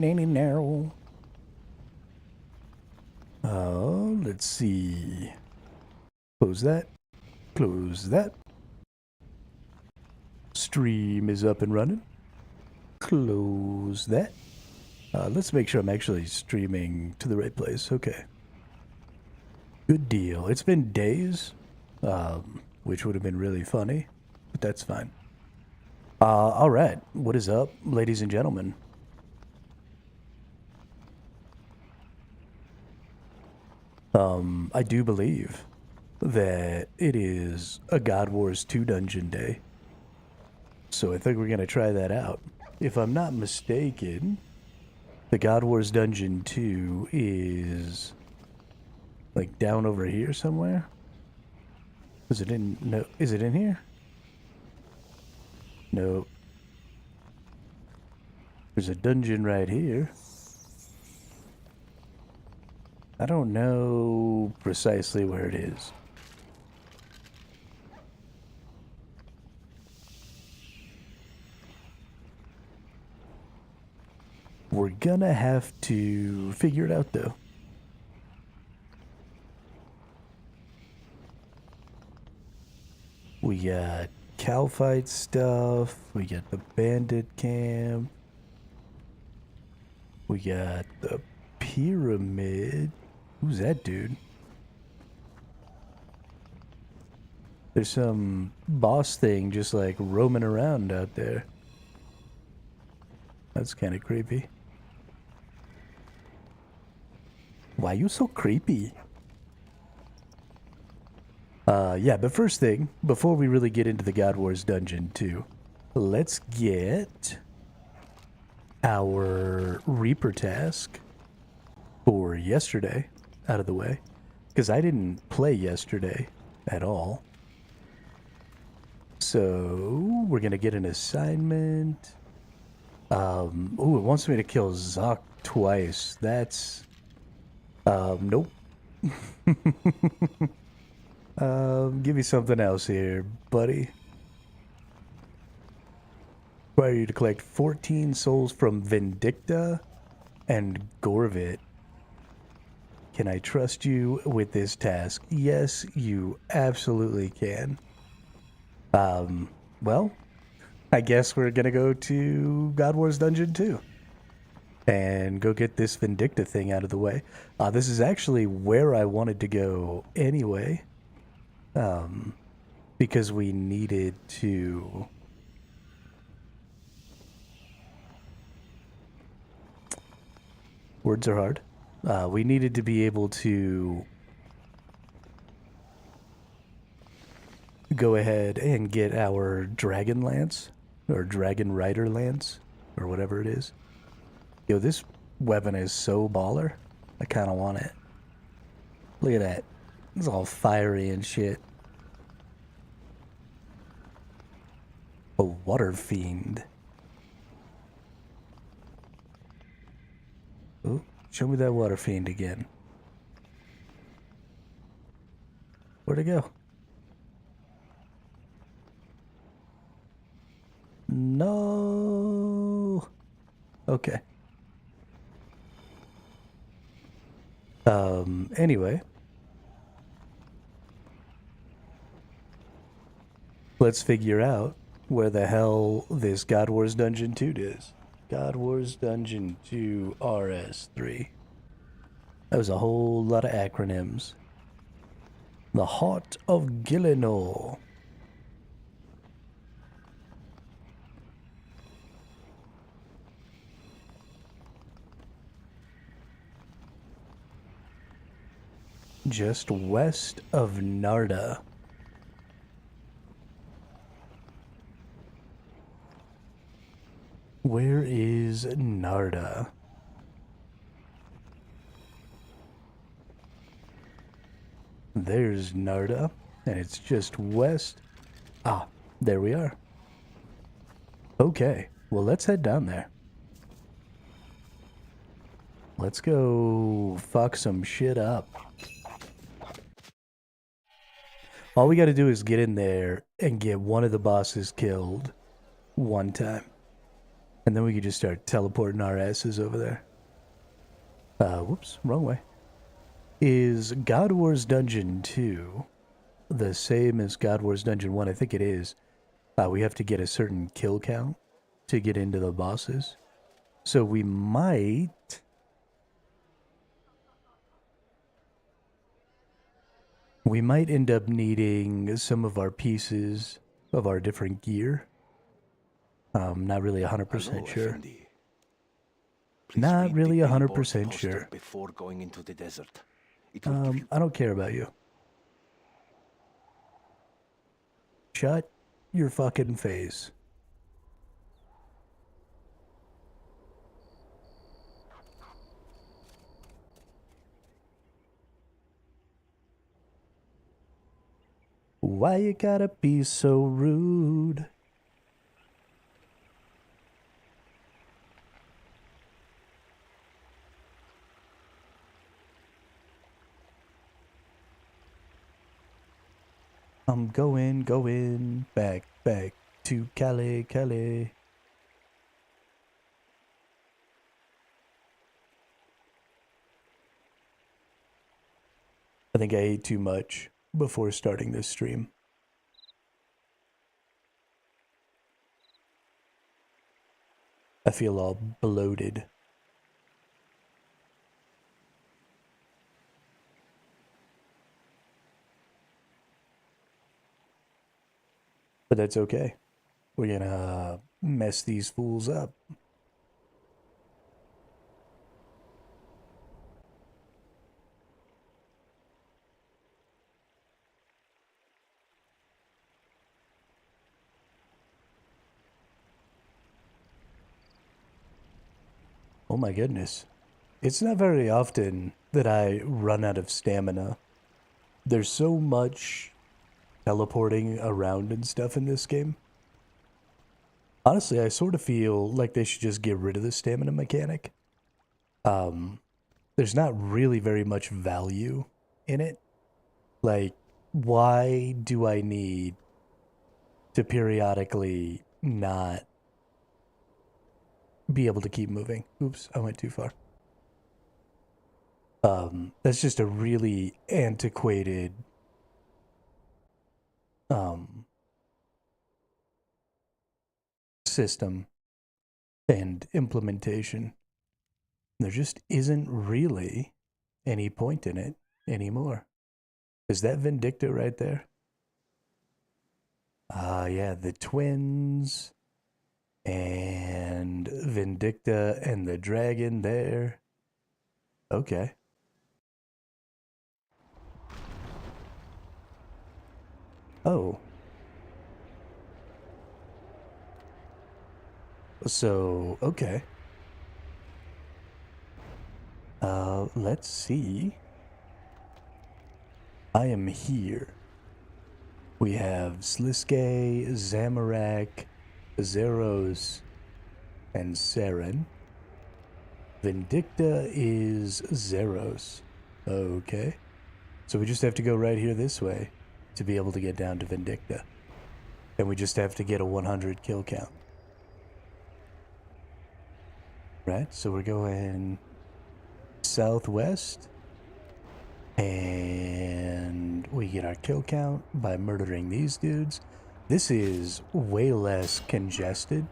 Nanny narrow. Let's see. Close that. Close that. Stream is up and running. Close that. Let's make sure I'm actually streaming to the right place. Okay. Good deal. It's been days, which would have been really funny, but that's fine. All right. What is up, ladies and gentlemen? I do believe that it is a God Wars 2 dungeon day. So I think we're going to try that out. If I'm not mistaken, the God Wars Dungeon 2 is like down over here somewhere. Is it in no is it in here? No. There's a dungeon right here. I don't know precisely where it is. We're gonna have to figure it out though. We got cow fight stuff. We got the bandit camp. We got the pyramid. Who's that dude? There's some boss thing just like roaming around out there. That's kind of creepy. Why you so creepy? Yeah, but first thing, before we really get into the God Wars Dungeon 2, let's get our Reaper task for yesterday out of the way. Because I didn't play yesterday at all. So, we're going to get an assignment. Ooh, it wants me to kill Zoc twice. That's... nope. Give me something else here, buddy. Require you to collect 14 souls from Vindicta and Gorvit. Can I trust you with this task? Yes, you absolutely can. Well, I guess we're gonna go to God Wars Dungeon 2 and go get this Vindicta thing out of the way. This is actually where I wanted to go anyway. Because we needed to... Words are hard. We needed to be able to go ahead and get our Dragon Lance, or Dragon Rider Lance, or whatever it is. Yo, this weapon is so baller. I kind of want it. Look at that. It's all fiery and shit. A water fiend. Oh, show me that water fiend again. Where'd it go? No. Okay. Anyway. Let's figure out where the hell this God Wars Dungeon 2 is. God Wars Dungeon 2 RS3. That was a whole lot of acronyms. The Heart of Gillinor. Just west of Narda. Where is Narda? There's Narda, and it's just west. Ah, there we are. Okay, well, let's head down there. Let's go fuck some shit up. All we gotta do is get in there and get one of the bosses killed one time. And then we could just start teleporting our asses over there. Whoops, wrong way. Is God Wars Dungeon 2 the same as God Wars Dungeon 1? I think it is. We have to get a certain kill count to get into the bosses. So we might end up needing some of our pieces of our different gear. Not really 100% sure. Not really 100% sure. Before going into the desert. I don't care about you. Shut your fucking face. Why you gotta be so rude? I'm going back to Cali. I think I ate too much before starting this stream. I feel all bloated. But that's okay. We're gonna mess these fools up. Oh my goodness. It's not very often that I run out of stamina. There's so much teleporting around and stuff in this game. Honestly, I sort of feel like they should just get rid of the stamina mechanic. There's not really very much value in it. Like, why do I need to periodically not be able to keep moving? Oops, I went too far. That's just a really antiquated system and implementation. There just isn't really any point in it anymore. Is that Vindicta right there? Yeah, the twins and Vindicta and the dragon there. Okay. Oh. So, okay. Let's see. I am here. We have Sliske, Zamorak, Zeros, and Saren. Vindicta is Zeros. Okay. So we just have to go right here this way to be able to get down to Vindicta. And we just have to get a 100 kill count. Right, so we're going southwest. And we get our kill count by murdering these dudes. This is way less congested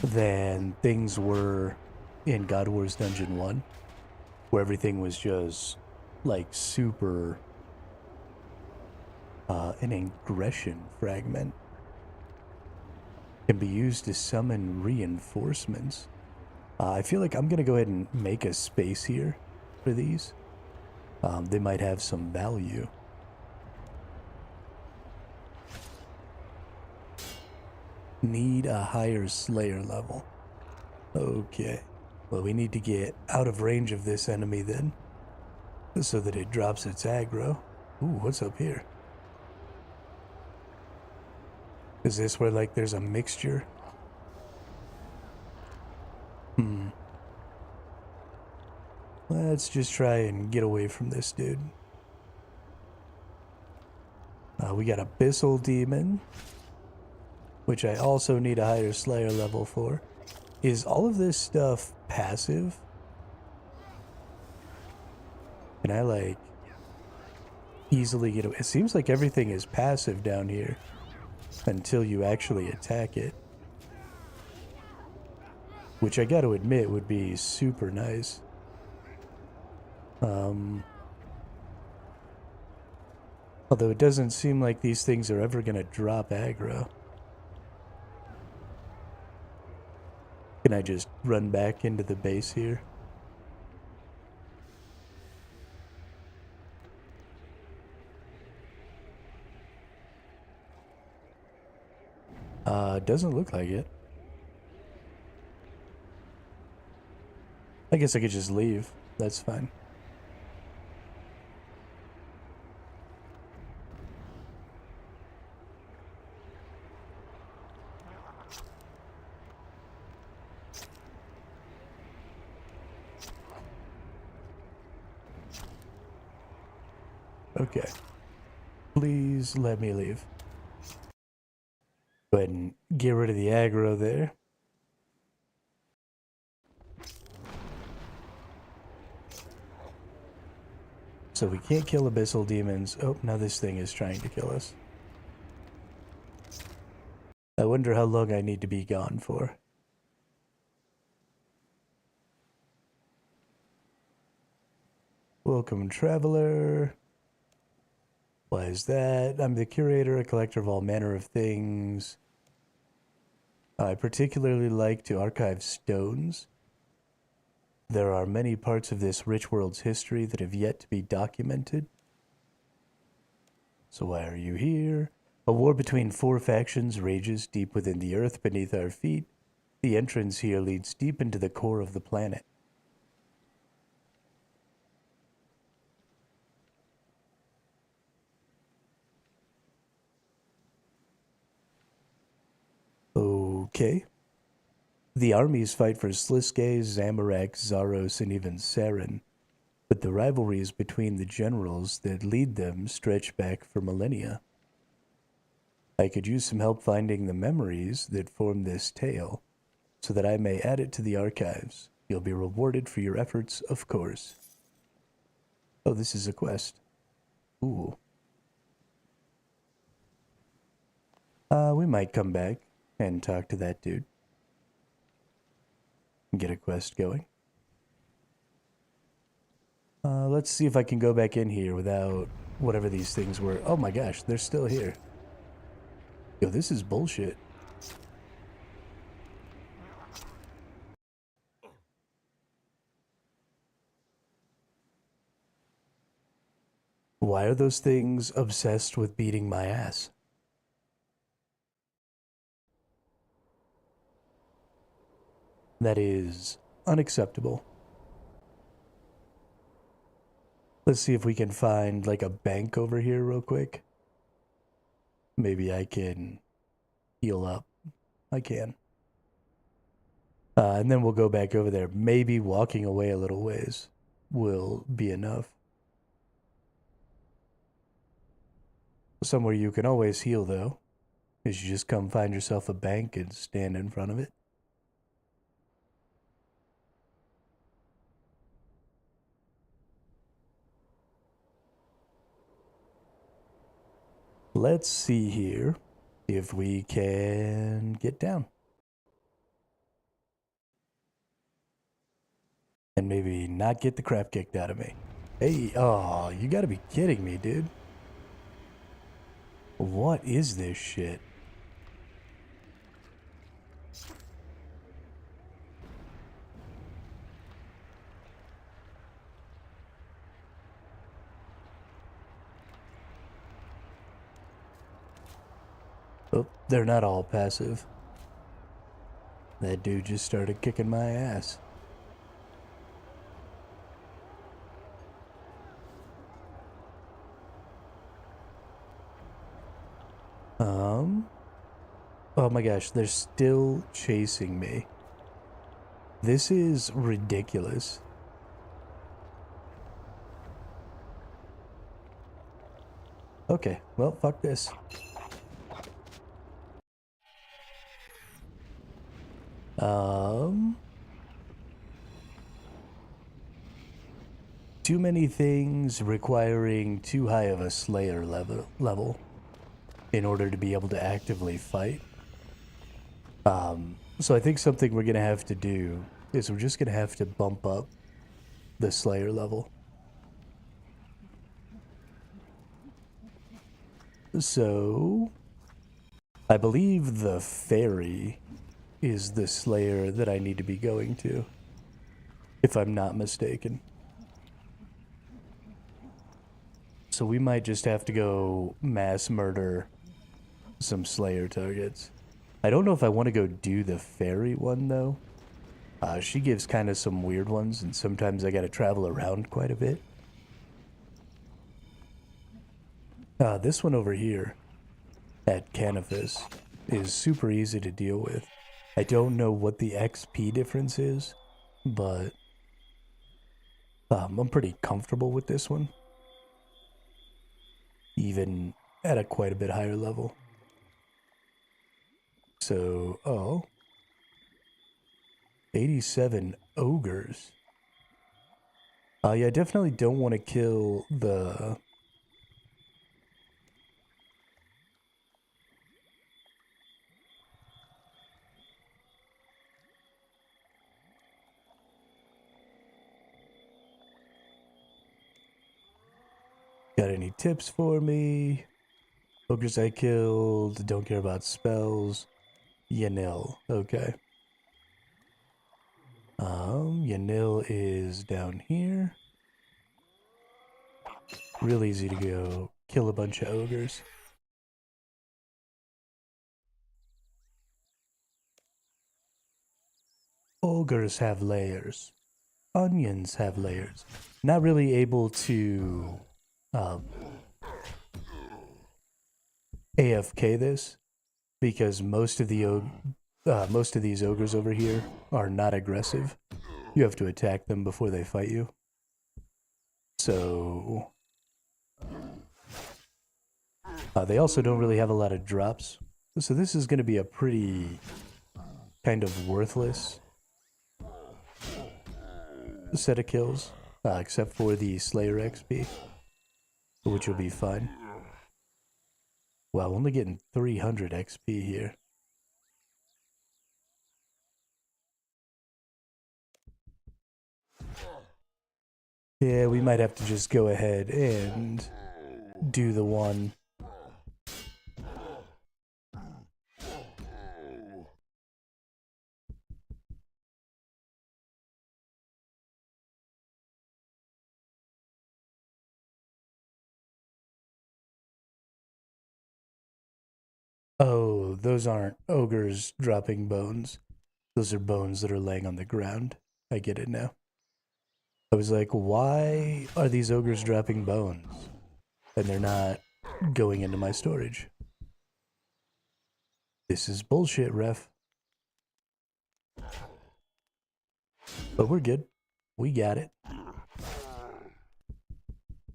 than things were in God Wars Dungeon 1, where everything was just like super an aggression fragment can be used to summon reinforcements. I feel like I'm gonna go ahead and make a space here for these. They might have some value. Need a higher Slayer level. Okay. Well, we need to get out of range of this enemy then, so that it drops its aggro. Ooh, what's up here? Is this where, like, there's a mixture? Let's just try and get away from this dude. We got Abyssal Demon. which I also need a higher Slayer level for. Is all of this stuff passive? Can I, like, easily get away? It seems like everything is passive down here until you actually attack it. Which I gotta admit would be super nice. Although it doesn't seem like these things are ever gonna drop aggro. Can I just run back into the base here? Doesn't look like it. I guess I could just leave. That's fine. Okay. Please let me leave. Go ahead and get rid of the aggro there. So we can't kill abyssal demons. Oh, now this thing is trying to kill us. I wonder how long I need to be gone for. Welcome, traveler. Why is that? I'm the curator, a collector of all manner of things. I particularly like to archive stones. There are many parts of this rich world's history that have yet to be documented. So why are you here? A war between 4 factions rages deep within the earth beneath our feet. The entrance here leads deep into the core of the planet. Okay. The armies fight for Sliske, Zamorak, Zaros, and even Saren, but the rivalries between the generals that lead them stretch back for millennia. I could use some help finding the memories that form this tale, so that I may add it to the archives. You'll be rewarded for your efforts, of course. Oh, this is a quest. Ooh. We might come back and talk to that dude. Get a quest going. Let's see if I can go back in here without whatever these things were. Oh my gosh, they're still here. Yo, this is bullshit. Why are those things obsessed with beating my ass? That is unacceptable. Let's see if we can find like a bank over here real quick. Maybe I can heal up. I can. And then we'll go back over there. Maybe walking away a little ways will be enough. Somewhere you can always heal, though, is you just come find yourself a bank and stand in front of it. Let's see here if we can get down. And maybe not get the crap kicked out of me. Hey, oh, you gotta be kidding me, dude. What is this shit? Oh, they're not all passive. That dude just started kicking my ass. Oh my gosh, they're still chasing me. This is ridiculous. Okay, well, fuck this. too many things requiring too high of a Slayer level in order to be able to actively fight. So I think something we're going to have to do is we're just going to have to bump up the Slayer level. So I believe the Fairy is the Slayer that I need to be going to, if I'm not mistaken. So we might just have to go mass murder some Slayer targets. I don't know if I want to go do the Fairy one, though. She gives kind of some weird ones, and sometimes I gotta travel around quite a bit. This one over here at Canifis is super easy to deal with. I don't know what the XP difference is, but I'm pretty comfortable with this one, even at a quite a bit higher level. So, 87 ogres. Yeah, I definitely don't want to kill the... Got any tips for me? Ogres I killed, don't care about spells. Yanil, okay. Yanil is down here. Real easy to go kill a bunch of ogres. Ogres have layers. Onions have layers. Not really able to AFK this because most of these ogres over here are not aggressive. You have to attack them before they fight you. So they also don't really have a lot of drops. So this is going to be a pretty kind of worthless set of kills, except for the Slayer XP, which will be fine. Wow, only getting 300 XP here. Yeah, we might have to just go ahead and do the one. Oh, those aren't ogres dropping bones. Those are bones that are laying on the ground. I get it now. I was like, why are these ogres dropping bones? And they're not going into my storage. This is bullshit, ref. But we're good. We got it.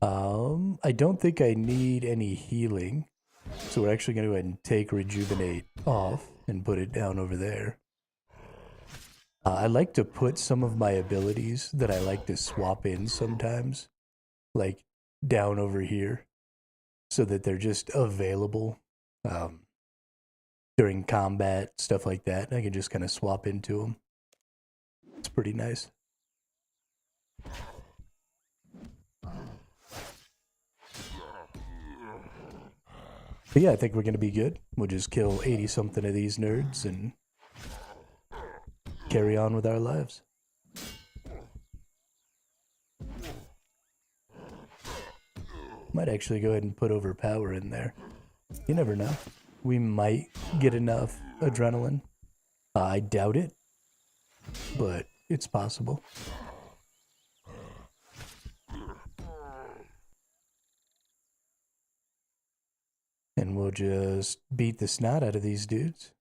I don't think I need any healing. So we're actually going to go ahead and take Rejuvenate off and put it down over there. I like to put some of my abilities that I like to swap in sometimes, like down over here, so that they're just available during combat, stuff like that. I can just kind of swap into them. It's pretty nice. But yeah, I think we're going to be good. We'll just kill 80-something of these nerds and carry on with our lives. Might actually go ahead and put Overpower in there. You never know. We might get enough adrenaline. I doubt it, but it's possible. And we'll just beat the snot out of these dudes.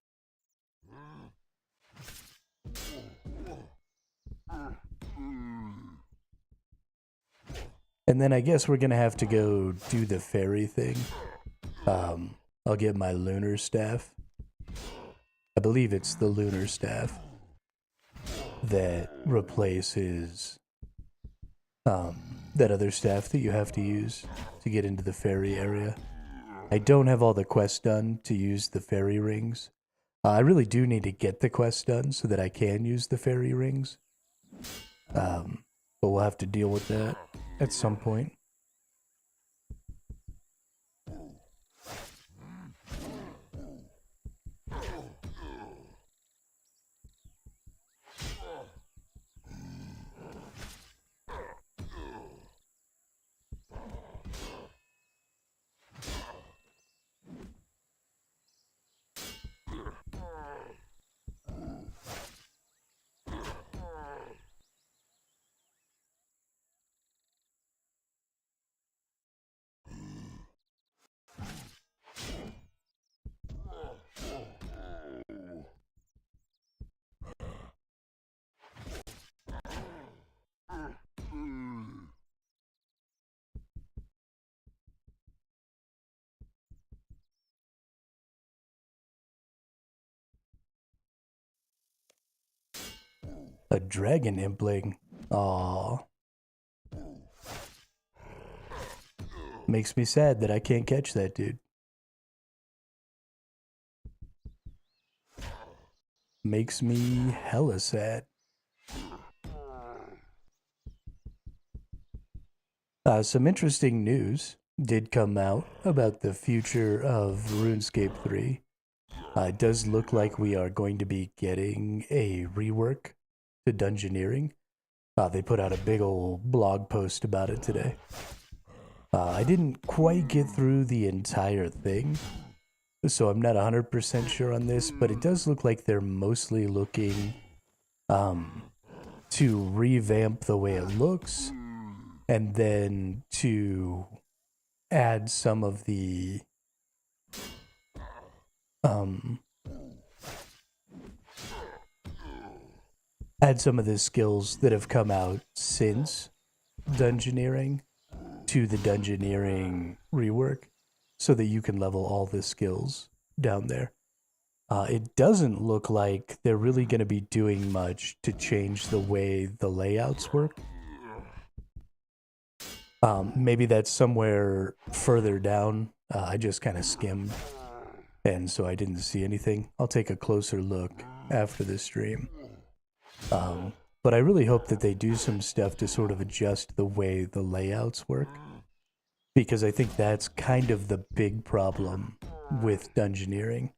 And then I guess we're going to have to go do the fairy thing. I'll get my lunar staff. I believe it's the lunar staff that replaces that other staff that you have to use to get into the ferry area. I don't have all the quests done to use the ferry rings. I really do need to get the quests done so that I can use the ferry rings. But we'll have to deal with that at some point. A dragon impling. Aww. Makes me sad that I can't catch that dude. Makes me hella sad. Some interesting news did come out about the future of RuneScape 3. It does look like we are going to be getting a rework to Dungeoneering. They put out a big old blog post about it today. I didn't quite get through the entire thing, so I'm not 100% sure on this, but it does look like they're mostly looking to revamp the way it looks, and then to add some of the skills that have come out since Dungeoneering to the Dungeoneering rework, so that you can level all the skills down there. It doesn't look like they're really going to be doing much to change the way the layouts work. Maybe that's somewhere further down. I just kind of skimmed, and so I didn't see anything. I'll take a closer look after the stream. But I really hope that they do some stuff to sort of adjust the way the layouts work, because I think that's kind of the big problem with Dungeoneering.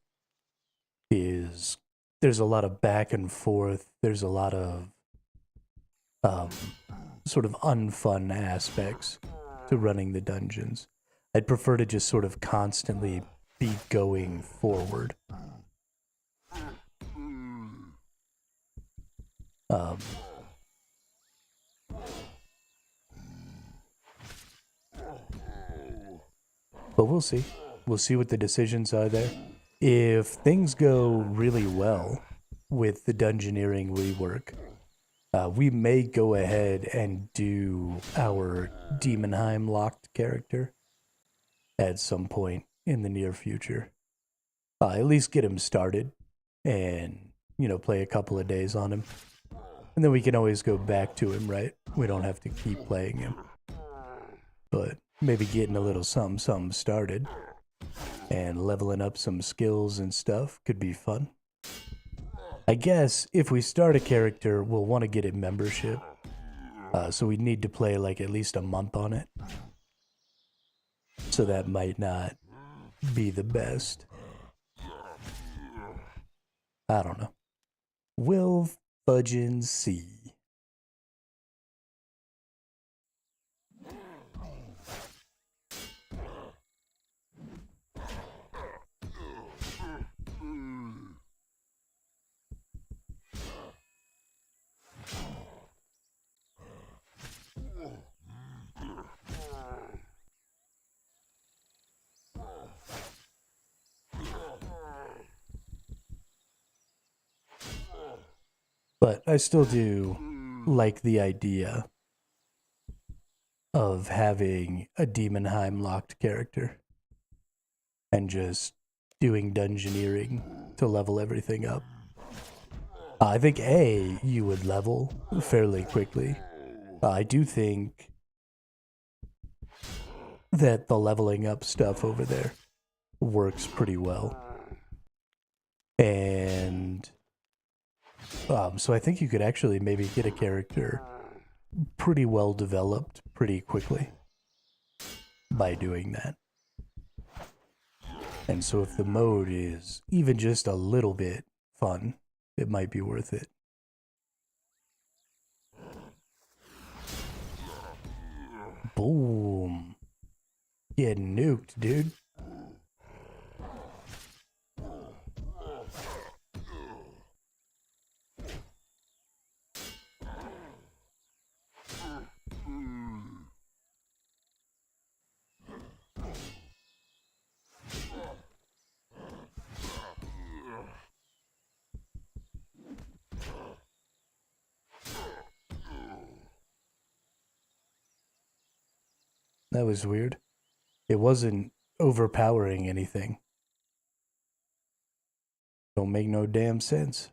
Is there's a lot of back and forth. There's a lot of sort of unfun aspects to running the dungeons. I'd prefer to just sort of constantly be going forward. But we'll see. We'll see what the decisions are there. If things go really well with the Dungeoneering rework, we may go ahead and do our Demonheim locked character at some point in the near future. At least get him started and, play a couple of days on him. And then we can always go back to him, right? We don't have to keep playing him. But maybe getting a little something started and leveling up some skills and stuff could be fun. I guess if we start a character, we'll want to get it membership. So we need to play like at least a month on it. So that might not be the best. I don't know. We'll fudgin' see. But I still do like the idea of having a Demonheim locked character and just doing Dungeoneering to level everything up. I think you would level fairly quickly. I do think that the leveling up stuff over there works pretty well. And so I think you could actually maybe get a character pretty well developed pretty quickly by doing that. And so if the mode is even just a little bit fun, it might be worth it. Boom. Getting nuked, dude. That was weird. It wasn't overpowering anything. Don't make no damn sense.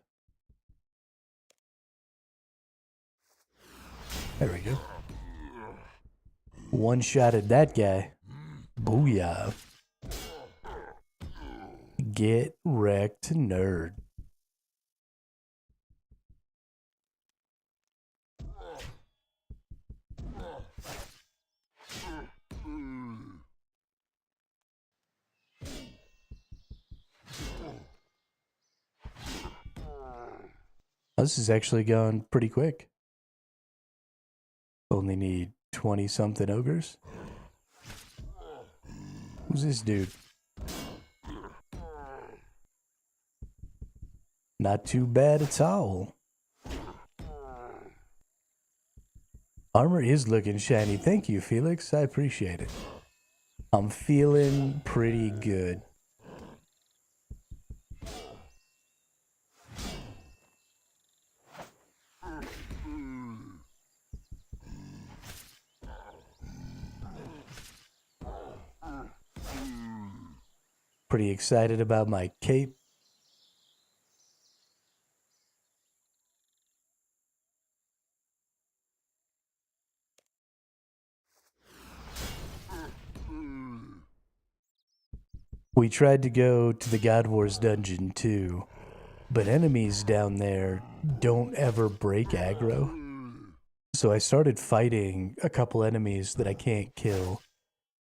There we go. One-shotted that guy. Booyah. Get wrecked, nerd. This is actually going pretty quick. Only need 20-something ogres. Who's this dude? Not too bad at all. Armor is looking shiny. Thank you, Felix. I appreciate it. I'm feeling pretty good. Pretty excited about my cape. We tried to go to the God Wars dungeon too, but enemies down there don't ever break aggro. So I started fighting a couple enemies that I can't kill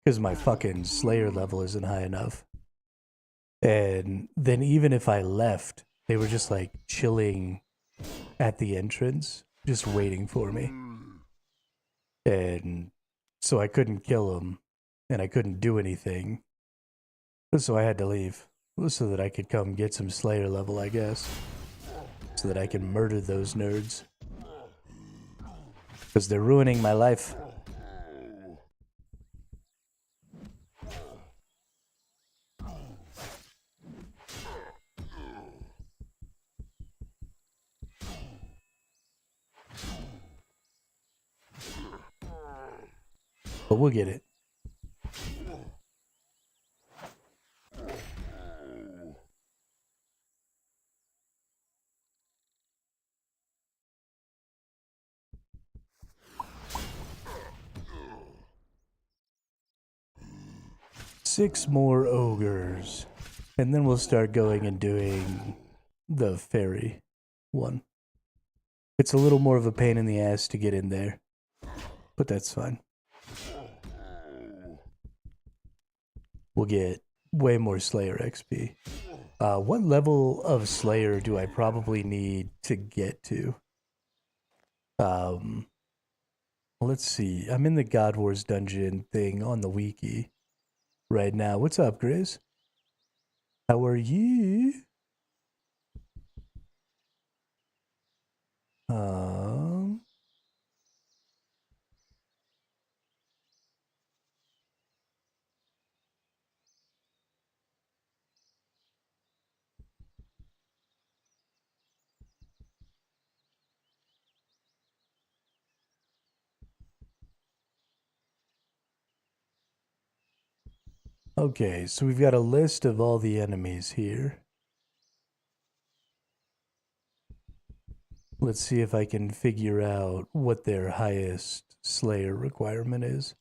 because my fucking Slayer level isn't high enough. And then even if I left, they were just like chilling at the entrance, just waiting for me. And so I couldn't kill them, and I couldn't do anything. So I had to leave, so that I could come get some Slayer level, I guess. So that I can murder those nerds. Because they're ruining my life. But we'll get it. Six more ogres. And then we'll start going and doing the fairy one. It's a little more of a pain in the ass to get in there, but that's fine. We'll get way more Slayer XP. What level of Slayer do I probably need to get to? Let's see. I'm in the God Wars dungeon thing on the wiki right now. What's up, Grizz? How are you? Okay, so we've got a list of all the enemies here. Let's see if I can figure out what their highest Slayer requirement is.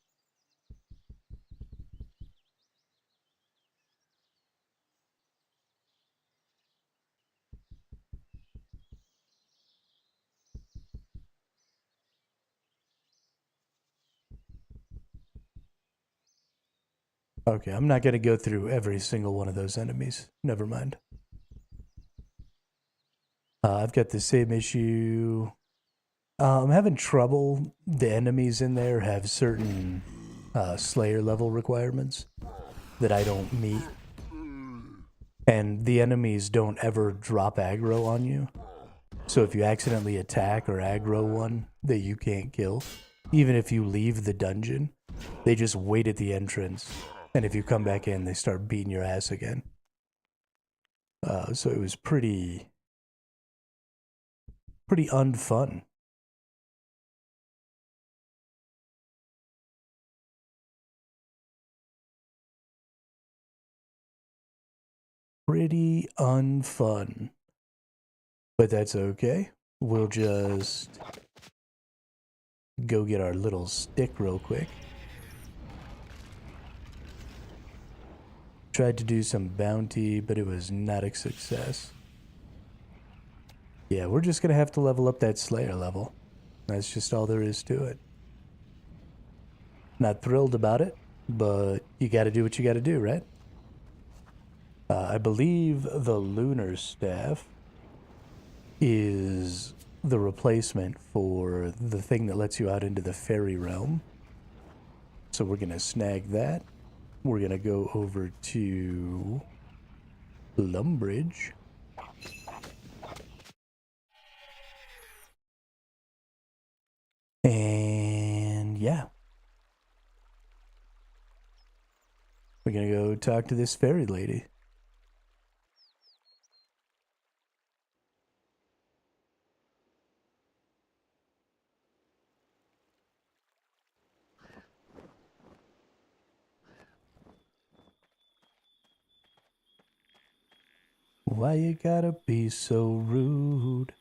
Okay, I'm not going to go through every single one of those enemies. Never mind. I've got the same issue. I'm having trouble. The enemies in there have certain Slayer level requirements that I don't meet. And the enemies don't ever drop aggro on you. So if you accidentally attack or aggro one that you can't kill, even if you leave the dungeon, they just wait at the entrance. And if you come back in, they start beating your ass again. So it was pretty unfun. Pretty unfun. But that's okay. We'll just go get our little stick real quick. Tried to do some bounty, but it was not a success. Yeah, we're just going to have to level up that Slayer level. That's just all there is to it. Not thrilled about it, but you got to do what you got to do, right? I believe the Lunar Staff is the replacement for the thing that lets you out into the fairy realm. So we're going to snag that. We're going to go over to Lumbridge. And yeah. We're going to go talk to this fairy lady. Why you gotta be so rude?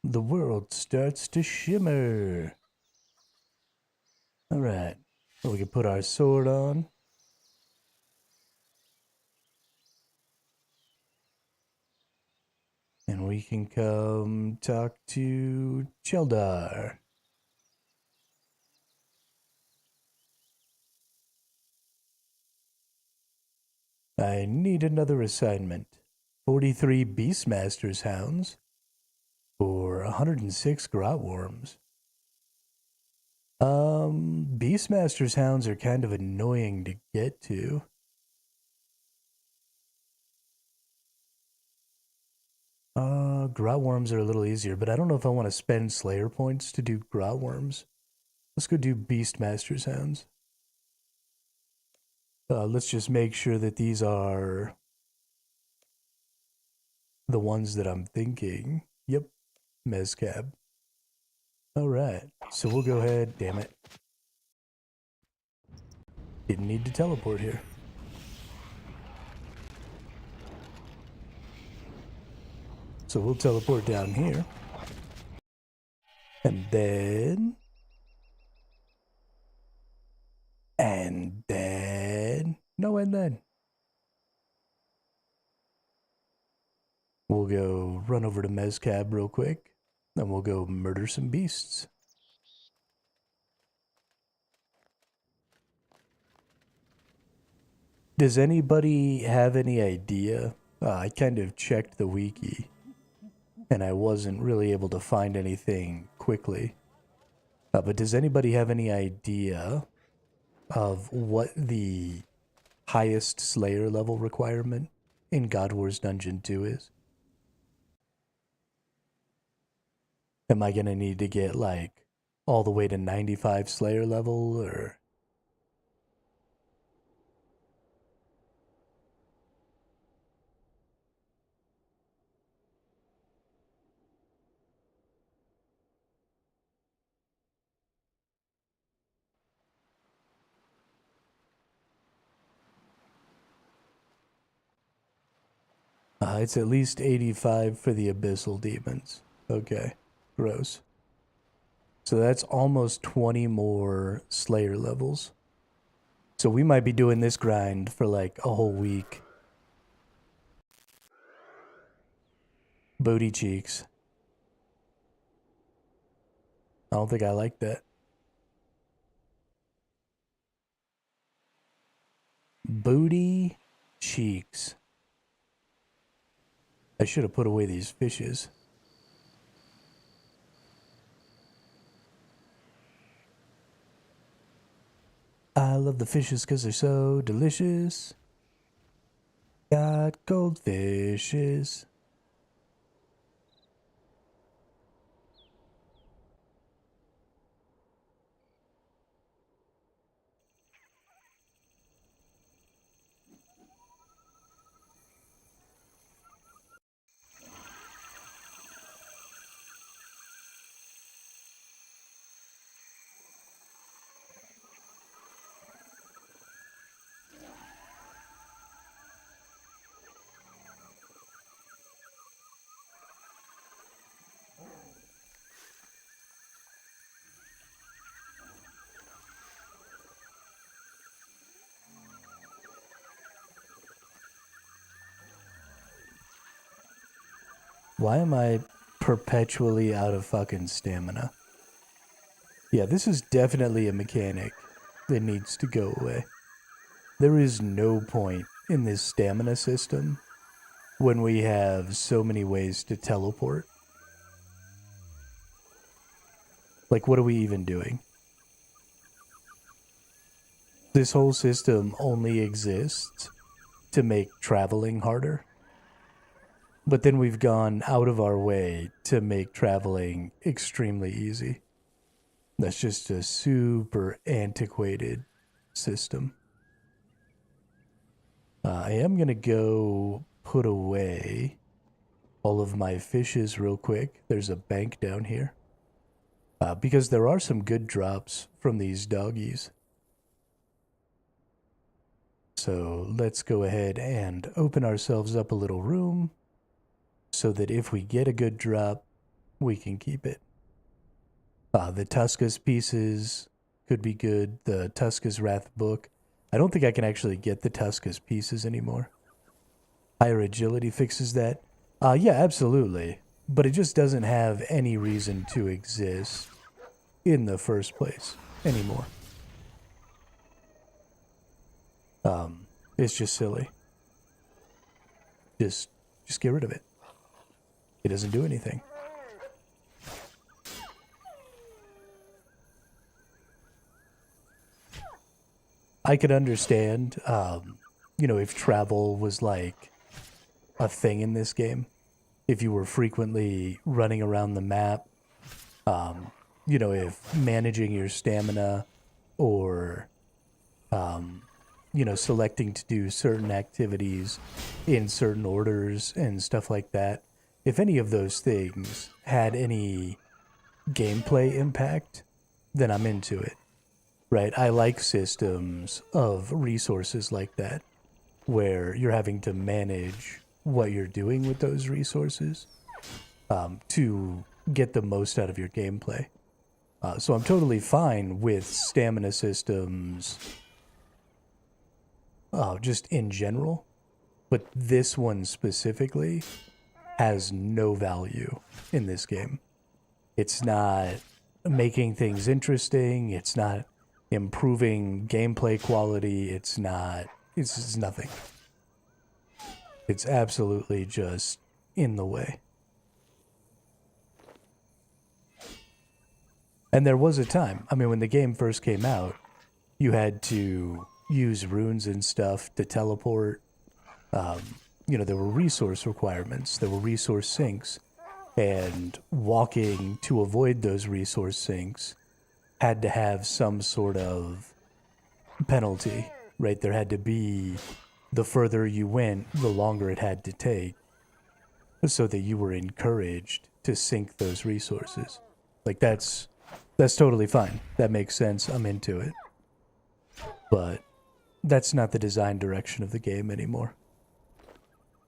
The world starts to shimmer. All right. Well, we can put our sword on. And we can come talk to Cheldar. I need another assignment. 43 Beastmaster's Hounds or 106 Grotworms. Beastmaster's Hounds are kind of annoying to get to. Grotworms are a little easier, but I don't know if I want to spend Slayer points to do Grotworms. Let's go do Beastmaster's Hounds. Let's just make sure that these are the ones that I'm thinking. Yep, Mezcab. All right, so we'll go ahead. Damn it. Didn't need to teleport here. So we'll teleport down here. And then... No, and then... We'll go run over to Mezcab real quick. Then we'll go murder some beasts. Does anybody have any idea? I kind of checked the wiki, and I wasn't really able to find anything quickly. But does anybody have any idea of what the highest Slayer level requirement in God Wars Dungeon 2 is? Am I gonna need to get like all the way to 95 Slayer level, or... It's at least 85 for the Abyssal Demons. Okay, gross. So that's almost 20 more Slayer levels. So we might be doing this grind for like a whole week. Booty cheeks. I don't think I like that. Booty cheeks. I should have put away these fishes. I love the fishes because they're so delicious. Got goldfishes. Why am I perpetually out of fucking stamina? Yeah, this is definitely a mechanic that needs to go away. There is no point in this stamina system when we have so many ways to teleport. Like, what are we even doing? This whole system only exists to make traveling harder. But then we've gone out of our way to make traveling extremely easy. That's just a super antiquated system. I am going to go put away all of my fishes real quick. There's a bank down here. Because there are some good drops from these doggies. So let's go ahead and open ourselves up a little room so that if we get a good drop, we can keep it. The Tuska's pieces could be good. The Tuska's Wrath book. I don't think I can actually get the Tuska's pieces anymore. Higher agility fixes that. Yeah, absolutely. But it just doesn't have any reason to exist in the first place anymore. It's just silly. Just get rid of it. It doesn't do anything. I could understand, if travel was like a thing in this game, if you were frequently running around the map, if managing your stamina or, selecting to do certain activities in certain orders and stuff like that, if any of those things had any gameplay impact, then I'm into it. Right, I like systems of resources like that, where you're having to manage what you're doing with those resources to get the most out of your gameplay. So I'm totally fine with stamina systems just in general, but this one specifically has no value in this game. It's not making things interesting, it's not improving gameplay quality, it's nothing. It's absolutely just in the way. And there was a time, when the game first came out, you had to use runes and stuff to teleport. There were resource requirements, there were resource sinks, and walking to avoid those resource sinks had to have some sort of penalty, right? There had to be, the further you went, the longer it had to take, so that you were encouraged to sink those resources. Like, that's totally fine. That makes sense. I'm into it. But that's not the design direction of the game anymore.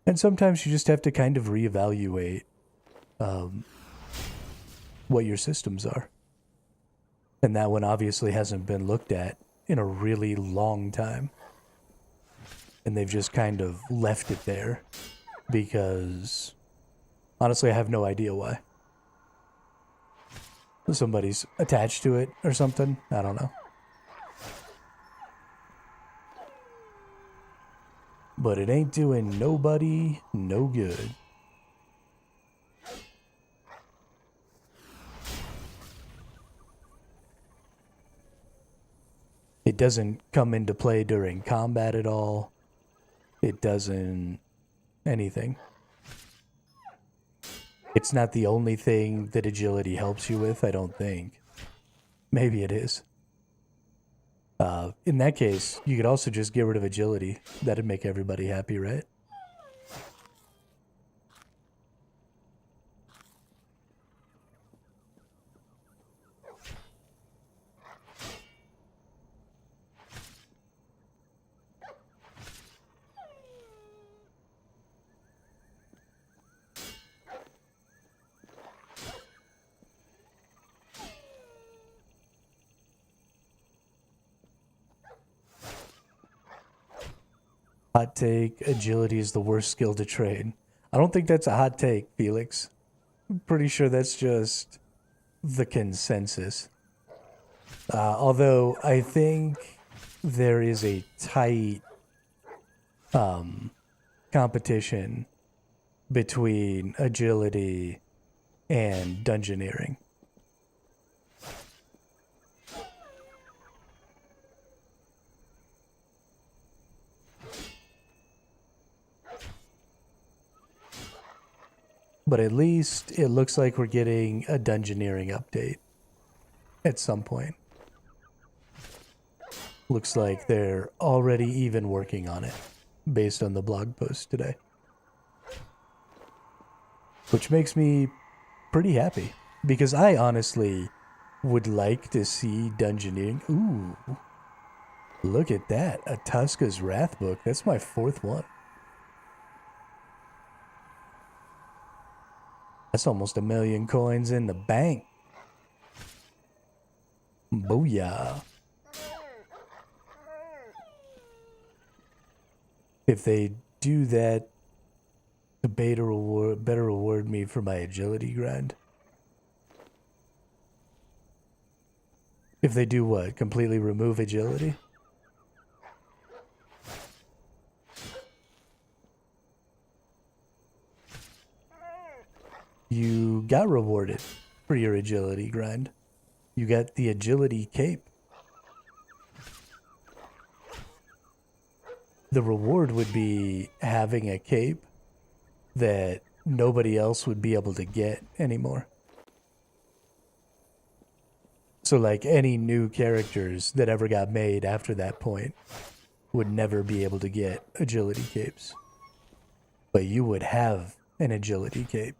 And sometimes you just have to kind of reevaluate what your systems are. And that one obviously hasn't been looked at in a really long time. And they've just kind of left it there because Honestly, I have no idea why. Somebody's attached to it or something. I don't know. But it ain't doing nobody no good. It doesn't come into play during combat at all. It doesn't anything. It's not the only thing that agility helps you with, I don't think. Maybe it is. In that case, you could also just get rid of agility. That'd make everybody happy, right? Hot take, agility is the worst skill to train. I don't think that's a hot take, Felix. I'm pretty sure that's just the consensus. Although I think there is a tight competition between agility and dungeoneering. But at least it looks like we're getting a dungeoneering update at some point. Looks like they're already even working on it based on the blog post today. Which makes me pretty happy because I honestly would like to see dungeoneering. Ooh, look at that. A Tuska's Wrath book. That's my 4th one. That's almost 1,000,000 coins in the bank. Booyah. If they do that, the better reward me for my agility grind. If they do what? Completely remove agility? You got rewarded for your agility grind. You got the agility cape. The reward would be having a cape that nobody else would be able to get anymore. So like any new characters that ever got made after that point would never be able to get agility capes. But you would have an agility cape.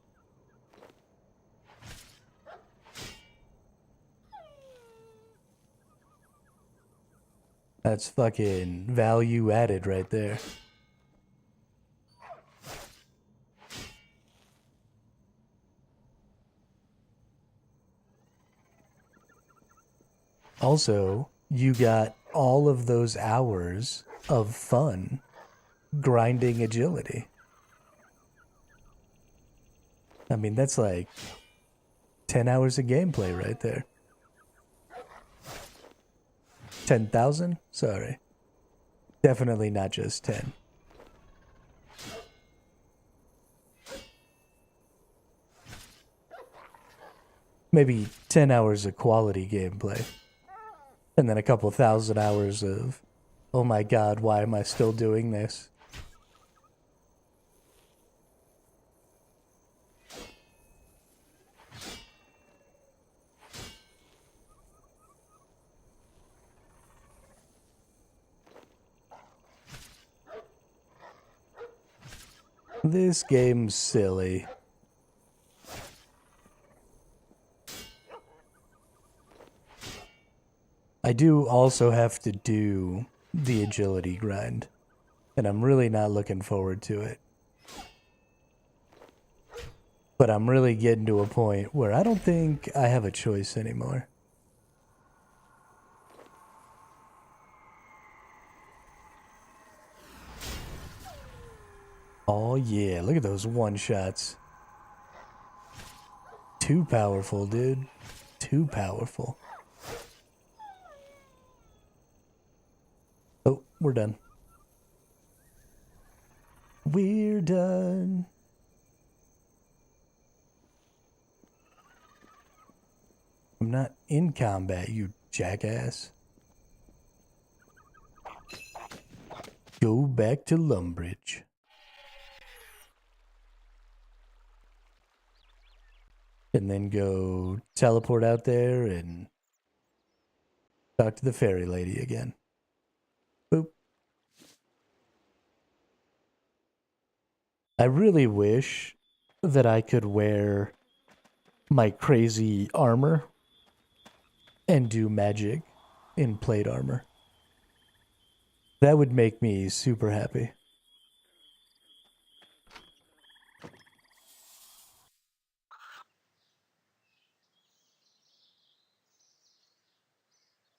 That's fucking value added right there. Also, you got all of those hours of fun grinding agility. I mean, that's like 10 hours of gameplay right there. 10,000? Sorry. Definitely not just 10. Maybe 10 hours of quality gameplay. And then a couple thousand hours of, oh my god, why am I still doing this? This game's silly. I do also have to do the agility grind, and I'm really not looking forward to it. But I'm really getting to a point where I don't think I have a choice anymore. Oh yeah, look at those one-shots. too powerful, dude. Too powerful. Oh, we're done. We're done. I'm not in combat, you jackass. Go back to Lumbridge. And then go teleport out there and talk to the fairy lady again. Boop. I really wish that I could wear my crazy armor and do magic in plate armor. That would make me super happy.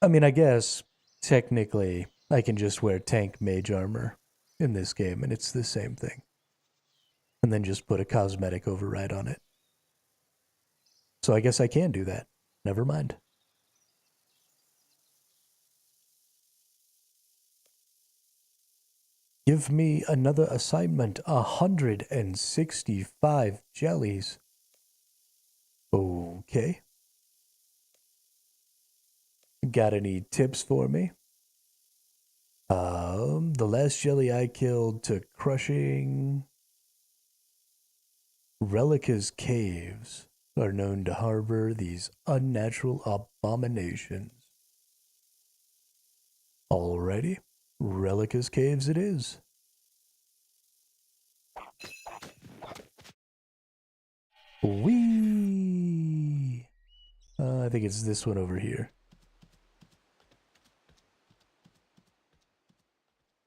I mean, I guess technically I can just wear tank mage armor in this game and it's the same thing. And then just put a cosmetic override on it. So I guess I can do that. Never mind. Give me another assignment. 165 jellies. Okay. Got any tips for me? The last jelly I killed took crushing. Relica's caves are known to harbor these unnatural abominations. Alrighty, Relica's caves it is. Whee! I think it's this one over here.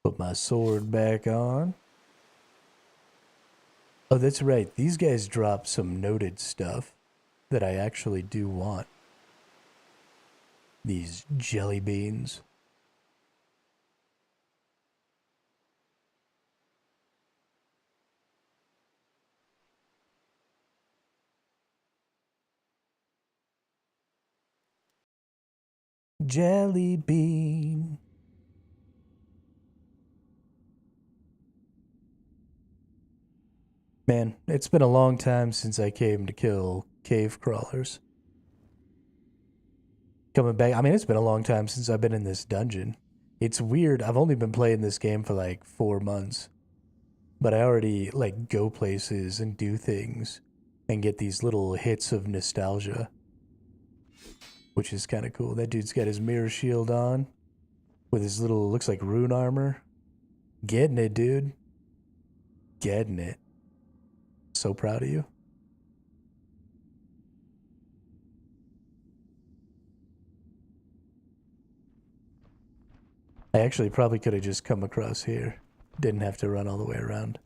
Put my sword back on. Oh, that's right. These guys drop some noted stuff that I actually do want. These jelly beans. Jelly bean. Man, it's been a long time since I came to kill cave crawlers. Coming back, I mean, it's been a long time since I've been in this dungeon. It's weird. I've only been playing this game for like 4 months. But I already like go places and do things and get these little hits of nostalgia. Which is kind of cool. That dude's got his mirror shield on with his little, looks like rune armor. Getting it, dude. Getting it. So proud of you. I actually probably could have just come across here. Didn't have to run all the way around.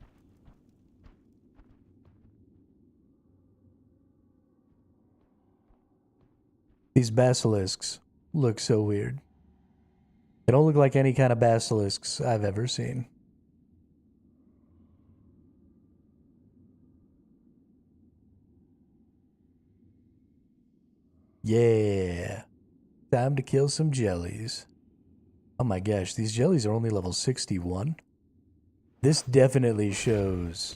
These basilisks look so weird. They don't look like any kind of basilisks I've ever seen. Yeah. Time to kill some jellies. Oh my gosh, these jellies are only level 61. This definitely shows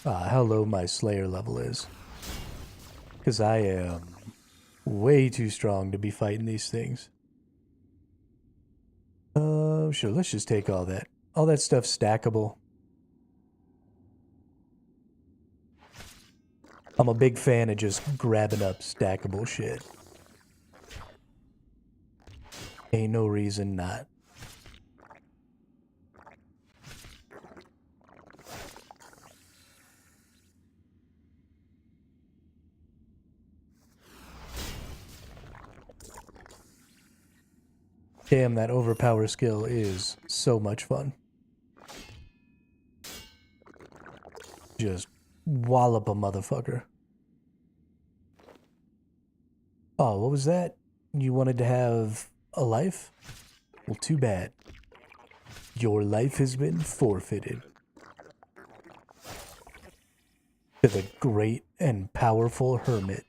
how low my Slayer level is. Because I am way too strong to be fighting these things. Sure, let's just take all that. All that stuff's stackable. I'm a big fan of just grabbing up stackable shit. Ain't no reason not. Damn, that overpower skill is so much fun. Just wallop a motherfucker. Oh, what was that? You wanted to have a life? Well, too bad. Your life has been forfeited. To the great and powerful hermit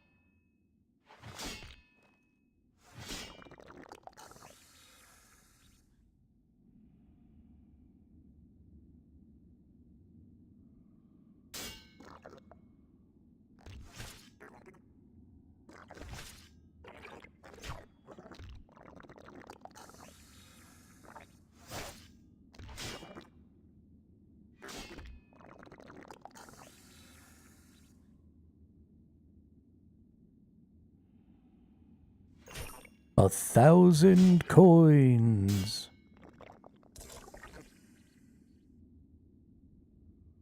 1,000 coins.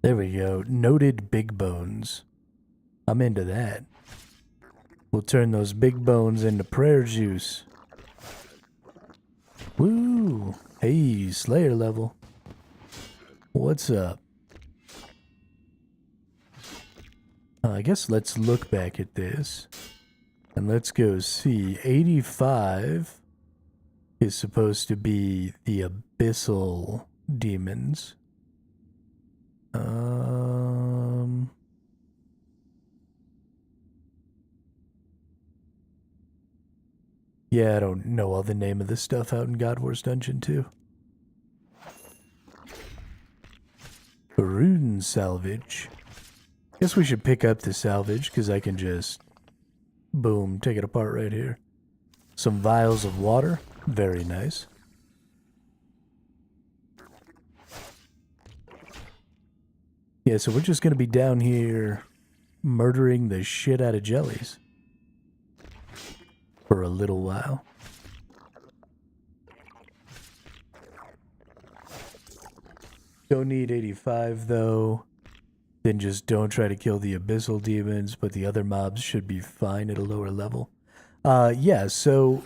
There we go. Noted big bones. I'm into that. We'll turn those big bones into prayer juice. Woo! Hey, Slayer level. What's up? I guess let's look back at this. And let's go see. 85 is supposed to be the abyssal demons. Yeah, I don't know all the name of this stuff out in God Wars Dungeon 2. Rune salvage. Guess we should pick up the salvage, because I can just, boom, take it apart right here. Some vials of water. Very nice. Yeah, so we're just going to be down here murdering the shit out of jellies for a little while. Don't need 85 though. Then just don't try to kill the abyssal demons, but the other mobs should be fine at a lower level. Yeah, so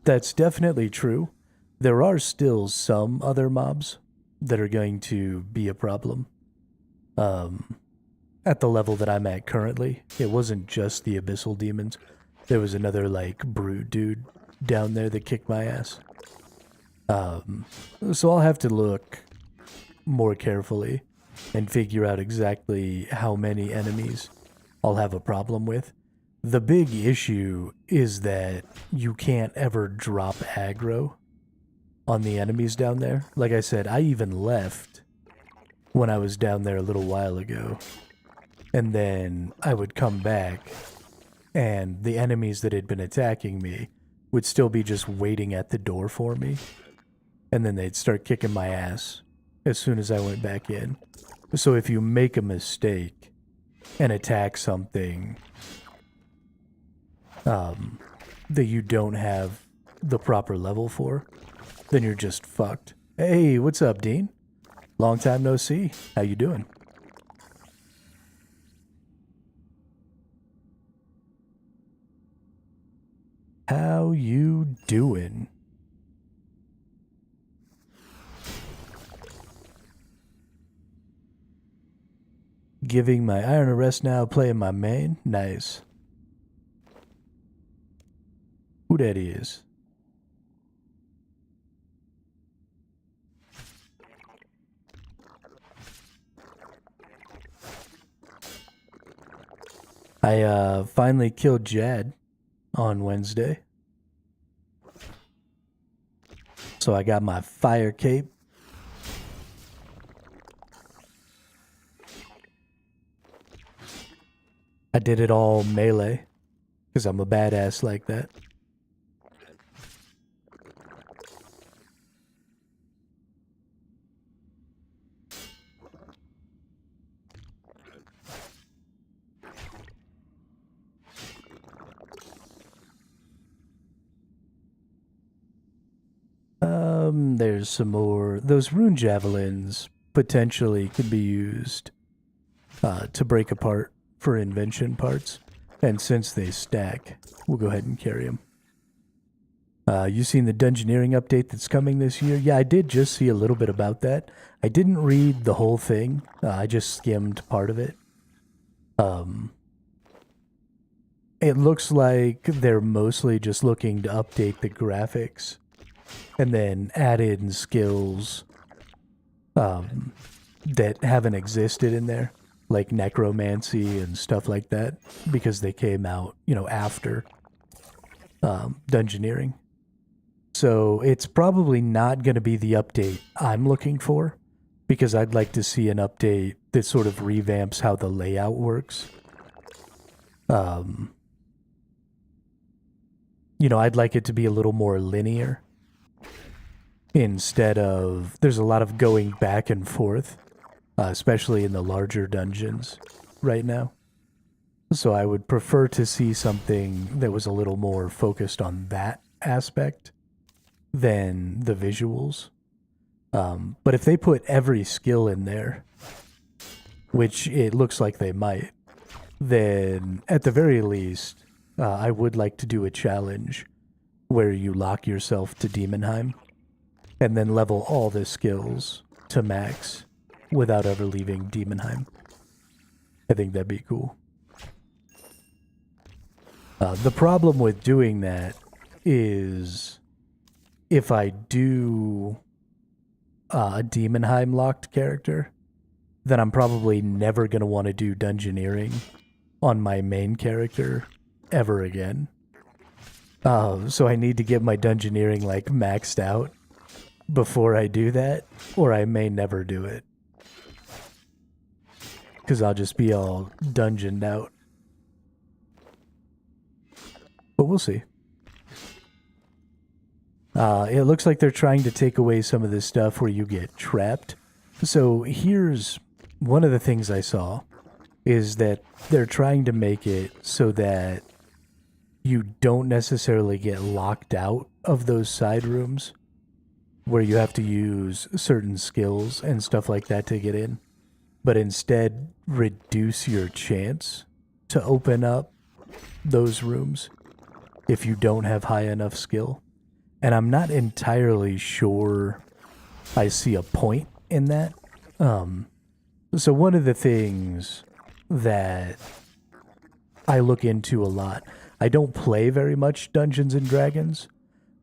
that's definitely true. There are still some other mobs that are going to be a problem. At the level that I'm at currently, it wasn't just the abyssal demons. There was another, like, brute dude down there that kicked my ass. So I'll have to look more carefully and figure out exactly how many enemies I'll have a problem with. The big issue is that you can't ever drop aggro on the enemies down there. Like I said, I even left when I was down there a little while ago. And then I would come back, and the enemies that had been attacking me would still be just waiting at the door for me. And then they'd start kicking my ass as soon as I went back in. So if you make a mistake and attack something that you don't have the proper level for, then you're just fucked. Hey, what's up, Dean? Long time no see. How you doing? How you doing? Giving my iron a rest now, playing my main. Nice. Who that is? I finally killed Jad on Wednesday. So I got my fire cape. I did it all melee, because I'm a badass like that. There's some more. Those rune javelins potentially could be used to break apart for invention parts. And since they stack, we'll go ahead and carry them. You seen the dungeoneering update that's coming this year? Yeah, I did just see a little bit about that. I didn't read the whole thing. I just skimmed part of it. It looks like they're mostly just looking to update the graphics and then add in skills that haven't existed in there, like necromancy and stuff like that, because they came out, you know, after dungeoneering. So it's probably not going to be the update I'm looking for, because I'd like to see an update that sort of revamps how the layout works. You know, I'd like it to be a little more linear. Instead of, there's a lot of going back and forth, especially in the larger dungeons right now. So I would prefer to see something that was a little more focused on that aspect than the visuals. But if they put every skill in there, which it looks like they might, then at the very least, I would like to do a challenge where you lock yourself to Demonheim and then level all the skills to max without ever leaving Demonheim. I think that'd be cool. The problem with doing that is if I do a Demonheim locked character, then I'm probably never going to want to do dungeoneering on my main character ever again. So I need to get my dungeoneering like maxed out before I do that, or I may never do it. Because I'll just be all dungeoned out. But we'll see. It looks like they're trying to take away some of this stuff where you get trapped. So here's one of the things I saw is that they're trying to make it so that you don't necessarily get locked out of those side rooms where you have to use certain skills and stuff like that to get in, but instead reduce your chance to open up those rooms if you don't have high enough skill. And I'm not entirely sure I see a point in that. So one of the things that I look into a lot, I don't play very much Dungeons and Dragons,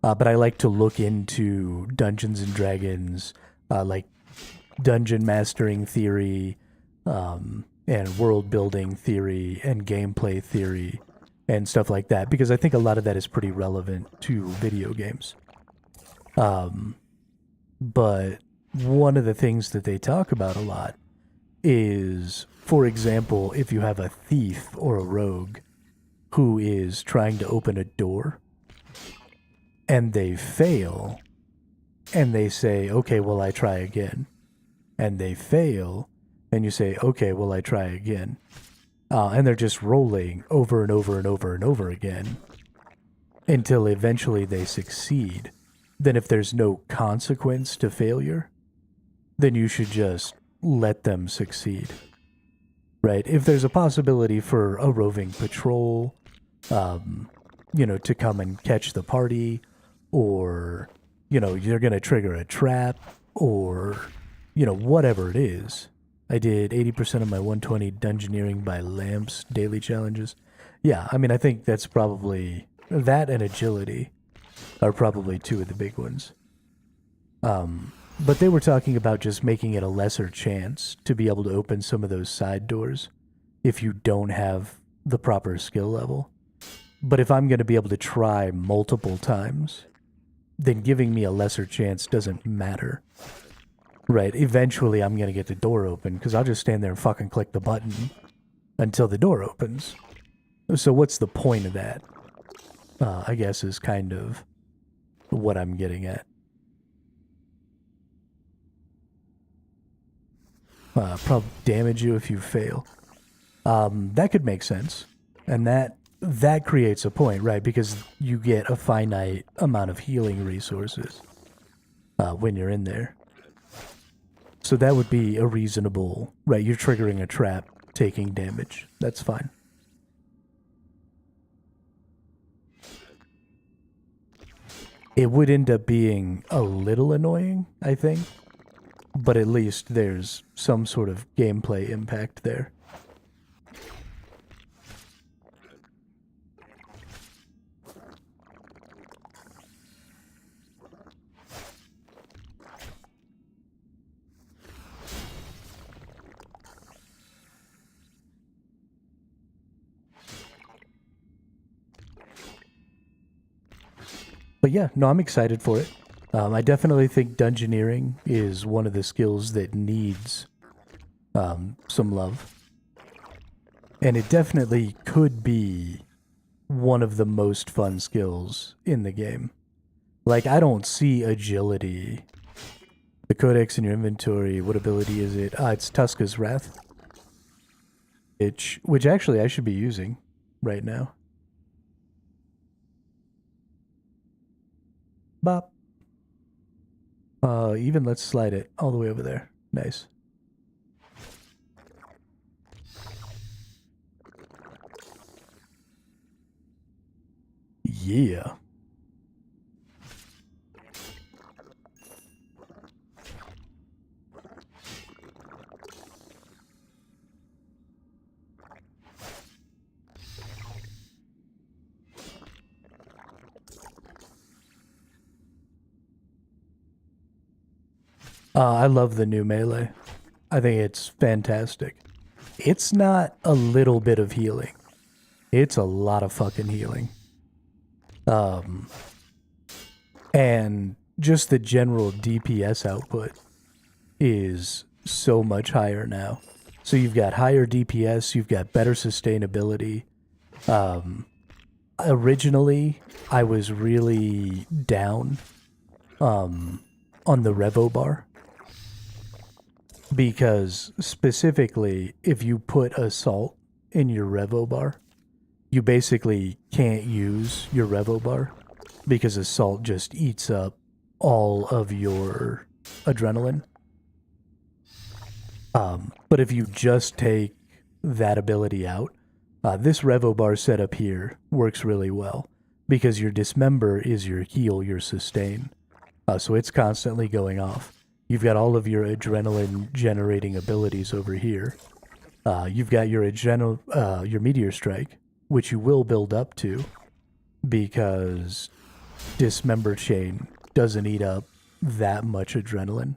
but I like to look into Dungeons and Dragons, like dungeon mastering theory, and world building theory and gameplay theory and stuff like that, because I think a lot of that is pretty relevant to video games. But one of the things that they talk about a lot is, for example, if you have a thief or a rogue who is trying to open a door and they fail and they say, okay, well, I try again. And they fail and you say, okay, well, I try again. And they're just rolling over and over and over and over again until eventually they succeed. Then if there's no consequence to failure, then you should just let them succeed. Right? If there's a possibility for a roving patrol, to come and catch the party, or, you're going to trigger a trap, or, whatever it is. I did 80% of my 120 dungeoneering by lamps daily challenges. Yeah, I mean, I think that's probably, that and agility are probably two of the big ones. But they were talking about just making it a lesser chance to be able to open some of those side doors if you don't have the proper skill level. But if I'm going to be able to try multiple times, then giving me a lesser chance doesn't matter. Right, eventually I'm going to get the door open because I'll just stand there and fucking click the button until the door opens. So what's the point of that? I guess is kind of what I'm getting at. Probably damage you if you fail. That could make sense. And that creates a point, right? Because you get a finite amount of healing resources when you're in there. So that would be a reasonable, right? You're triggering a trap, taking damage. That's fine. It would end up being a little annoying, I think. But at least there's some sort of gameplay impact there. But yeah, no, I'm excited for it. I definitely think dungeoneering is one of the skills that needs some love. And it definitely could be one of the most fun skills in the game. Like, I don't see agility. The codex in your inventory, what ability is it? It's Tuska's Wrath. which actually I should be using right now. Bop. Even let's slide it all the way over there. Nice. Yeah. I love the new melee. I think it's fantastic. It's not a little bit of healing. It's a lot of fucking healing. And just the general DPS output is so much higher now. So you've got higher DPS, you've got better sustainability. Originally, I was really down on the Revo bar. Because specifically, if you put Assault in your Revo bar, you basically can't use your Revo bar because Assault just eats up all of your adrenaline. But if you just take that ability out, this Revo bar setup here works really well because your Dismember is your heal, your sustain. So it's constantly going off. You've got all of your adrenaline generating abilities over here. You've got your your Meteor Strike, which you will build up to because Dismember Chain doesn't eat up that much adrenaline.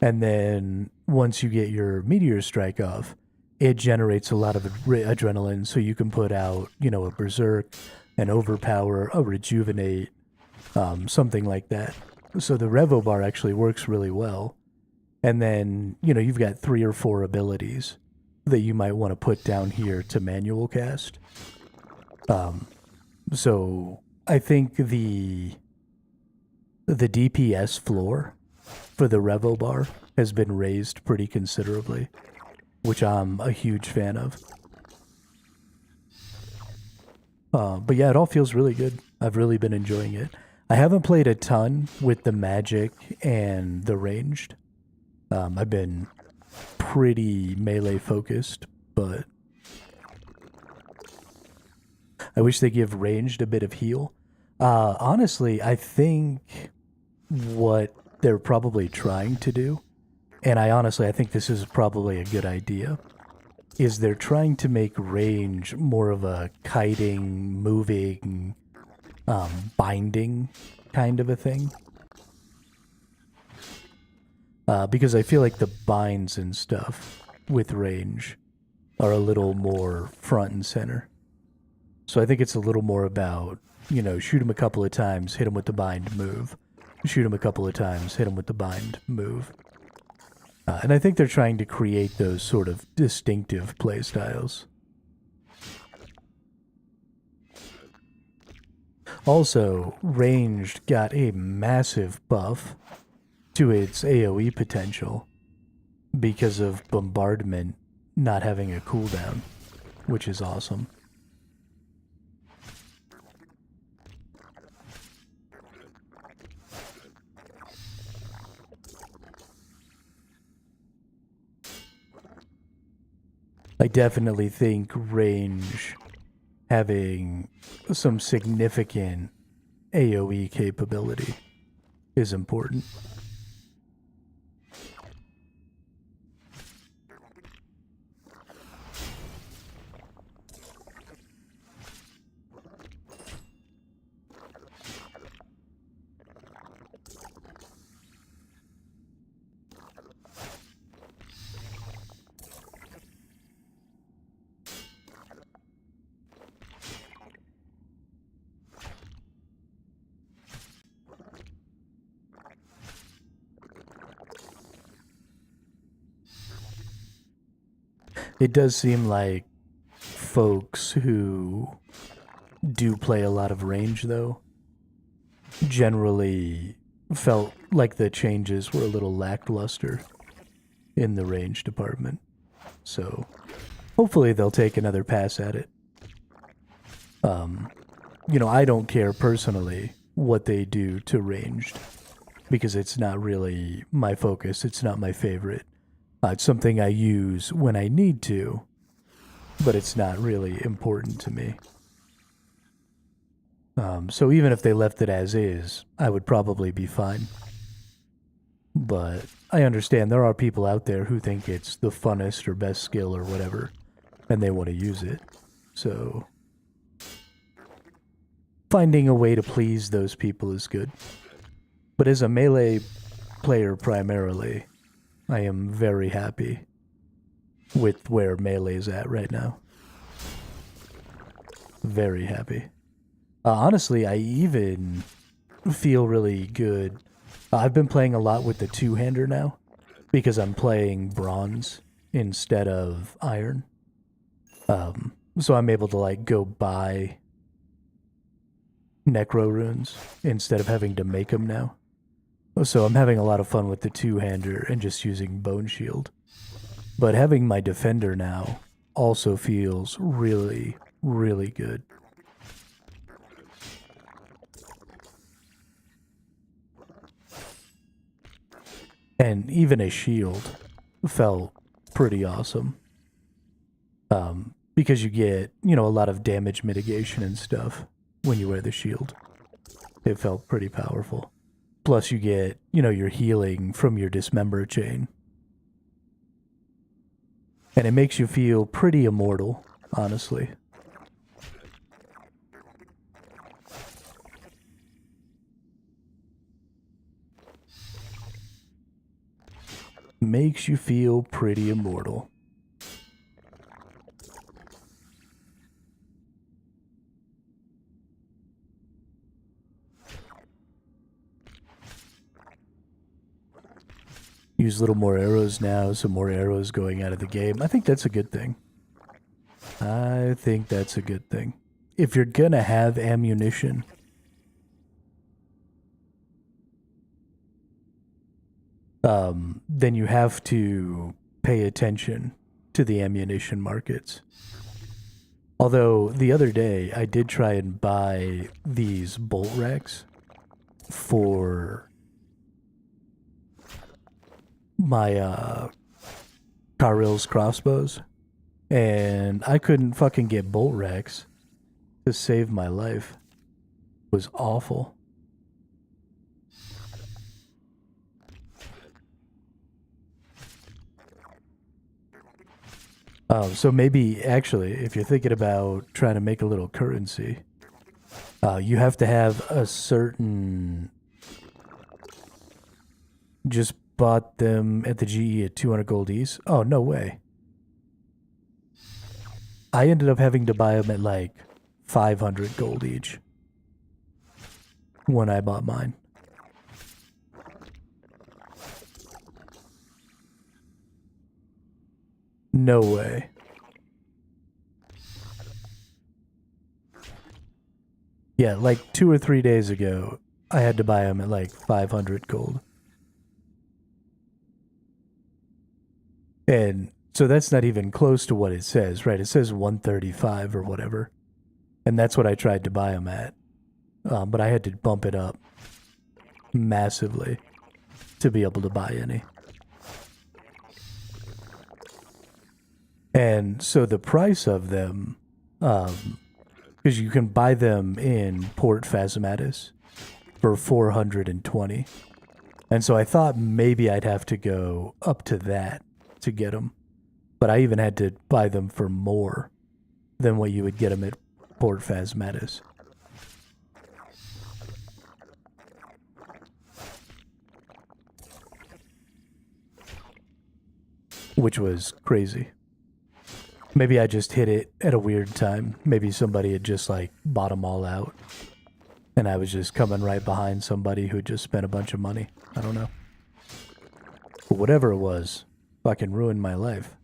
And then once you get your Meteor Strike off, it generates a lot of adrenaline, so you can put out, a Berserk, an Overpower, a Rejuvenate, something like that. So the Revo bar actually works really well. And then, you've got 3 or 4 abilities that you might want to put down here to manual cast. So I think the DPS floor for the Revo bar has been raised pretty considerably, which I'm a huge fan of. But yeah, it all feels really good. I've really been enjoying it. I haven't played a ton with the magic and the ranged. I've been pretty melee focused, but I wish they give ranged a bit of heal. Honestly, I think what they're probably trying to do, and I think this is probably a good idea, is they're trying to make range more of a kiting, moving, binding kind of a thing. Because I feel like the binds and stuff with range are a little more front and center. So I think it's a little more about, shoot him a couple of times, hit him with the bind, move. Shoot him a couple of times, hit him with the bind, move. And I think they're trying to create those sort of distinctive play styles. Also, ranged got a massive buff to its AoE potential because of bombardment not having a cooldown, which is awesome. I definitely think range having some significant AoE capability is important. It does seem like folks who do play a lot of range, though, generally felt like the changes were a little lackluster in the range department. So hopefully they'll take another pass at it. I don't care personally what they do to ranged because it's not really my focus. It's not my favorite. It's something I use when I need to, but it's not really important to me. So even if they left it as is, I would probably be fine. But I understand there are people out there who think it's the funnest or best skill or whatever, and they want to use it. So finding a way to please those people is good. But as a melee player primarily, I am very happy with where melee is at right now. Very happy. Honestly, I even feel really good. I've been playing a lot with the two-hander now because I'm playing bronze instead of iron. So I'm able to like go buy necro runes instead of having to make them now. So I'm having a lot of fun with the two-hander and just using bone shield. But having my defender now also feels really, really good. And even a shield felt pretty awesome. Because you get, a lot of damage mitigation and stuff when you wear the shield. It felt pretty powerful. Plus you get, your healing from your dismember chain. And it makes you feel pretty immortal, honestly. Makes you feel pretty immortal. Use a little more arrows now, some more arrows going out of the game. I think that's a good thing. I think that's a good thing. If you're gonna have ammunition, then you have to pay attention to the ammunition markets. Although the other day I did try and buy these bolt racks for my Karil's crossbows, and I couldn't fucking get bolt racks to save my life. It was awful. So maybe, actually, if you're thinking about trying to make a little currency, you have to have a certain... Just bought them at the GE at 200 gold each. Oh, no way. I ended up having to buy them at like 500 gold each when I bought mine. No way. Yeah, like 2 or 3 days ago, I had to buy them at like 500 gold. And so that's not even close to what it says, right? It says 135 or whatever. And that's what I tried to buy them at. But I had to bump it up massively to be able to buy any. And so the price of them, because you can buy them in Port Phasmatis for 420. And so I thought maybe I'd have to go up to that to get them. But I even had to buy them for more than what you would get them at Port Phasmatis. Which was crazy. Maybe I just hit it at a weird time. Maybe somebody had just like bought them all out. And I was just coming right behind somebody who just spent a bunch of money. I don't know. But whatever it was, fucking ruined my life.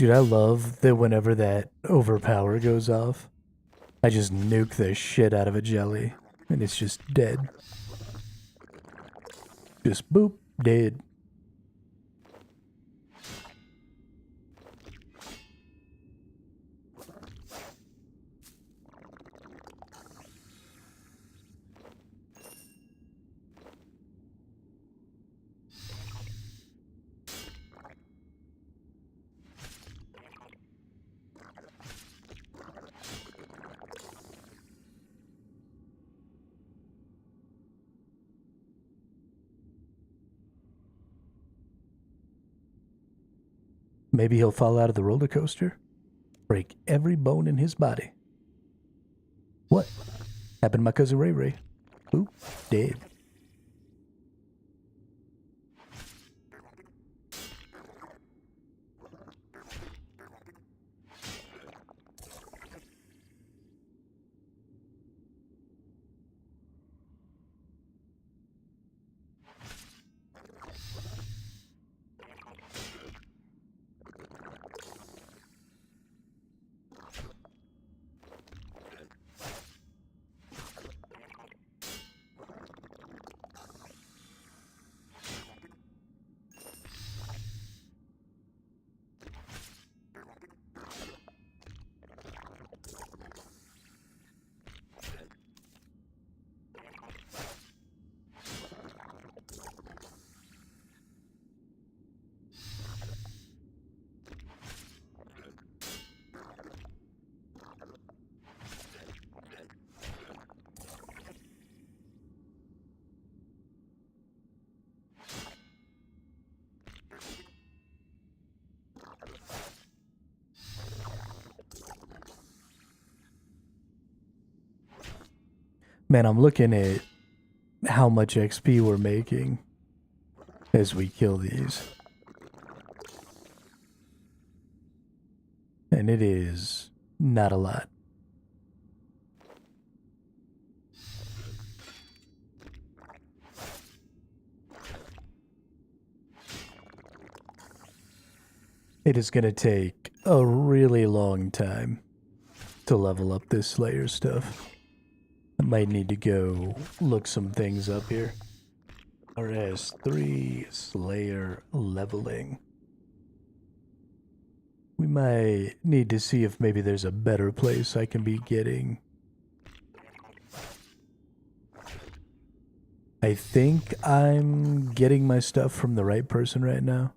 Dude, I love that whenever that overpower goes off, I just nuke the shit out of a jelly, and it's just dead. Just boop, dead. Maybe he'll fall out of the roller coaster, break every bone in his body. What happened to my cousin Ray Ray? Boop, dead. Man, I'm looking at how much XP we're making as we kill these. And it is not a lot. It is going to take a really long time to level up this Slayer stuff. I might need to go look some things up here. RS3 Slayer leveling. We might need to see if maybe there's a better place I can be getting. I think I'm getting my stuff from the right person right now.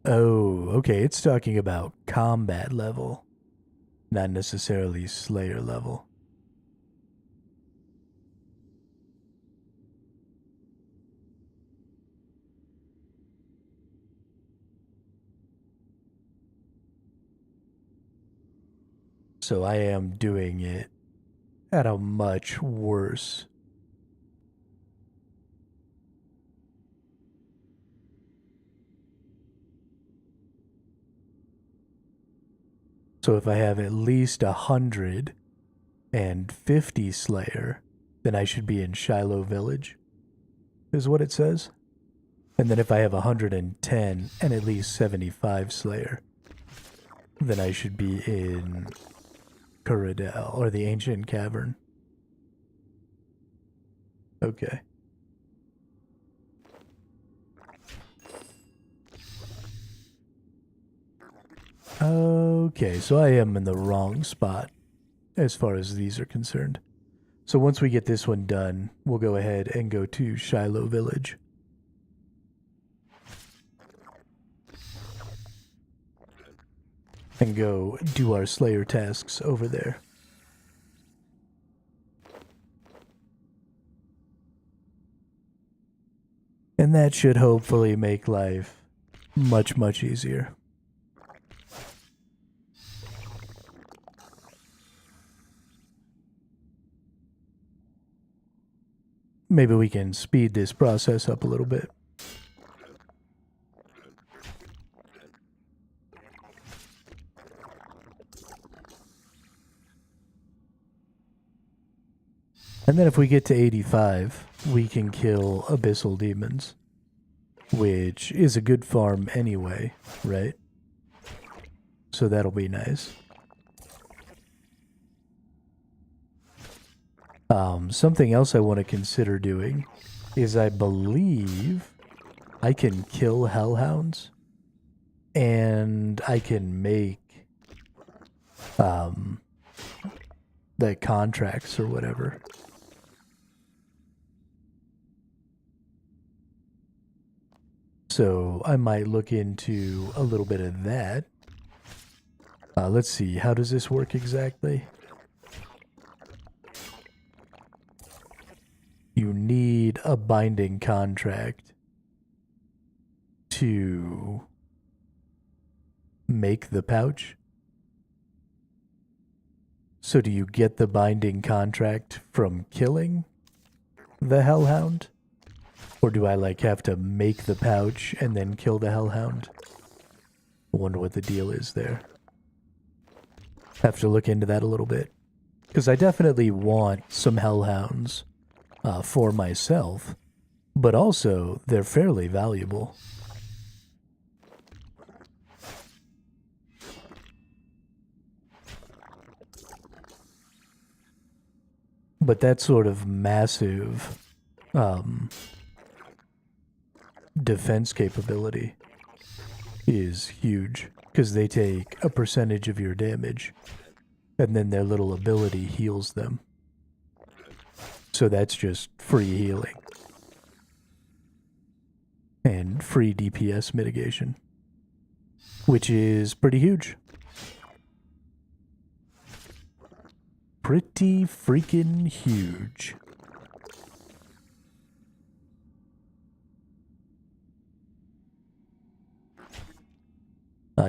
Oh, okay, it's talking about combat level, not necessarily Slayer level. So I am doing it at a much worse. So if I have at least 150 Slayer, then I should be in Shiloh Village, is what it says. And then if I have 110 and at least 75 Slayer, then I should be in Kuradel, or the Ancient Cavern. Okay. Okay, so I am in the wrong spot as far as these are concerned. So once we get this one done, we'll go ahead and go to Shiloh Village. And go do our Slayer tasks over there. And that should hopefully make life much, much easier. Maybe we can speed this process up a little bit. And then if we get to 85, we can kill abyssal demons. which is a good farm anyway, right? So that'll be nice. Something else I want to consider doing is I believe I can kill hellhounds and I can make the contracts or whatever. So I might look into a little bit of that. Let's see, how does this work exactly? You need a binding contract to make the pouch. So do you get the binding contract from killing the hellhound? Or do I like have to make the pouch and then kill the hellhound? I wonder what the deal is there. Have to look into that a little bit. Because I definitely want some hellhounds for myself, but also they're fairly valuable. But that sort of massive defense capability is huge because they take a percentage of your damage and then their little ability heals them. So that's just free healing and free DPS mitigation, which is pretty huge. Pretty freaking huge.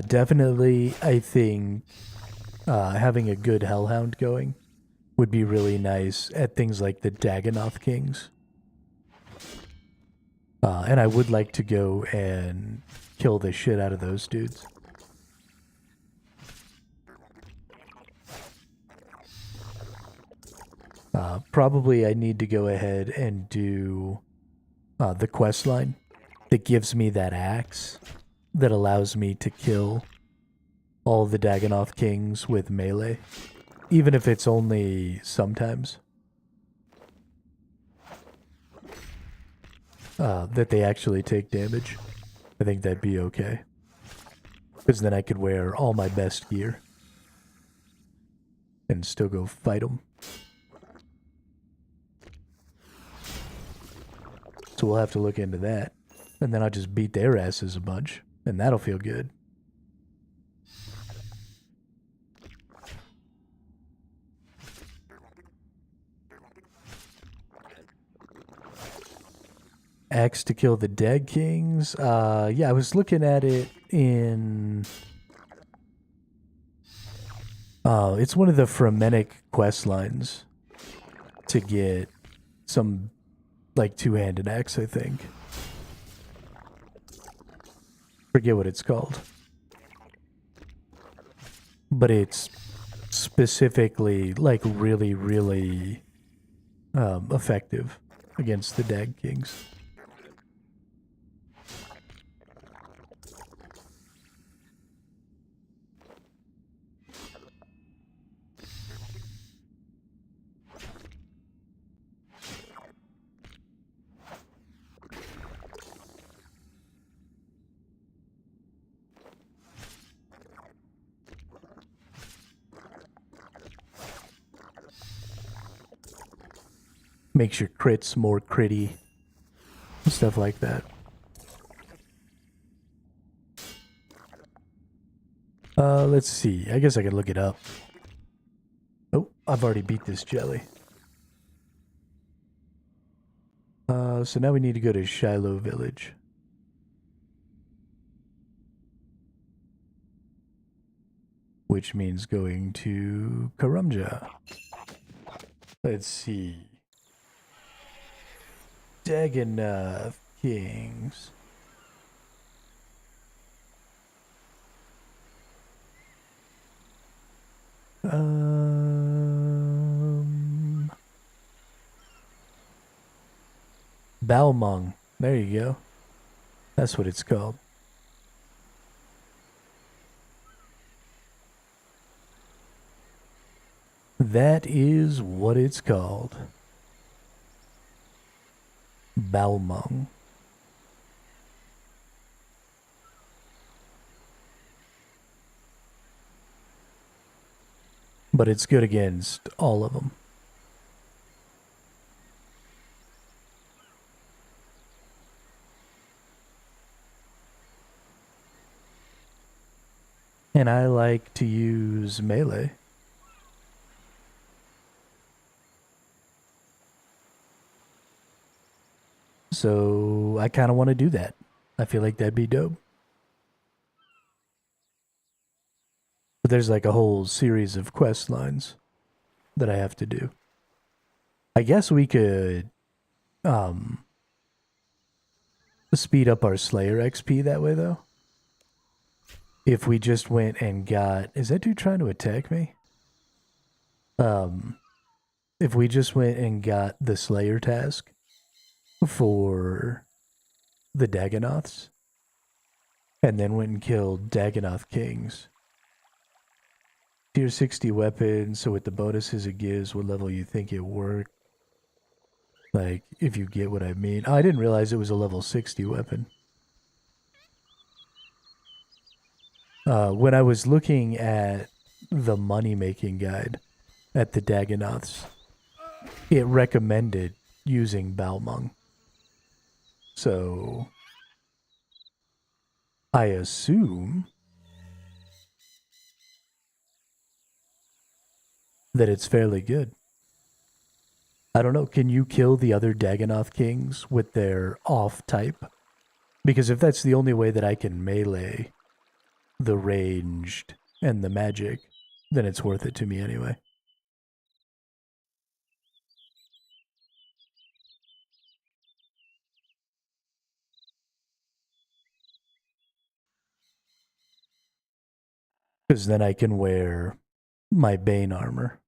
Definitely, I think having a good hellhound going would be really nice at things like the Dagonoth Kings. And I would like to go and kill the shit out of those dudes. Probably I need to go ahead and do the quest line that gives me that axe that allows me to kill all the Dagonoth Kings with melee, even if it's only sometimes. That they actually take damage. I think that'd be okay. Because then I could wear all my best gear and still go fight them. So we'll have to look into that. And then I'll just beat their asses a bunch. And that'll feel good. Axe to kill the dead kings. Yeah, I was looking at it in... it's one of the Fremennic quest lines to get some, like, two-handed axe, I think. Forget what it's called. But it's specifically, like, really, really effective against the Dag Kings. Makes your crits more critty. Stuff like that. Let's see. I guess I can look it up. Oh, I've already beat this jelly. So now we need to go to Shiloh Village. Which means going to Karumja. Let's see. Dagonoth Kings. Balmung. There you go. That's what it's called. That is what it's called. Balmung. But it's good against all of them. And I like to use melee. So I kind of want to do that. I feel like that'd be dope. But there's like a whole series of quest lines that I have to do. I guess we could um speed up our Slayer XP that way though. If we just went and got, is that dude trying to attack me? If we just went and got the Slayer task for the Dagonoths and then went and killed Dagonoth Kings. Tier 60 weapon, so with the bonuses it gives, what level you think it worked. Like, if you get what I mean. Oh, I didn't realize it was a level 60 weapon. When I was looking at the money-making guide at the Dagonoths, it recommended using Balmung. So, I assume that it's fairly good. I don't know, can you kill the other Dagonoth kings with their off type? Because if that's the only way that I can melee the ranged and the magic, then it's worth it to me anyway. Because then I can wear my Bane armor.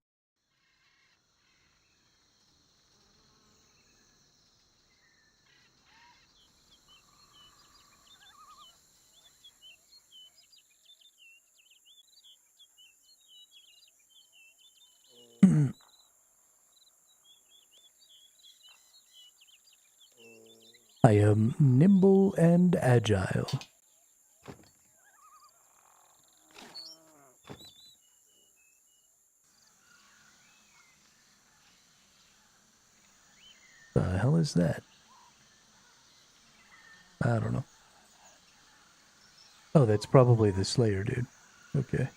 I am nimble and agile. The hell is that? I don't know. Oh, that's probably the Slayer dude. Okay.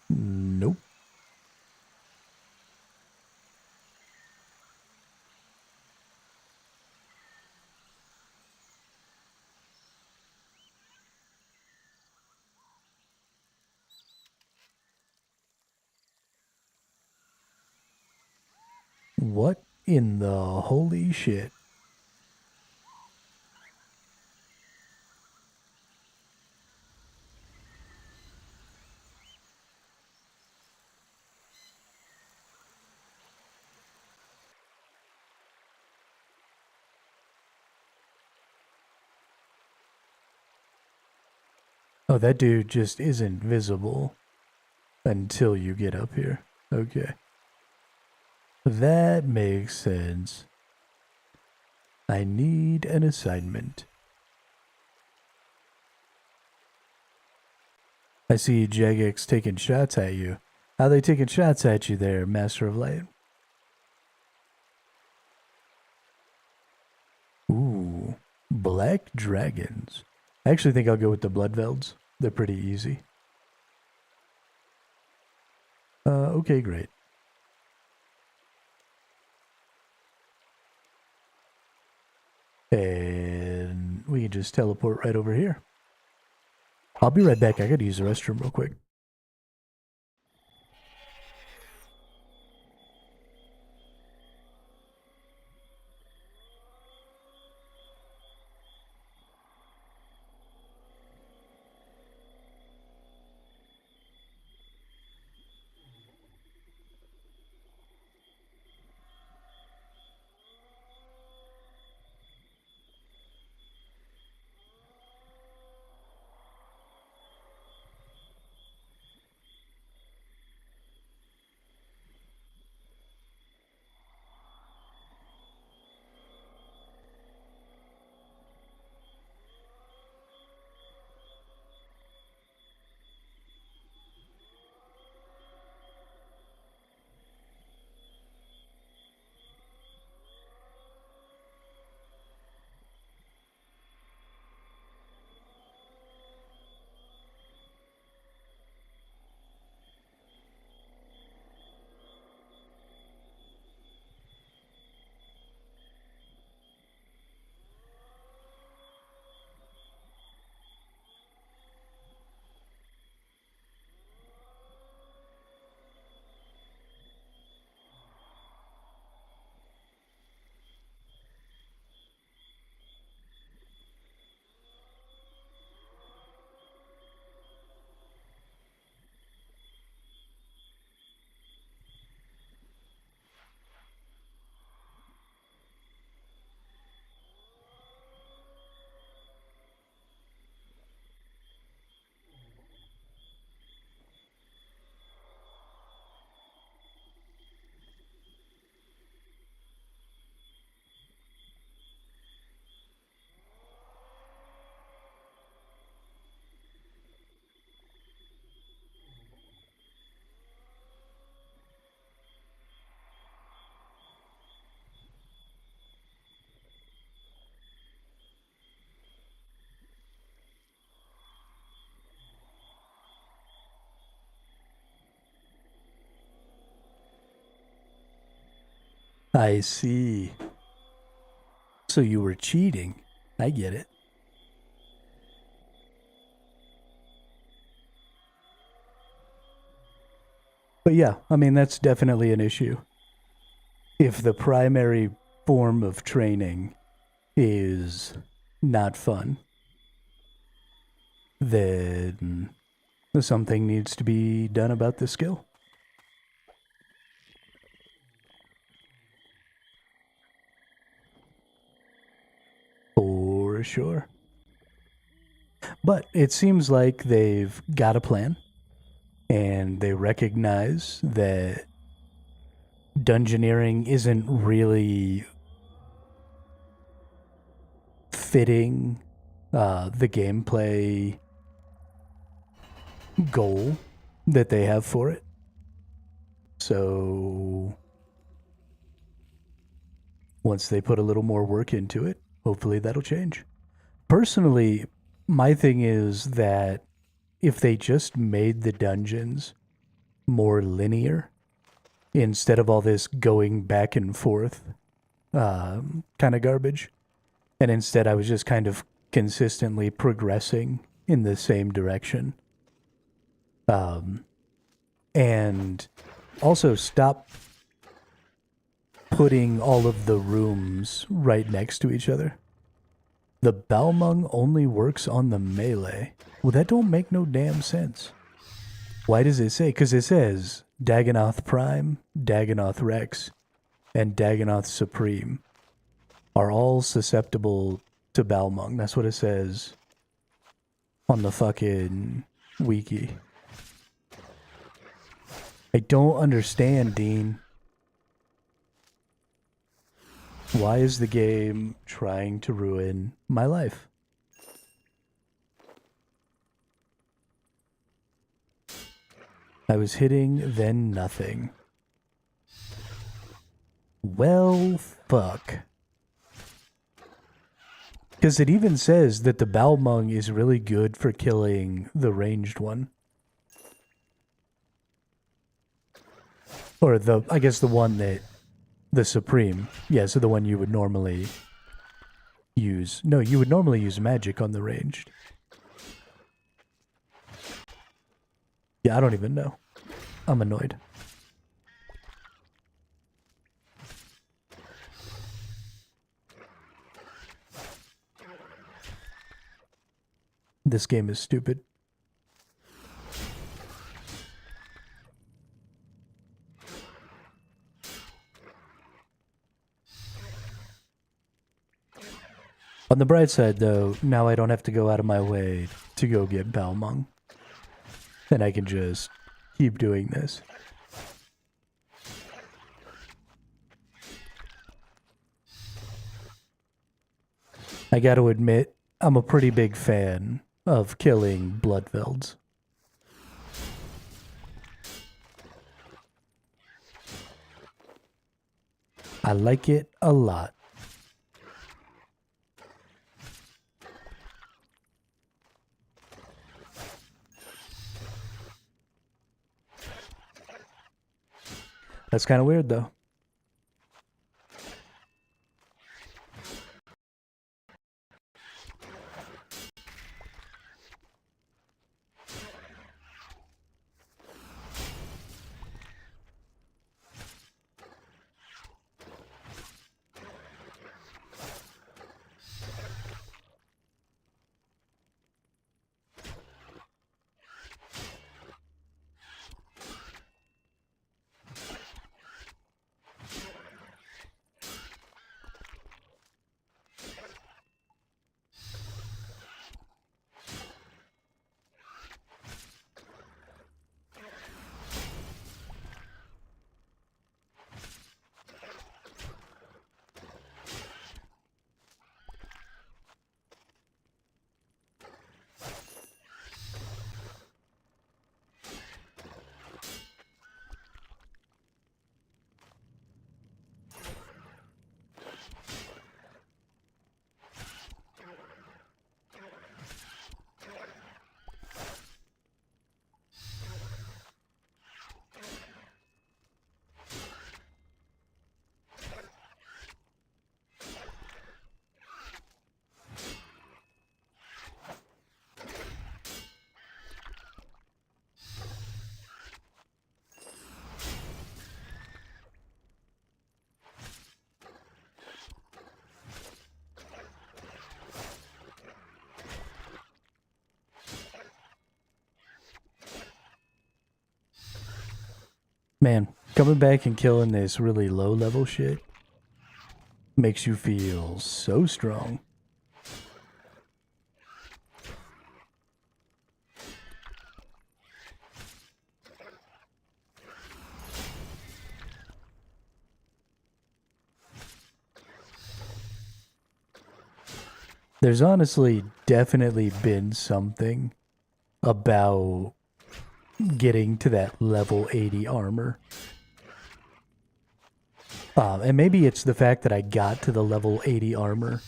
Nope. What in the holy shit? Oh, that dude just isn't visible until you get up here. Okay. That makes sense. I need an assignment. I see Jagex taking shots at you. How they taking shots at you there, Master of Light? Ooh, black dragons. I actually think I'll go with the Bloodvelds. They're pretty easy. Okay, great. And we can just teleport right over here. I'll be right back. I gotta use the restroom real quick. I see. So you were cheating. I get it. But yeah, I mean, that's definitely an issue. If the primary form of training is not fun, then something needs to be done about the skill. For sure. But it seems like they've got a plan and they recognize that dungeoneering isn't really fitting the gameplay goal that they have for it. So once they put a little more work into it, hopefully that'll change. Personally, my thing is that if they just made the dungeons more linear instead of all this going back and forth kind of garbage, and instead I was just kind of consistently progressing in the same direction. And also stop putting all of the rooms right next to each other. The Balmung only works on the melee. Well, that don't make no damn sense. Why does it say? Because it says Dagonoth Prime, Dagonoth Rex, and Dagonoth Supreme are all susceptible to Balmung. That's what it says on the fucking wiki. I don't understand, Dean. Why is the game trying to ruin my life? I was hitting, then nothing. Well, fuck. Because it even says that the Balmung is really good for killing the ranged one. Or I guess the one that, the Supreme. Yeah, so the one you would normally use. No, you would normally use magic on the ranged. Yeah, I don't even know. I'm annoyed. This game is stupid. On the bright side, though, now I don't have to go out of my way to go get Balmung. And I can just keep doing this. I gotta admit, I'm a pretty big fan of killing Bloodvelds. I like it a lot. That's kind of weird, though. Man, coming back and killing this really low level shit makes you feel so strong. There's honestly definitely been something about getting to that level 80 armor. And maybe it's the fact that I got to the level 80 armor,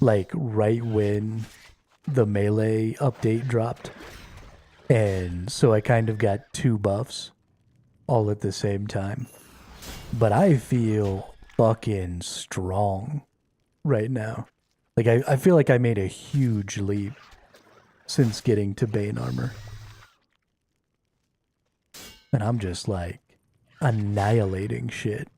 like right when the melee update dropped. And so I kind of got two buffs all at the same time. But I feel fucking strong right now. Like, I feel like I made a huge leap since getting to Bane armor. And I'm just like annihilating shit.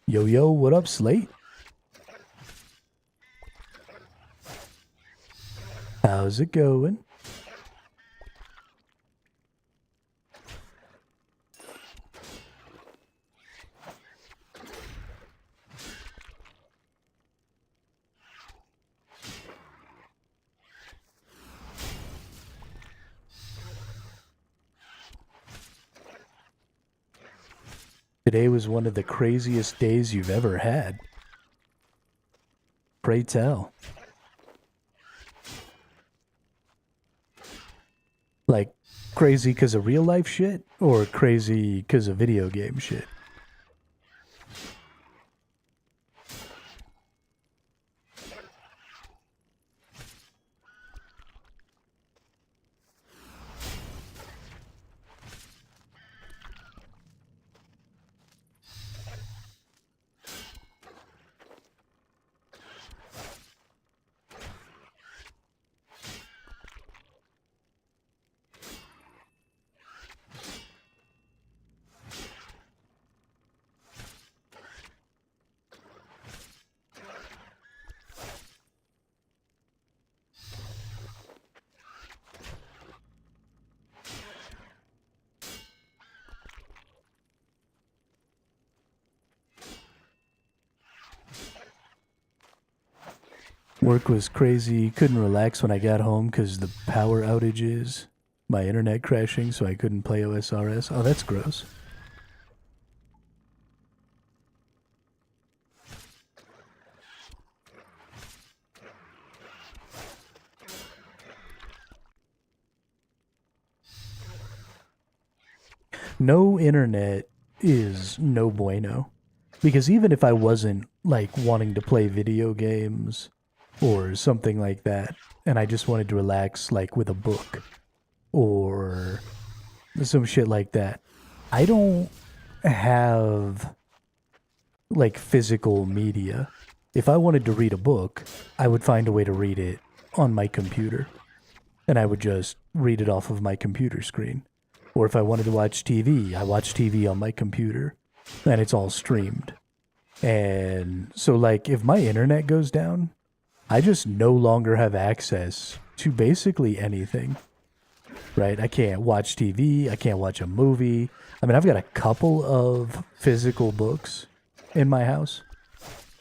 Yo, yo, what up, Slate? How's it going? Today was one of the craziest days you've ever had. Pray tell. Like, crazy because of real life shit, or crazy because of video game shit? Work was crazy. Couldn't relax when I got home because the power outages. My internet crashing, so I couldn't play OSRS. Oh, that's gross. No internet is no bueno. Because even if I wasn't, like, wanting to play video games or something like that, and I just wanted to relax, like, with a book or some shit like that, I don't have, like, physical media. If I wanted to read a book, I would find a way to read it on my computer. And I would just read it off of my computer screen. Or if I wanted to watch TV, I watch TV on my computer. And it's all streamed. And so, like, if my internet goes down, I just no longer have access to basically anything. Right? I can't watch TV. I can't watch a movie. I mean, I've got a couple of physical books in my house.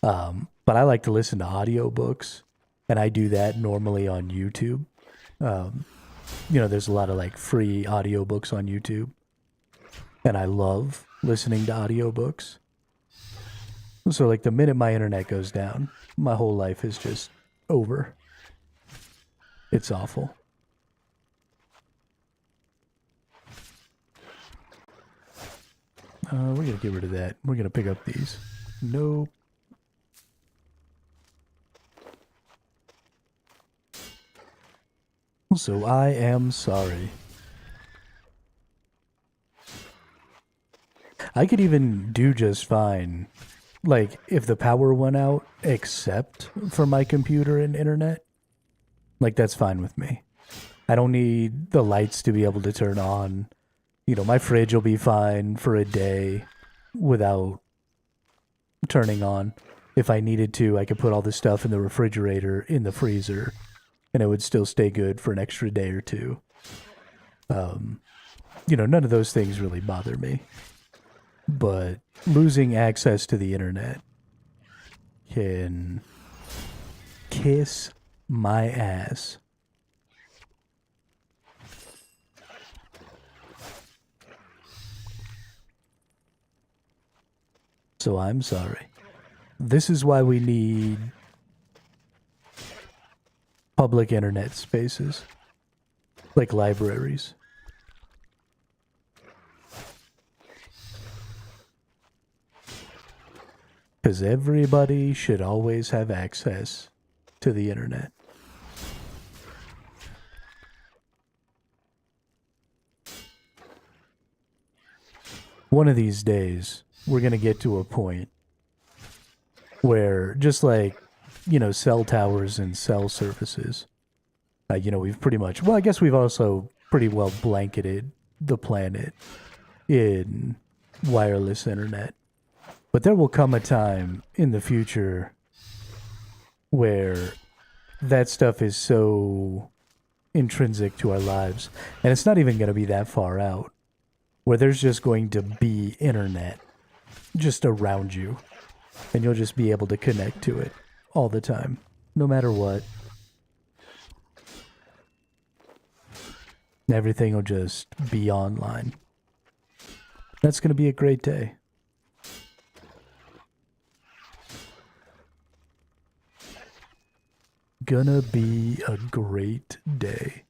But I like to listen to audiobooks. And I do that normally on YouTube. You know, there's a lot of, like, free audiobooks on YouTube. And I love listening to audiobooks. So, like, the minute my internet goes down, my whole life is just over. It's awful. We're gonna get rid of that. We're gonna pick up these. Nope. So I am sorry. I could even do just fine like if the power went out except for my computer and internet, like that's fine with me. I don't need the lights to be able to turn on. You know, my fridge will be fine for a day without turning on. If I needed to, I could put all this stuff in the refrigerator, in the freezer, and it would still stay good for an extra day or two. You know, none of those things really bother me. But losing access to the internet can kiss my ass. So I'm sorry. This is why we need public internet spaces, like libraries. Because everybody should always have access to the internet. One of these days, we're going to get to a point where, just like, you know, cell towers and cell services, you know, we've pretty much, well, I guess we've also pretty well blanketed the planet in wireless internet. But there will come a time in the future where that stuff is so intrinsic to our lives, and it's not even going to be that far out, where there's just going to be internet just around you, and you'll just be able to connect to it all the time, no matter what. Everything will just be online. That's going to be a great day. Gonna be a great day.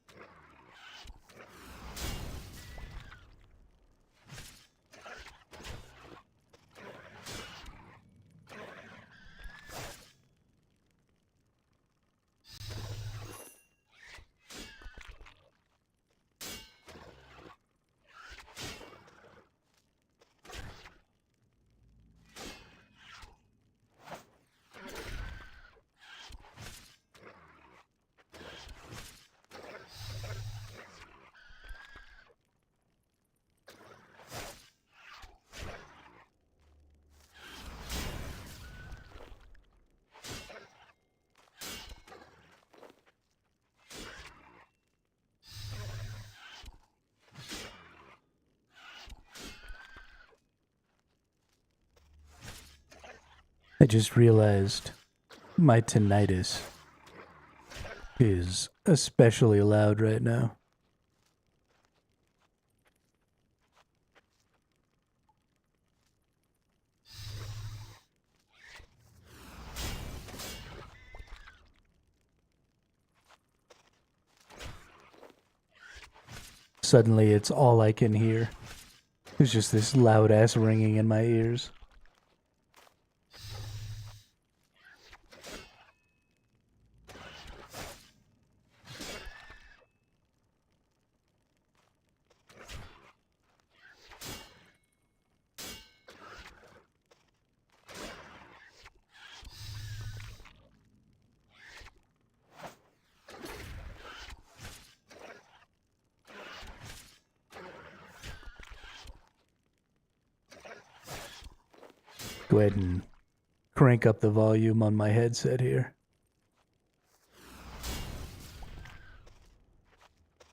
I just realized my tinnitus is especially loud right now. Suddenly, it's all I can hear. It's just this loud ass ringing in my ears. Go ahead and crank up the volume on my headset here.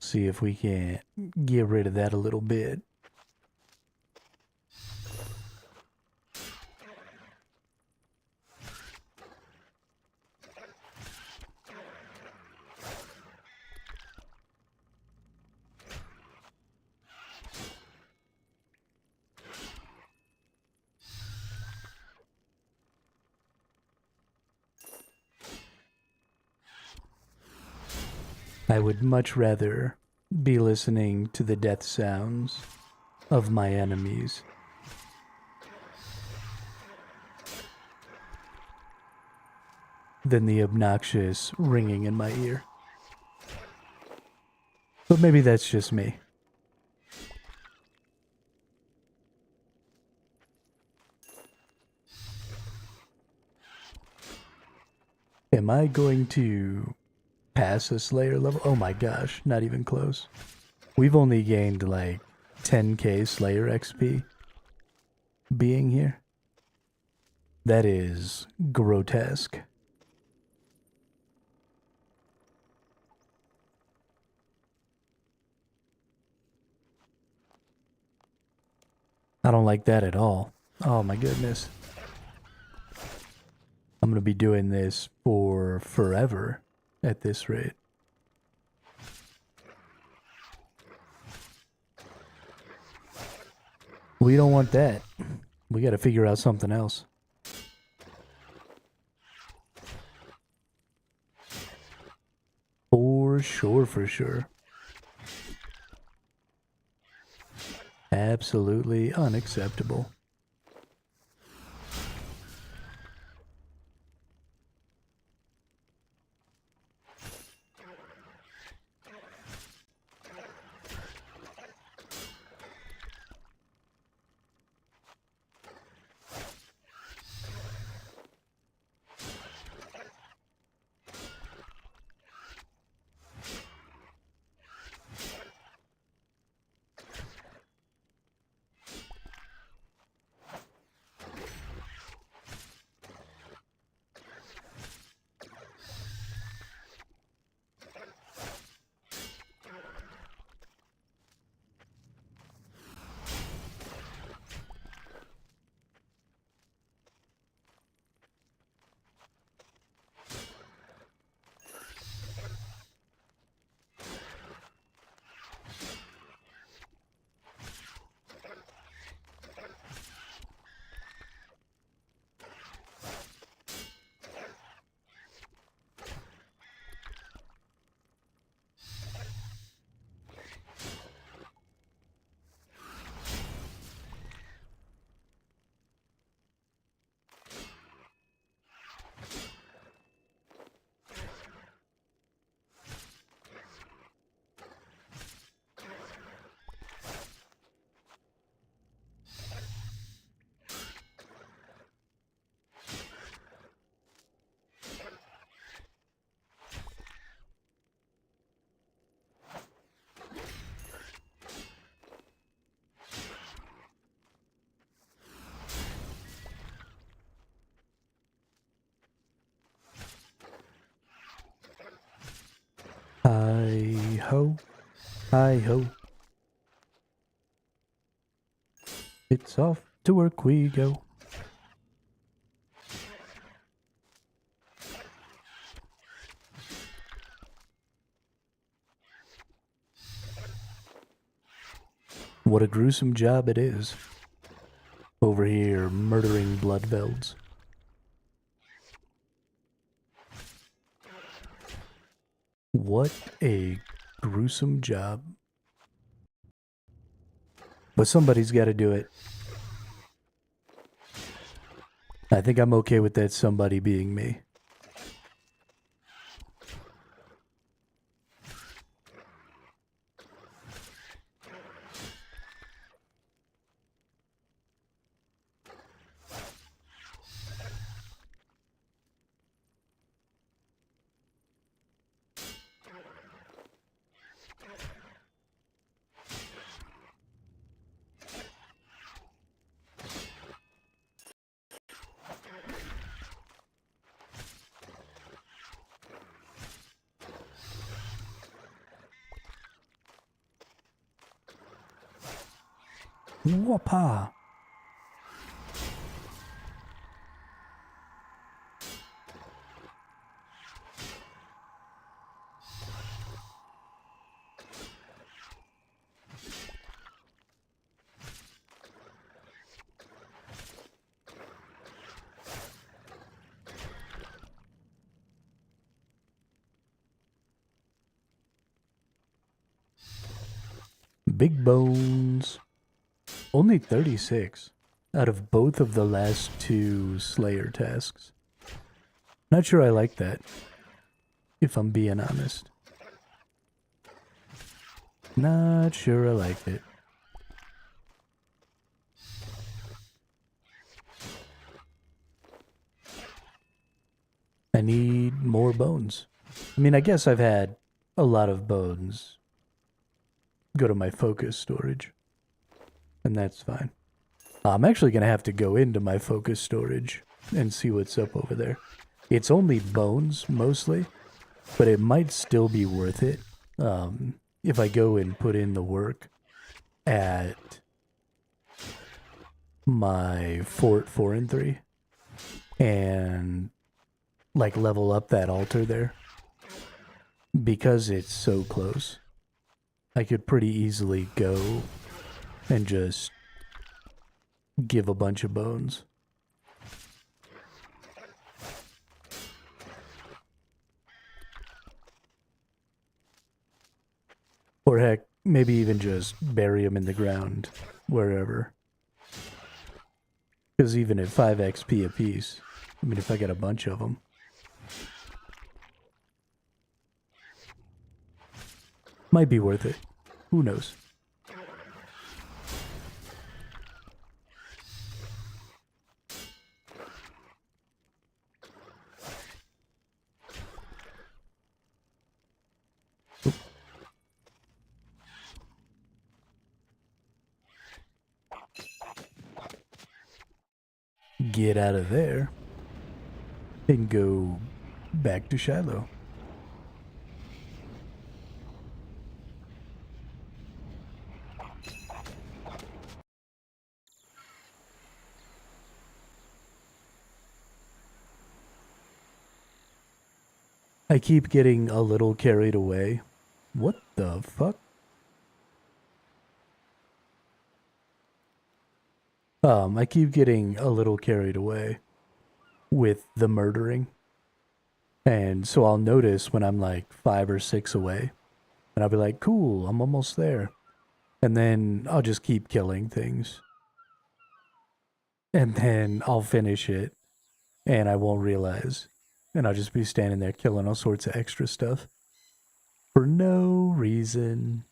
See if we can get rid of that a little bit. I would much rather be listening to the death sounds of my enemies than the obnoxious ringing in my ear. But maybe that's just me. Am I going to pass a Slayer level? Oh my gosh, not even close. We've only gained like 10k Slayer XP being here. That is grotesque. I don't like that at all. Oh my goodness. I'm gonna be doing this for forever at this rate. We don't want that. We gotta figure out something else. For sure, for sure. Absolutely unacceptable. Hi ho. Hi ho. It's off to work we go. What a gruesome job it is. Over here murdering bloodvelds. What a gruesome job. But somebody's got to do it. I think I'm okay with that somebody being me. Whoppa! Big bones. Only 36 out of both of the last two Slayer tasks. Not sure I like that, if I'm being honest. Not sure I like it. I need more bones. I mean, I guess I've had a lot of bones go to my focus storage, and that's fine. I'm actually going to have to go into my focus storage and see what's up over there. It's only bones, mostly, but it might still be worth it if I go and put in the work at my Fort 4 and 3 and like level up that altar there. Because it's so close, I could pretty easily go and just give a bunch of bones. Or heck, maybe even just bury them in the ground, wherever. Because even at 5 XP apiece, I mean, if I get a bunch of them, might be worth it. Who knows? Get out of there and go back to Shiloh. I keep getting a little carried away. What the fuck? I keep getting a little carried away with the murdering. And so I'll notice when I'm like 5 or 6 away. And I'll be like, cool, I'm almost there. And then I'll just keep killing things. And then I'll finish it. And I won't realize. And I'll just be standing there killing all sorts of extra stuff. For no reason.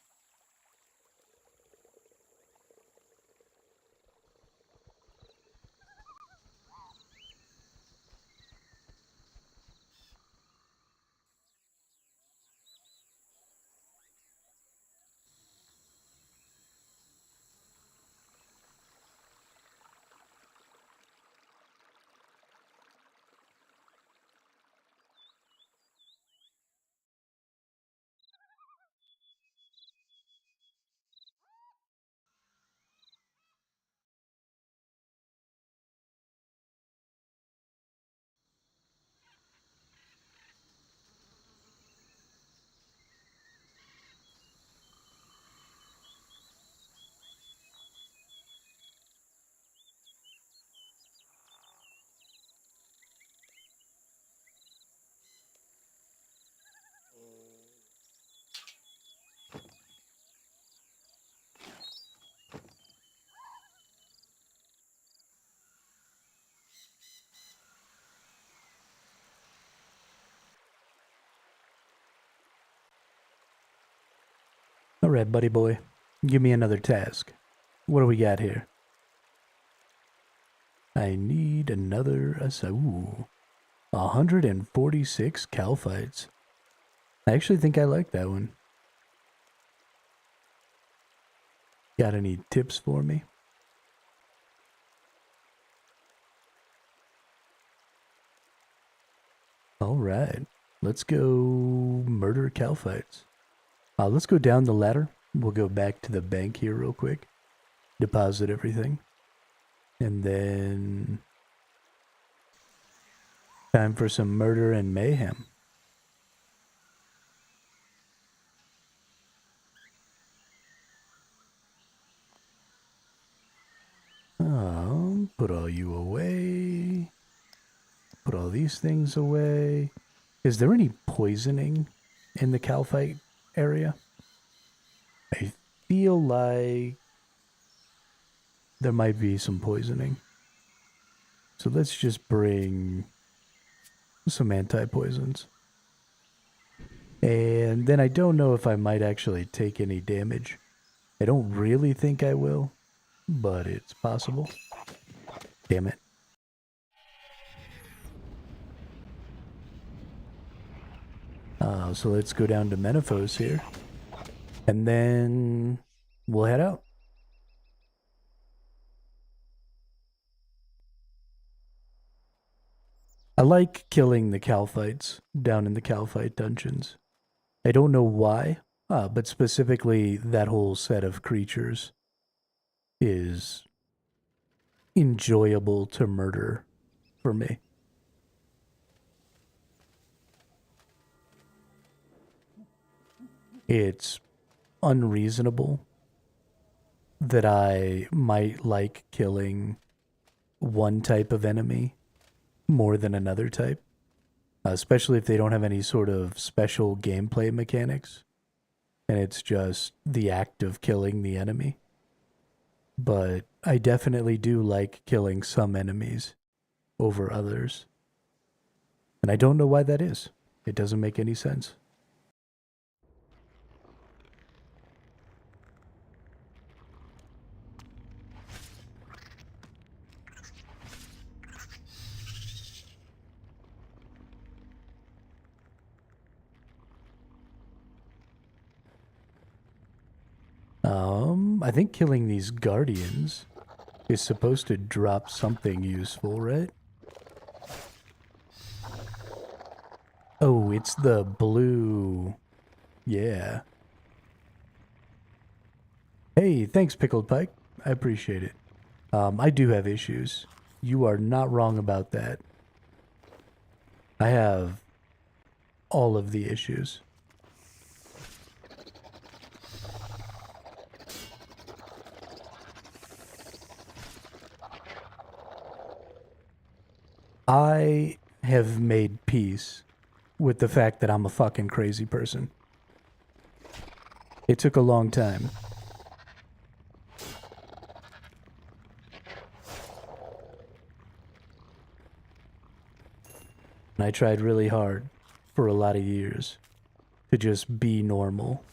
Alright, buddy boy. Give me another task. What do we got here? I need another... Ooh. 146 calphites. I actually think I like that one. Got any tips for me? Alright. Let's go murder calphites. Let's go down the ladder. We'll go back to the bank here real quick. Deposit everything. And then... time for some murder and mayhem. Put all you away. Put all these things away. Is there any poisoning in the calphite area? I feel like there might be some poisoning. So let's just bring some anti-poisons. And then I don't know if I might actually take any damage. I don't really think I will, but it's possible. Damn it. So let's go down to Menaphos here. And then we'll head out. I like killing the Calphites down in the Calphite dungeons. I don't know why, but specifically that whole set of creatures is enjoyable to murder for me. It's unreasonable that I might like killing one type of enemy more than another type, especially if they don't have any sort of special gameplay mechanics and it's just the act of killing the enemy. But I definitely do like killing some enemies over others. And I don't know why that is. It doesn't make any sense. I think killing these guardians is supposed to drop something useful, right? Oh, it's the blue. Yeah. Hey, thanks, Pickled Pike. I appreciate it. I do have issues. You are not wrong about that. I have all of the issues. I have made peace with the fact that I'm a fucking crazy person. It took a long time. And I tried really hard for a lot of years to just be normal.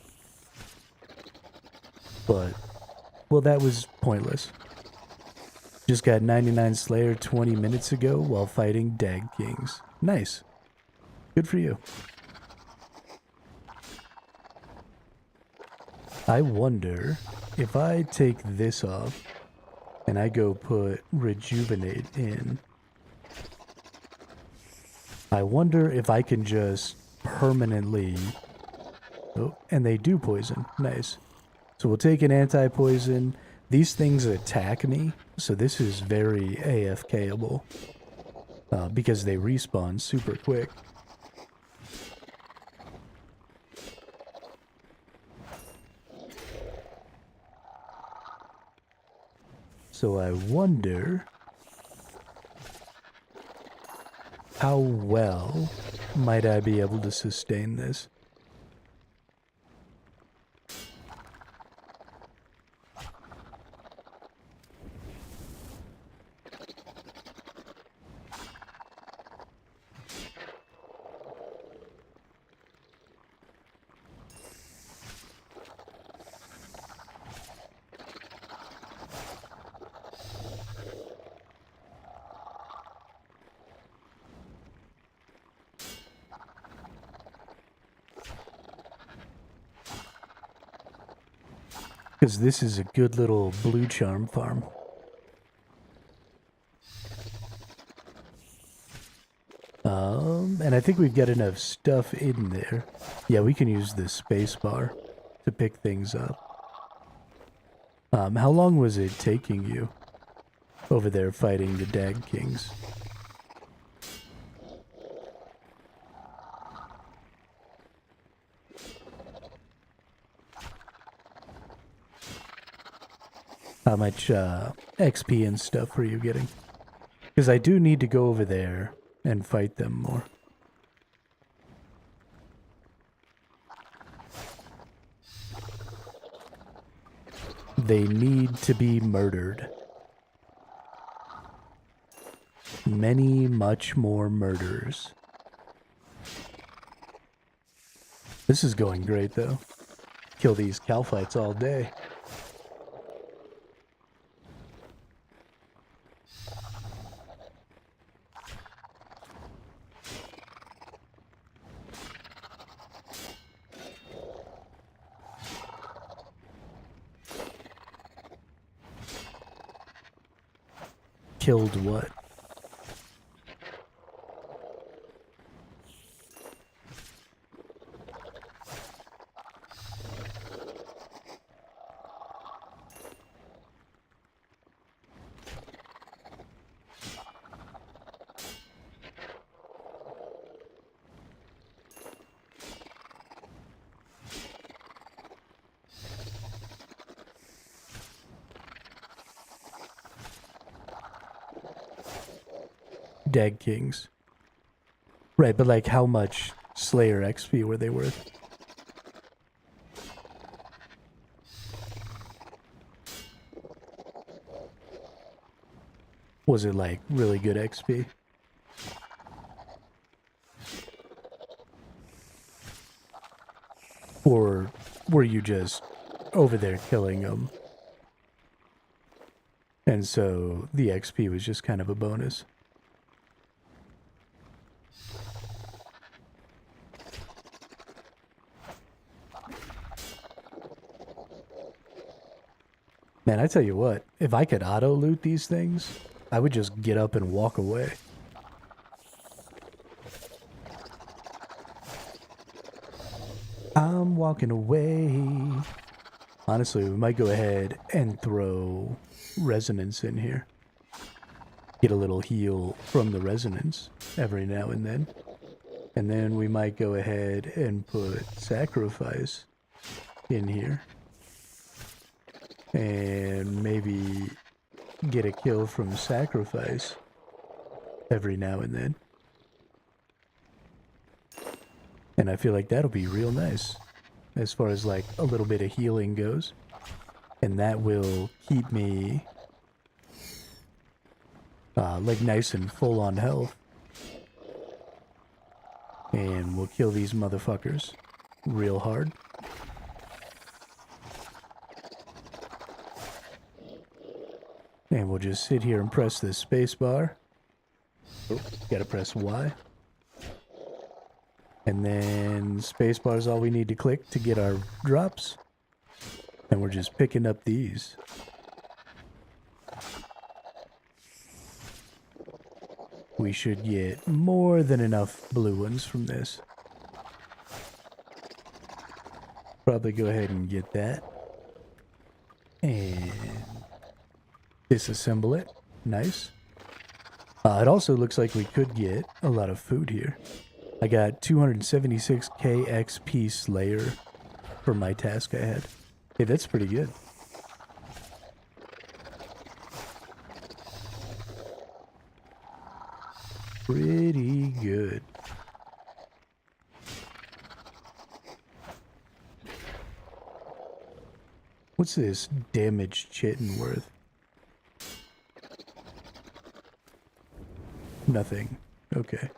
But, well, that was pointless. Just got 99 Slayer 20 minutes ago while fighting Dag Kings. Nice. Good for you. I wonder if I take this off and I go put Rejuvenate in. I wonder if I can just permanently... Oh, and they do poison. Nice. So we'll take an anti-poison. These things attack me, so this is very AFKable. Because they respawn super quick. So I wonder how well might I be able to sustain this? Because this is a good little blue charm farm. And I think we've got enough stuff in there. Yeah, we can use the space bar to pick things up. How long was it taking you over there fighting the Dag Kings? How much XP and stuff were you getting? Because I do need to go over there and fight them more. They need to be murdered. Many, much more murders. This is going great, though. Kill these Calphites all day. killed what? Dag Kings. Right, but like how much Slayer XP were they worth? Was it like really good XP? Or were you just over there killing them? And so the XP was just kind of a bonus. Man, I tell you what, if I could auto loot these things, I would just get up and walk away. I'm walking away. Honestly, we might go ahead and throw resonance in here. Get a little heal from the resonance every now and then. And then we might go ahead and put sacrifice in here. And maybe get a kill from sacrifice every now and then. And I feel like that'll be real nice as far as like a little bit of healing goes. And that will keep me like nice and full on health. And we'll kill these motherfuckers real hard. And we'll just sit here and press this space bar. Oh, gotta press Y. And then space bar is all we need to click to get our drops. And we're just picking up these. We should get more than enough blue ones from this. Probably go ahead and get that. And disassemble it. Nice. It also looks like we could get a lot of food here. I got 276k XP Slayer for my task I had. Hey, that's pretty good. Pretty good. What's this damaged chitin worth? Nothing. Okay.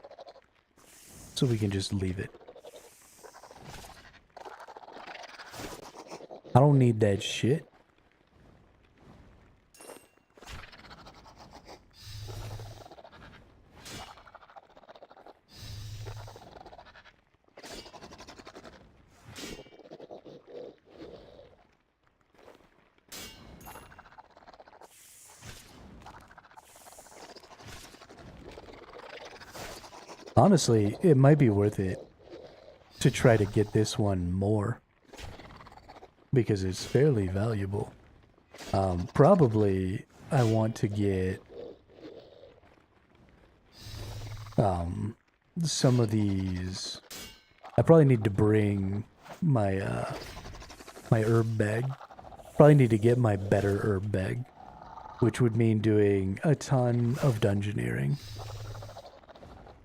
So we can just leave it. I don't need that shit. Honestly, it might be worth it to try to get this one more because it's fairly valuable. Probably I want to get some of these. I probably need to bring my my herb bag. Probably need to get my better herb bag, which would mean doing a ton of dungeoneering.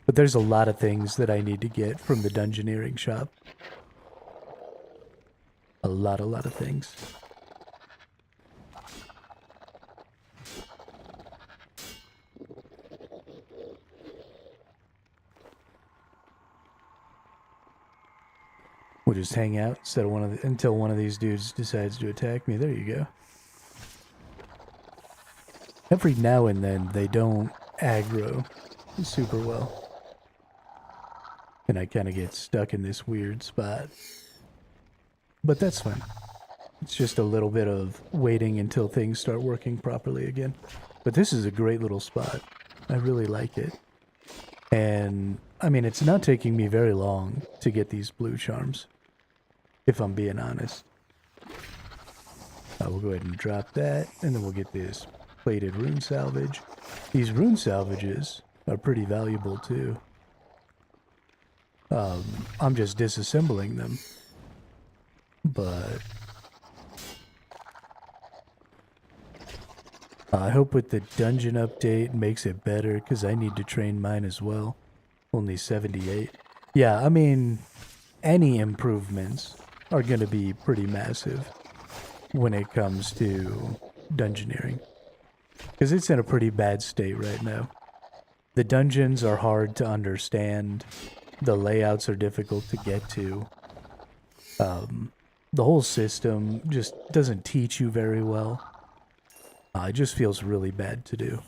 But there's a lot of things that I need to get from the dungeoneering shop. A lot of things. We'll just hang out instead of until one of these dudes decides to attack me. There you go. Every now and then they don't aggro super well. And I kind of get stuck in this weird spot. But that's fine. It's just a little bit of waiting until things start working properly again. But this is a great little spot. I really like it. And, I mean, it's not taking me very long to get these blue charms, if I'm being honest. We'll go ahead and drop that, and then we'll get this plated rune salvage. These rune salvages are pretty valuable, too. I'm just disassembling them. But I hope with the dungeon update makes it better, because I need to train mine as well. Only 78. Yeah, I mean, any improvements are going to be pretty massive when it comes to dungeoneering. Because it's in a pretty bad state right now. The dungeons are hard to understand. The layouts are difficult to get to. The whole system just doesn't teach you very well. It just feels really bad to do.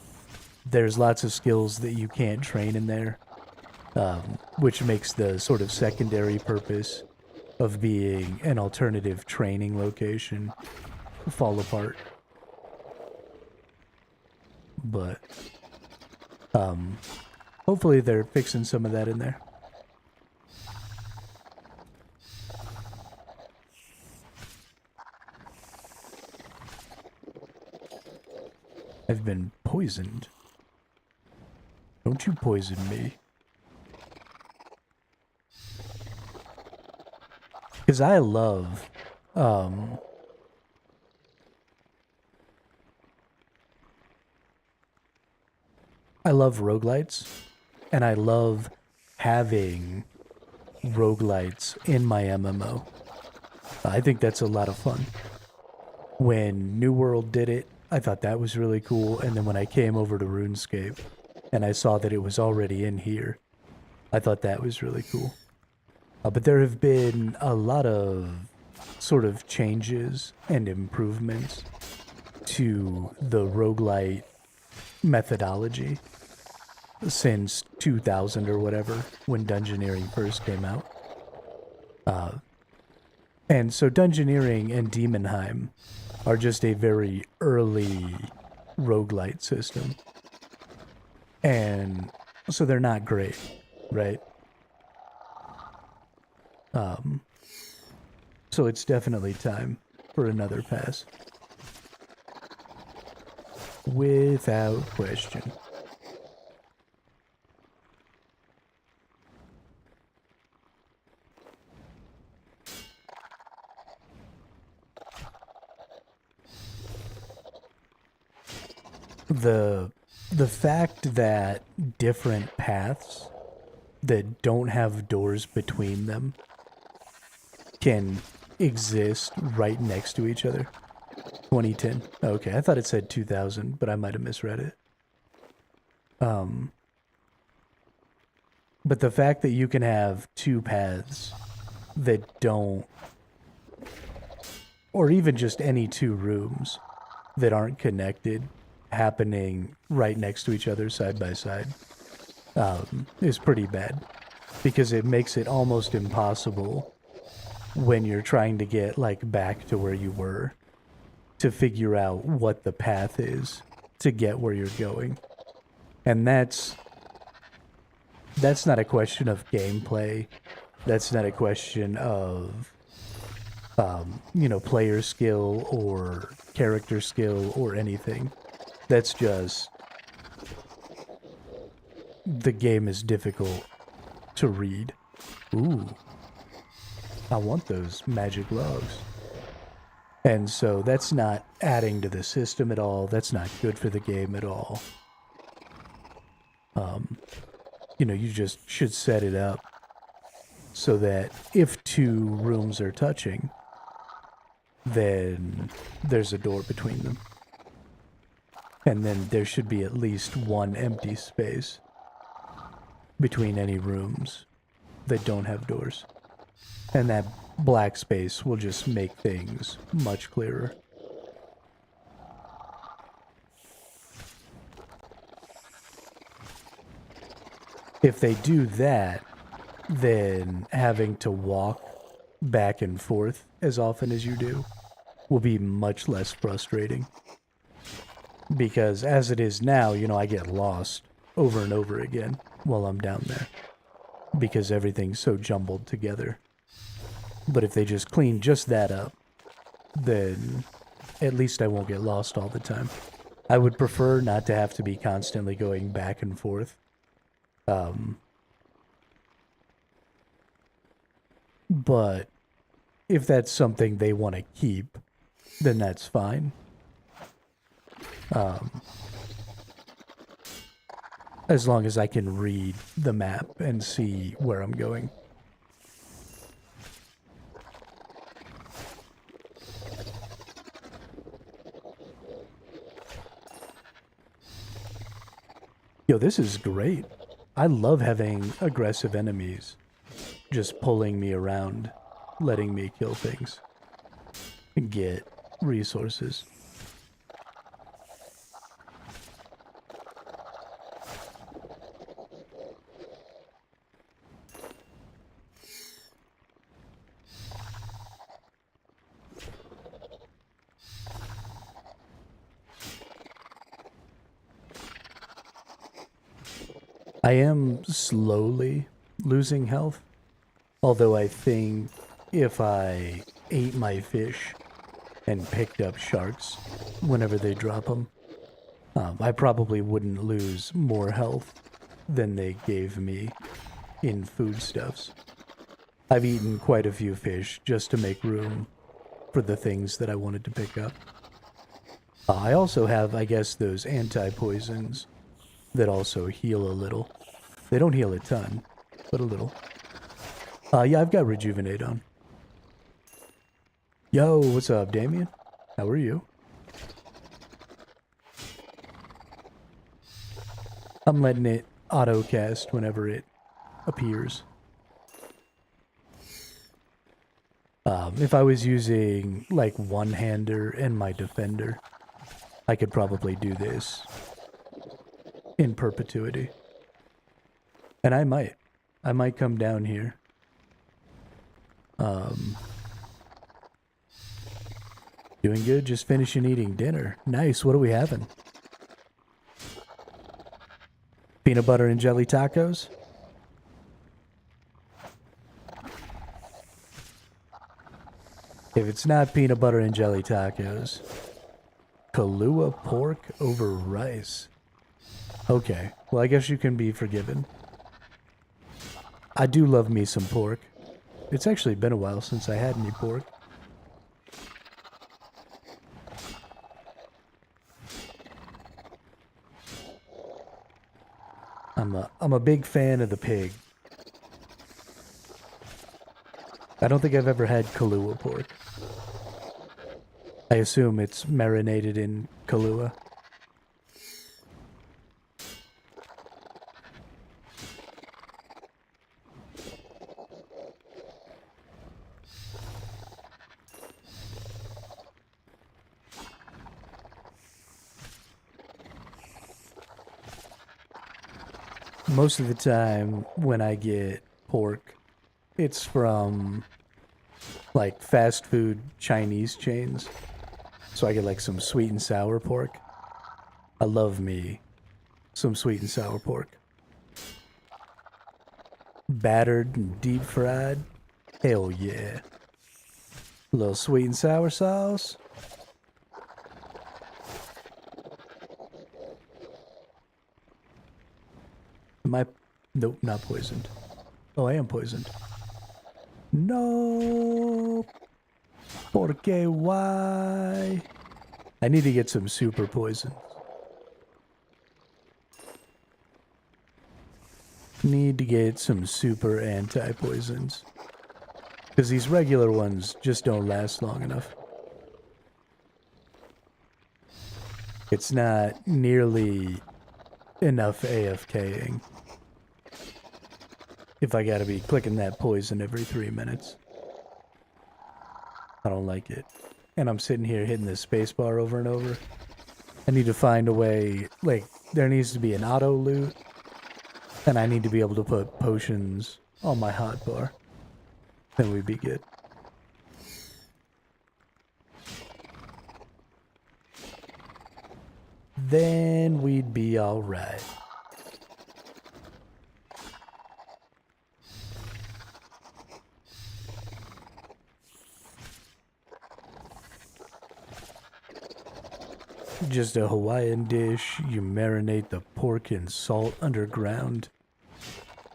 There's lots of skills that you can't train in there, which makes the sort of secondary purpose of being an alternative training location fall apart. But hopefully they're fixing some of that in there. I've been poisoned. Don't you poison me. Because I love, roguelites, and I love having roguelites in my MMO. I think that's a lot of fun. When New World did it, I thought that was really cool, and then when I came over to RuneScape and I saw that it was already in here, I thought that was really cool. But there have been a lot of sort of changes and improvements to the roguelite methodology since 2000 or whatever, when Dungeoneering first came out. And so Dungeoneering and Demonheim are just a very early roguelite system. And so they're not great, right? So it's definitely time for another pass. Without question. The fact that different paths that don't have doors between them can exist right next to each other. 2010. Okay, I thought it said 2000, but I might have misread it. But the fact that you can have two paths that don't, or even just any two rooms that aren't connected, happening right next to each other side by side, is pretty bad, because it makes it almost impossible when you're trying to get like back to where you were to figure out what the path is to get where you're going. And that's not a question of gameplay. That's not a question of player skill or character skill or anything. That's just, the game is difficult to read. Ooh, I want those magic logs. And so that's not adding to the system at all. That's not good for the game at all. You just should set it up so that if two rooms are touching, then there's a door between them. And then there should be at least one empty space between any rooms that don't have doors. And that black space will just make things much clearer. If they do that, then having to walk back and forth as often as you do will be much less frustrating. Because as it is now, you know, I get lost over and over again while I'm down there. Because everything's so jumbled together. But if they just clean just that up, then at least I won't get lost all the time. I would prefer not to have to be constantly going back and forth. But if that's something they want to keep, then that's fine. As long as I can read the map and see where I'm going. Yo, this is great. I love having aggressive enemies just pulling me around, letting me kill things and get resources. I am slowly losing health, although I think if I ate my fish and picked up sharks whenever they drop them, I probably wouldn't lose more health than they gave me in foodstuffs. I've eaten quite a few fish just to make room for the things that I wanted to pick up. I also have, I guess, those anti-poisons that also heal a little. They don't heal a ton, but a little. Yeah, I've got Rejuvenate on. Yo, what's up, Damien? How are you? I'm letting it auto-cast whenever it appears. If I was using, like, one-hander and my defender, I could probably do this in perpetuity. And I might. I might come down here. Doing good, just finishing eating dinner. Nice, what are we having? Peanut butter and jelly tacos? If it's not peanut butter and jelly tacos, Kahlua pork over rice. Okay, well I guess you can be forgiven. I do love me some pork. It's actually been a while since I had any pork. I'm a big fan of the pig. I don't think I've ever had Kahlua pork. I assume it's marinated in Kahlua. Most of the time when I get pork, it's from like fast food Chinese chains. So I get like some sweet and sour pork. I love me some sweet and sour pork. Battered and deep fried. Hell yeah. A little sweet and sour sauce. Am I... Nope, not poisoned. Oh, I am poisoned. No. Porque why? I need to get some super poison. Need to get some super anti-poisons. Because these regular ones just don't last long enough. It's not nearly enough AFKing if I gotta be clicking that poison every 3 minutes. I don't like it. And I'm sitting here hitting the spacebar over and over. I need to find a way, like, there needs to be an auto loot, and I need to be able to put potions on my hotbar. Then we'd be good. then we'd be all right. Just a Hawaiian dish. You marinate the pork in salt underground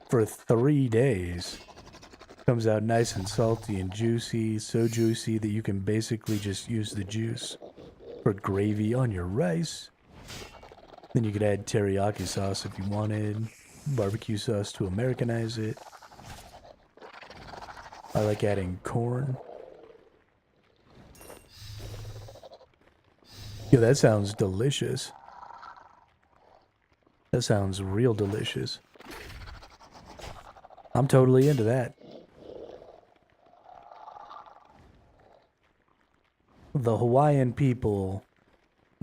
for 3 days. Comes out nice and salty and juicy, so juicy that you can basically just use the juice for gravy on your rice. Then you could add teriyaki sauce if you wanted, barbecue sauce to Americanize it. I like adding corn. Yo, that sounds delicious. That sounds real delicious. I'm totally into that. The Hawaiian people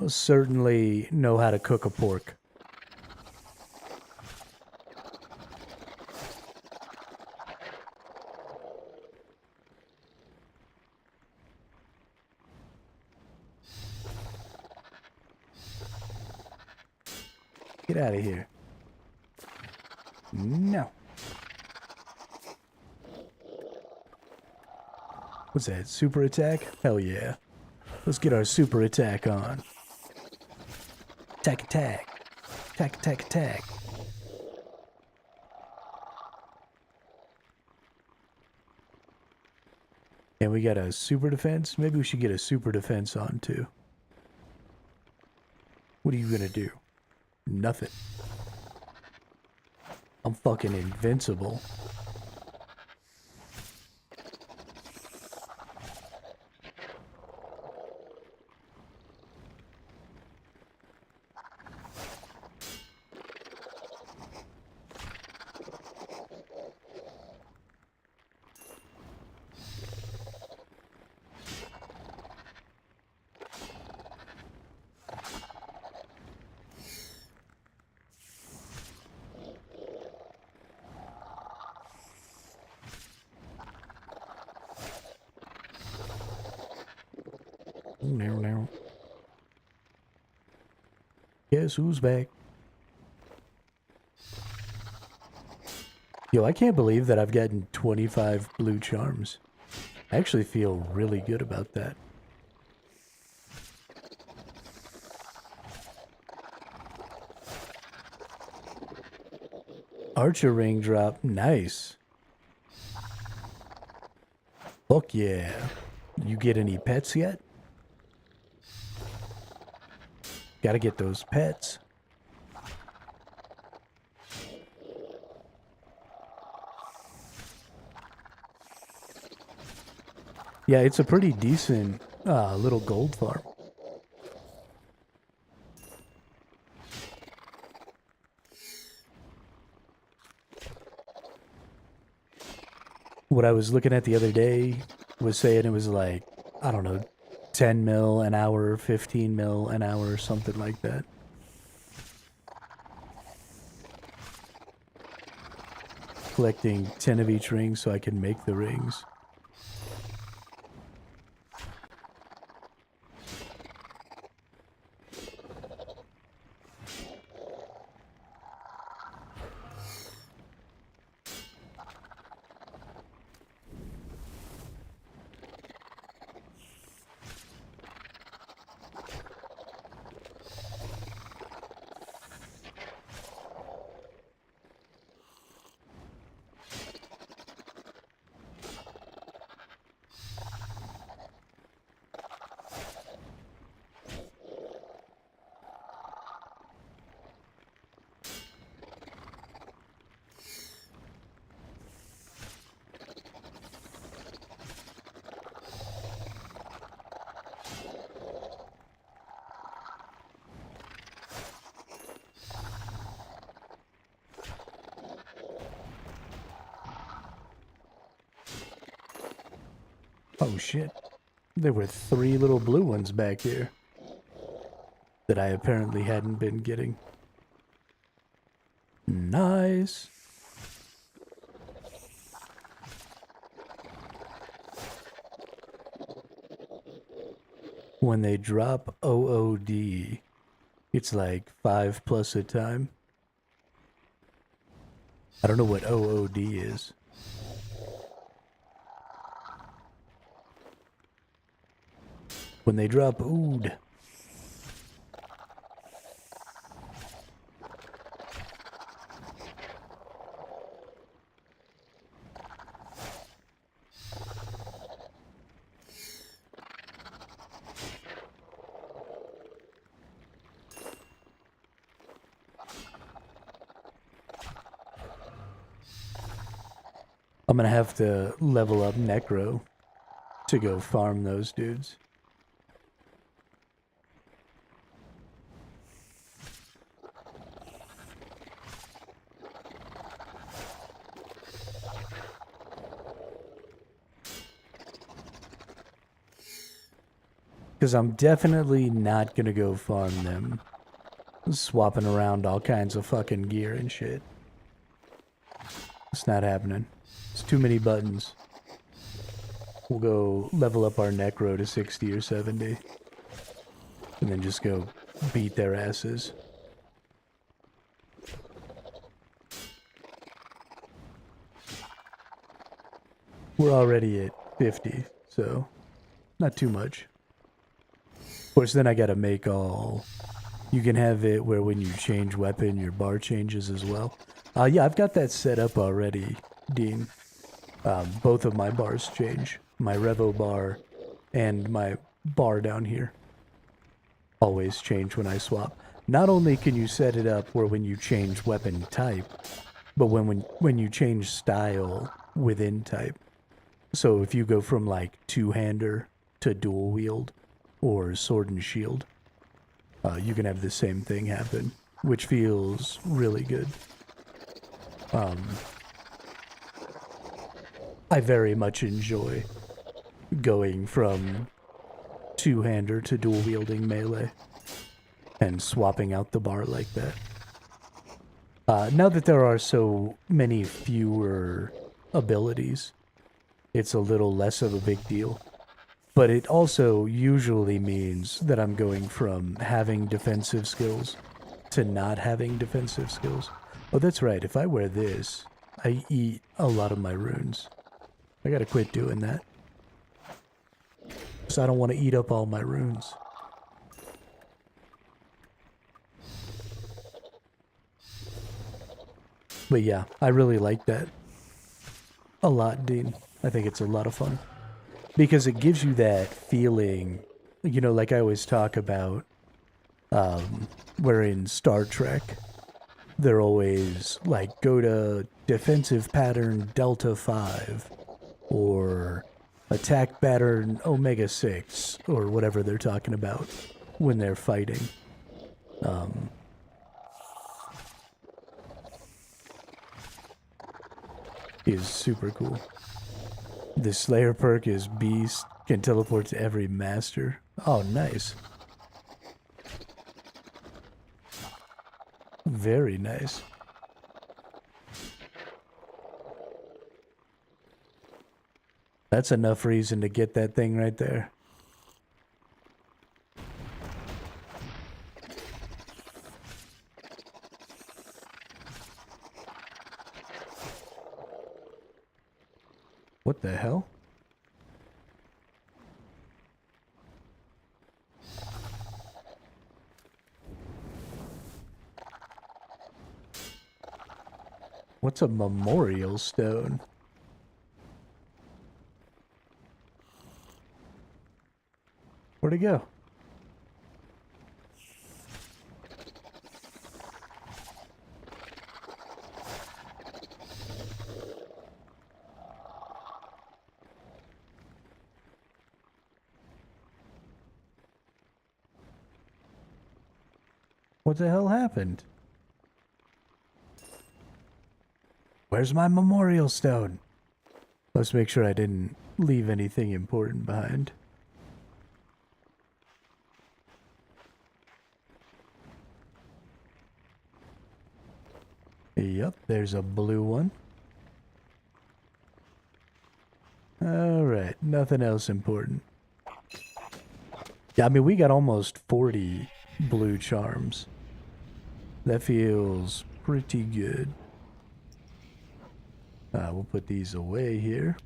certainly know how to cook a pork. Get out of here. No. What's that, super attack? Hell yeah. Let's get our super attack on. Attack, attack. Attack, attack, attack. And we got a super defense? Maybe we should get a super defense on too. What are you gonna do? Nothing. I'm fucking invincible. Now. Guess who's back? Yo, I can't believe that I've gotten 25 blue charms. I actually feel really good about that. Archer ring drop, nice. Fuck yeah. You get any pets yet? Gotta get those pets. Yeah, it's a pretty decent little gold farm. What I was looking at the other day was saying it was like, I don't know, 10 mil an hour, 15 mil an hour, something like that. Collecting 10 of each ring so I can make the rings. Oh shit. There were 3 little blue ones back here that I apparently hadn't been getting. Nice. When they drop OOD, It's like 5+ a time. I don't know what OOD is. When they drop ood. I'm gonna have to level up Necro to go farm those dudes. Because I'm definitely not gonna go farm them. Swapping around all kinds of fucking gear and shit. It's not happening. It's too many buttons. We'll go level up our Necro to 60 or 70. And then just go beat their asses. We're already at 50, so not too much. Of course, then I gotta make all... You can have it where when you change weapon, your bar changes as well. Yeah, I've got that set up already, Dean. Both of my bars change. My Revo bar and my bar down here always change when I swap. Not only can you set it up where when you change weapon type, but when you change style within type. So if you go from like two-hander to dual wield or sword and shield, you can have the same thing happen, which feels really good. I very much enjoy going from two-hander to dual-wielding melee and swapping out the bar like that. Now that there are so many fewer abilities, it's a little less of a big deal. But it also usually means that I'm going from having defensive skills to not having defensive skills. Oh, that's right. If I wear this, I eat a lot of my runes. I gotta quit doing that. So I don't want to eat up all my runes. But yeah, I really like that a lot, Dean. I think it's a lot of fun. Because it gives you that feeling, you know, like I always talk about, where in Star Trek, they're always like, go to defensive pattern Delta 5, or attack pattern Omega 6, or whatever they're talking about when they're fighting. Is super cool. The Slayer perk is Beast, can teleport to every master. Oh, nice. Very nice. That's enough reason to get that thing right there. What the hell? What's a memorial stone? Where'd it go? What the hell happened? Where's my memorial stone? Let's make sure I didn't leave anything important behind. Yep, there's a blue one. Alright, nothing else important. Yeah, I mean, we got almost 40 blue charms. That feels pretty good. We'll put these away here.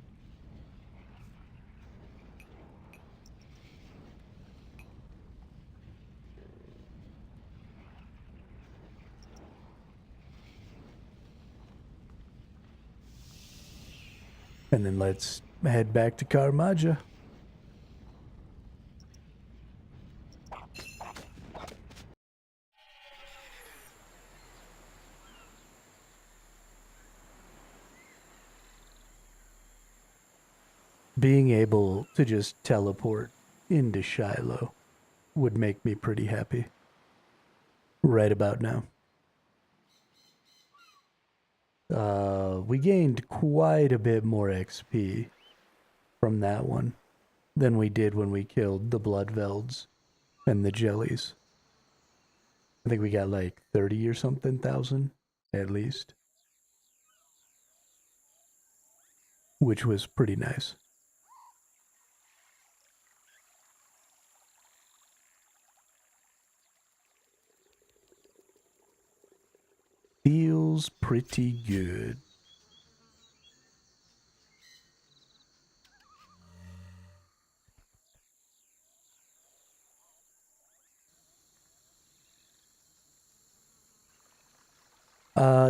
And then let's head back to Karmaja. Being able to just teleport into Shiloh would make me pretty happy. Right about now. We gained quite a bit more XP from that one than we did when we killed the Bloodvelds and the Jellies. I think we got like 30 or something thousand, at least. Which was pretty nice. Feels pretty good.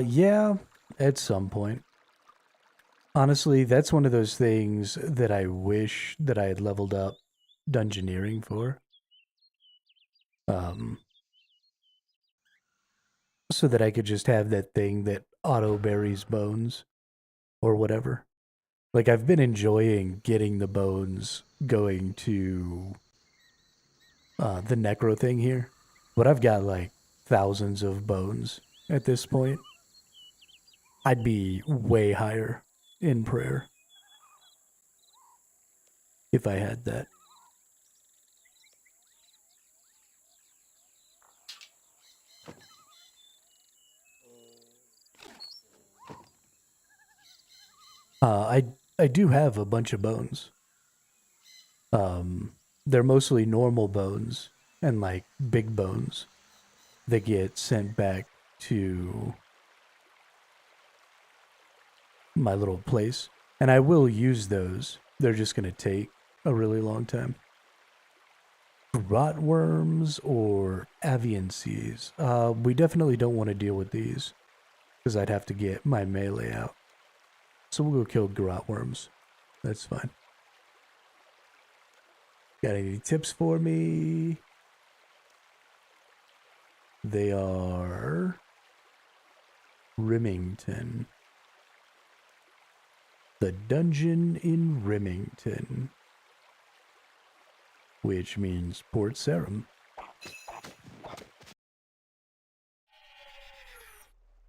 Yeah, at some point. Honestly, that's one of those things that I wish that I had leveled up dungeoneering for. So that I could just have that thing that auto buries bones or whatever. Like, I've been enjoying getting the bones going to the necro thing here, but I've got like thousands of bones at this point. I'd be way higher in prayer if I had that. I do have a bunch of bones. They're mostly normal bones and like big bones that get sent back to my little place, and I will use those. They're just gonna take a really long time. Rotworms or avian seas. We definitely don't want to deal with these because I'd have to get my melee out. So we'll go kill grotworms. That's fine. Got any tips for me? They are Remington. The dungeon in Remington. Which means Port Sarum.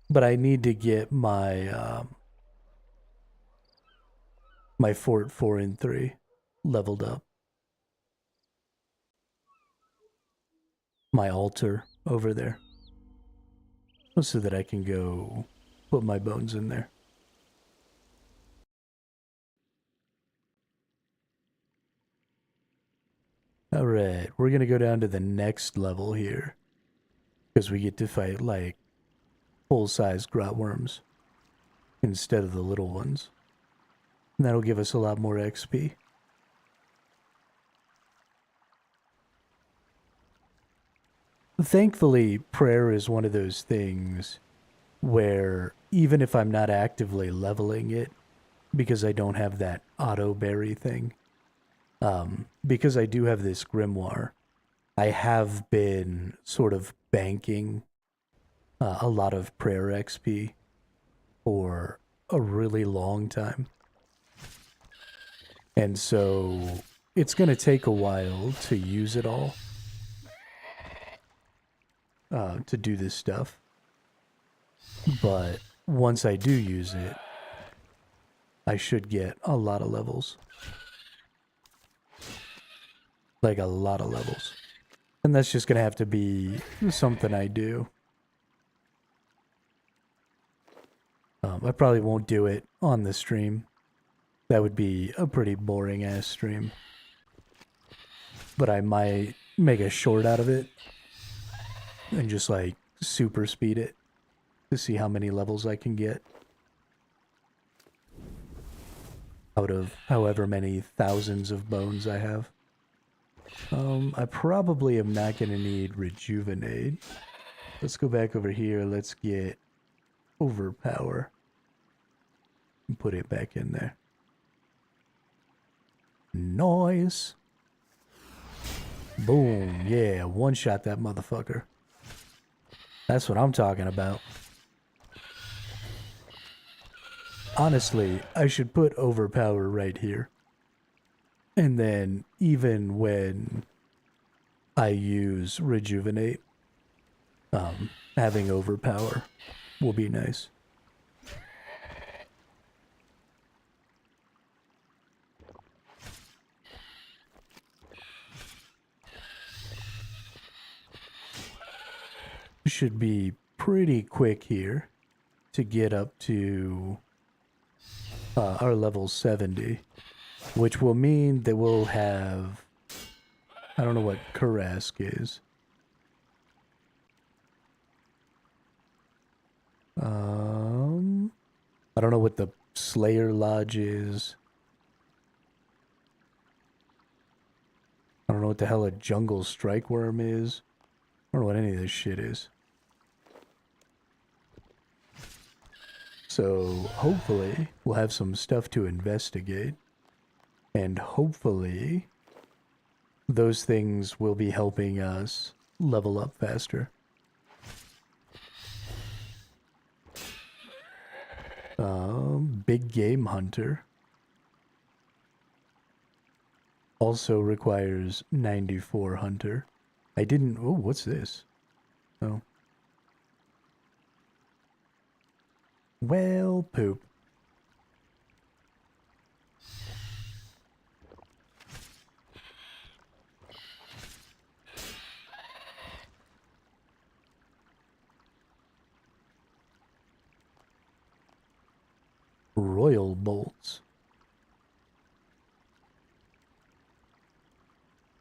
But I need to get my my Fort 4 and 3 leveled up. My altar over there. So that I can go put my bones in there. Alright, we're gonna go down to the next level here. Because we get to fight like full-size grotworms instead of the little ones. And that'll give us a lot more XP. Thankfully, prayer is one of those things where even if I'm not actively leveling it, because I don't have that auto berry thing, because I do have this grimoire, I have been sort of banking a lot of prayer XP for a really long time. And so it's going to take a while to use it all to do this stuff. But once I do use it, I should get a lot of levels. Like a lot of levels. And that's just going to have to be something I do. I probably won't do it on the stream. That would be a pretty boring ass stream. But I might make a short out of it and just like super speed it to see how many levels I can get out of however many thousands of bones I have. I probably am not going to need rejuvenate. Let's go back over here. Let's get overpower and put it back in there. Noise. Boom. Yeah, one shot that motherfucker. That's what I'm talking about. Honestly, I should put overpower right here. And then even when I use rejuvenate, having overpower will be nice. Should be pretty quick here to get up to our level 70, which will mean that we'll have, I don't know what Karask is. I don't know what the Slayer Lodge is. I don't know what the hell a Jungle Strike Worm is. I don't know what any of this shit is. So hopefully we'll have some stuff to investigate. And hopefully those things will be helping us level up faster. Big Game Hunter also requires 94 Hunter. I didn't... Oh, what's this? Oh. Well, poop. Royal bolts.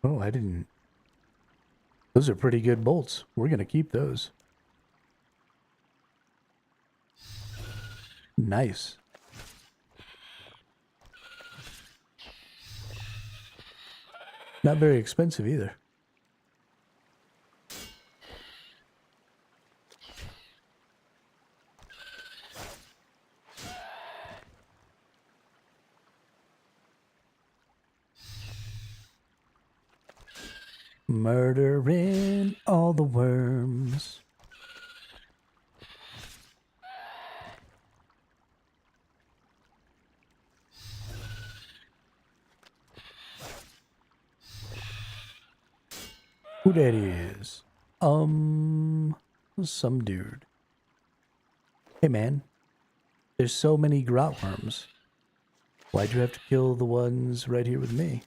Oh, I didn't... Those are pretty good bolts. We're gonna keep those. Nice. Not very expensive either. Murdering all the worms. Who that is? Some dude. Hey man, there's so many grot worms. Why'd you have to kill the ones right here with me?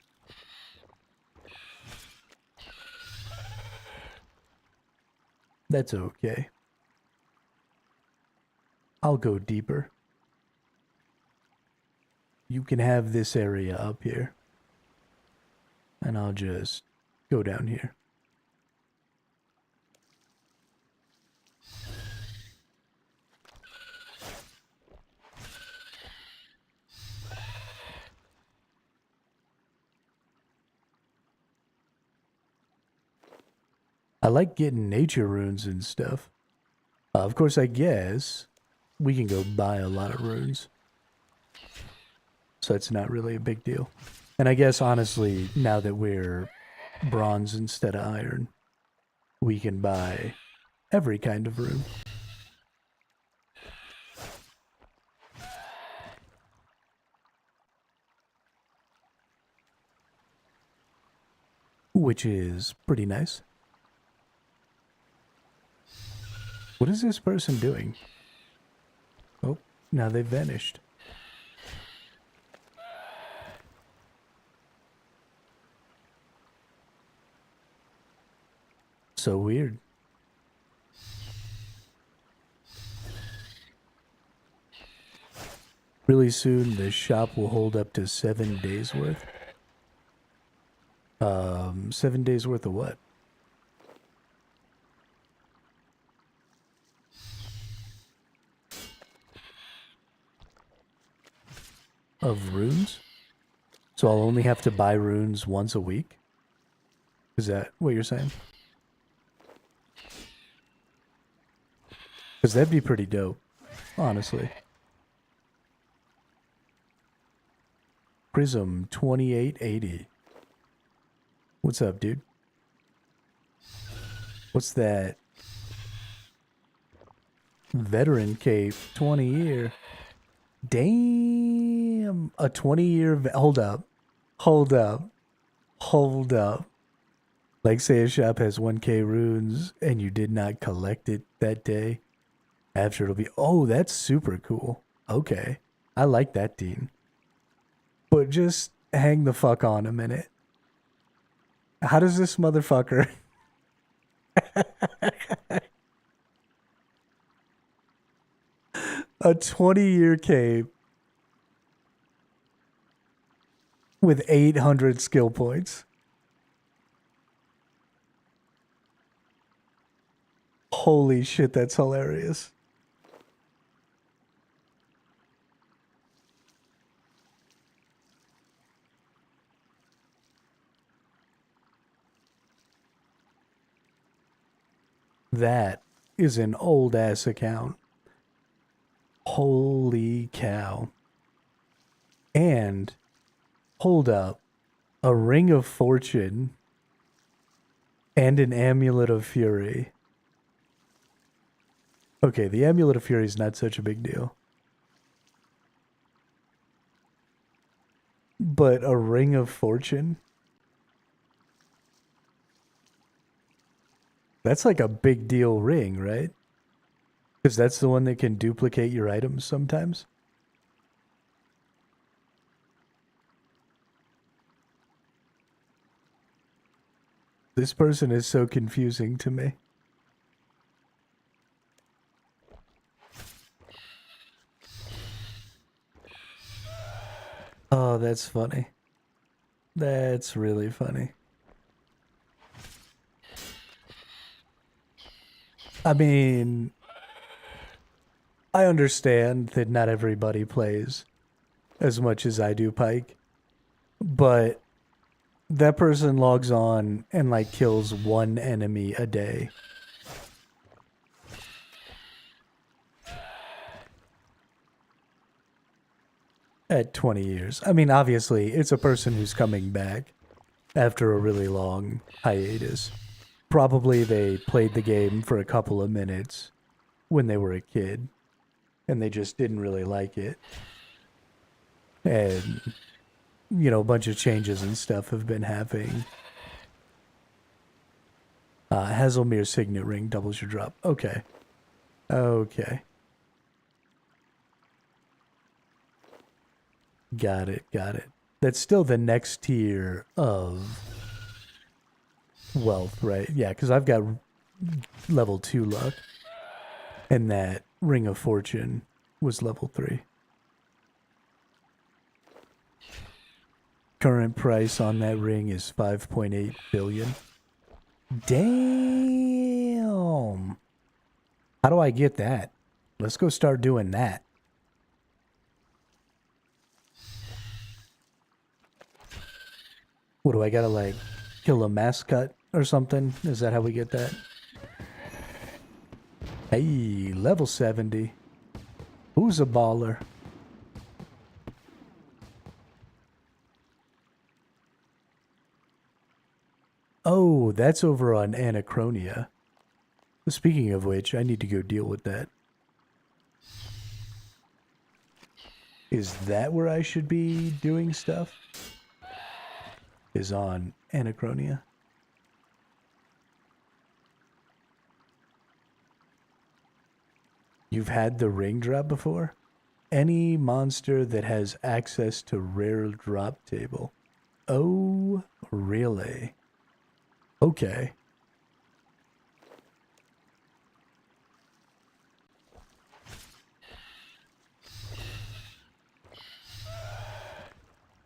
That's okay. I'll go deeper. You can have this area up here. And I'll just go down here. I like getting nature runes and stuff. Of course, I guess we can go buy a lot of runes. So it's not really a big deal. And I guess, honestly, now that we're bronze instead of iron, we can buy every kind of rune. Which is pretty nice. What is this person doing? Oh, now they've vanished. So weird. Really soon, this shop will hold up to 7 days worth. 7 days worth of what? of runes. So I'll only have to buy runes once a week. Is that what you're saying? Because that'd be pretty dope, honestly. Prism 2880. What's up, dude? What's that? Veteran cape, 20 year. Damn. A 20-year. Hold up. Hold up. Hold up. Like, say a shop has 1K runes and you did not collect it that day. After it'll be. Oh, that's super cool. Okay. I like that, Dean. But just hang the fuck on a minute. How does this motherfucker. A 20-year cape with 800 skill points. Holy shit, that's hilarious. That is an old ass account. Holy cow. And hold up. A ring of fortune and an amulet of fury. Okay, the amulet of fury is not such a big deal. But a ring of fortune? That's like a big deal ring, right? Because that's the one that can duplicate your items sometimes. This person is so confusing to me. Oh, that's funny. That's really funny. I mean, I understand that not everybody plays as much as I do Pike, but that person logs on and like kills one enemy a day. At 20 years. I mean, obviously, it's a person who's coming back after a really long hiatus. Probably they played the game for a couple of minutes when they were a kid, and they just didn't really like it. And, you know, a bunch of changes and stuff have been happening. Hazelmere signet ring doubles your drop. Okay. Okay. Got it, got it. That's still the next tier of wealth, right? Yeah, because I've got level 2 luck. And that ring of fortune was level 3. Current price on that ring is 5.8 billion. Damn. How do I get that? Let's go start doing that. What do I gotta like kill a mascot or something? Is that how we get that? Hey, level 70. Who's a baller? Oh, that's over on Anachronia. Speaking of which, I need to go deal with that. Is that where I should be doing stuff? Is on Anachronia. You've had the ring drop before? Any monster that has access to rare drop table. Oh, really? Okay.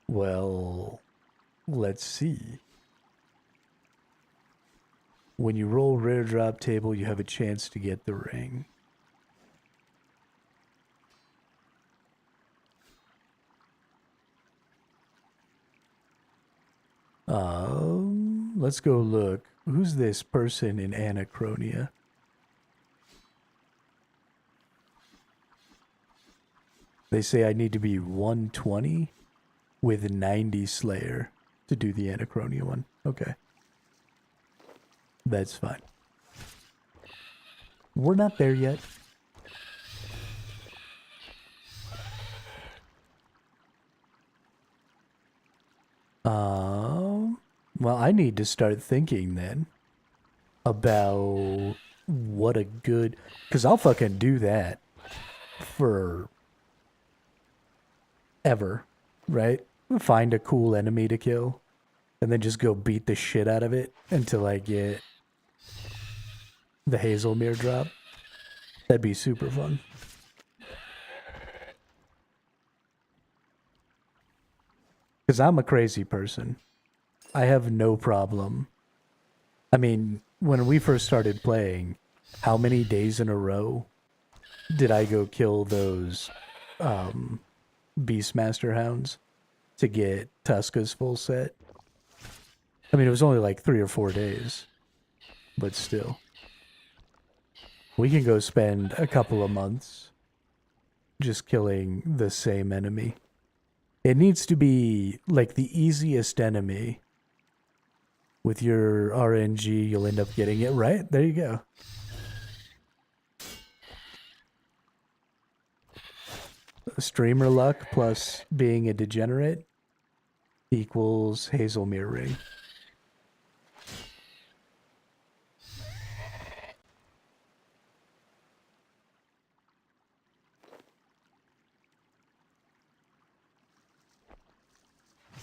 Well, let's see. When you roll rare drop table, you have a chance to get the ring. Let's go look. Who's this person in Anachronia? They say I need to be 120 with 90 Slayer to do the Anachronia one. Okay. That's fine. We're not there yet. Well, I need to start thinking then about what a good... Because I'll fucking do that for ever, right? Find a cool enemy to kill and then just go beat the shit out of it until I get the Hazelmere drop. That'd be super fun. Because I'm a crazy person. I have no problem. I mean, when we first started playing, how many days in a row did I go kill those Beastmaster hounds to get Tuska's full set? I mean, it was only like 3 or 4 days, but still. We can go spend a couple of months just killing the same enemy. It needs to be like the easiest enemy. With your RNG, you'll end up getting it right. There you go. Streamer luck plus being a degenerate equals Hazelmere ring.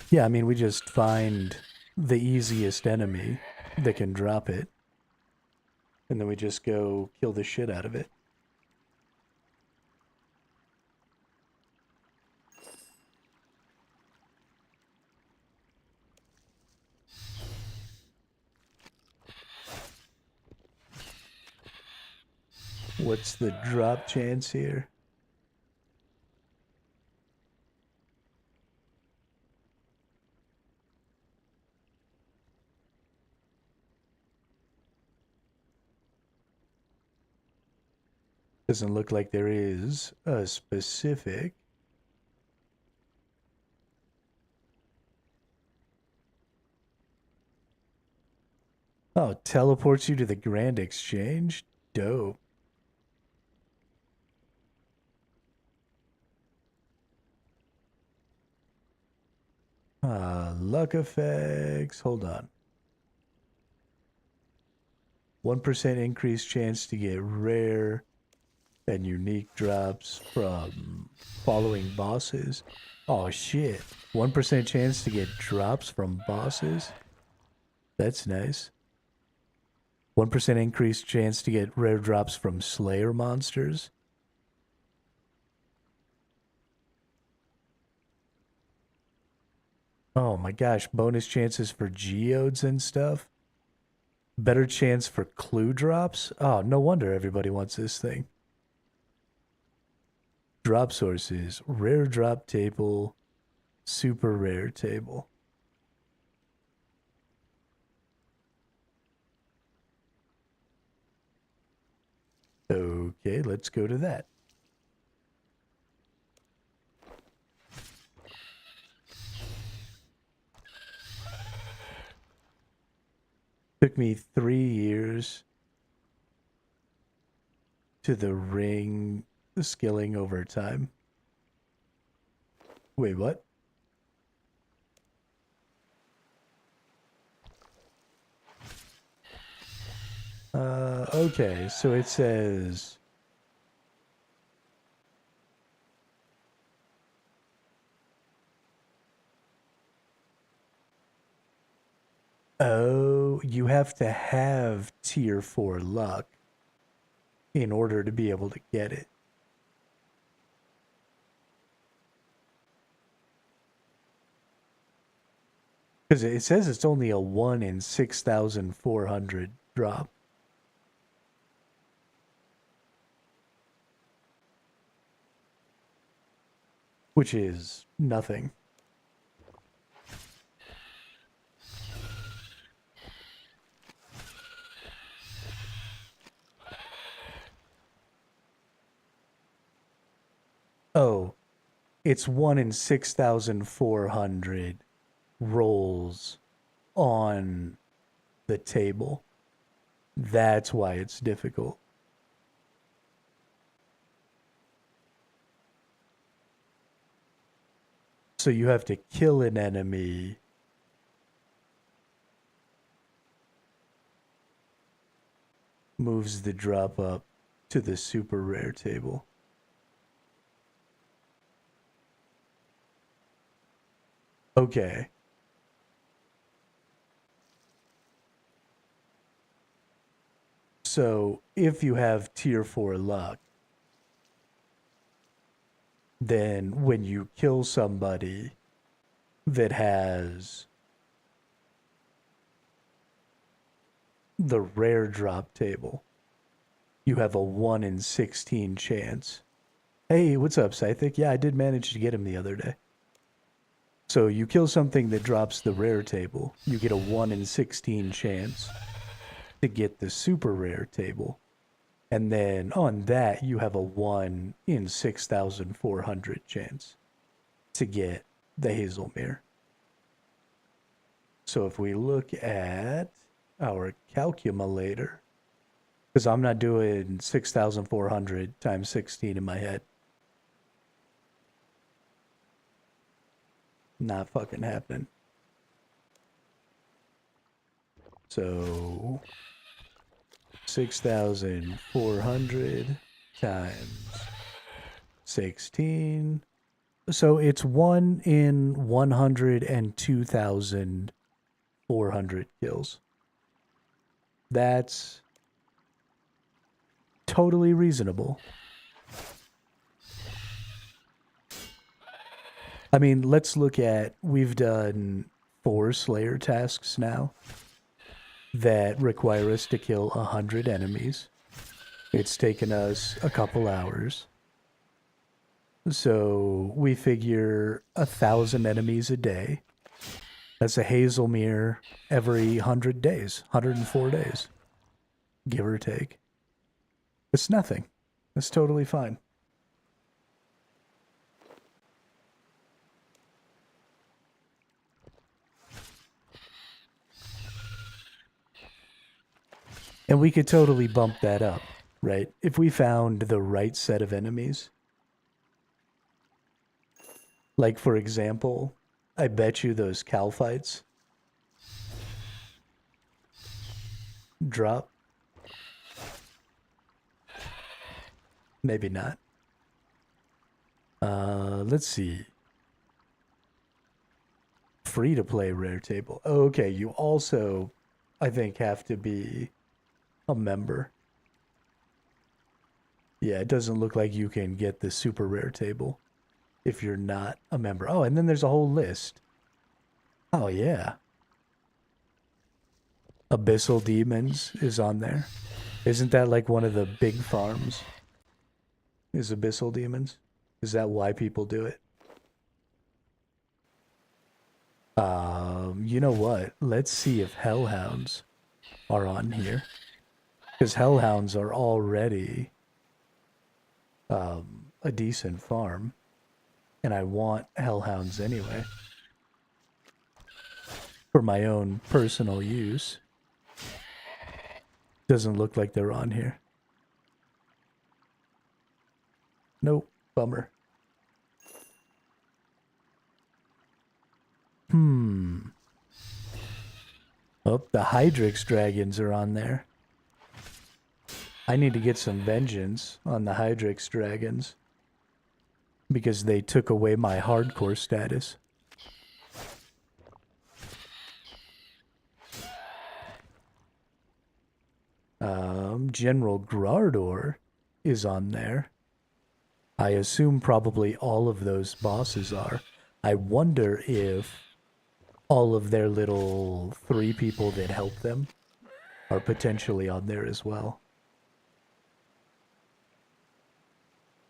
Yeah, I mean, we just find the easiest enemy that can drop it. And then we just go kill the shit out of it. What's the drop chance here? Doesn't look like there is a specific. Oh, teleports you to the Grand Exchange? Dope. Luck effects. Hold on. 1% increased chance to get rare and unique drops from following bosses. Oh shit. 1% chance to get drops from bosses? That's nice. 1% increased chance to get rare drops from Slayer monsters. Oh my gosh, bonus chances for geodes and stuff. Better chance for clue drops. Oh, no wonder everybody wants this thing. Drop sources, rare drop table, super rare table. Okay, let's go to that. Took me 3 years to the ring skilling over time. Wait, what? Okay, so it says oh, you have to have tier 4 luck in order to be able to get it. Because it says it's only a 1 in 6,400 drop. Which is nothing. It's 1 in 6,400 rolls on the table. That's why it's difficult. So you have to kill an enemy. Moves the drop up to the super rare table. Okay. So if you have tier 4 luck, then when you kill somebody that has the rare drop table, you have a 1 in 16 chance. Hey, what's up, Scythic? Yeah, I did manage to get him the other day. So you kill something that drops the rare table, you get a 1 in 16 chance to get the super rare table. And then on that, you have a 1 in 6,400 chance to get the Hazelmere. So if we look at our calculator, because I'm not doing 6,400 times 16 in my head. Not fucking happening. So 6,400 times 16. So it's 1 in 102,400 kills. That's totally reasonable. I mean, let's look at, we've done 4 Slayer tasks now that require us to kill 100 enemies. It's taken us a couple hours. So we figure 1,000 enemies a day. That's a Hazelmere every 100 days, 104 days, give or take. It's nothing. It's totally fine. And we could totally bump that up, right? If we found the right set of enemies. Like, for example, I bet you those cow fights drop. Maybe not. Let's see. Free to play rare table. Oh, okay, you also, I think, have to be a member. Yeah, it doesn't look like you can get the super rare table if you're not a member. Oh, and then there's a whole list. Oh, yeah. Abyssal Demons is on there. Isn't that like one of the big farms? Is Abyssal Demons? Is that why people do it? You know what? Let's see if Hellhounds are on here. Because Hellhounds are already a decent farm. And I want Hellhounds anyway. For my own personal use. Doesn't look like they're on here. Nope. Bummer. Oh, the Hydrix dragons are on there. I need to get some vengeance on the Hydrix dragons. Because they took away my hardcore status. General Grardor is on there. I assume probably all of those bosses are. I wonder if all of their little 3 people that help them are potentially on there as well.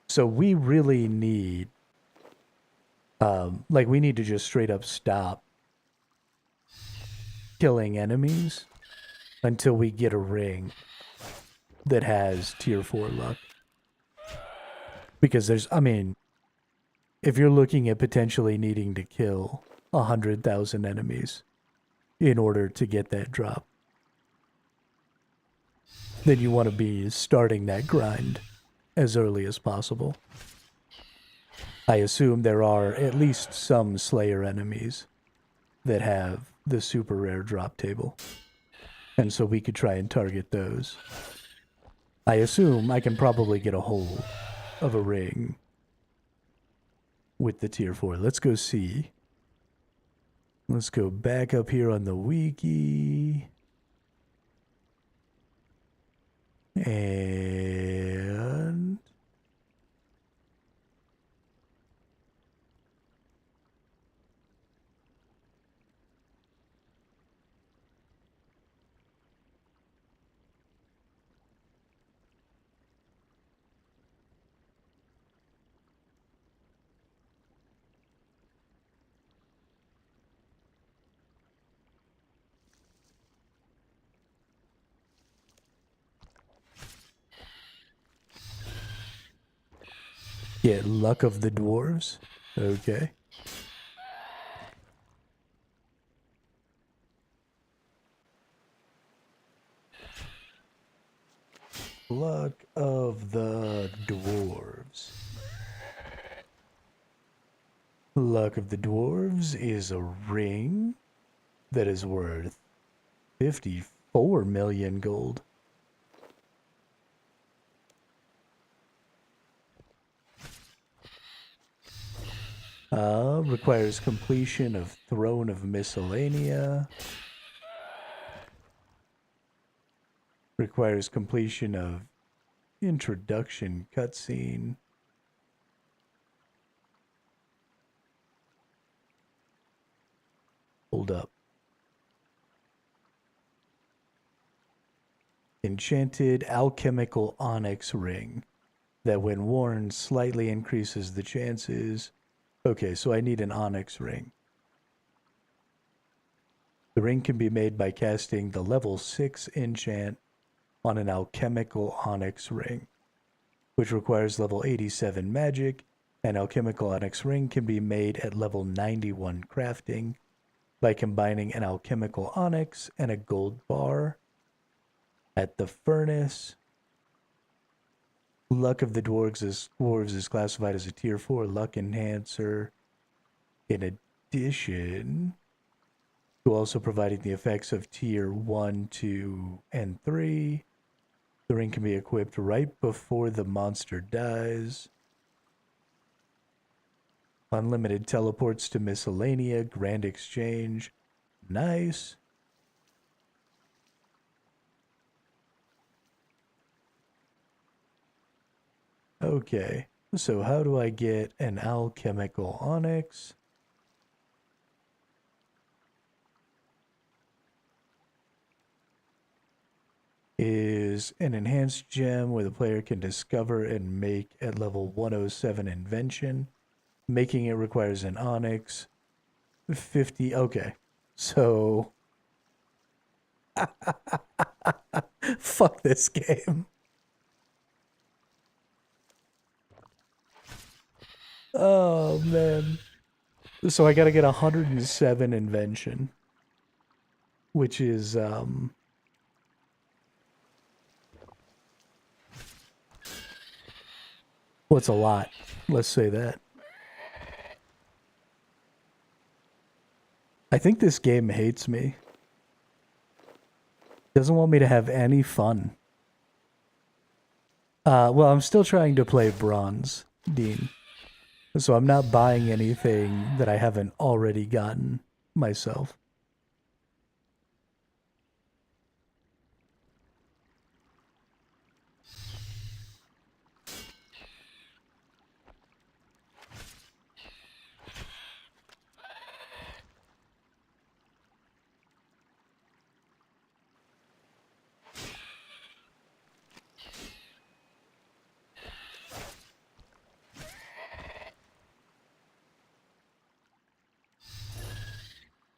So we really need, like, we need to just straight up stop killing enemies until we get a ring that has tier 4 luck. Because there's, I mean, if you're looking at potentially needing to kill 100,000 enemies in order to get that drop, then you want to be starting that grind as early as possible. I assume there are at least some Slayer enemies that have the super rare drop table, and so we could try and target those. I assume I can probably get a hold of a ring with the tier 4. Let's go see. Let's go back up here on the wiki. And get Luck of the Dwarves. Okay. Luck of the Dwarves. Luck of the Dwarves is a ring that is worth 54 million gold. Requires completion of Throne of Miscellanea. Requires completion of Introduction cutscene. Hold up. Enchanted alchemical onyx ring that when worn slightly increases the chances. Okay, so I need an onyx ring. The ring can be made by casting the level 6 enchant on an alchemical onyx ring, which requires level 87 magic. An alchemical onyx ring can be made at level 91 crafting by combining an alchemical onyx and a gold bar at the furnace. Luck of the Dwarves is classified as a tier 4 luck enhancer. In addition to also providing the effects of tier 1, 2, and 3, the ring can be equipped right before the monster dies. Unlimited teleports to Miscellanea, Grand Exchange. Nice. Okay, so how do I get an alchemical onyx? Is an enhanced gem where the player can discover and make at level 107 invention. Making it requires an onyx. 50, okay. So, fuck this game. Oh, man. So I gotta get 107 invention, which is, what's a lot? Let's say that. I think this game hates me. Doesn't want me to have any fun. Well, I'm still trying to play bronze, Dean. So I'm not buying anything that I haven't already gotten myself.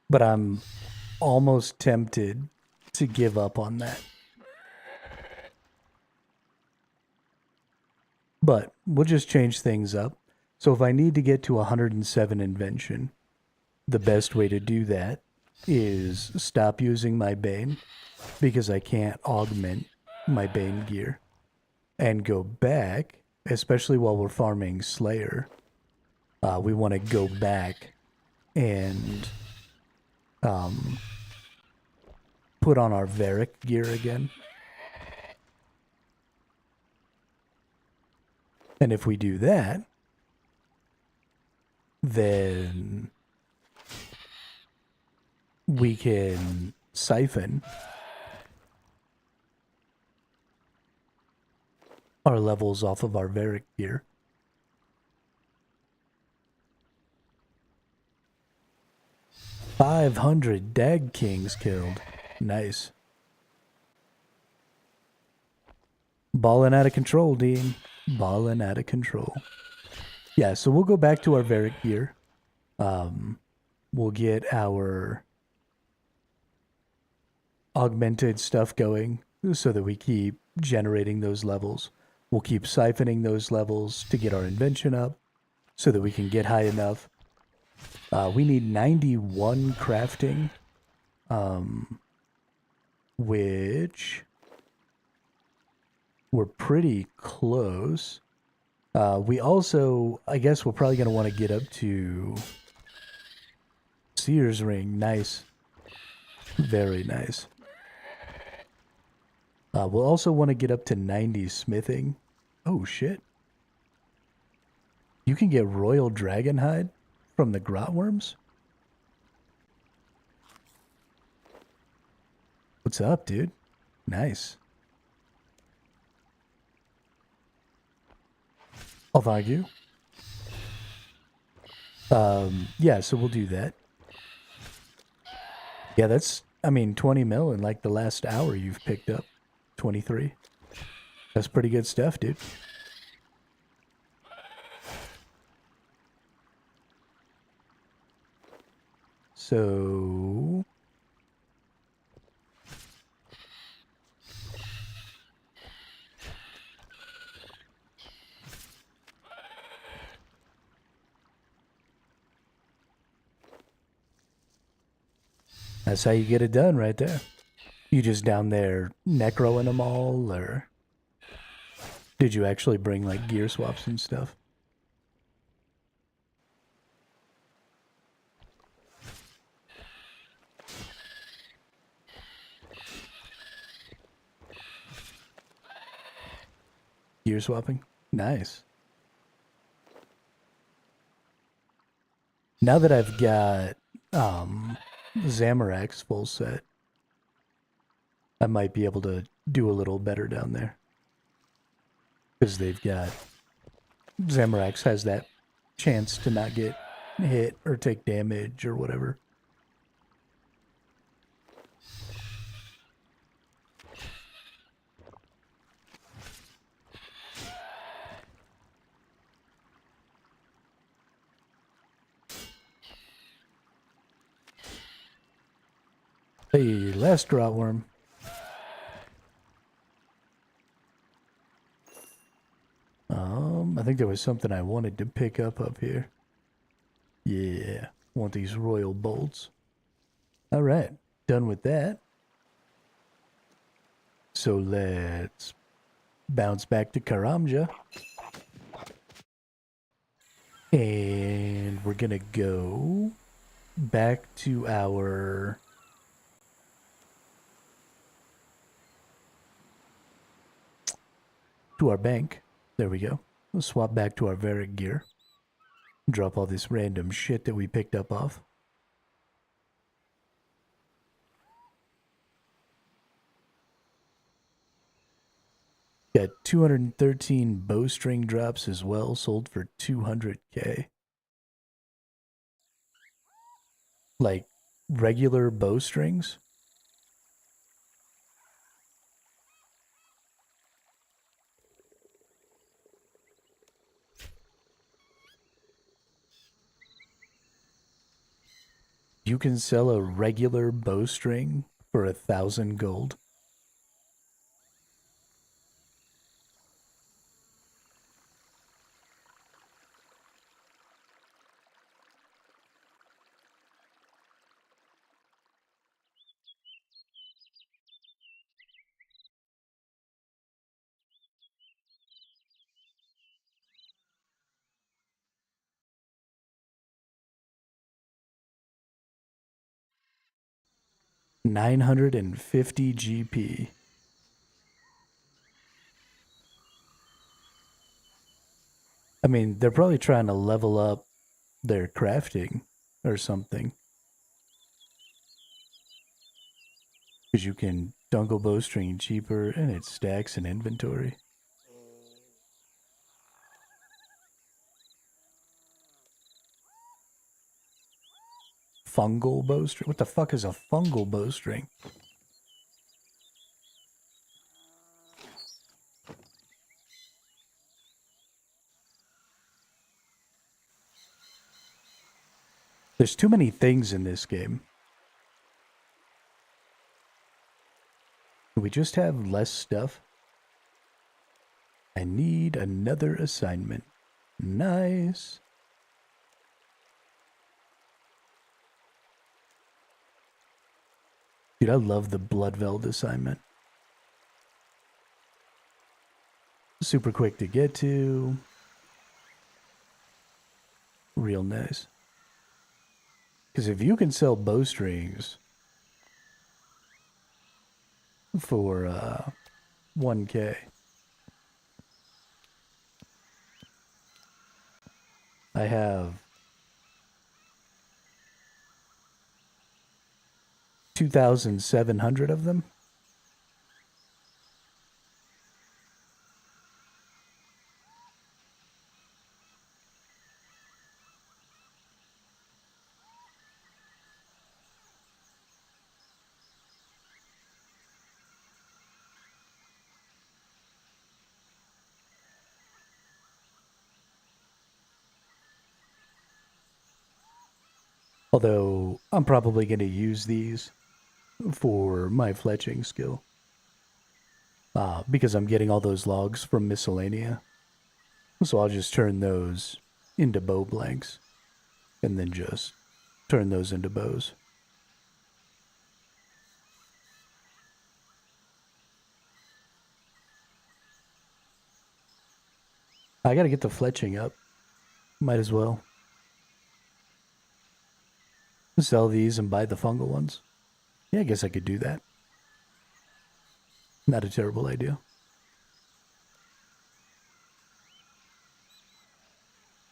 But I'm almost tempted to give up on that. But we'll just change things up. So if I need to get to 107 invention, the best way to do that is stop using my Bane because I can't augment my Bane gear and go back, especially while we're farming Slayer. We want to go back and put on our Varric gear again. And if we do that, then we can siphon our levels off of our Varric gear. $500 Dag Kings killed. Nice. Balling out of control, Dean. Balling out of control. Yeah, so we'll go back to our Varric gear. We'll get our augmented stuff going so that we keep generating those levels. We'll keep siphoning those levels to get our invention up so that we can get high enough. We need 91 crafting, which we're pretty close. We also, I guess we're probably going to want to get up to Seer's Ring. Nice. Very nice. We'll also want to get up to 90 smithing. Oh, shit. You can get Royal Dragon Hide from the Grotworms? What's up, dude? Nice. I'll thank you. Yeah, so we'll do that. Yeah, that's, 20 mil in like the last hour you've picked up. 23. That's pretty good stuff, dude. So that's how you get it done right there. You just down there necroing them all, or did you actually bring like gear swaps and stuff? Gear swapping? Nice. Now that I've got Zamorak's full set, I might be able to do a little better down there. Because they've got... Zamorak's has that chance to not get hit or take damage or whatever. Hey, last Grotworm. I think there was something I wanted to pick up here. Yeah, want these royal bolts. All right, done with that. So let's bounce back to Karamja. And we're gonna go back to our bank. There we go. We'll swap back to our Varric gear. Drop all this random shit that we picked up off. Got 213 bowstring drops as well, sold for 200k. Like regular bowstrings. You can sell a regular bowstring for 1,000 gold. 950 GP. I mean, they're probably trying to level up their crafting or something. Because you can dungle bowstring cheaper and it stacks in inventory. Fungal bowstring? What the fuck is a fungal bowstring? There's too many things in this game. Can we just have less stuff? I need another assignment. Nice. Dude, I love the Bloodveld assignment. Super quick to get to. Real nice. Because if you can sell bowstrings for 1K, I have 2,700 of them. Although I'm probably going to use these for my fletching skill. Because I'm getting all those logs from Miscellanea. So I'll just turn those into bow blanks. And then just turn those into bows. I gotta get the fletching up. Might as well. Sell these and buy the fungal ones. Yeah, I guess I could do that. Not a terrible idea.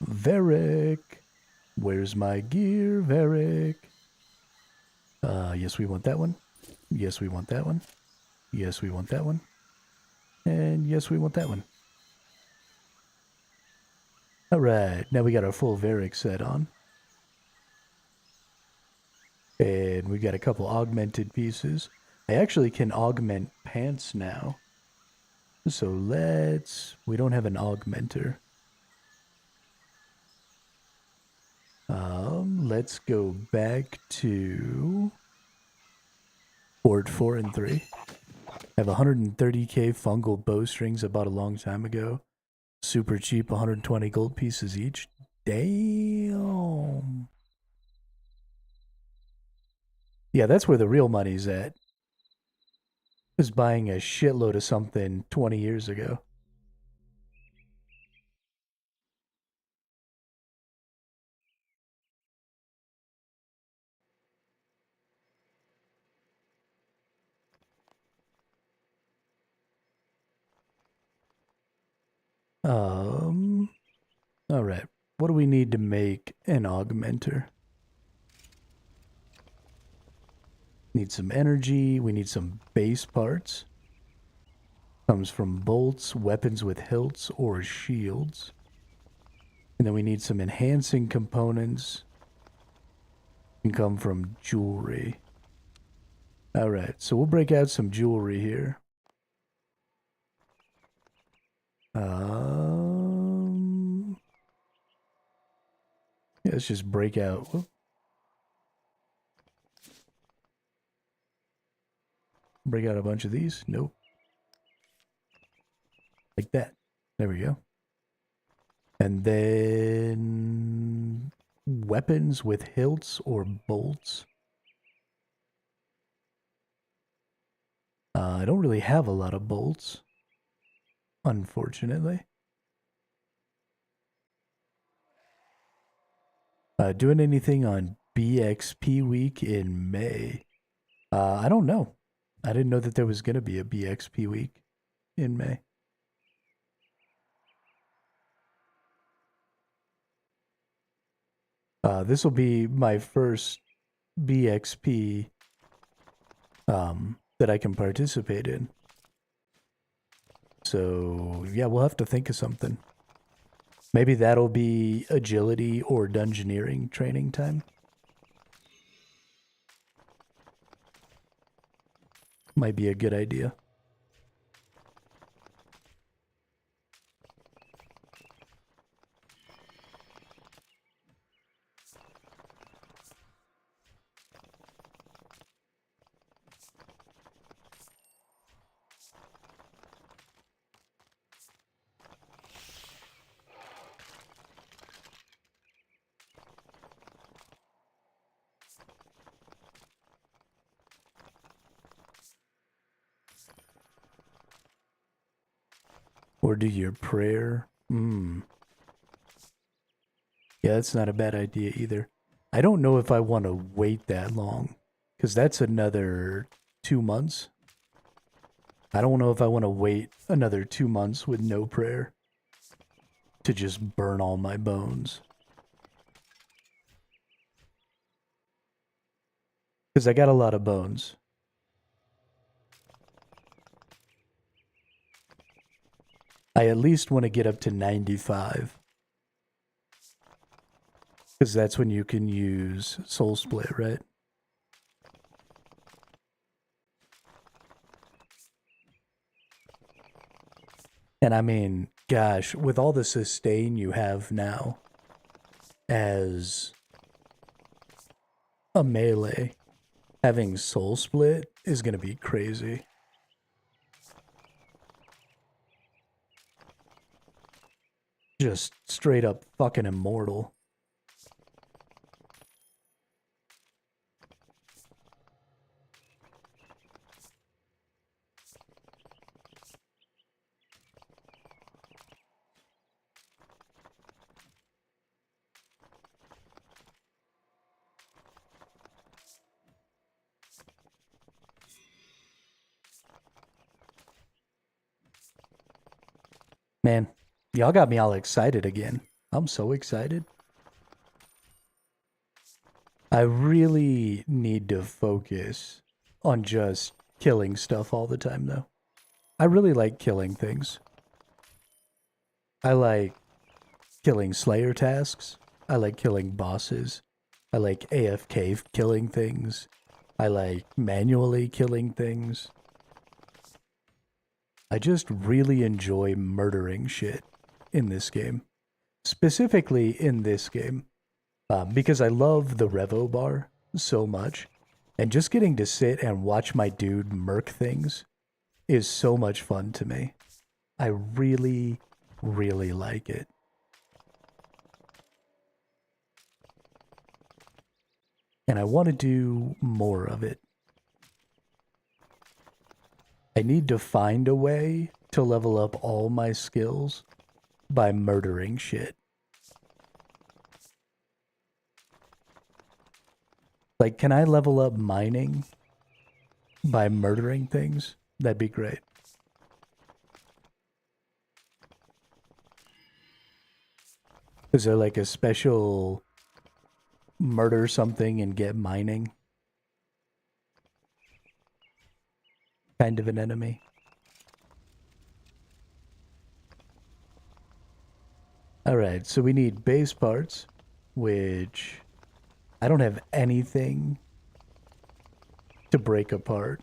Varric. Where's my gear, Varric? Yes, we want that one. Yes, we want that one. Yes, we want that one. And yes, we want that one. Alright, now we got our full Varric set on. And we got a couple augmented pieces. I actually can augment pants now. So we don't have an augmenter. Let's go back to Port 4 and 3. I have 130k fungal bowstrings I bought a long time ago. Super cheap, 120 gold pieces each. Damn. Yeah, that's where the real money's at. Is buying a shitload of something 20 years ago. All right. What do we need to make an augmenter? Need some energy. We need some base parts. Comes from bolts, weapons with hilts, or shields. And then we need some enhancing components. Can come from jewelry. All right. So we'll break out some jewelry here. Yeah, let's just break out. Whoop. Break out a bunch of these. Nope. Like that. There we go. And then weapons with hilts or bolts. I don't really have a lot of bolts, unfortunately. Doing anything on BXP week in May. I don't know. I didn't know that there was going to be a BXP week in May. This will be my first BXP that I can participate in. So, yeah, we'll have to think of something. Maybe that'll be agility or dungeoneering training time. Might be a good idea. Or do your prayer. Yeah, that's not a bad idea either. I don't know if I want to wait that long, because that's another 2 months. I don't know if I want to wait another 2 months with no prayer to just burn all my bones. Because I got a lot of bones. I at least want to get up to 95. Because that's when you can use Soul Split, right? And I mean, gosh, with all the sustain you have now as a melee, having Soul Split is going to be crazy. Just straight up fucking immortal. Man, y'all got me all excited again. I'm so excited. I really need to focus on just killing stuff all the time, though. I really like killing things. I like killing Slayer tasks. I like killing bosses. I like AFK killing things. I like manually killing things. I just really enjoy murdering shit in this game. Specifically in this game. Because I love the Revo bar so much. And just getting to sit and watch my dude murk things is so much fun to me. I really, really like it. And I want to do more of it. I need to find a way to level up all my skills by murdering shit. Like, can I level up mining by murdering things? That'd be great. Is there like a special murder something and get mining kind of an enemy? Alright, so we need base parts, which I don't have anything to break apart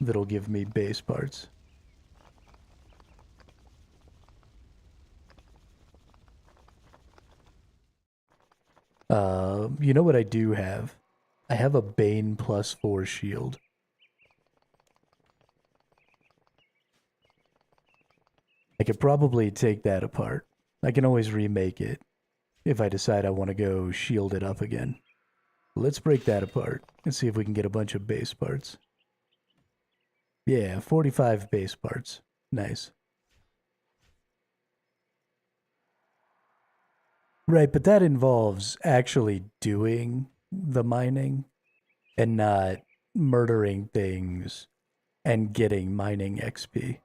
that'll give me base parts. You know what I do have? I have a Bane +4 shield. I could probably take that apart. I can always remake it if I decide I want to go shield it up again. Let's break that apart and see if we can get a bunch of base parts. Yeah, 45 base parts. Nice. Right, but that involves actually doing the mining. and not murdering things and getting mining XP.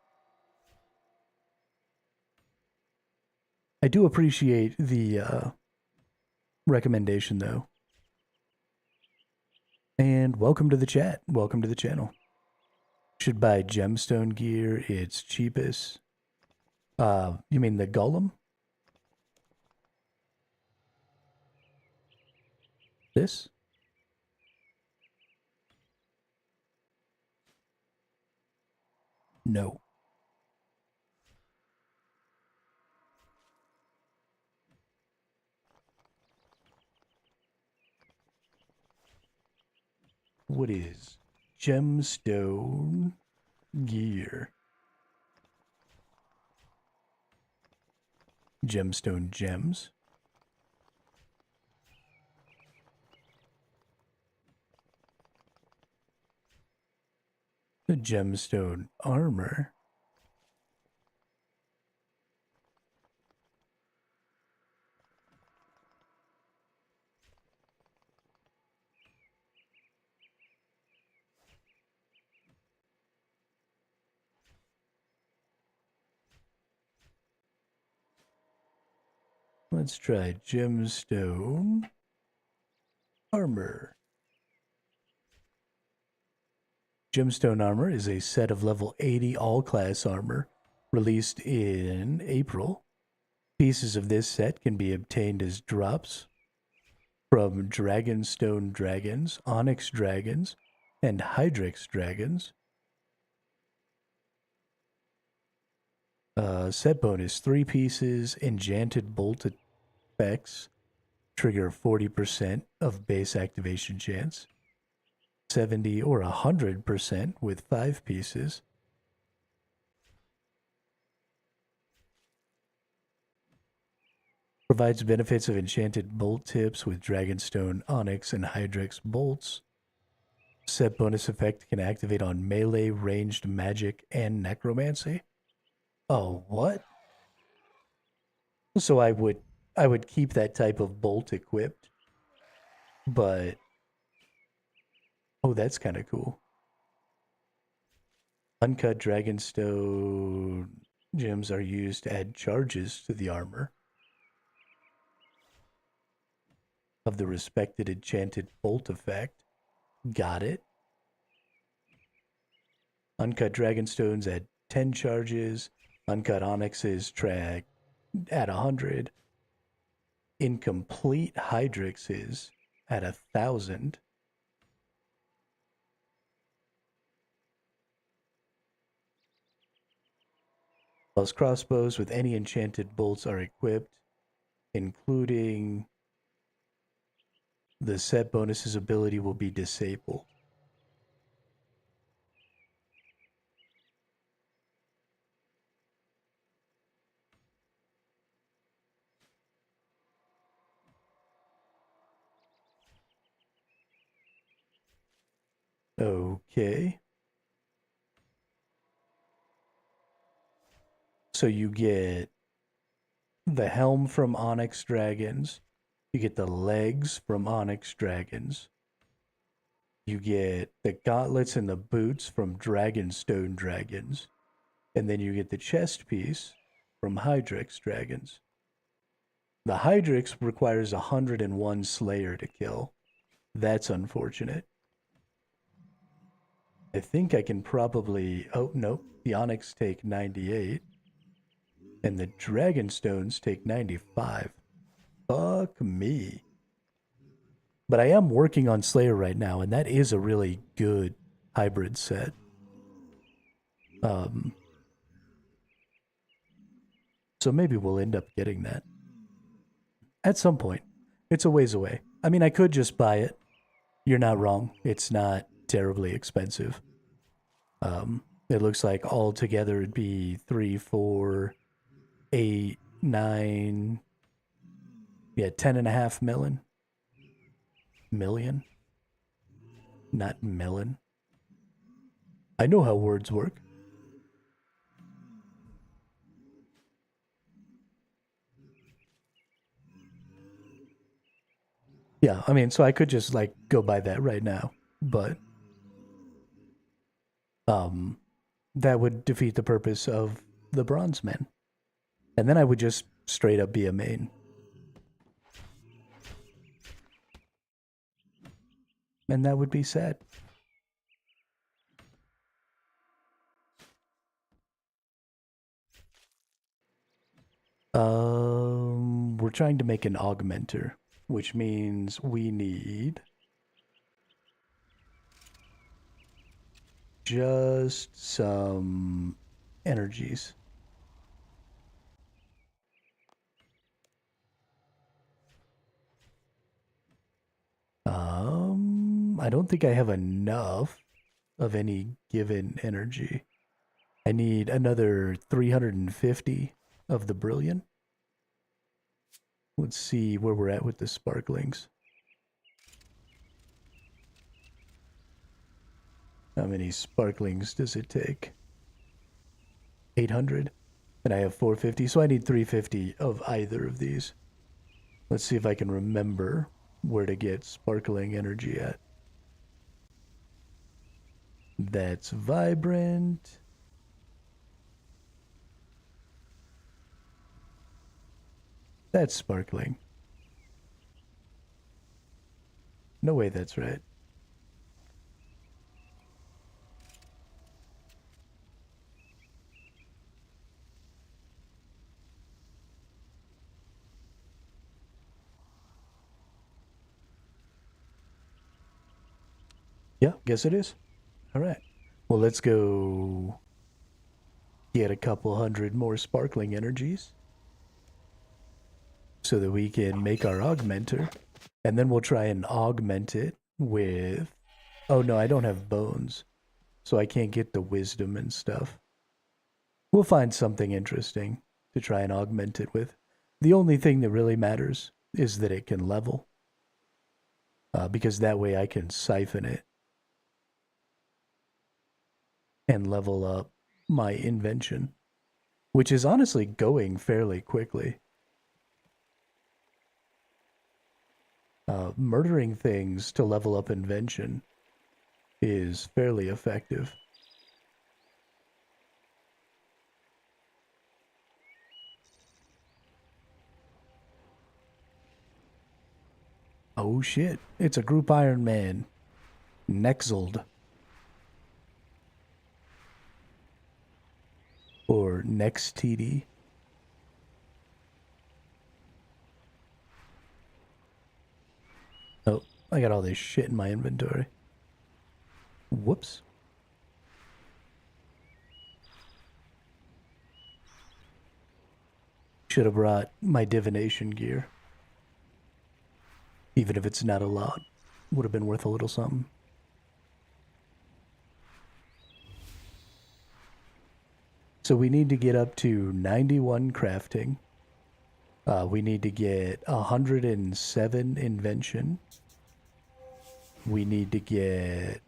I do appreciate the recommendation, though. And welcome to the chat. Welcome to the channel. Should buy gemstone gear. It's cheapest. You mean the golem? This? No. What is gemstone gear? Gemstone gems. The gemstone armor. Let's try gemstone armor. Gemstone armor is a set of level 80 all-class armor released in April. Pieces of this set can be obtained as drops from Dragonstone dragons, Onyx dragons, and Hydrix dragons. Set bonus 3 pieces, enchanted bolt effects, trigger 40% of base activation chance, 70 or 100% with 5 pieces. Provides benefits of enchanted bolt tips with Dragonstone, Onyx, and Hydrix bolts. Set bonus effect can activate on melee, ranged magic, and necromancy. Oh, what? So I would keep that type of bolt equipped, but oh, that's kind of cool. Uncut Dragonstone gems are used to add charges to the armor of the respected enchanted bolt effect. Got it. Uncut Dragonstones add 10 charges. Uncut Onyxes track at 100. Incomplete Hydrixes at 1,000. Plus crossbows with any enchanted bolts are equipped, including the set bonus's ability will be disabled. Okay. So you get the helm from Onyx Dragons. You get the legs from Onyx Dragons. You get the gauntlets and the boots from Dragonstone Dragons. And then you get the chest piece from Hydrix Dragons. The Hydrix requires 101 Slayer to kill. That's unfortunate. I think I can probably... Oh, no. The Onyx take 98. And the Dragonstones take 95. Fuck me. But I am working on Slayer right now, and that is a really good hybrid set. So maybe we'll end up getting that. At some point. It's a ways away. I mean, I could just buy it. You're not wrong. It's not terribly expensive. It looks like altogether it'd be 3, 4, 8, 9, yeah, 10.5 million. Million? Not melon. I know how words work. Yeah, I mean, so I could just like go buy that right now. but that would defeat the purpose of the bronze men. And then I would just straight up be a main. And that would be sad. We're trying to make an augmenter, which means we need just some energies. I don't think I have enough of any given energy. I need another 350 of the brilliant. Let's see where we're at with the sparklings. How many sparklings does it take? 800. And I have 450, so I need 350 of either of these. Let's see if I can remember where to get sparkling energy at. That's vibrant. That's sparkling. No way that's right. Yeah, guess it is. All right. Well, let's go get a couple hundred more sparkling energies so that we can make our augmenter. And then we'll try and augment it with... Oh, no, I don't have bones, so I can't get the wisdom and stuff. We'll find something interesting to try and augment it with. The only thing that really matters is that it can level. Because that way I can siphon it and level up my invention, which is honestly going fairly quickly. Murdering things to level up invention is fairly effective. Oh shit, it's a group Iron Man. Nexeld. Or Next TD. Oh, I got all this shit in my inventory. Whoops. Should have brought my divination gear. Even if it's not a lot. Would have been worth a little something. So we need to get up to 91 crafting. We need to get 107 invention. We need to get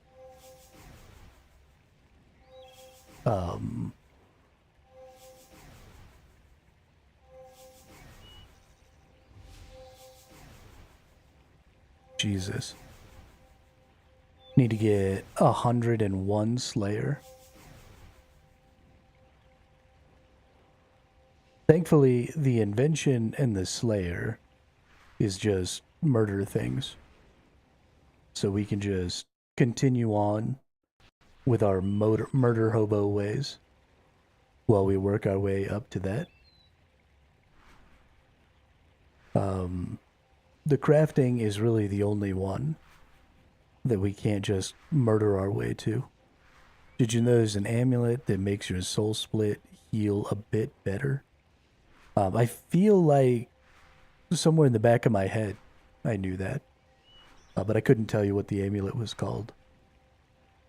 Jesus. Need to get 101 Slayer. Thankfully, the invention and the Slayer is just murder things. So we can just continue on with our murder hobo ways while we work our way up to that. The crafting is really the only one that we can't just murder our way to. Did you know there's an amulet that makes your soul split heal a bit better? I feel like somewhere in the back of my head I knew that, but I couldn't tell you what the amulet was called.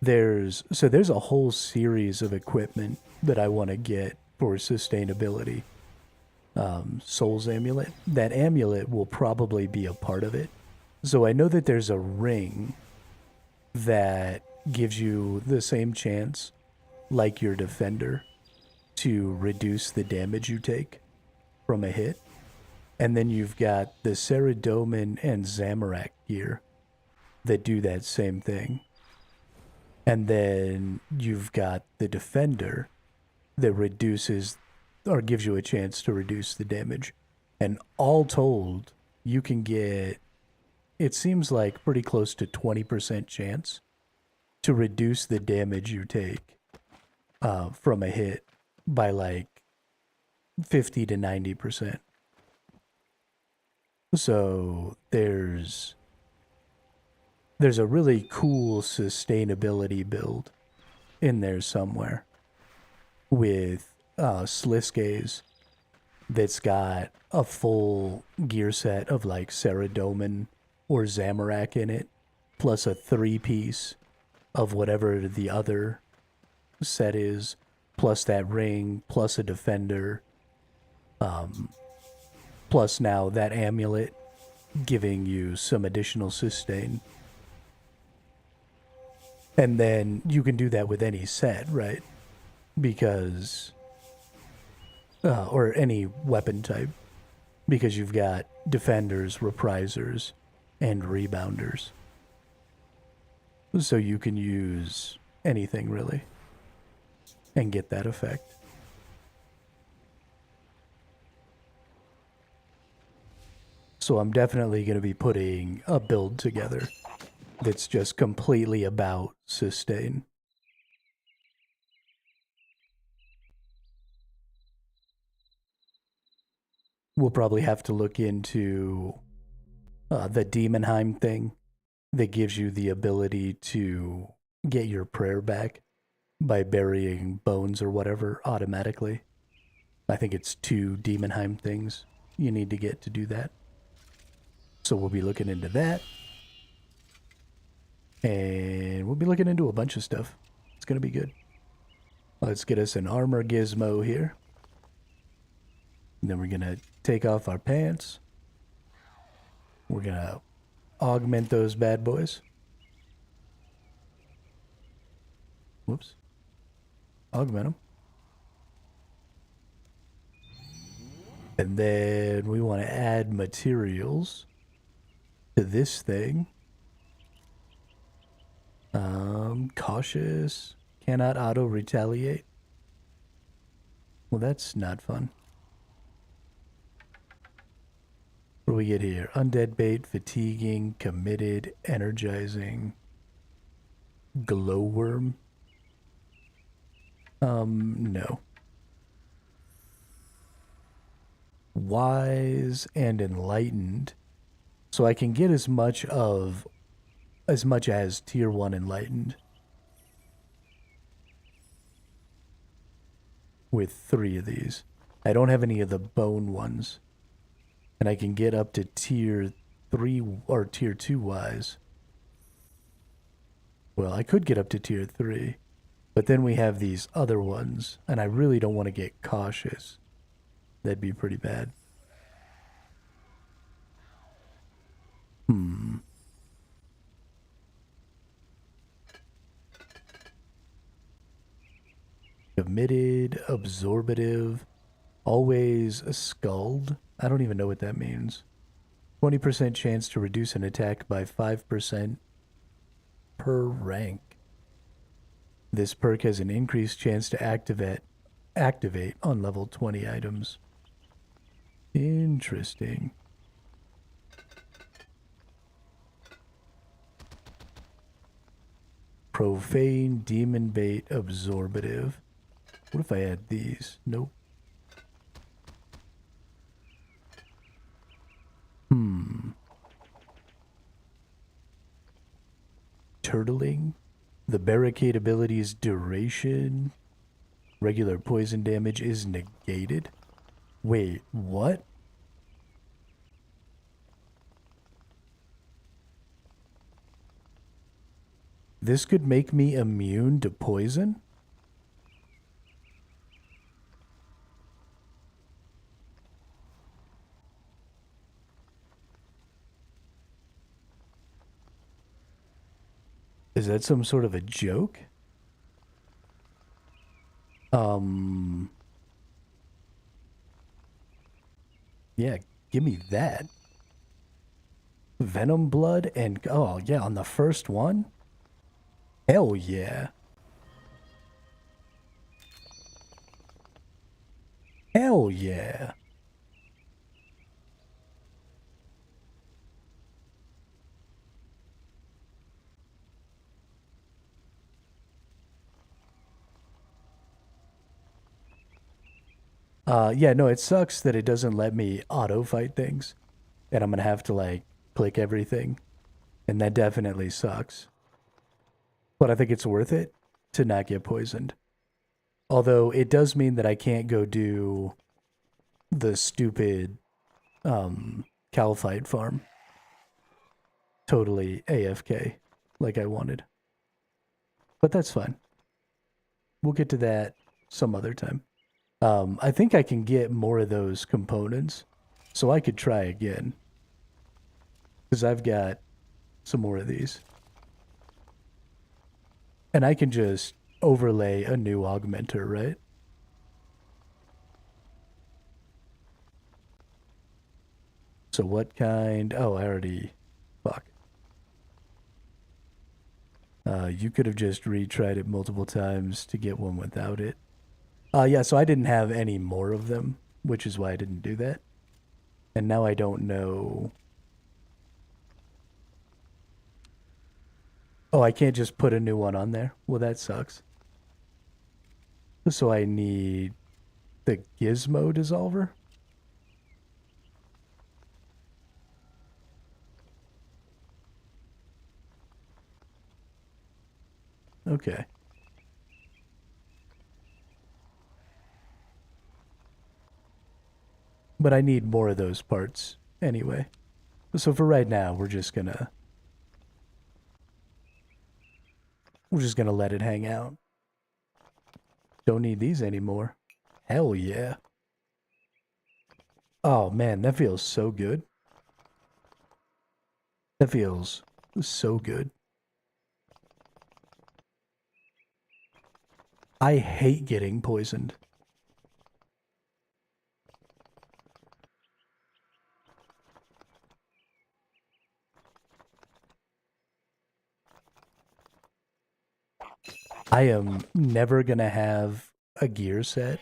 There's a whole series of equipment that I want to get for sustainability. Soul's amulet. That amulet will probably be a part of it. So I know that there's a ring that gives you the same chance, like your defender, to reduce the damage you take from a hit. And then you've got the Ceradomin and Zamorak gear that do that same thing. And then you've got the defender that reduces or gives you a chance to reduce the damage. And all told, you can get, it seems like pretty close to 20% chance to reduce the damage you take from a hit by like 50 to 90%. So there's a really cool sustainability build in there somewhere with Sliskaze that's got a full gear set of like Ceradomin or Zamorak in it, plus a 3-piece of whatever the other set is, plus that ring, plus a defender, plus now that amulet giving you some additional sustain. And then you can do that with any set, right? Because, or any weapon type, because you've got defenders, reprisers, and rebounders. So you can use anything really and get that effect. So I'm definitely going to be putting a build together that's just completely about sustain. We'll probably have to look into the Demonheim thing that gives you the ability to get your prayer back by burying bones or whatever automatically. I think it's 2 Demonheim things you need to get to do that. So we'll be looking into that. And we'll be looking into a bunch of stuff. It's going to be good. Let's get us an armor gizmo here. And then we're going to take off our pants. We're going to augment those bad boys. Whoops. Augment them. And then we want to add materials to this thing. Cautious. Cannot auto retaliate. Well, that's not fun. What do we get here? Undead bait, fatiguing, committed, energizing, glowworm. No. Wise and enlightened. So I can get as much as tier 1 enlightened with 3 of these. I don't have any of the bone ones. And I can get up to tier 3 or tier 2 wise. Well, I could get up to tier 3. But then we have these other ones. And I really don't want to get cautious. That'd be pretty bad. Committed, absorbative, always scald. I don't even know what that means. 20% chance to reduce an attack by 5% per rank. This perk has an increased chance to activate on level 20 items. Interesting. Profane, demon bait, absorbative. What if I add these? Nope. Turtling. The barricade ability's duration. Regular poison damage is negated. Wait, what? This could make me immune to poison? Is that some sort of a joke? Yeah, give me that. Venom blood and, oh yeah, on the first one? Hell yeah. Hell yeah. Yeah, no, it sucks that it doesn't let me auto fight things. And I'm gonna have to like click everything. And that definitely sucks. But I think it's worth it to not get poisoned. Although it does mean that I can't go do the stupid Calphite farm. Totally AFK like I wanted. But that's fine. We'll get to that some other time. I think I can get more of those components, so I could try again. Because I've got some more of these. And I can just overlay a new augmenter, right? So what kind? Oh, I already... Fuck. You could have just retried it multiple times to get one without it. Yeah, so I didn't have any more of them, which is why I didn't do that. And now I don't know... Oh, I can't just put a new one on there? Well, that sucks. So I need the gizmo dissolver? Okay. But I need more of those parts anyway. So for right now, we're just gonna let it hang out. Don't need these anymore. Hell yeah. Oh man, that feels so good. That feels so good. I hate getting poisoned. I am never gonna have a gear set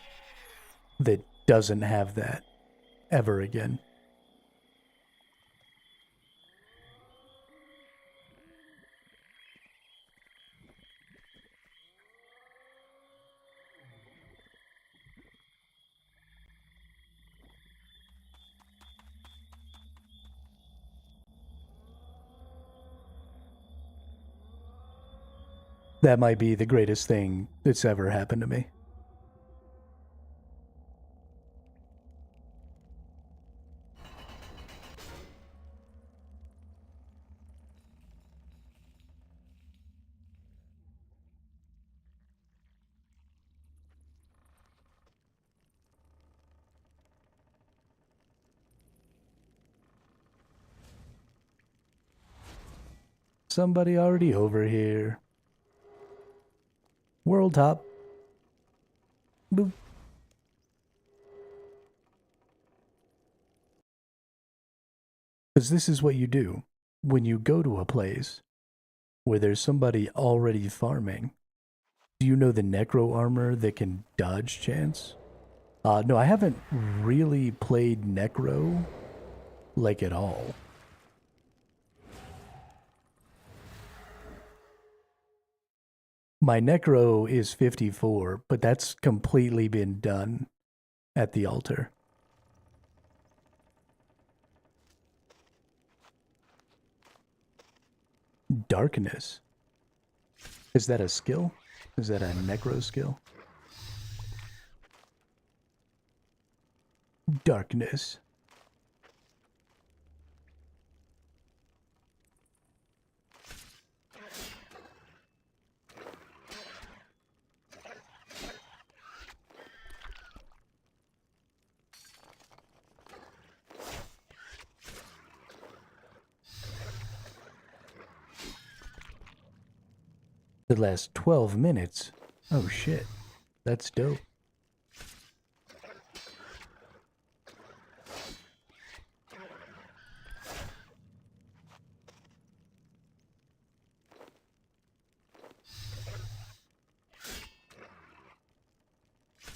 that doesn't have that ever again. That might be the greatest thing that's ever happened to me. Somebody already over here. World top. Boop. Because this is what you do when you go to a place where there's somebody already farming. Do you know the necro armor that can dodge chance? No, I haven't really played necro like at all. My necro is 54, but that's completely been done at the altar. Darkness. Is that a skill? Is that a necro skill? Darkness. The last 12 minutes. Oh shit. That's dope.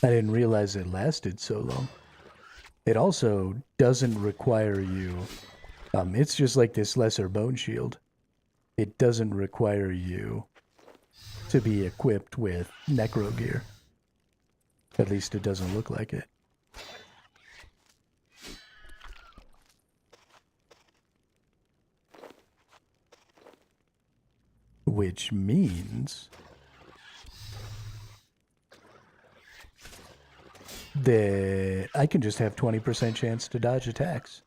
I didn't realize it lasted so long. It also doesn't require you. It's just like this lesser bone shield. It doesn't require you to be equipped with necro gear. At least it doesn't look like it. Which means that I can just have 20% chance to dodge attacks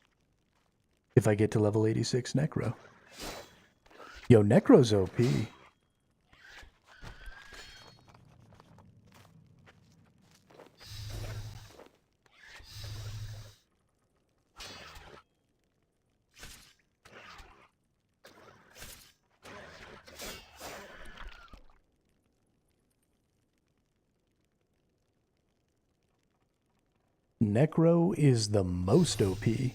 if I get to level 86 Necro. Yo, Necro's OP. Necro is the most OP. I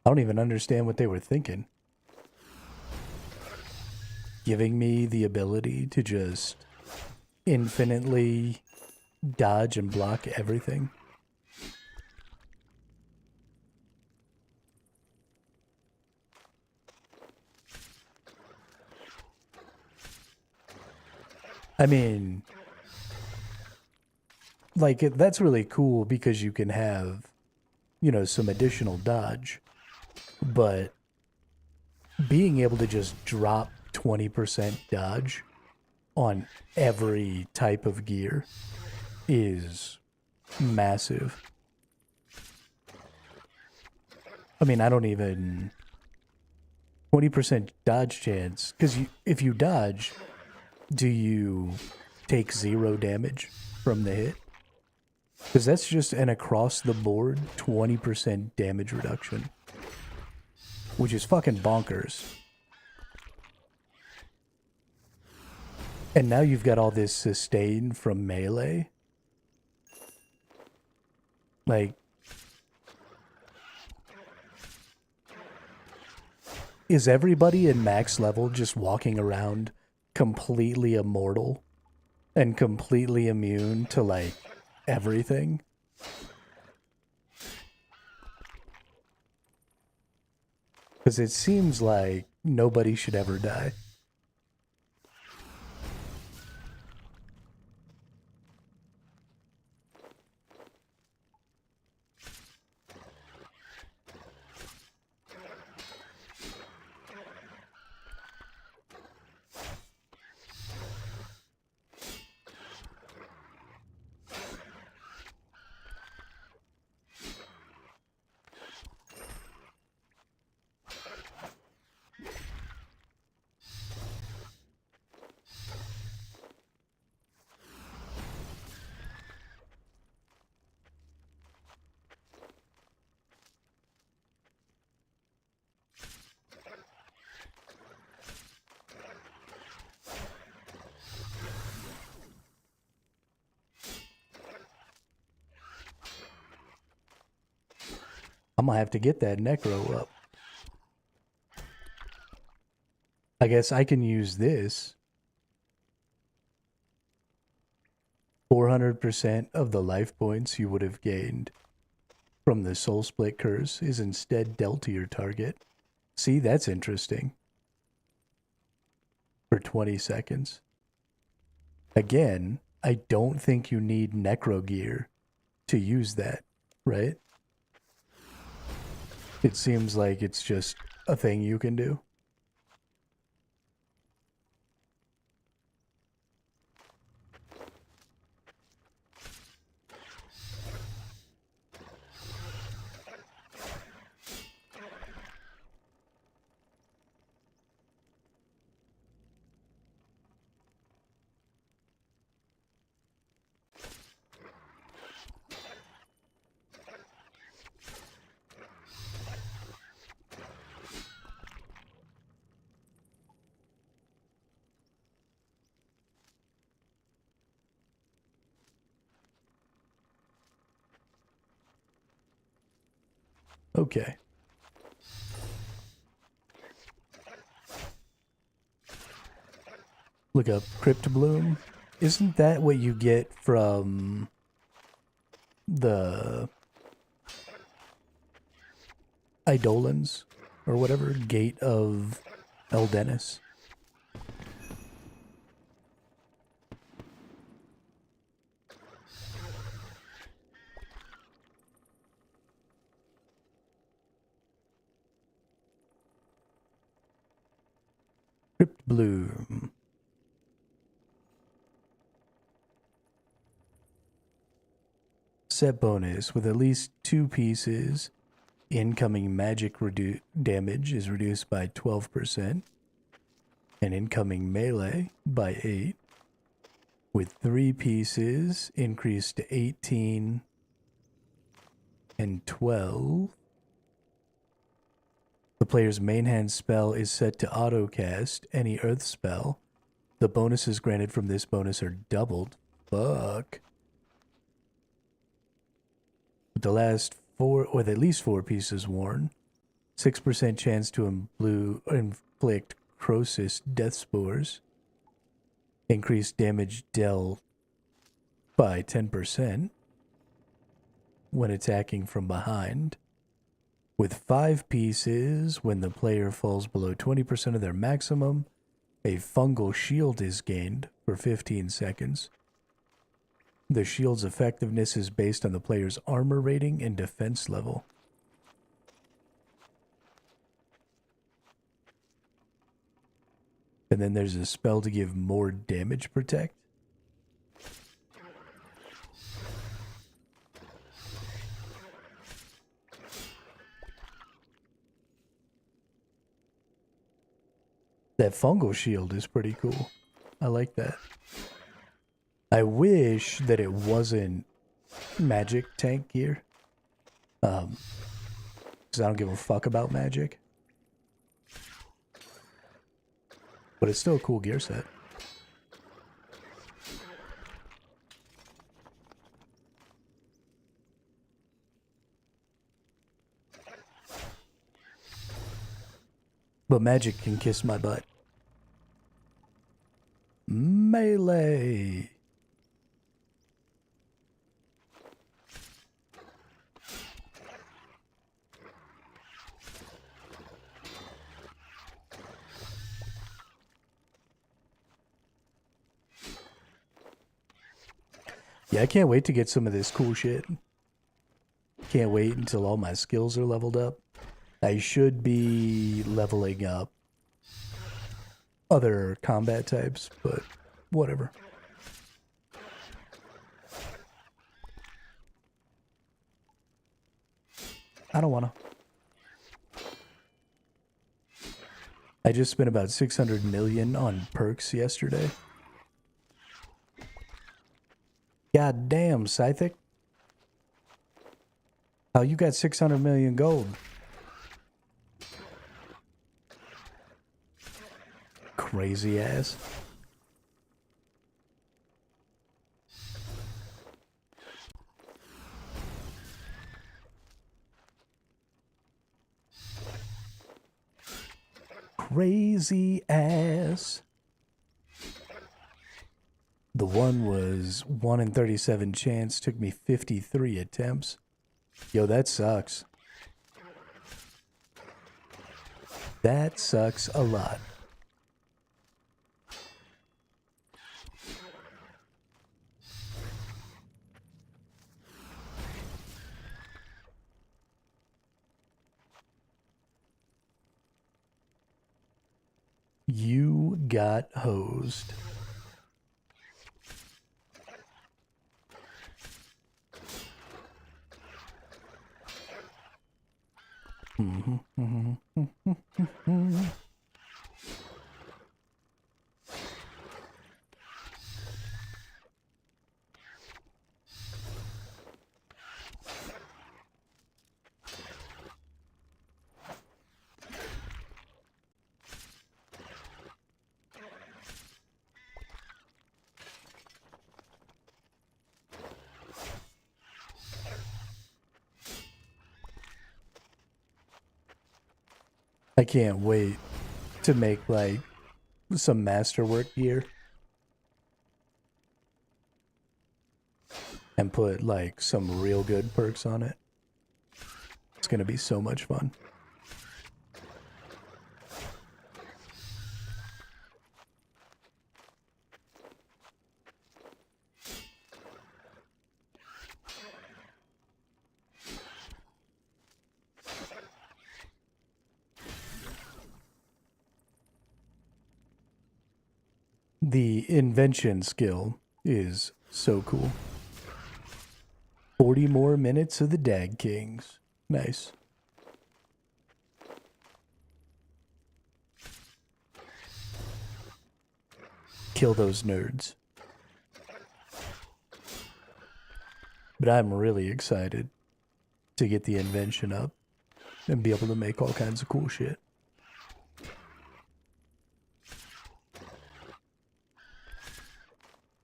don't even understand what they were thinking. Giving me the ability to just infinitely dodge and block everything. I mean, like, that's really cool because you can have, you know, some additional dodge. But being able to just drop 20% dodge on every type of gear is massive. I mean, I don't even 20% dodge chance, because if you dodge, do you take 0 damage from the hit? Because that's just an across the board 20% damage reduction, which is fucking bonkers. And now you've got all this sustain from melee. Like, is everybody in max level just walking around completely immortal and completely immune to, like, everything? Because it seems like nobody should ever die. I'm gonna have to get that necro up. I guess I can use this. 400% of the life points you would have gained from the soul split curse is instead dealt to your target. See, that's interesting. For 20 seconds. Again, I don't think you need necro gear to use that, right? It seems like it's just a thing you can do. Okay. Look up Crypt Bloom. Isn't that what you get from the Eidolons or whatever? Gate of Eldennis? Crypt Bloom. Set bonus with at least 2 pieces. Incoming magic damage is reduced by 12%, and incoming melee by 8. With 3 pieces, increased to 18 and 12. The player's main hand spell is set to auto-cast any earth spell. The bonuses granted from this bonus are doubled. Fuck. With the last 4, with at least 4 pieces worn, 6% chance to inflict Crosis death spores. Increased damage dealt by 10% when attacking from behind. With 5 pieces, when the player falls below 20% of their maximum, a fungal shield is gained for 15 seconds. The shield's effectiveness is based on the player's armor rating and defense level. And then there's a spell to give more damage protect. That fungal shield is pretty cool. I like that. I wish that it wasn't magic tank gear. Because I don't give a fuck about magic. But it's still a cool gear set. But magic can kiss my butt. Melee. Yeah, I can't wait to get some of this cool shit. Can't wait until all my skills are leveled up. I should be leveling up other combat types, but whatever. I don't wanna. I just spent about 600 million on perks yesterday. God damn, Scythic. How you got 600 million gold? Crazy ass. Crazy ass. The one was 1 in 37 chance, took me 53 attempts. Yo, that sucks. That sucks a lot. You got hosed. I can't wait to make like some masterwork gear and put like some real good perks on it. It's gonna be so much fun. The invention skill is so cool. 40 more minutes of the Dag Kings. Nice. Kill those nerds. But I'm really excited to get the invention up and be able to make all kinds of cool shit.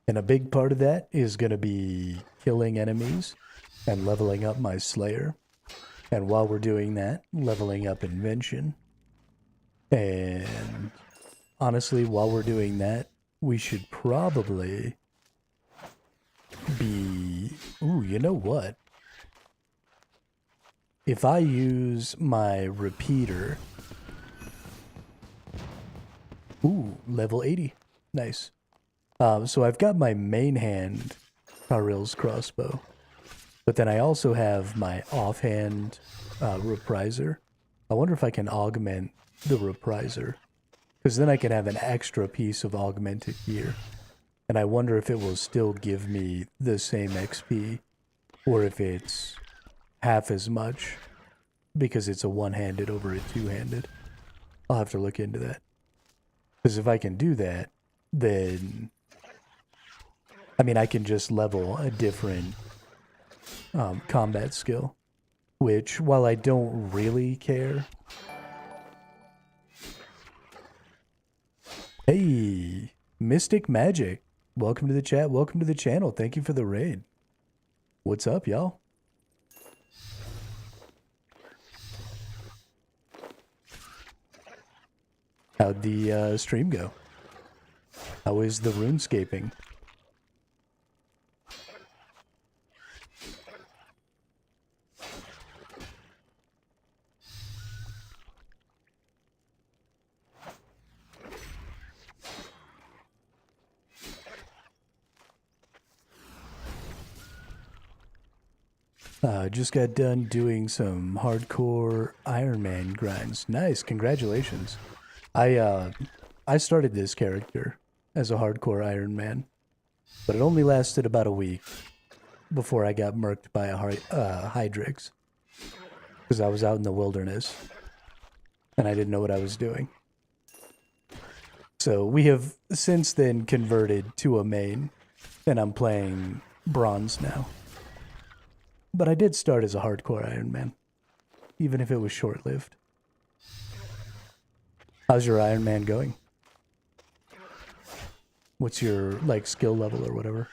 And a big part of that is going to be killing enemies and leveling up my Slayer. And while we're doing that, leveling up invention. And honestly, while we're doing that, we should probably be... Ooh, you know what? If I use my repeater... Ooh, level 80. Nice. So I've got my main hand Karil's crossbow, but then I also have my offhand repriser. I wonder if I can augment the repriser, because then I can have an extra piece of augmented gear. And I wonder if it will still give me the same XP, or if it's half as much, because it's a one-handed over a two-handed. I'll have to look into that. Because if I can do that, then... I mean, I can just level a different combat skill, which, while I don't really care... Hey, Mystic Magic. Welcome to the chat. Welcome to the channel. Thank you for the raid. What's up, y'all? How'd the stream go? How is the runescaping? Just got done doing some hardcore Iron Man grinds. Nice, congratulations. I started this character as a hardcore Iron Man, but it only lasted about a week before I got murked by a Hydrix, because I was out in the wilderness and I didn't know what I was doing. So we have since then converted to a main, and I'm playing bronze now. But I did start as a hardcore Iron Man, even if it was short-lived. How's your Iron Man going? What's your, like, skill level or whatever?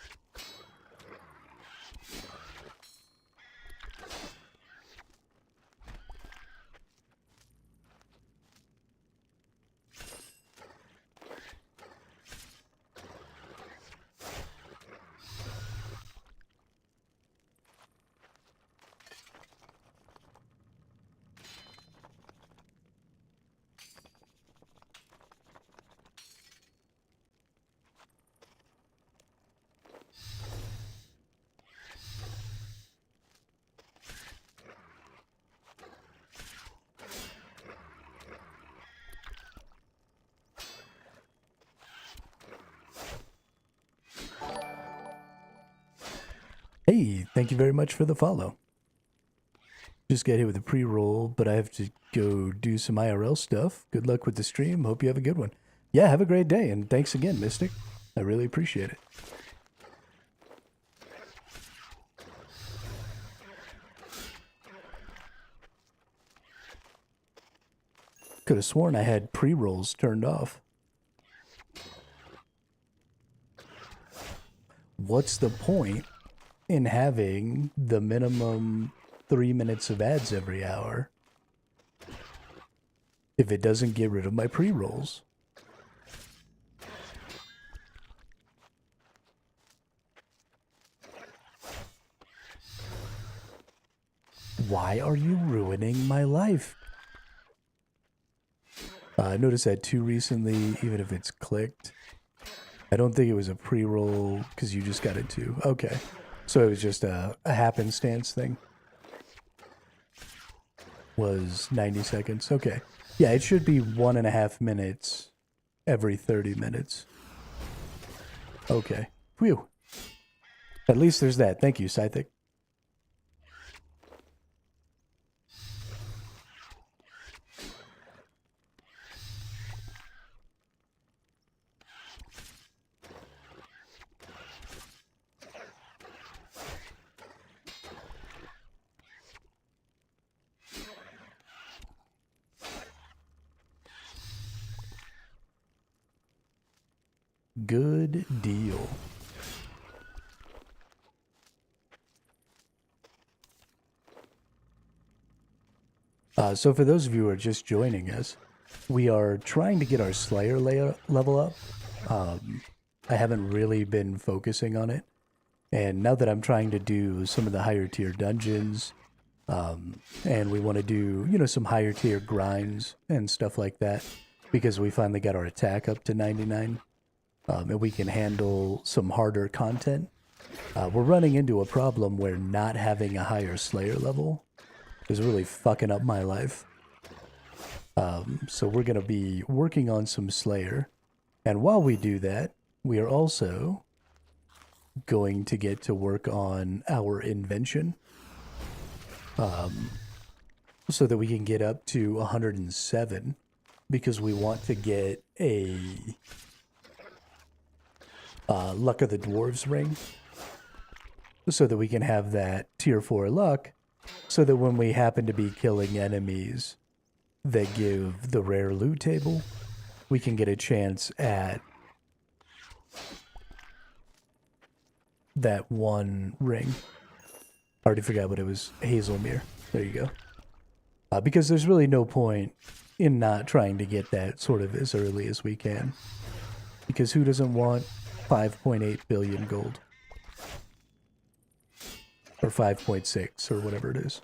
Hey, thank you very much for the follow. Just got hit with a pre-roll, but I have to go do some IRL stuff. Good luck with the stream. Hope you have a good one. Yeah, have a great day, and thanks again, Mystic. I really appreciate it. Could have sworn I had pre-rolls turned off. What's the point in having the minimum 3 minutes of ads every hour if it doesn't get rid of my pre-rolls. Why are you ruining my life? I noticed that too recently, even if it's clicked. I don't think it was a pre-roll because you just got it too. Okay. So it was just a happenstance thing. Was 90 seconds. Okay. Yeah, it should be 1.5 minutes every 30 minutes. Okay. Phew. At least there's that. Thank you, Scythic. Good deal. So for those of you who are just joining us, we are trying to get our Slayer level up. I haven't really been focusing on it. And now that I'm trying to do some of the higher tier dungeons, and we want to do, some higher tier grinds and stuff like that, because we finally got our attack up to 99, and we can handle some harder content. We're running into a problem where not having a higher Slayer level is really fucking up my life. So we're going to be working on some Slayer. And while we do that, we are also going to get to work on our invention. So that we can get up to 107, because we want to get a Luck of the Dwarves ring, so that we can have that tier 4 luck, so that when we happen to be killing enemies that give the rare loot table, we can get a chance at that one ring. I already forgot what it was. Hazelmere. There you go. Because there's really no point in not trying to get that sort of as early as we can. Because who doesn't want 5.8 billion gold? Or 5.6 or whatever it is.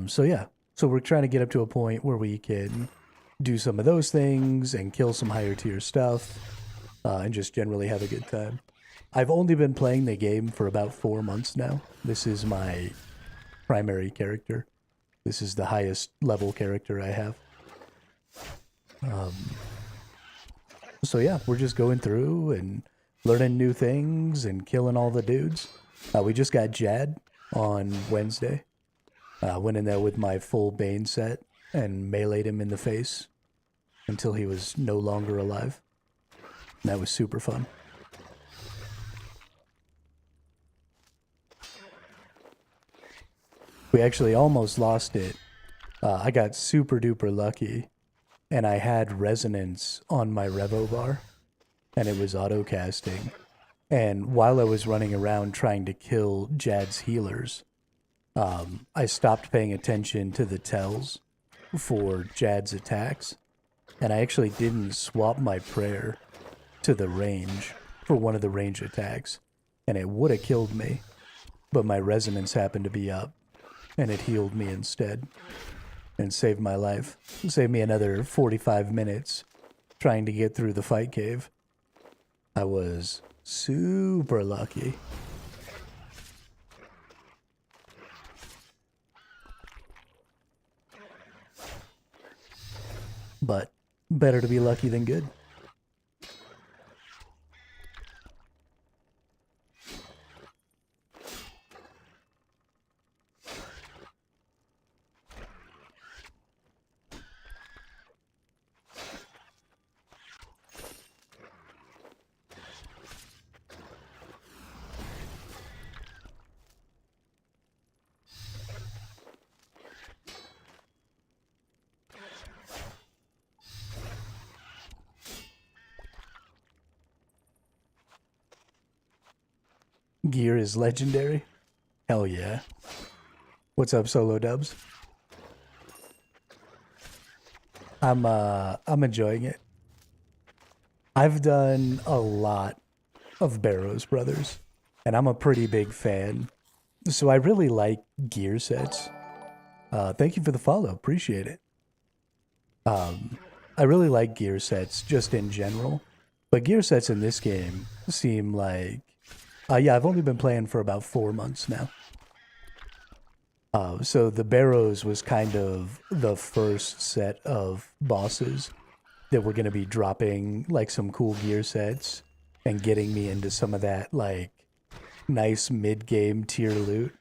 So yeah. So we're trying to get up to a point where we can do some of those things and kill some higher tier stuff. And just generally have a good time. I've only been playing the game for about 4 months now. This is my primary character. This is the highest level character I have. So yeah, we're just going through and learning new things and killing all the dudes. We just got Jad on Wednesday. Went in there with my full Bane set and meleeed him in the face until he was no longer alive. And that was super fun. We actually almost lost it. I got super duper lucky, and I had resonance on my Revo bar, and it was auto casting. And while I was running around trying to kill Jad's healers, I stopped paying attention to the tells for Jad's attacks, and I actually didn't swap my prayer to the range for one of the range attacks, and it would have killed me, but my resonance happened to be up. And it healed me instead. And saved my life. Saved me another 45 minutes trying to get through the fight cave. I was super lucky. But better to be lucky than good. Gear is legendary? Hell yeah. What's up, Solo Dubs? I'm enjoying it. I've done a lot of Barrows Brothers, and I'm a pretty big fan. So I really like gear sets. Thank you for the follow. Appreciate it. I really like gear sets just in general, but gear sets in this game seem like, yeah, I've only been playing for about 4 months now. So the Barrows was kind of the first set of bosses that were going to be dropping like some cool gear sets and getting me into some of that like nice mid-game tier loot.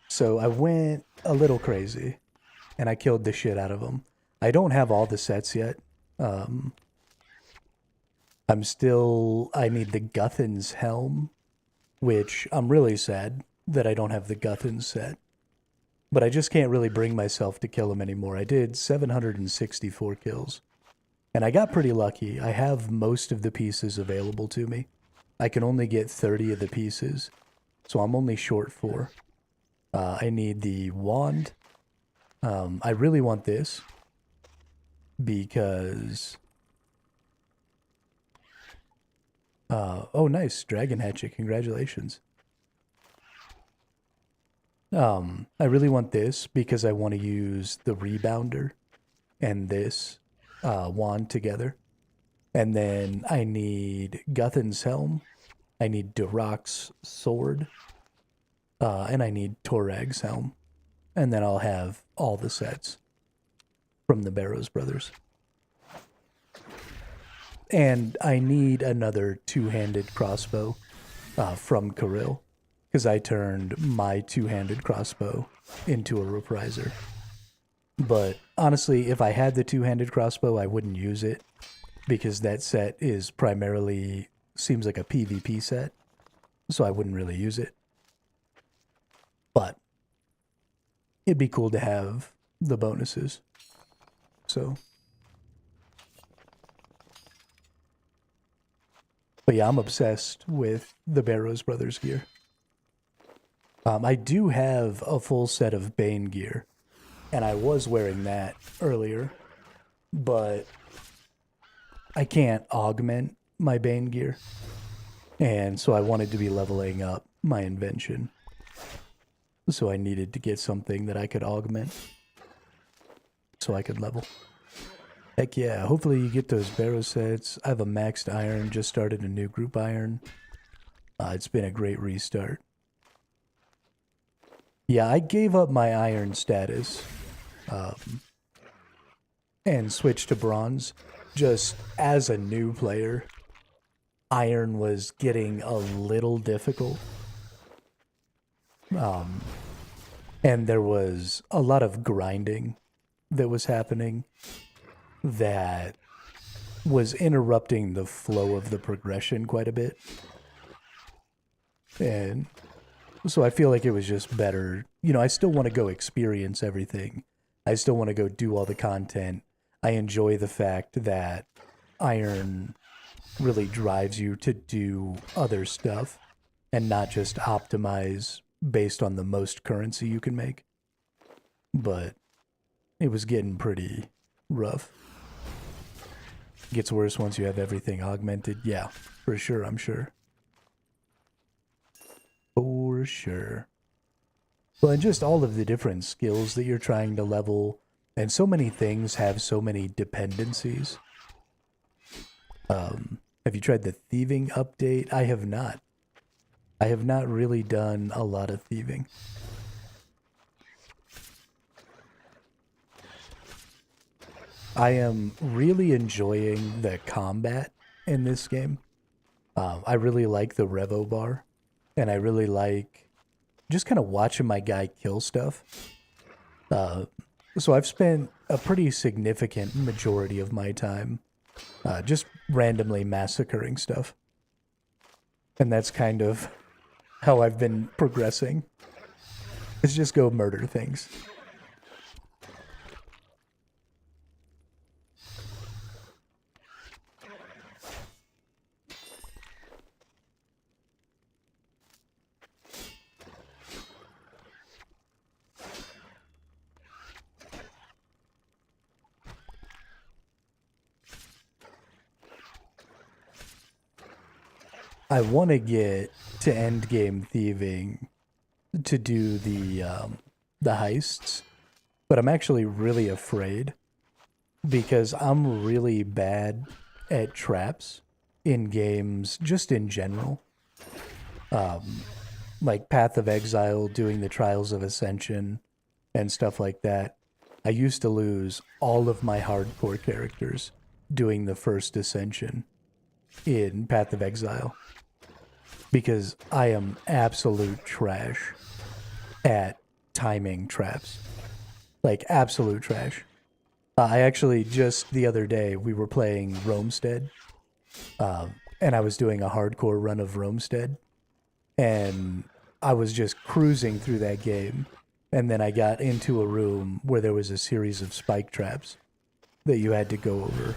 So I went a little crazy and I killed the shit out of them. I don't have all the sets yet. Um, I need the Guthin's helm, which I'm really sad that I don't have the Guthin's set. But I just can't really bring myself to kill him anymore. I did 764 kills. And I got pretty lucky. I have most of the pieces available to me. I can only get 30 of the pieces. So I'm only short 4. I need the wand. I really want this. Because... oh, nice. Dragon Hatchet. Congratulations. I really want this because I want to use the rebounder and this wand together. And then I need Guthin's helm. I need Durok's sword. And I need Torag's helm. And then I'll have all the sets from the Barrows Brothers. And I need another two-handed crossbow from Kirill. Because I turned my two-handed crossbow into a repriser. But honestly, if I had the two-handed crossbow, I wouldn't use it. Because that set is primarily, seems like a PvP set. So I wouldn't really use it. But it'd be cool to have the bonuses. So. But yeah, I'm obsessed with the Barrows Brothers gear. I do have a full set of Bane gear, and I was wearing that earlier, but I can't augment my Bane gear, and so I wanted to be leveling up my invention. So I needed to get something that I could augment so I could level. Heck yeah, hopefully you get those Barrow sets. I have a maxed iron, just started a new group iron. It's been a great restart. Yeah, I gave up my iron status and switched to bronze. Just as a new player, iron was getting a little difficult. And there was a lot of grinding that was happening that was interrupting the flow of the progression quite a bit. And so I feel like it was just better. You know, I still want to go experience everything. I still want to go do all the content. I enjoy the fact that iron really drives you to do other stuff and not just optimize based on the most currency you can make. But it was getting pretty rough. Gets worse once you have everything augmented. Yeah, for sure, I'm sure. For sure. Well, and just all of the different skills that you're trying to level, and so many things have so many dependencies. Have you tried the thieving update? I have not. I have not really done a lot of thieving. I am really enjoying the combat in this game. I really like the Revo bar, and I really like just kind of watching my guy kill stuff. So I've spent a pretty significant majority of my time just randomly massacring stuff. And that's kind of how I've been progressing. Is just go murder things. I want to get to end game thieving to do the heists, but I'm actually really afraid because I'm really bad at traps in games just in general. Like Path of Exile, doing the Trials of Ascension and stuff like that. I used to lose all of my hardcore characters doing the first Ascension in Path of Exile because I am absolute trash at timing traps. Like, absolute trash. I actually, just the other day, we were playing Roamstead, and I was doing a hardcore run of Roamstead, and I was just cruising through that game. And then I got into a room where there was a series of spike traps that you had to go over.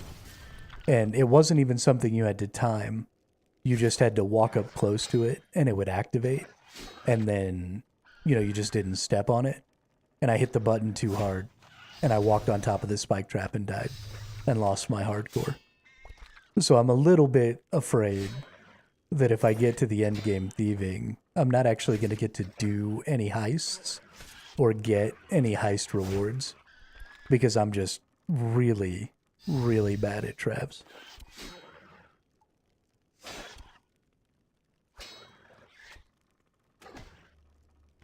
And it wasn't even something you had to time. You just had to walk up close to it and it would activate. And then, you just didn't step on it. And I hit the button too hard. And I walked on top of the spike trap and died and lost my hardcore. So I'm a little bit afraid that if I get to the end game thieving, I'm not actually going to get to do any heists or get any heist rewards because I'm just really, really bad at traps.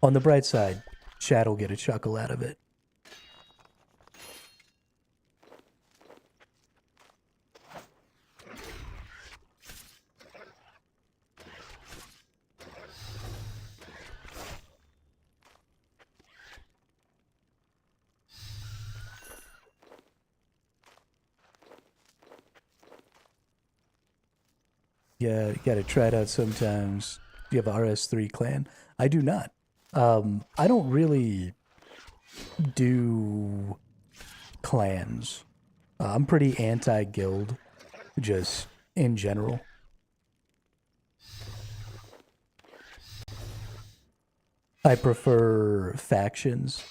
On the bright side, Chad will get a chuckle out of it. Yeah, you gotta try it out sometimes. Do you have a RS3 clan? I do not. I don't really do clans. I'm pretty anti-guild, just in general. I prefer factions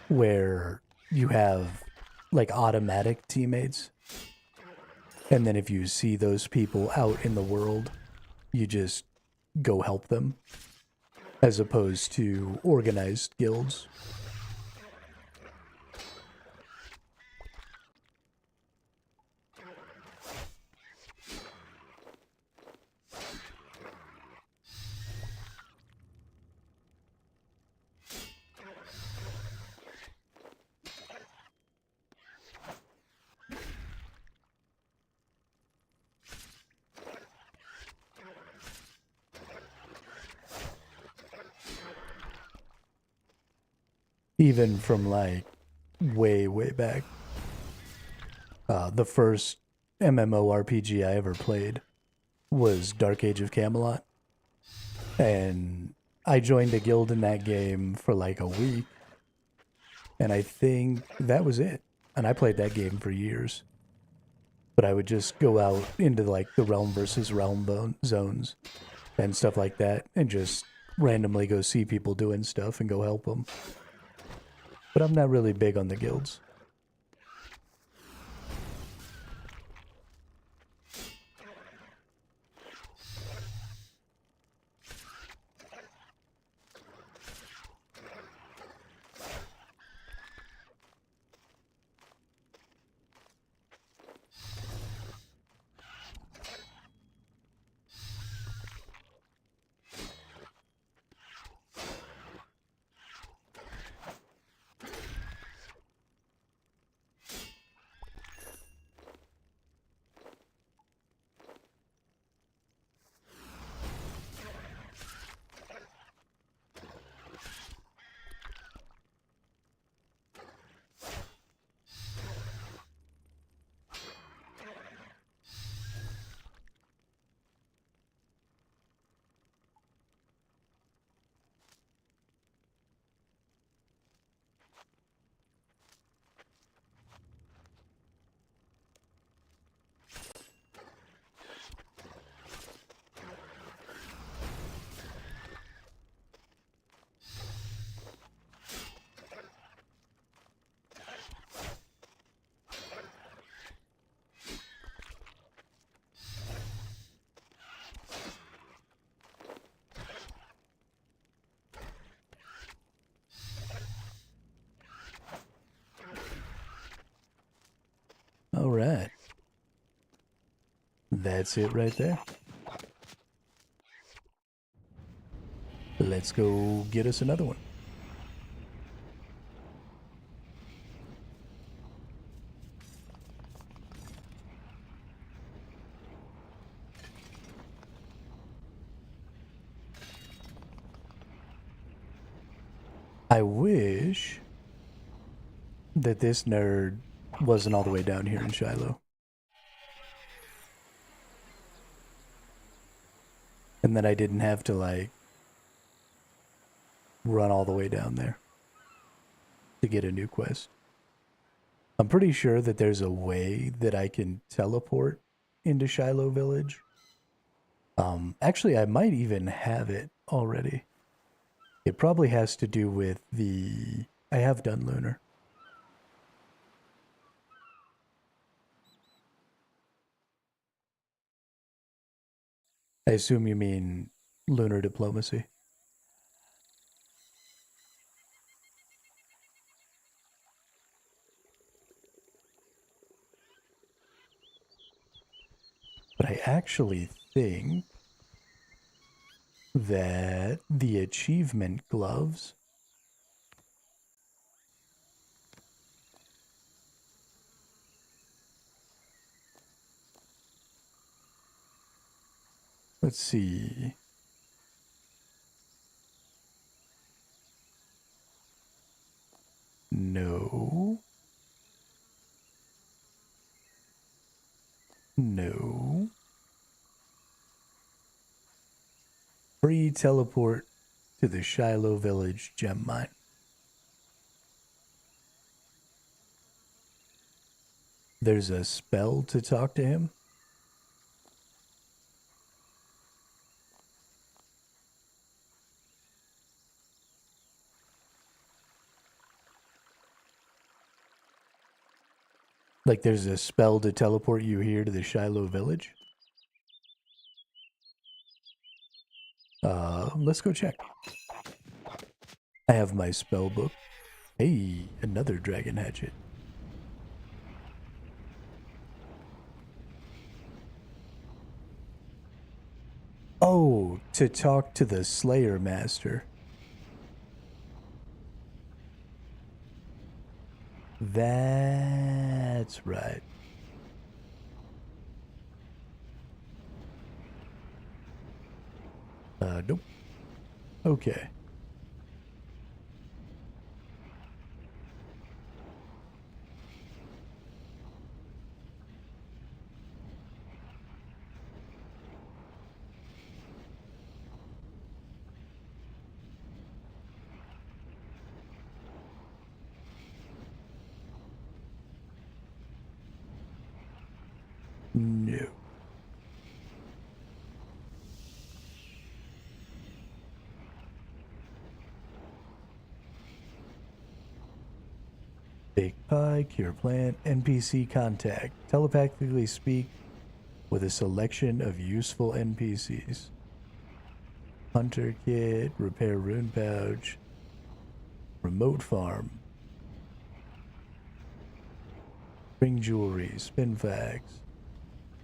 where you have like automatic teammates. And then if you see those people out in the world, you just go help them as opposed to organized guilds. Even from like way, way back. The first MMORPG I ever played was Dark Age of Camelot. And I joined a guild in that game for like a week. And I think that was it. And I played that game for years. But I would just go out into like the realm versus realm zones and stuff like that and just randomly go see people doing stuff and go help them. But I'm not really big on the guilds. That's it right there. Let's go get us another one. I wish that this nerd wasn't all the way down here in Shiloh. And that I didn't have to, like, run all the way down there to get a new quest. I'm pretty sure that there's a way that I can teleport into Shiloh Village. Actually, I might even have it already. It probably has to do with the... I have done Lunar. I assume you mean Lunar Diplomacy. But I actually think that the achievement gloves let's see. No. No. Free teleport to the Shiloh Village gem mine. There's a spell to talk to him. Like there's a spell to teleport you here to the Shiloh Village. Let's go check. I have my spell book. Hey, another dragon hatchet. Oh, to talk to the Slayer Master. That's right. Nope. Okay. No. Bake pie, cure plant, NPC contact. Telepathically speak with a selection of useful NPCs. Hunter kit, repair rune pouch, remote farm. Bring jewelry, spin facts,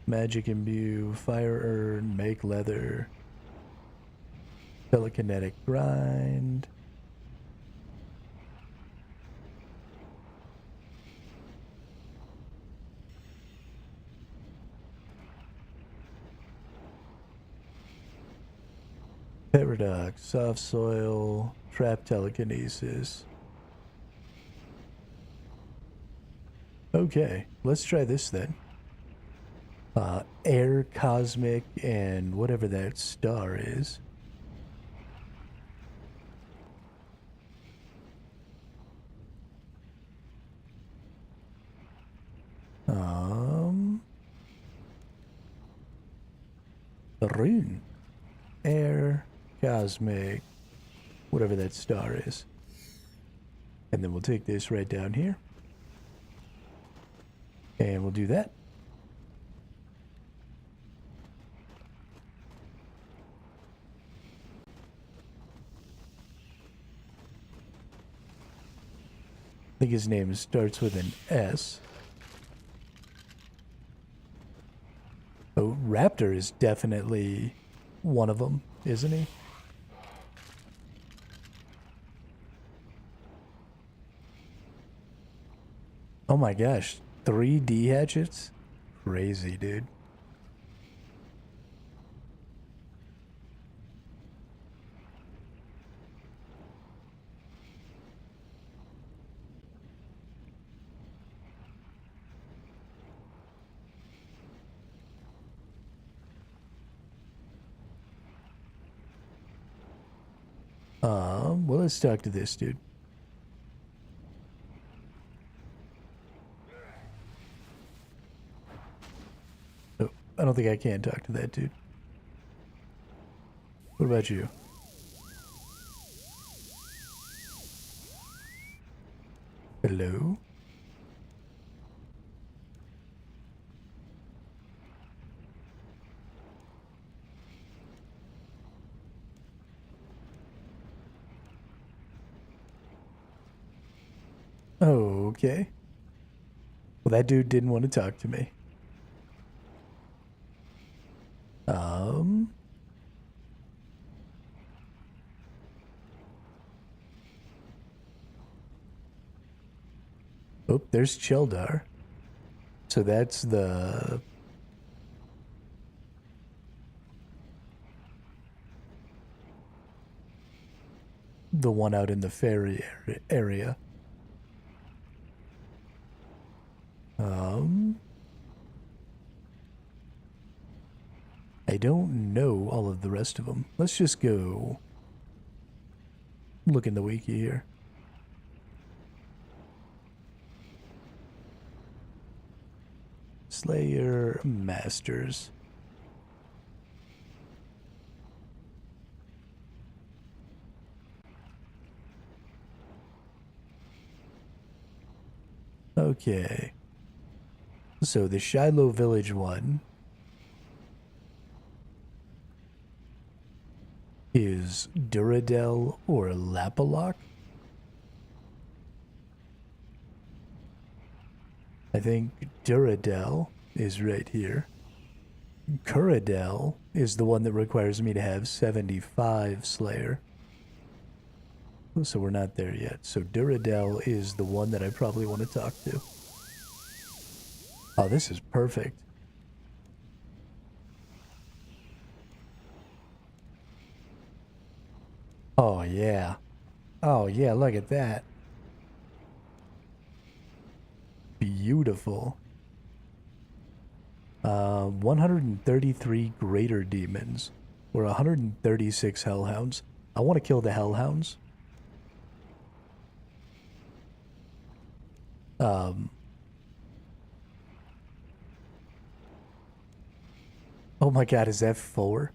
magic imbue, fire urn, make leather, telekinetic grind. Paradox, soft soil, trap telekinesis. Okay, let's try this then. Air, cosmic, and whatever that star is. Rune. Air, cosmic, whatever that star is. And then we'll take this right down here. And we'll do that. I think his name starts with an S. So Raptor is definitely one of them, isn't he? Oh my gosh, 3D hatchets? Crazy, dude. Well, let's talk to this dude. Oh, I don't think I can talk to that dude. What about you? Hello? Oh, okay. Well, that dude didn't want to talk to me. Um, oh, there's Cheldar. So that's the one out in the ferry area. Um, I don't know all of the rest of them. Let's just go look in the wiki here. Slayer Masters. Okay. So the Shiloh Village one is Duradel or Lapalock. I think Duradel is right here. Curadel is the one that requires me to have 75 Slayer. So we're not there yet. So Duradel is the one that I probably want to talk to. Oh, this is perfect. Oh, yeah. Oh, yeah, look at that. Beautiful. 133 greater demons or 136 hellhounds. I want to kill the hellhounds. Um, oh my god, is that 4?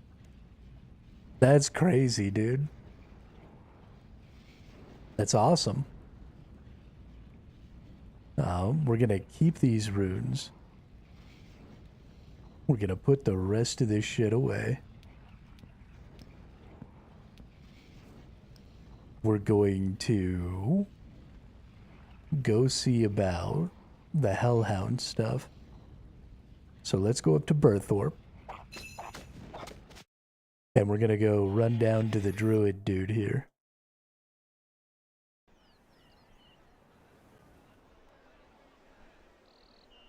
That's crazy, dude. That's awesome. We're gonna keep these runes. We're gonna put the rest of this shit away. We're going to go see about the hellhound stuff. So let's go up to Berthorpe. And we're gonna go run down to the druid dude here.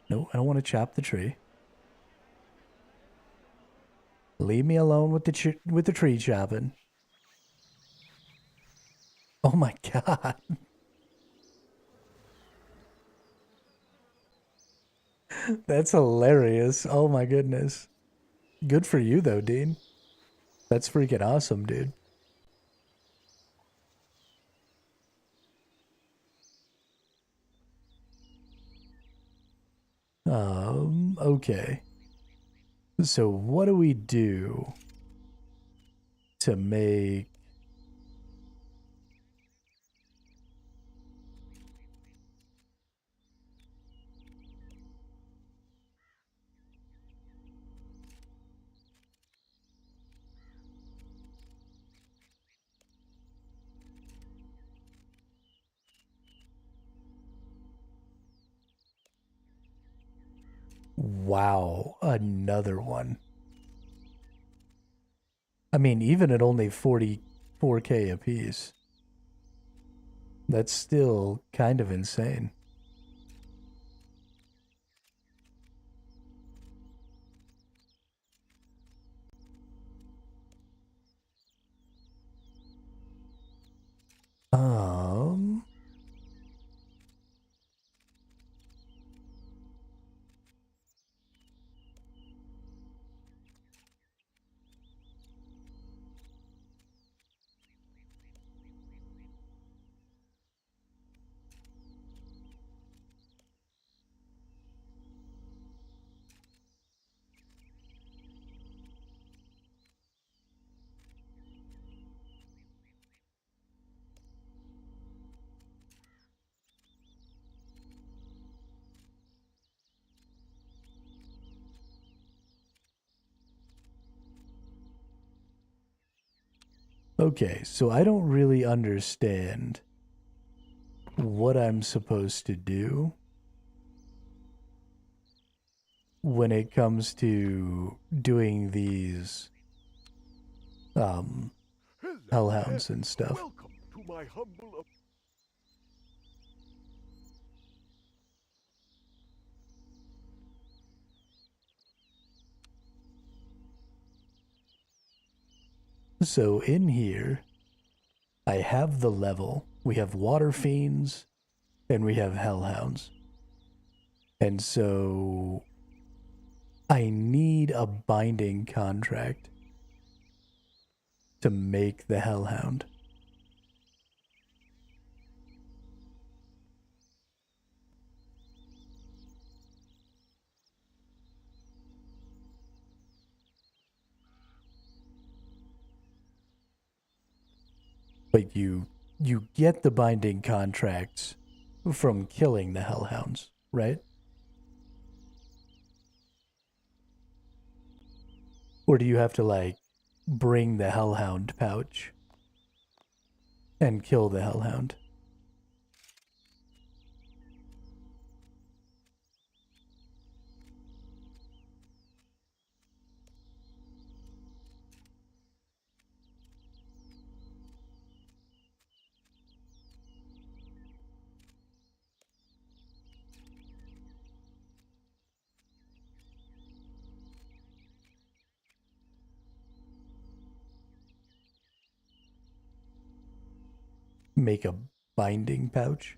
No, I don't want to chop the tree. Leave me alone with the tree chopping. Oh my god. That's hilarious. Oh my goodness. Good for you though, Dean. That's freaking awesome, dude. Okay. So what do we do to make Wow, another one. I mean, even at only 44k apiece, that's still kind of insane. Um, okay, so I don't really understand what I'm supposed to do when it comes to doing these um hellhounds and stuff. Welcome to my humble. So in here, I have the level. We have water fiends and we have hellhounds. And so I need a binding contract to make the hellhound. But you get the binding contracts from killing the hellhounds, right? Or do you have to like bring the hellhound pouch and kill the hellhound? Make a binding pouch?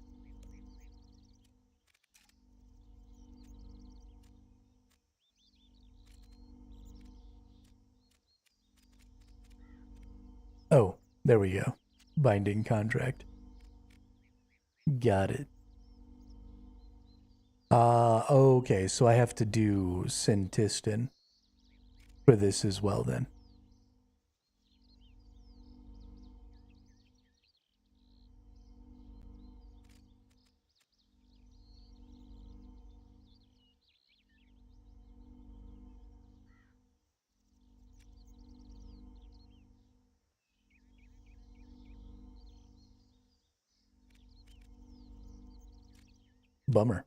Oh, there we go. Binding contract. Got it. Okay, so I have to do Centistin for this as well then. Bummer.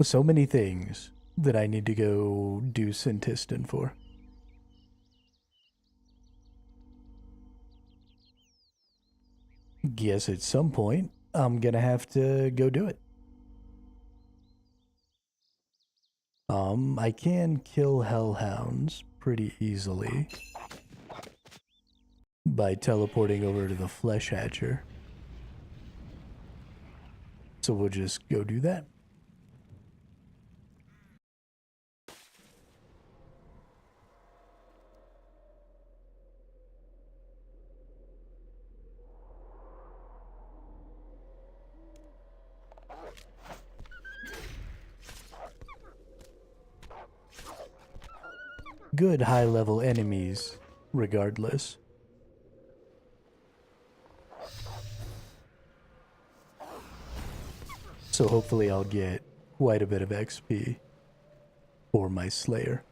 So many things that I need to go do Centistin for. Guess at some point I'm gonna have to go do it. I can kill hellhounds pretty easily by teleporting over to the flesh hatcher. So we'll just go do that. Good high-level enemies, regardless. So hopefully I'll get quite a bit of XP for my Slayer.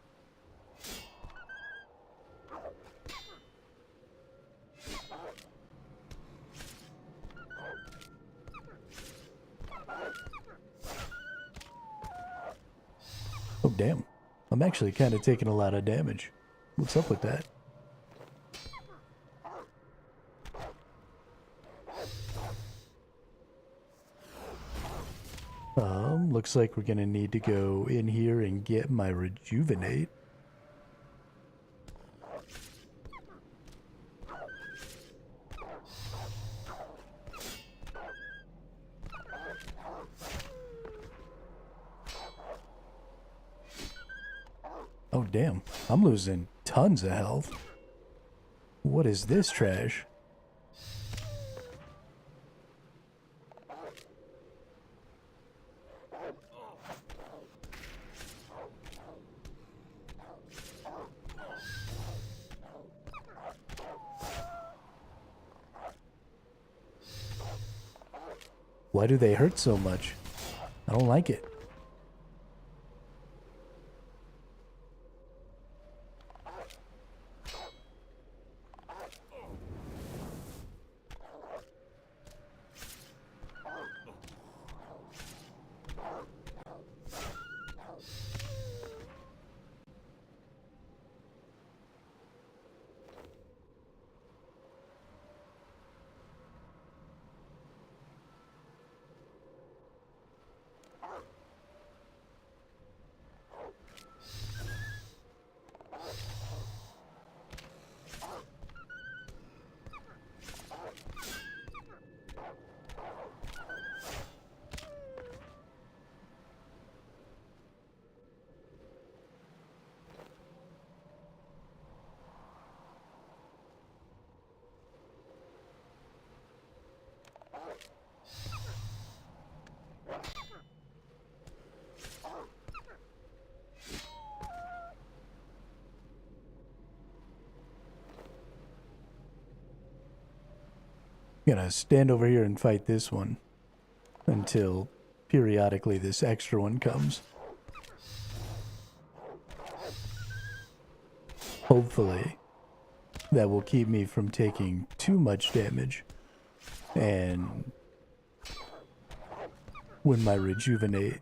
damn. I'm actually kind of taking a lot of damage. What's up with that? Looks like we're gonna need to go in here and get my rejuvenate. Oh, damn. I'm losing tons of health. What is this trash? Why do they hurt so much? I don't like it. Gonna stand over here and fight this one until periodically this extra one comes. Hopefully that will keep me from taking too much damage. And when my rejuvenate,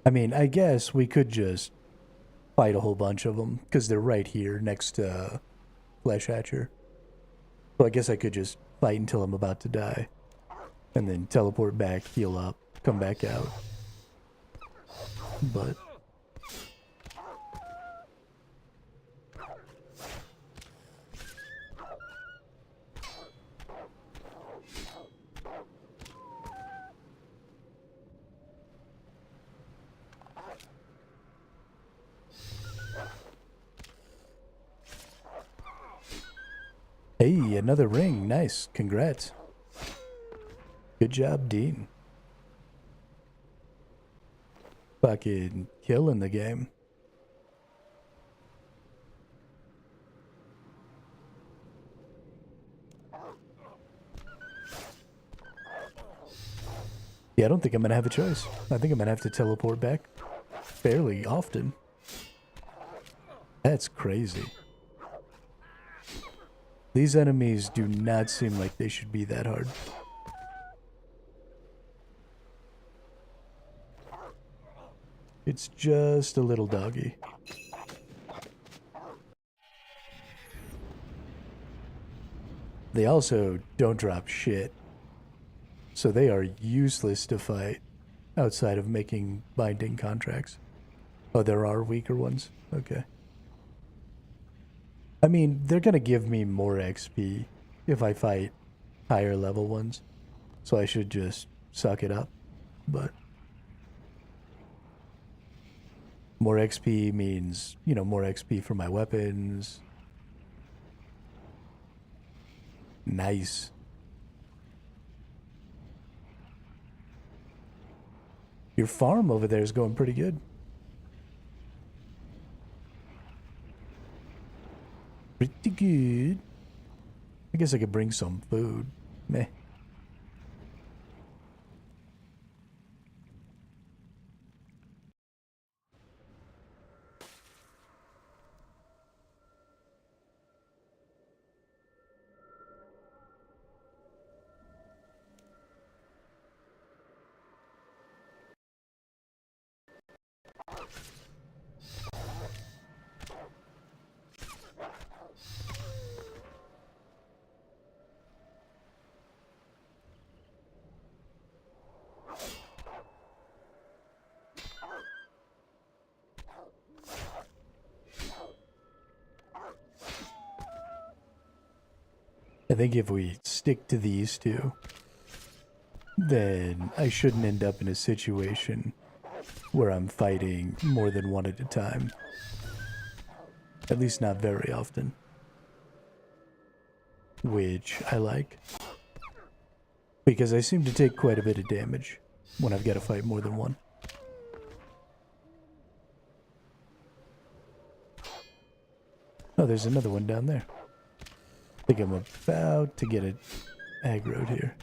I mean, I guess we could just fight a whole bunch of them because they're right here next to Flesh Hatcher. So I guess I could just fight until I'm about to die. And then teleport back, heal up, come back out. But hey, another ring. Nice. Congrats. Good job, Dean. Fucking killing the game. Yeah, I don't think I'm gonna have a choice. I think I'm gonna have to teleport back fairly often. That's crazy. These enemies do not seem like they should be that hard. It's just a little doggy. They also don't drop shit. So they are useless to fight outside of making binding contracts. Oh, there are weaker ones? Okay. I mean, they're gonna give me more XP if I fight higher level ones. So I should just suck it up. But more XP means, you know, more XP for my weapons. Nice. Your farm over there is going pretty good. Pretty good. I guess I could bring some food. Meh. think if we stick to these two, then I shouldn't end up in a situation where I'm fighting more than one at a time. At least not very often. Which I like. Because I seem to take quite a bit of damage when I've got to fight more than one. Oh, there's another one down there. I think I'm about to get it aggroed here.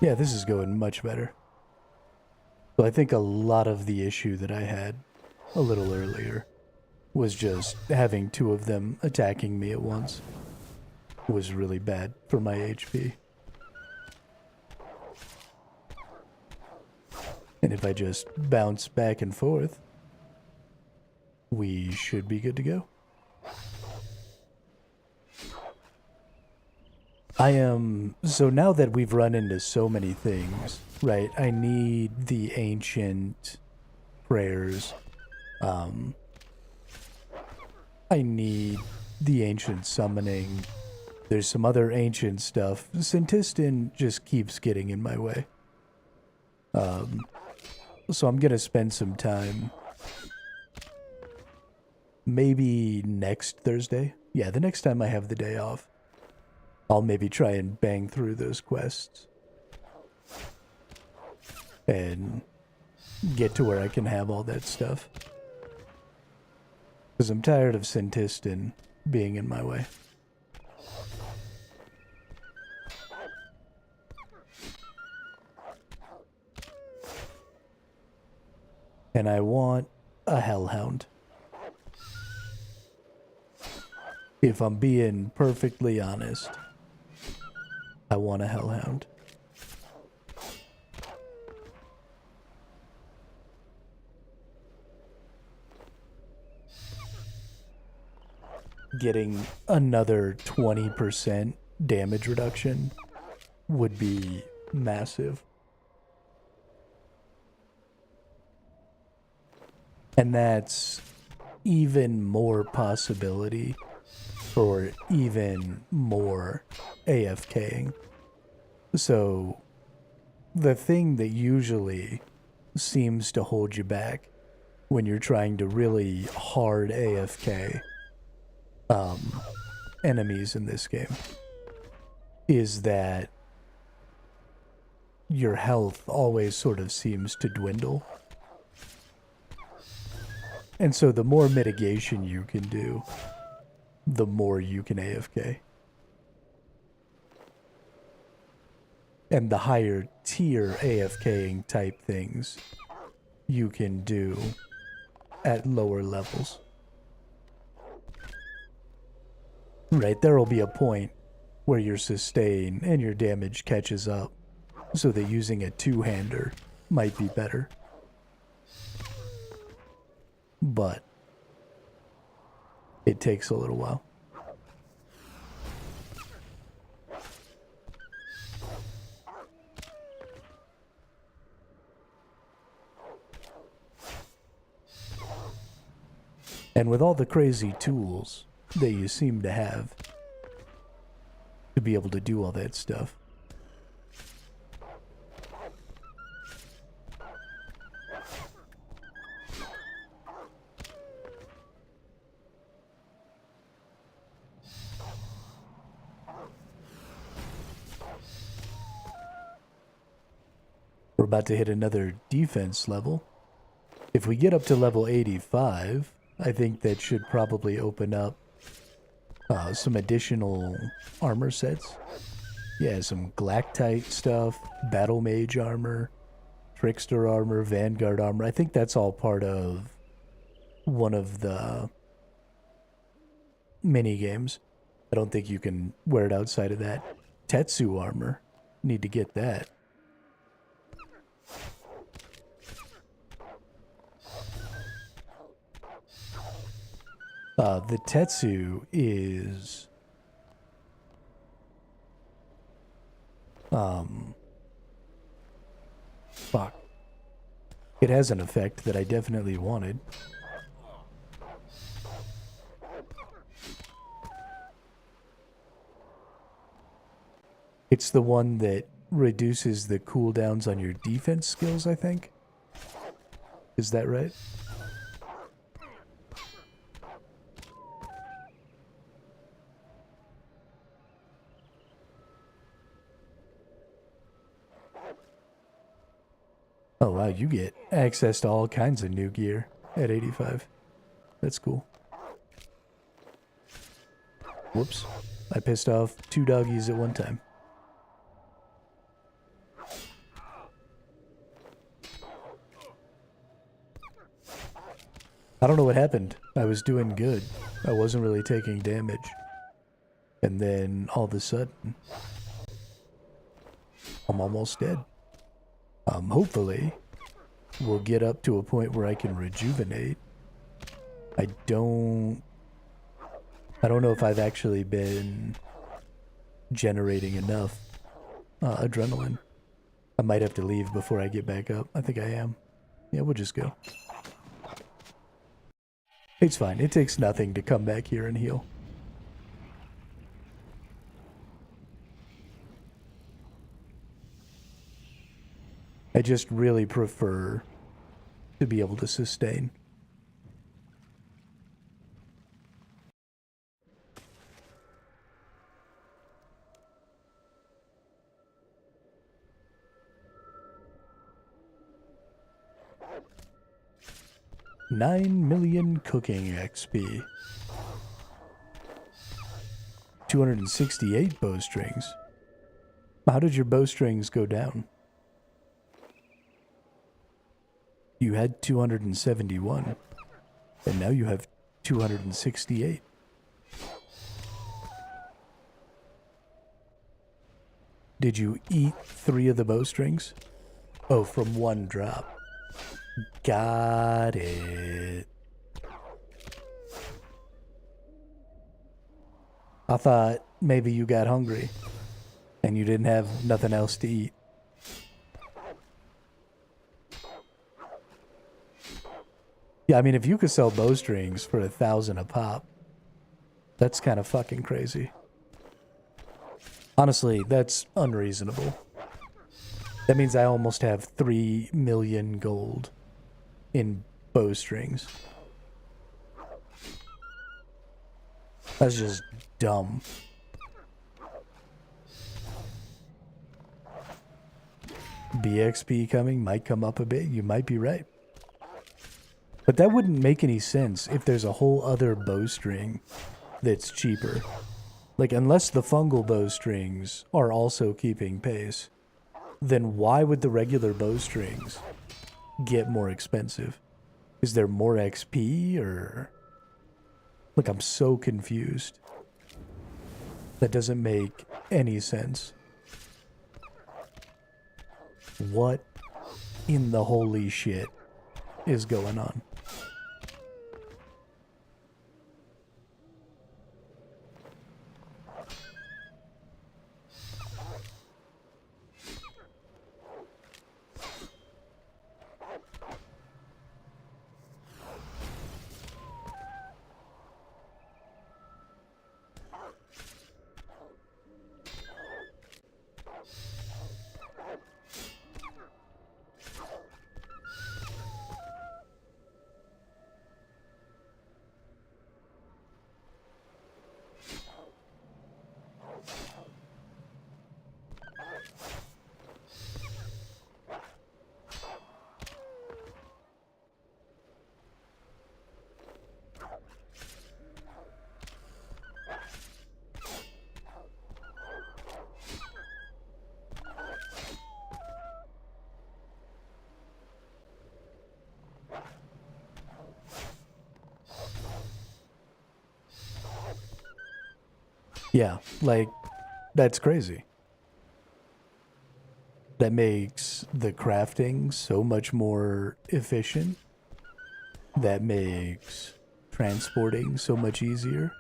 Yeah, this is going much better. So I think a lot of the issue that I had a little earlier was just having two of them attacking me at once was really bad for my HP. And if I just bounce back and forth, we should be good to go. So now that we've run into so many things, right, I need the ancient prayers. I need the ancient summoning. There's some other ancient stuff. Sintistin just keeps getting in my way. So I'm gonna spend some time, maybe next Thursday. Yeah, the next time I have the day off. I'll maybe try and bang through those quests and get to where I can have all that stuff. Because I'm tired of Sintistin being in my way. And I want a Hellhound. If I'm being perfectly honest, I want a Hellhound. Getting another 20% damage reduction would be massive. And that's even more possibility for even more AFKing. So the thing that usually seems to hold you back when you're trying to really hard AFK enemies in this game is that your health always sort of seems to dwindle. And so the more mitigation you can do, the more you can AFK. And the higher tier AFKing type things you can do at lower levels. Right, there will be a point where your sustain and your damage catches up, so that using a two-hander might be better. But it takes a little while. And with all the crazy tools that you seem to have to be able to do all that stuff, we're about to hit another defense level. If we get up to level 85, I think that should probably open up some additional armor sets. Yeah, some Glactite stuff, Battle Mage armor, Trickster armor, Vanguard armor. I think that's all part of one of the mini games. I don't think you can wear it outside of that. Tetsu armor. Need to get that. The Tetsu is... Fuck. It has an effect that I definitely wanted. It's the one that reduces the cooldowns on your defense skills, I think. Is that right? Oh wow, you get access to all kinds of new gear at 85. That's cool. Whoops. I pissed off 2 doggies at one time. I don't know what happened. I was doing good. I wasn't really taking damage. And then all of a sudden, I'm almost dead. Hopefully, we'll get up to a point where I can rejuvenate. I don't know if I've actually been generating enough adrenaline. I might have to leave before I get back up. I think I am. Yeah, we'll just go. It's fine. It takes nothing to come back here and heal. I just really prefer to be able to sustain. $9 million cooking XP. 268 bowstrings. How did your bowstrings go down? You had 271, and now you have 268. Did you eat 3 of the bowstrings? Oh, from 1 drop. Got it. I thought maybe you got hungry and you didn't have nothing else to eat. Yeah, I mean, if you could sell bowstrings for 1,000 a pop, that's kind of fucking crazy. Honestly, that's unreasonable. That means I almost have 3 million gold in bowstrings. That's just dumb. BXP coming might come up a bit. You might be right. But that wouldn't make any sense if there's a whole other bowstring that's cheaper. Like, unless the fungal bowstrings are also keeping pace, then why would the regular bowstrings get more expensive? Is there more XP or... Look, I'm so confused. That doesn't make any sense. What in the holy shit is going on? Yeah, like, that's crazy. That makes the crafting so much more efficient. That makes transporting so much easier.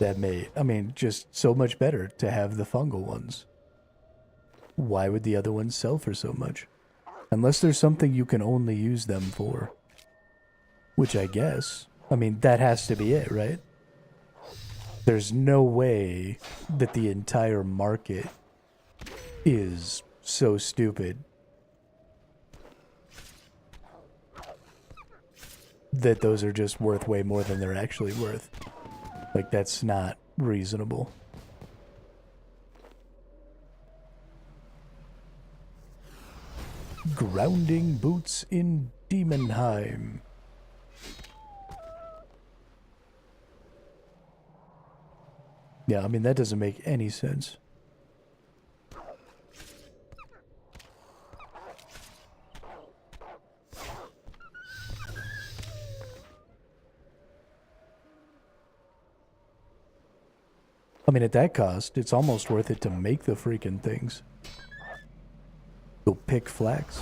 I mean, just so much better to have the fungal ones. Why would the other ones sell for so much? Unless there's something you can only use them for. Which I guess. I mean, that has to be it, right? There's no way that the entire market is so stupid that those are just worth way more than they're actually worth. Like, that's not reasonable. Grounding boots in Demonheim. Yeah, I mean, that doesn't make any sense. I mean, at that cost, it's almost worth it to make the freaking things. Go pick flax.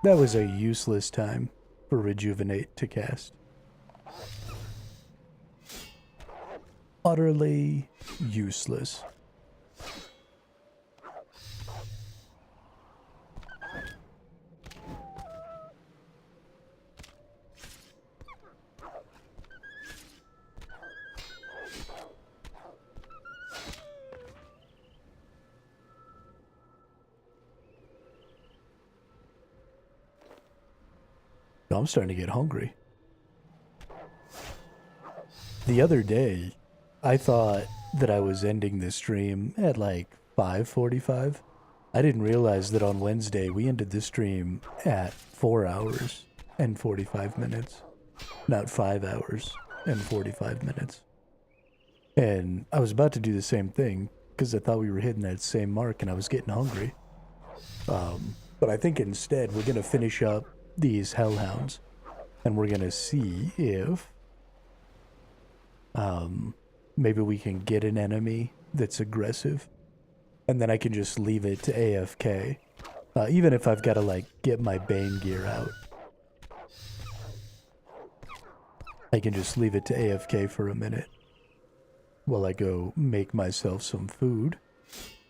That was a useless time for Rejuvenate to cast. Utterly useless. I'm starting to get hungry. The other day, I thought that I was ending the stream at like 5:45. I didn't realize that on Wednesday we ended the stream at 4 hours and 45 minutes, not 5 hours and 45 minutes. And I was about to do the same thing because I thought we were hitting that same mark and I was getting hungry. But I think instead we're going to finish up these hellhounds, and we're gonna see if maybe we can get an enemy that's aggressive, and then I can just leave it to AFK, even if I've got to like get my Bane gear out. I can just leave it to AFK for a minute while I go make myself some food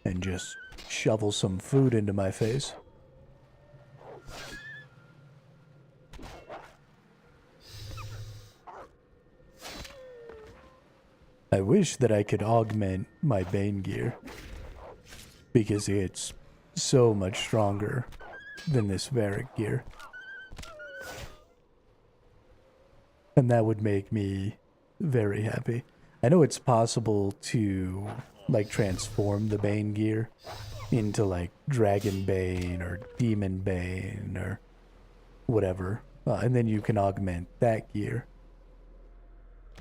and just shovel some food into my face. I wish that I could augment my Bane gear, because it's so much stronger than this Varric gear. And that would make me very happy. I know it's possible to like transform the Bane gear into like Dragon Bane or Demon Bane or whatever. And then you can augment that gear,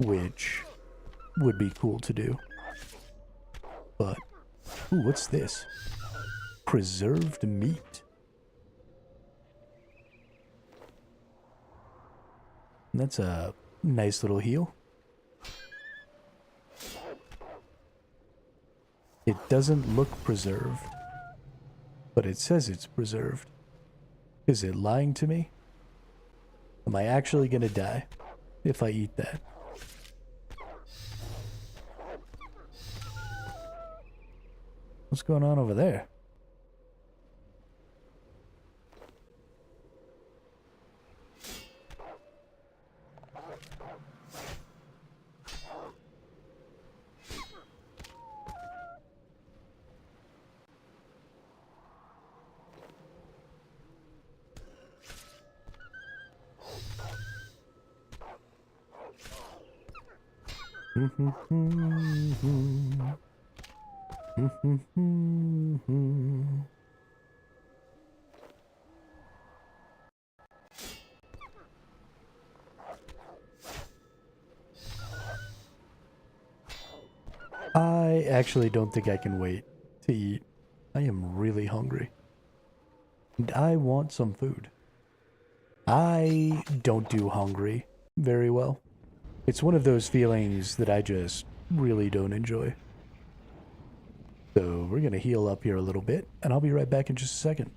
which would be cool to do. But, ooh, what's this? Preserved meat. That's a nice little heal. It doesn't look preserved, but it says it's preserved. Is it lying to me? Am I actually gonna die if I eat that? What's going on over there? I actually don't think I can wait to eat. I am really hungry. And I want some food. I don't do hungry very well. It's one of those feelings that I just really don't enjoy. So we're going to heal up here a little bit, and I'll be right back in just a second.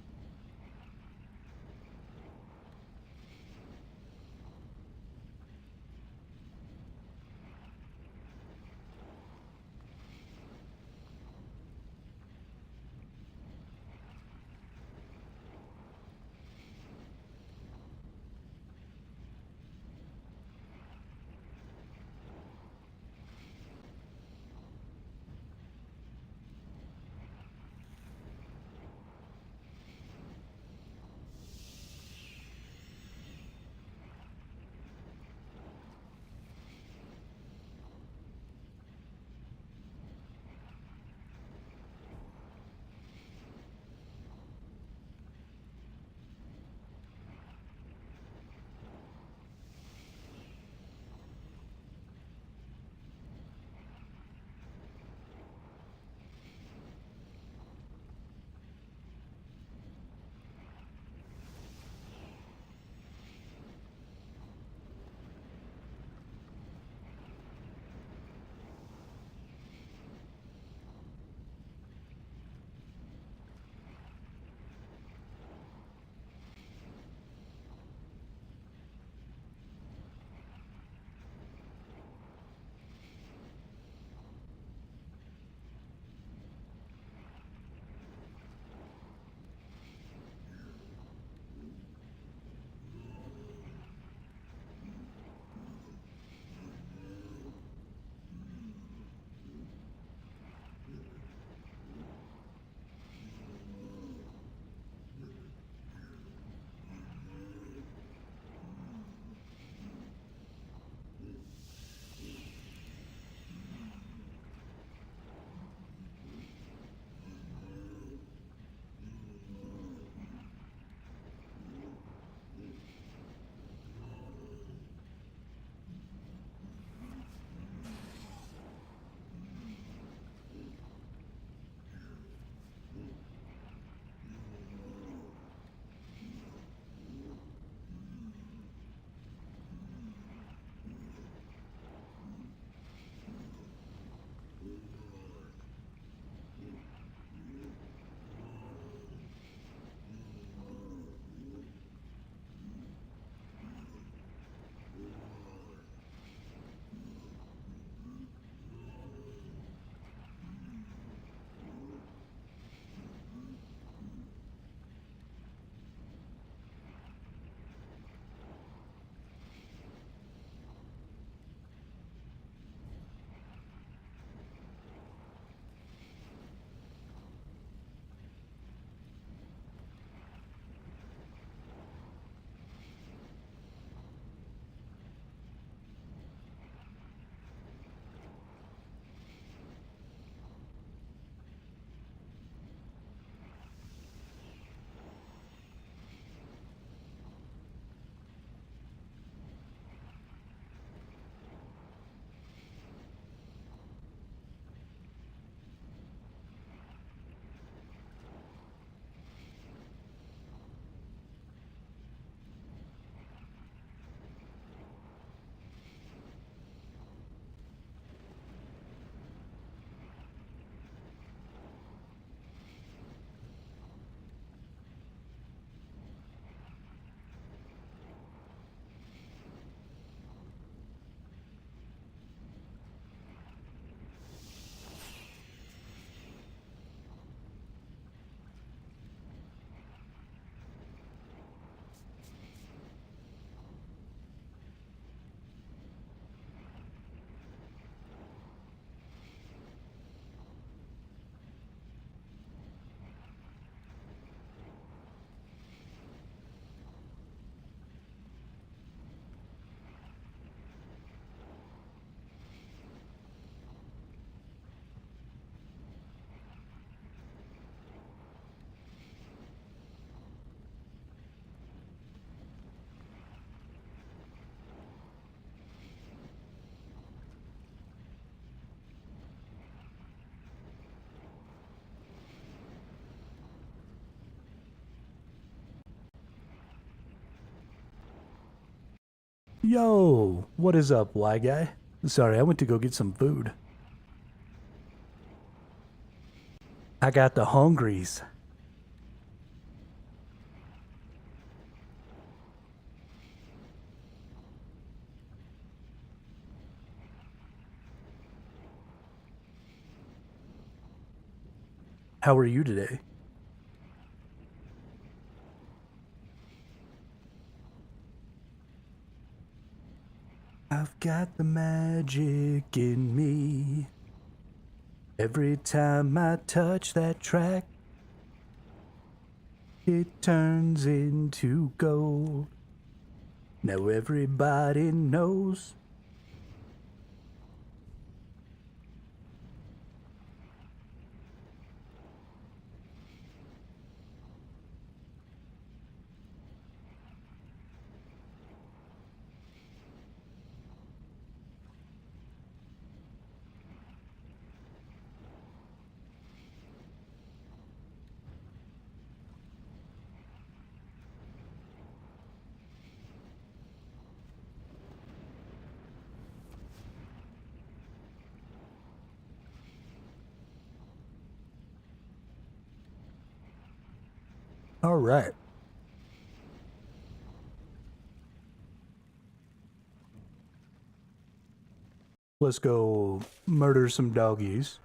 Yo, what is up, Y guy? Sorry, I went to go get some food. I got the hungries. How are you today? I've got the magic in me. Every time I touch that track, it turns into gold. Now everybody knows. All right. Let's go murder some doggies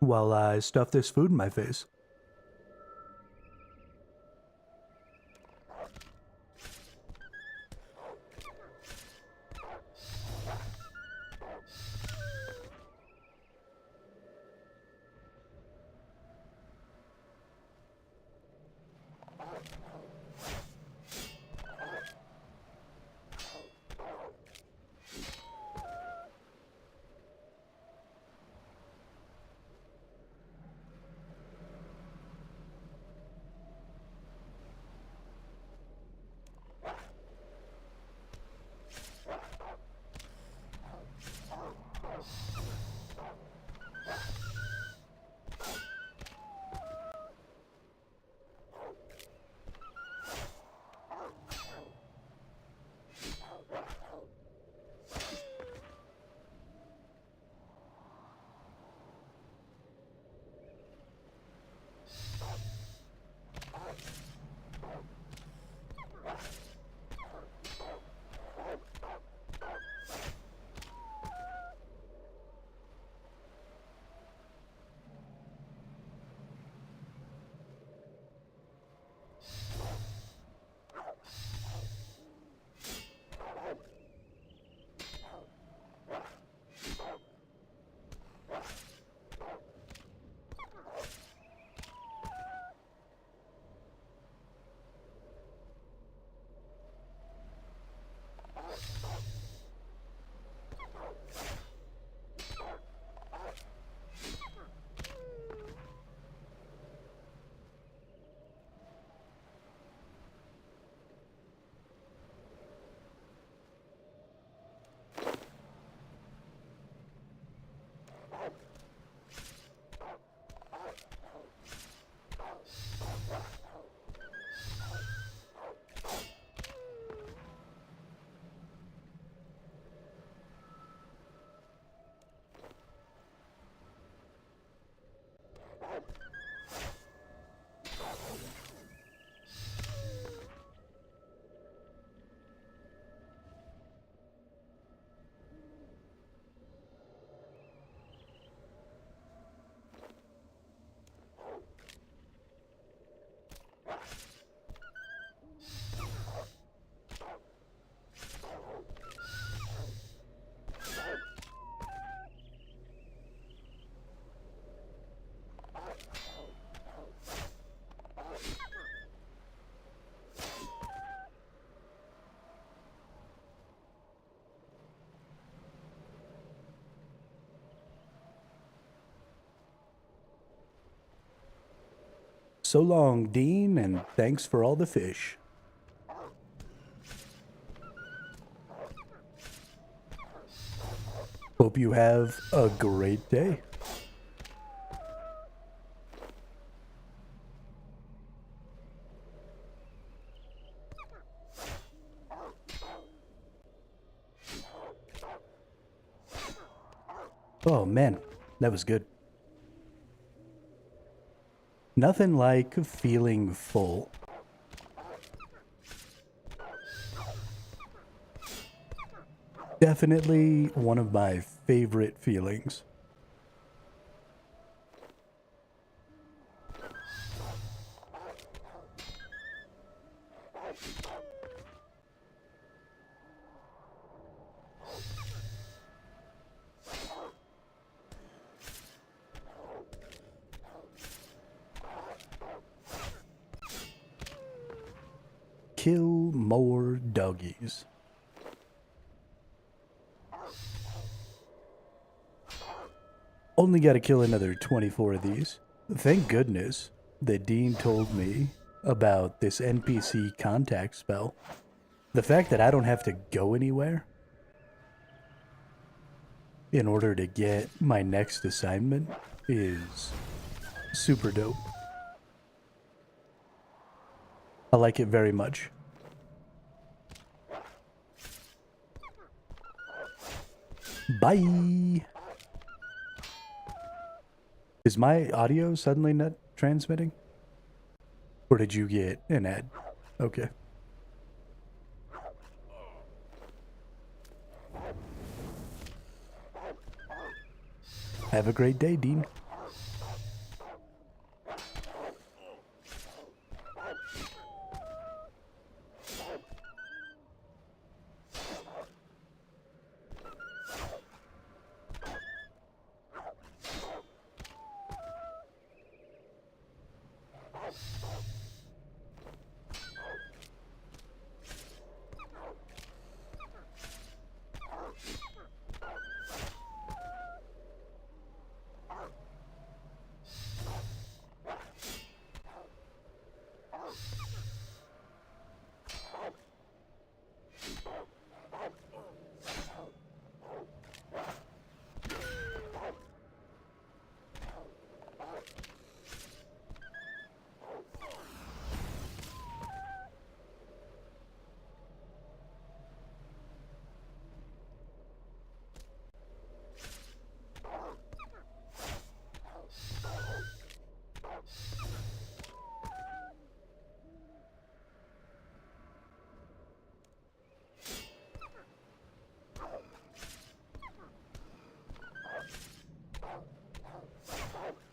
while I stuff this food in my face. So long, Dean, and thanks for all the fish. Hope you have a great day. Oh man, that was good. Nothing like feeling full. Definitely one of my favorite feelings. Kill more doggies. Only got to kill another 24 of these. Thank goodness that Dean told me about this NPC contact spell. The fact that I don't have to go anywhere in order to get my next assignment is super dope. I like it very much. Bye. Is my audio suddenly not transmitting? Or did you get an ad? Okay. Have a great day, Dean.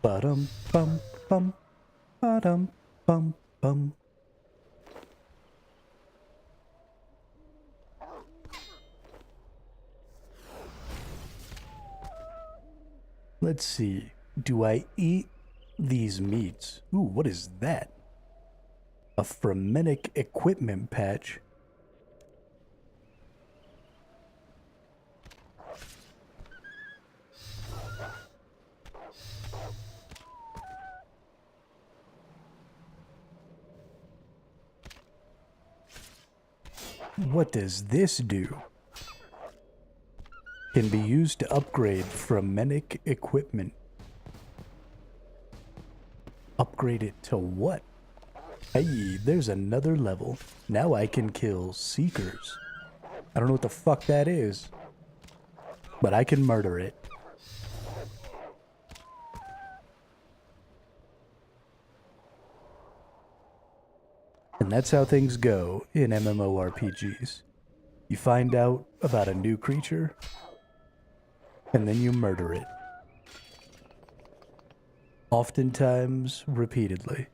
Ba-dum bum bum ba-dum bum bum. Let's see. Do I eat these meats? Ooh, what is that? A frenetic equipment patch. What does this do? Can be used to upgrade frenetic equipment. Upgrade it to what? Hey, there's another level. Now I can kill seekers. I don't know what the fuck that is, but I can murder it. And that's how things go in MMORPGs. You find out about a new creature, and then you murder it. Oftentimes, repeatedly.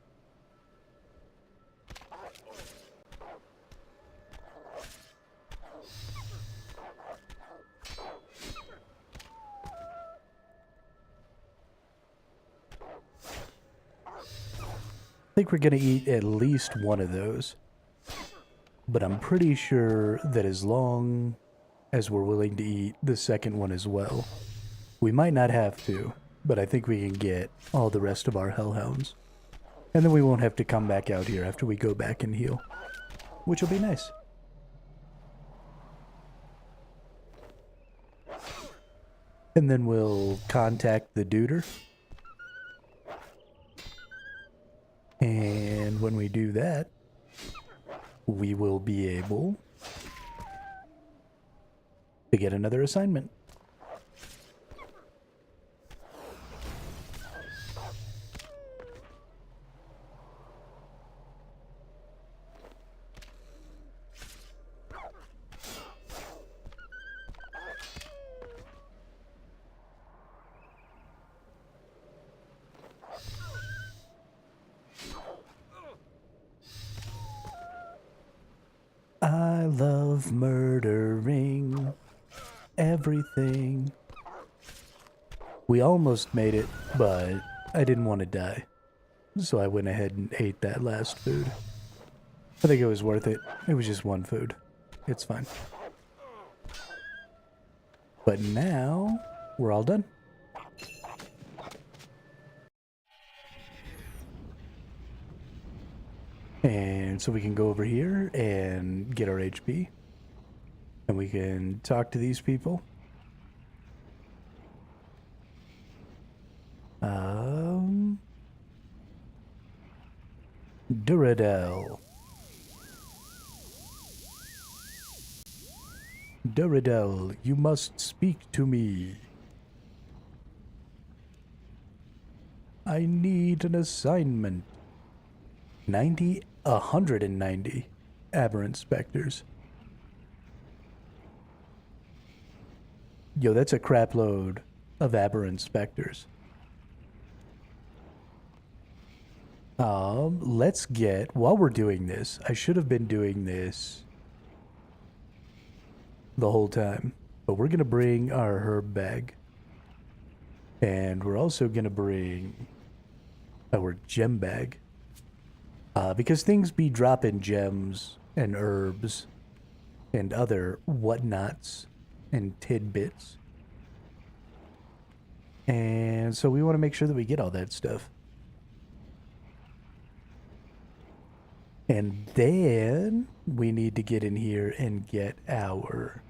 I think we're gonna eat at least one of those. But I'm pretty sure that as long as we're willing to eat the second one as well, we might not have to, but I think we can get all the rest of our hellhounds. And then we won't have to come back out here after we go back and heal, which will be nice. And then we'll contact the duder. And when we do that, we will be able to get another assignment. love murdering everything. We almost made it, but I didn't want to die. So I went ahead and ate that last food. I think it was worth it. It was just one food. It's fine. But now, we're all done. And so we can go over here and get our HP. And we can talk to these people. Duradel. Duradel, you must speak to me. I need an assignment. 190 aberrant specters. Yo, that's a crap load of aberrant specters. Let's get, while we're doing this, I should have been doing this the whole time, but we're gonna bring our herb bag. And we're also gonna bring our gem bag. Because things be dropping gems and herbs and other whatnots and tidbits. And so we want to make sure that we get all that stuff. And then we need to get in here and get our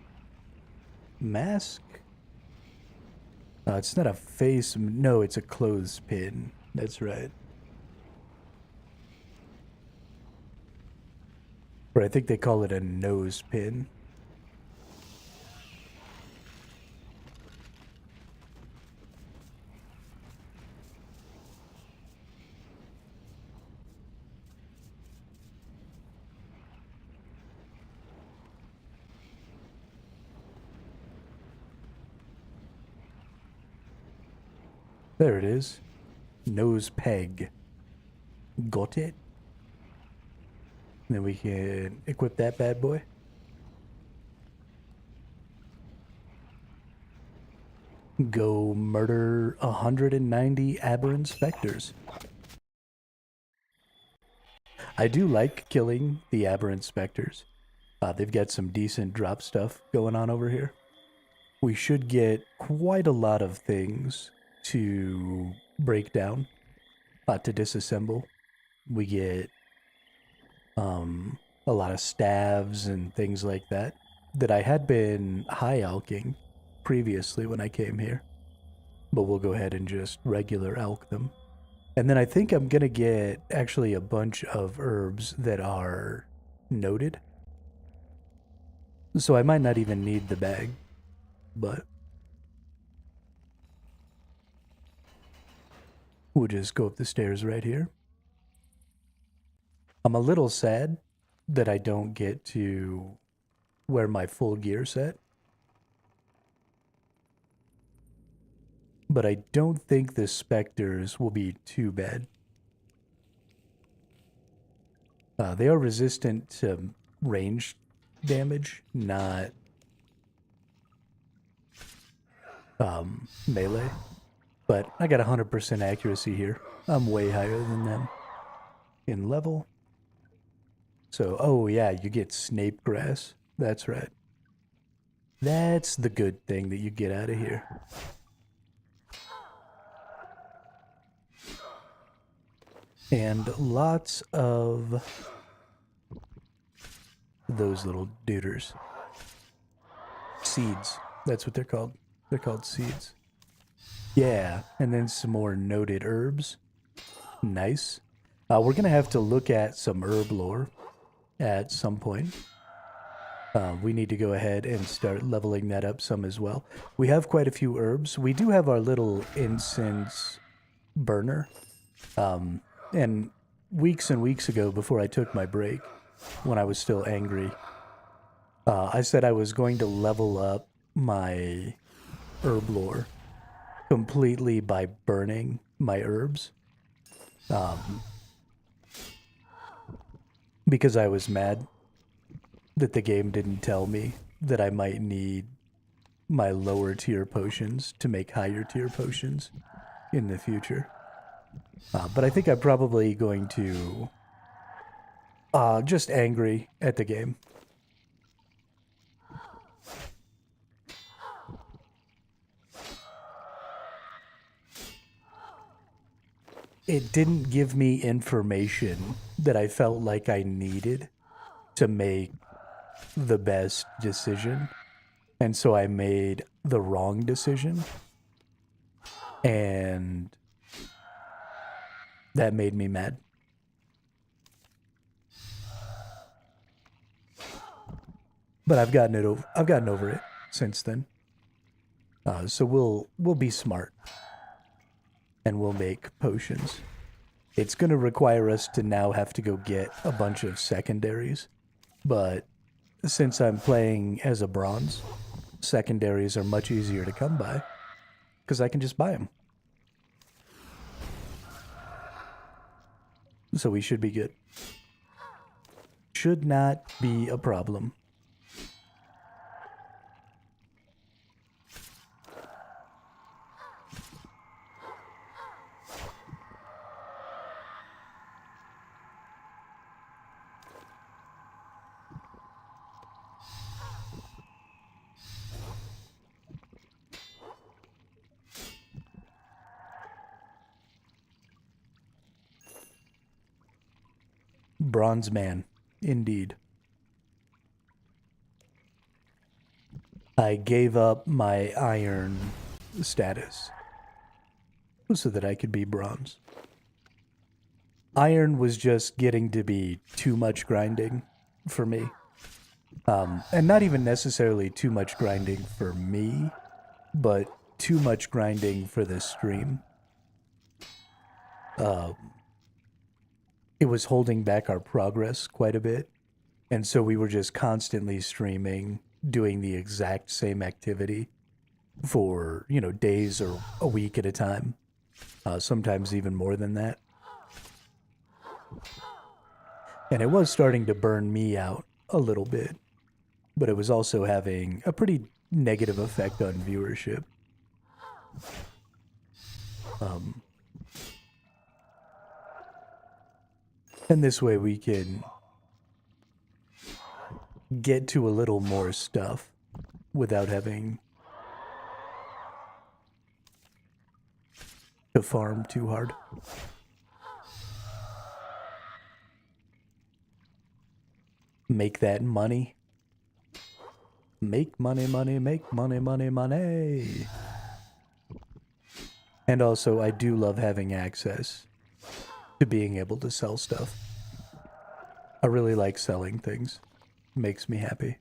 mask. It's not a face. No, it's a clothespin. That's right. Or I think they call it a nose pin. There it is. Nose peg. Got it? Then we can equip that bad boy. Go murder 190 aberrant specters. I do like killing the aberrant specters. They've got some decent drop stuff going on over here. We should get quite a lot of things to break down, to disassemble. We get a lot of staves and things like that I had been high alking previously when I came here. But we'll go ahead and just regular alk them. And then I think I'm gonna get actually a bunch of herbs that are noted. So I might not even need the bag, but we'll just go up the stairs right here. I'm a little sad that I don't get to wear my full gear set. But I don't think the specters will be too bad. They are resistant to range damage, not melee. But I got 100% accuracy here. I'm way higher than them in level. So, oh yeah, you get snape grass. That's right. That's the good thing that you get out of here. And lots of those little duders. Seeds. That's what they're called. They're called seeds. Yeah, and then some more noted herbs. Nice. We're going to have to look at some herb lore at some point. We need to go ahead and start leveling that up some as well. We have quite a few herbs. We do have our little incense burner. And weeks and weeks ago, before I took my break, when I was still angry, I said I was going to level up my herb lore completely by burning my herbs. Because I was mad that the game didn't tell me that I might need my lower tier potions to make higher tier potions in the future. But I think I'm probably going to just angry at the game. It didn't give me information that I felt like I needed to make the best decision. And so I made the wrong decision. And that made me mad. But I've gotten over it since then. So we'll be smart. And we'll make potions. It's going to require us to now have to go get a bunch of secondaries. But since I'm playing as a bronze, secondaries are much easier to come by because I can just buy them. So we should be good. Should not be a problem. Bronze man, indeed. I gave up my iron status so that I could be bronze. Iron was just getting to be too much grinding for me. And not even necessarily too much grinding for me, but too much grinding for the stream. It was holding back our progress quite a bit. And so we were just constantly streaming, doing the exact same activity for, days or a week at a time. Sometimes even more than that. And it was starting to burn me out a little bit. But it was also having a pretty negative effect on viewership. And this way we can get to a little more stuff without having to farm too hard. Make that money. Make money, money, make money, money, money. And also, I do love having access to being able to sell stuff. I really like selling things. Makes me happy.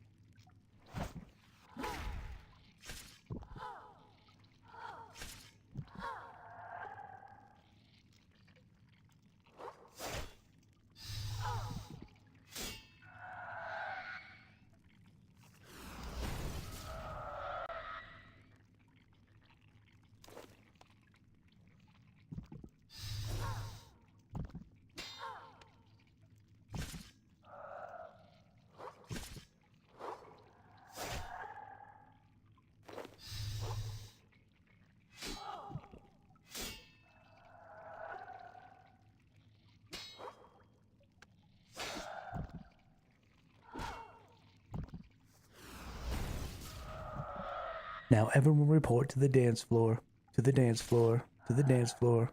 Now everyone report to the dance floor, to the dance floor, to the dance floor.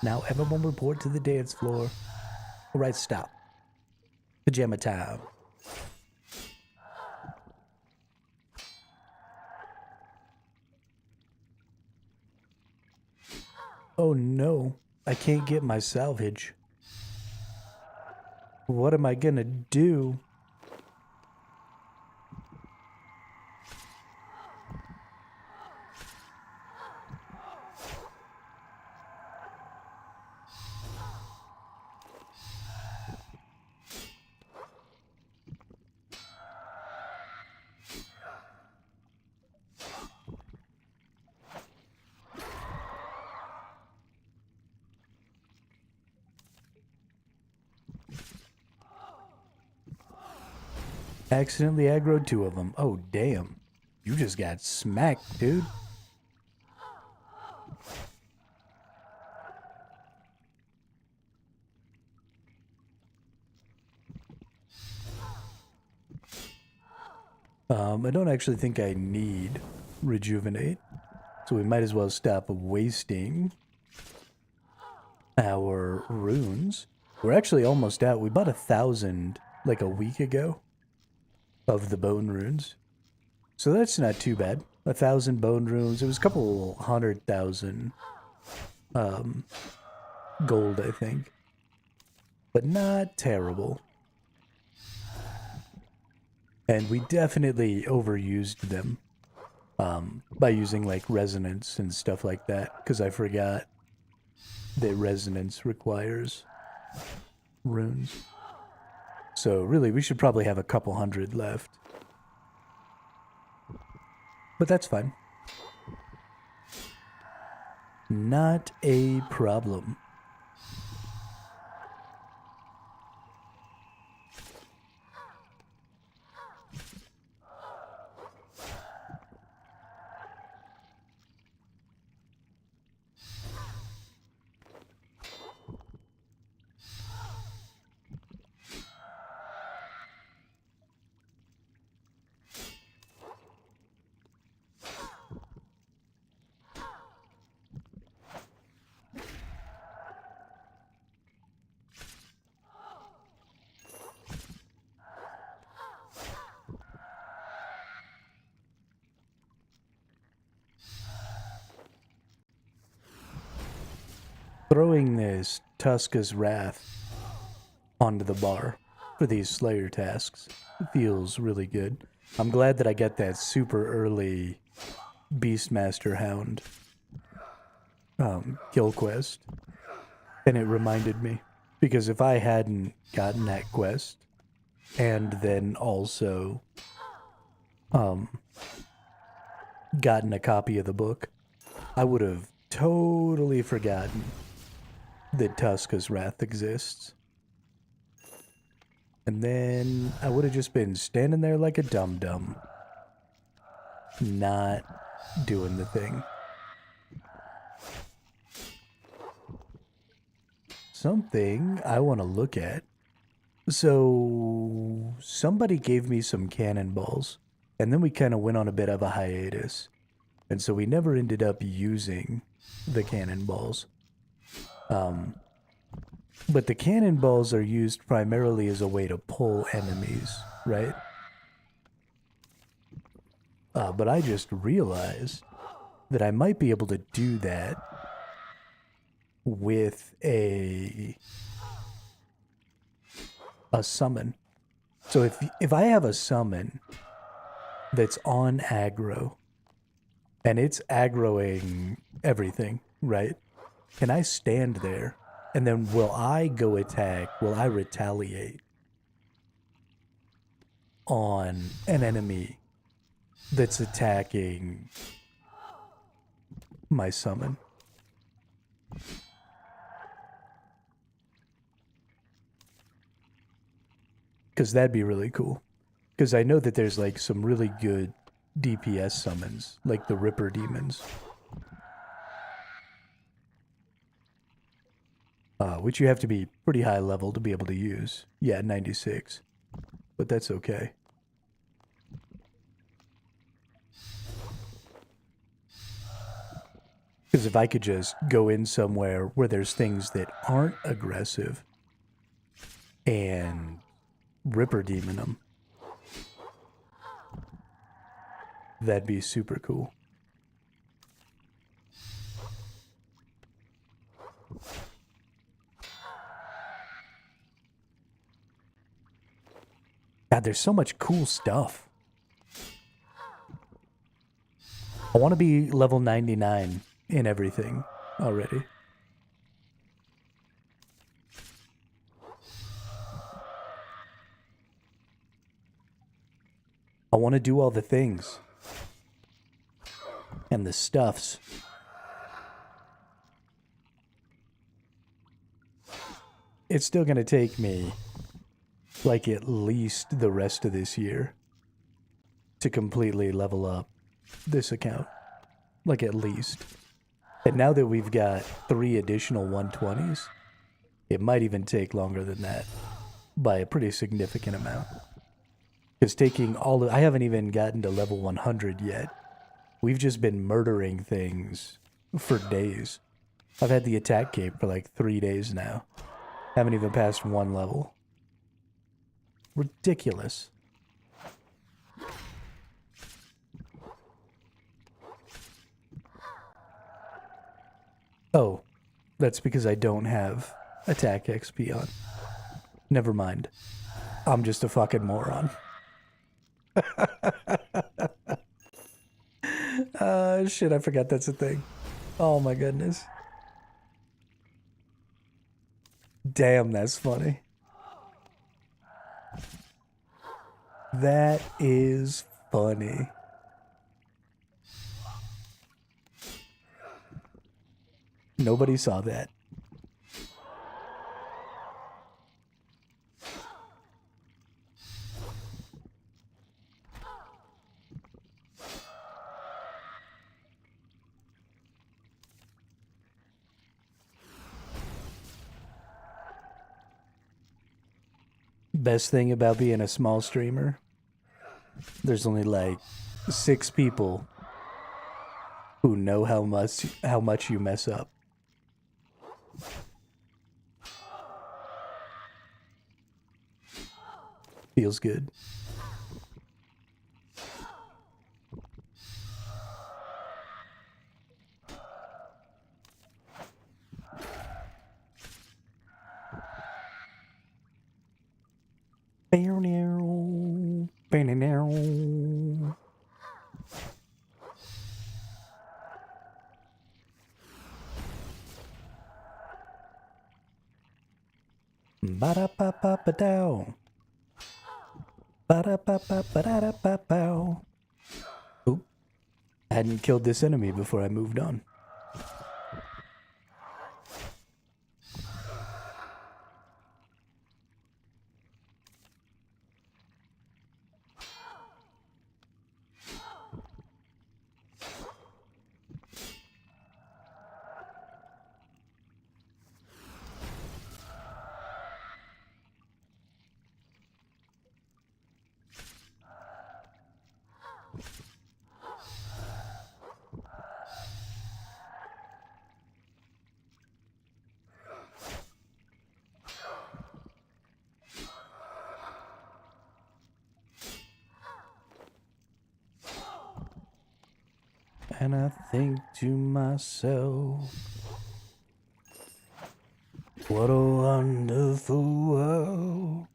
Now everyone report to the dance floor. All right, stop. Pajama time. Oh no, I can't get my salvage. What am I gonna do? Accidentally aggroed 2 of them. Oh, damn. You just got smacked, dude. I don't actually think I need rejuvenate, so we might as well stop wasting our runes. We're actually almost out. We bought 1,000 like a week ago of the bone runes, so that's not too bad. 1,000 bone runes. It was a couple 100,000 gold, I think, but not terrible. And we definitely overused them by using like resonance and stuff like that, because I forgot that resonance requires runes. So really, we should probably have a couple 100 left. But that's fine. Not a problem. Throwing this Tuska's Wrath onto the bar for these Slayer tasks feels really good. I'm glad that I got that super early Beastmaster Hound kill quest, and it reminded me, because if I hadn't gotten that quest and then also gotten a copy of the book, I would have totally forgotten that Tuska's Wrath exists. And then I would have just been standing there like a dum-dum, not doing the thing. Something I want to look at. So somebody gave me some cannonballs, and then we kind of went on a bit of a hiatus. And so we never ended up using the cannonballs. But the cannonballs are used primarily as a way to pull enemies, right? But I just realized that I might be able to do that with a summon. So if I have a summon that's on aggro, and it's aggroing everything, right? Can I stand there, and then will I go attack, will I retaliate on an enemy that's attacking my summon? Because that'd be really cool. Because I know that there's like some really good DPS summons, like the Ripper Demons. Which you have to be pretty high level to be able to use. Yeah, 96. But that's okay. Because if I could just go in somewhere where there's things that aren't aggressive and Ripper Demon them, that'd be super cool. God, there's so much cool stuff. I want to be level 99 in everything already. I want to do all the things. And the stuffs. It's still going to take me like at least the rest of this year to completely level up this account. Like at least. And now that we've got 3 additional 120s, it might even take longer than that by a pretty significant amount. Because taking all of, I haven't even gotten to level 100 yet. We've just been murdering things for days. I've had the attack cape for like 3 days now. Haven't even passed 1 level. Ridiculous. Oh, that's because I don't have attack XP on. Never mind. I'm just a fucking moron. Shit, I forgot that's a thing. Oh my goodness. Damn, that's funny. That is funny. Nobody saw that. Best thing about being a small streamer, there's only like 6 people who know how much you mess up. Feels good. Ba-da-ba-ba-ba-dow. Ba-da-ba-ba-ba-da-ba-bow. Oop. I hadn't killed this enemy before I moved on. And I think to myself, what a wonderful world.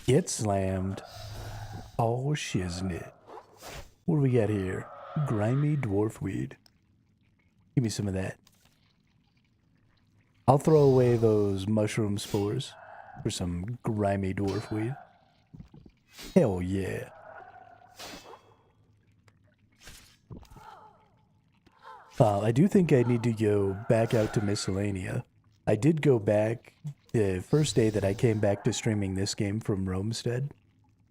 Get slammed. Oh, shiznit. What do we got here? Grimy dwarf weed. Give me some of that. I'll throw away those mushroom spores for some grimy dwarf weed. Hell yeah. I do think I need to go back out to Miscellanea. I did go back the first day that I came back to streaming this game from Romestead.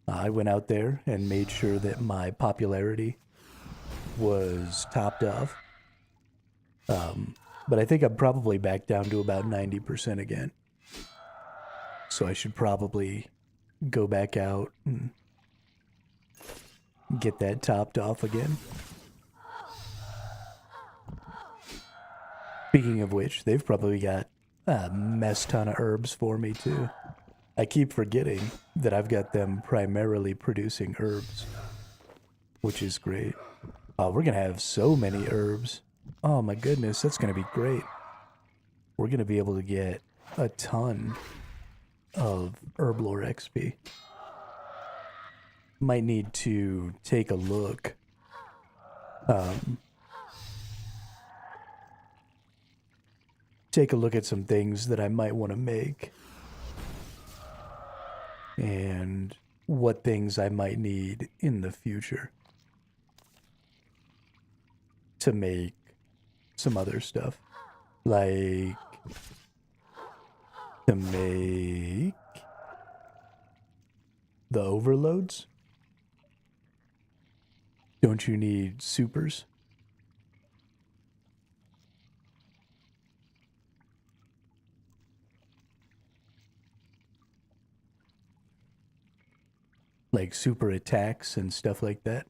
I went out there and made sure that my popularity was topped off. But I think I'm probably back down to about 90% again. So I should probably go back out and get that topped off again. Speaking of which, they've probably got a mess ton of herbs for me too. I keep forgetting that I've got them primarily producing herbs, which is great. We're going to have so many herbs. Oh my goodness, that's going to be great. We're going to be able to get a ton of Herblore XP. Might need to take a look. Take a look at some things that I might want to make. And what things I might need in the future to make some other stuff. Like to make the overloads. Don't you need supers? Like super attacks and stuff like that.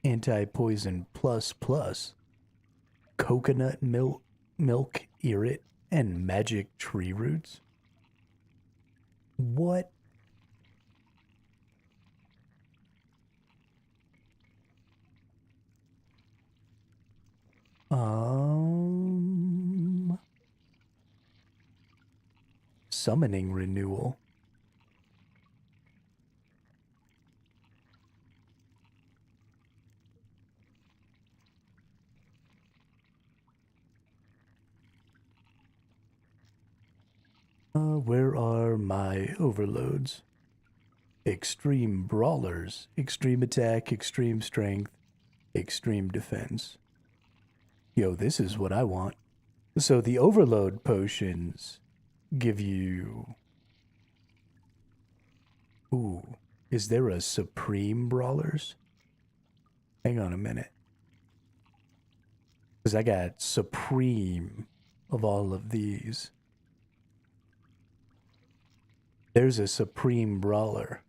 Anti-poison plus. Coconut milk irrit, and magic tree roots. What? Summoning renewal. Where are my overloads? Extreme brawlers, extreme attack, extreme strength, extreme defense. Yo, this is what I want. So the overload potions give you... Ooh, is there a supreme brawlers? Hang on a minute. Because I got supreme of all of these. There's a supreme brawler.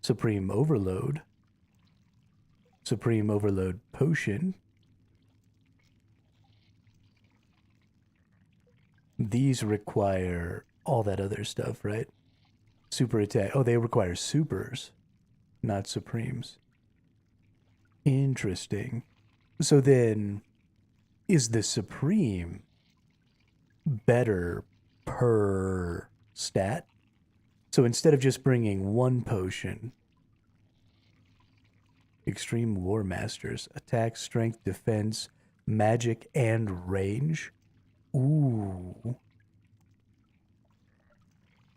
Supreme overload. Supreme overload potion. These require all that other stuff, right? Super attack. Oh, they require supers, not supremes. Interesting. So then, is the supreme better per stat? So instead of just bringing one potion, Extreme War Masters, attack, strength, defense, magic, and range. Ooh.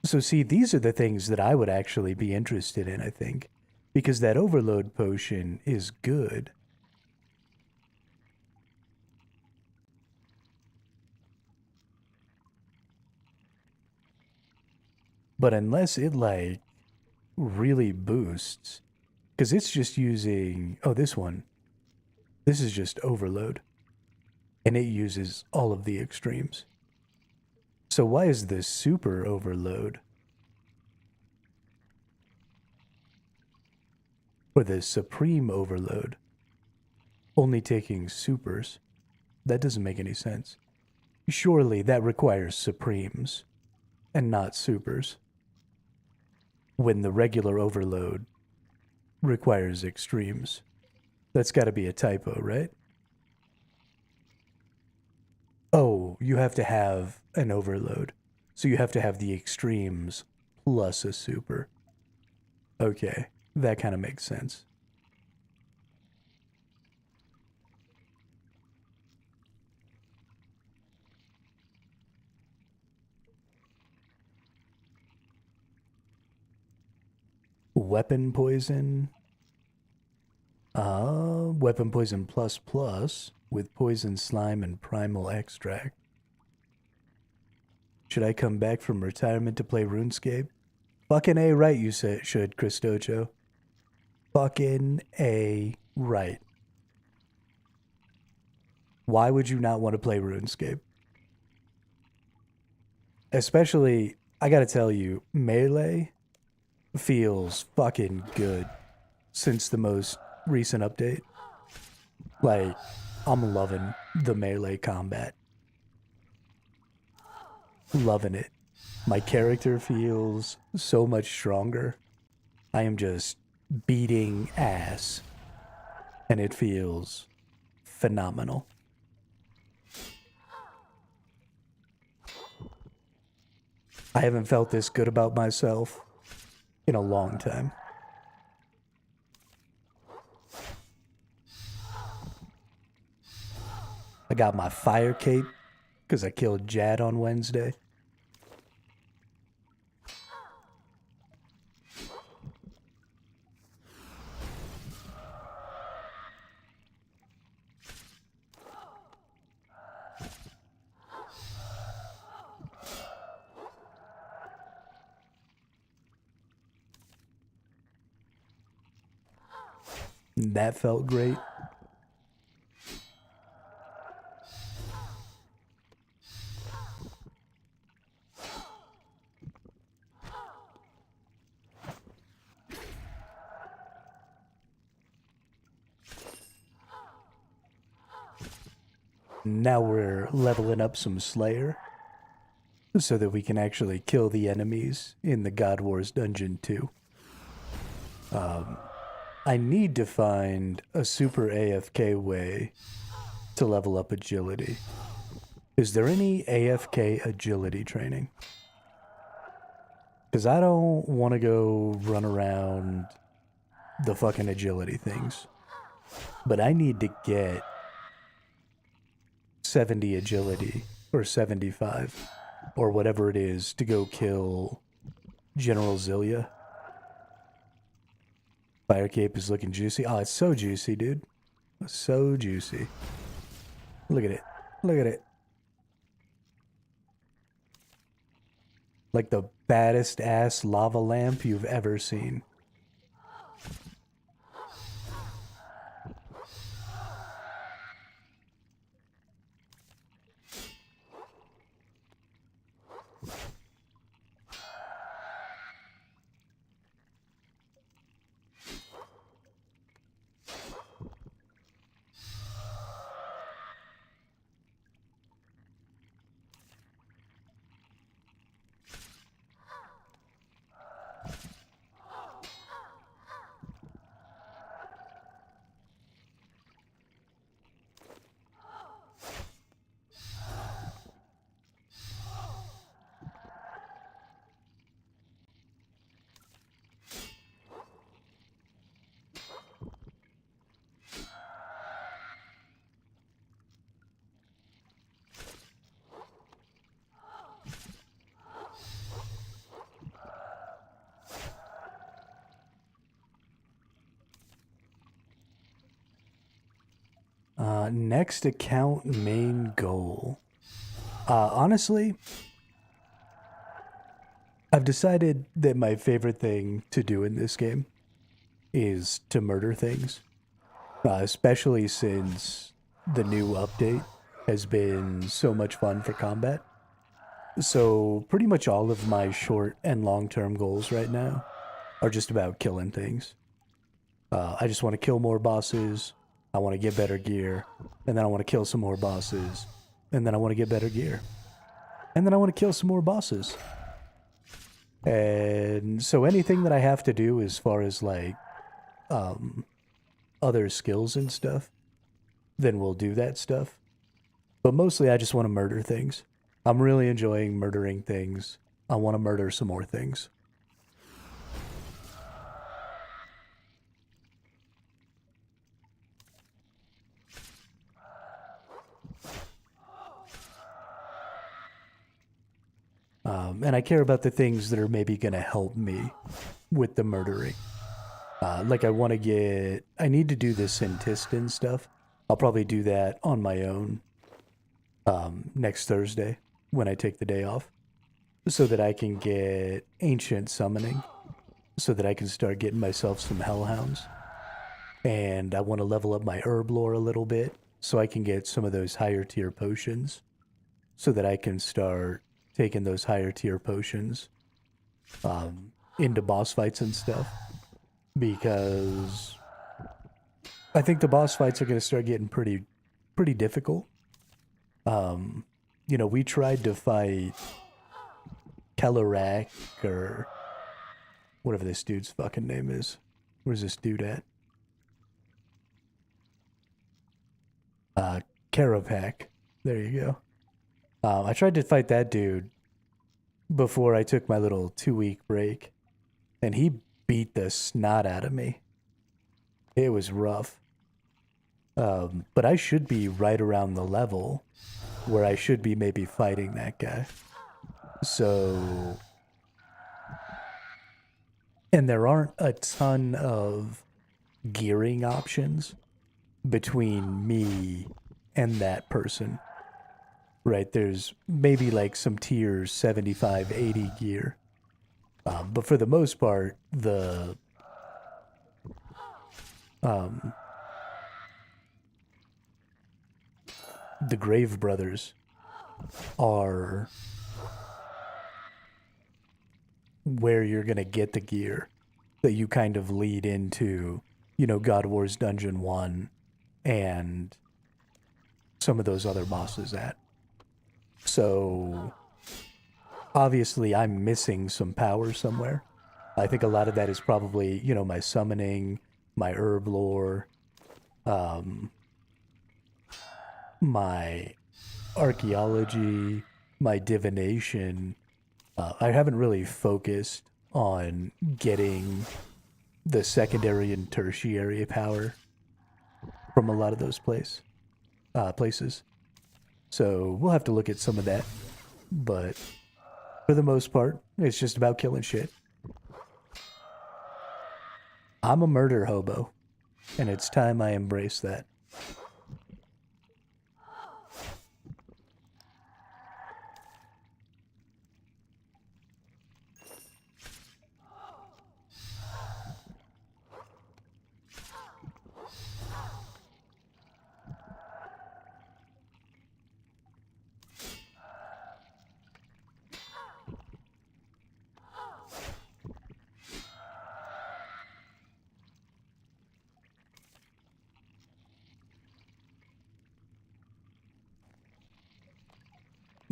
So see, these are the things that I would actually be interested in, I think. Because that overload potion is good. But unless it, like, really boosts... Because it's just using... Oh, this one. This is just overload. And it uses all of the extremes. So why is this super overload? Or the supreme overload only taking supers? That doesn't make any sense. Surely that requires supremes and not supers. When the regular overload requires extremes. That's got to be a typo, right? Oh, you have to have an overload. So you have to have the extremes plus a super. Okay, that kind of makes sense. Weapon poison. Weapon poison plus with poison slime and primal extract. Should I come back from retirement to play RuneScape? Fucking A right, you should, Cristocho. Fucking A right. Why would you not want to play RuneScape? Especially, I gotta tell you, Melee feels fucking good since the most recent update. Like, I'm loving the melee combat. Loving it. My character feels so much stronger. I am just beating ass. And it feels phenomenal. I haven't felt this good about myself in a long time. I got my fire cape because I killed Jad on Wednesday. That felt great. Now we're leveling up some Slayer so that we can actually kill the enemies in the God Wars Dungeon 2. I need to find a super AFK way to level up agility. Is there any AFK agility training? Because I don't want to go run around the fucking agility things. But I need to get 70 agility or 75 or whatever it is to go kill General Zillia. Fire Cape is looking juicy. Oh, it's so juicy, dude. So juicy. Look at it. Look at it. Like the baddest ass lava lamp you've ever seen. Next account main goal. Honestly, I've decided that my favorite thing to do in this game is to murder things. Especially since the new update has been so much fun for combat. So pretty much all of my short and long-term goals right now are just about killing things. I just want to kill more bosses. I want to get better gear. And then I want to kill some more bosses. And then I want to get better gear. And then I want to kill some more bosses. And so anything that I have to do as far as like other skills and stuff, then we'll do that stuff. But mostly I just want to murder things. I'm really enjoying murdering things. I want to murder some more things. And I care about the things that are maybe going to help me with the murdering. Like I need to do this Syntistin stuff. I'll probably do that on my own next Thursday when I take the day off. So that I can get Ancient Summoning. So that I can start getting myself some Hellhounds. And I want to level up my herb lore a little bit. So I can get some of those higher tier potions. So that I can start taking those higher tier potions into boss fights and stuff. Because I think the boss fights are going to start getting pretty difficult. You know, we tried to fight Kellerak or whatever this dude's fucking name is. Where's this dude at? Karapak. There you go. I tried to fight that dude before I took my little 2-week break, and he beat the snot out of me. It was rough. But I should be right around the level where I should be maybe fighting that guy. So... And there aren't a ton of gearing options between me and that person. Right, there's maybe like some tiers 75, 80 gear. But for the most part, the the Grave Brothers are where you're going to get the gear that you kind of lead into, you know, God Wars Dungeon 1 and some of those other bosses at. So, obviously, I'm missing some power somewhere. I think a lot of that is probably, you know, my summoning, my herb lore, my archaeology, my divination. I haven't really focused on getting the secondary and tertiary power from a lot of those places. So we'll have to look at some of that. But for the most part, it's just about killing shit. I'm a murder hobo, and it's time I embrace that.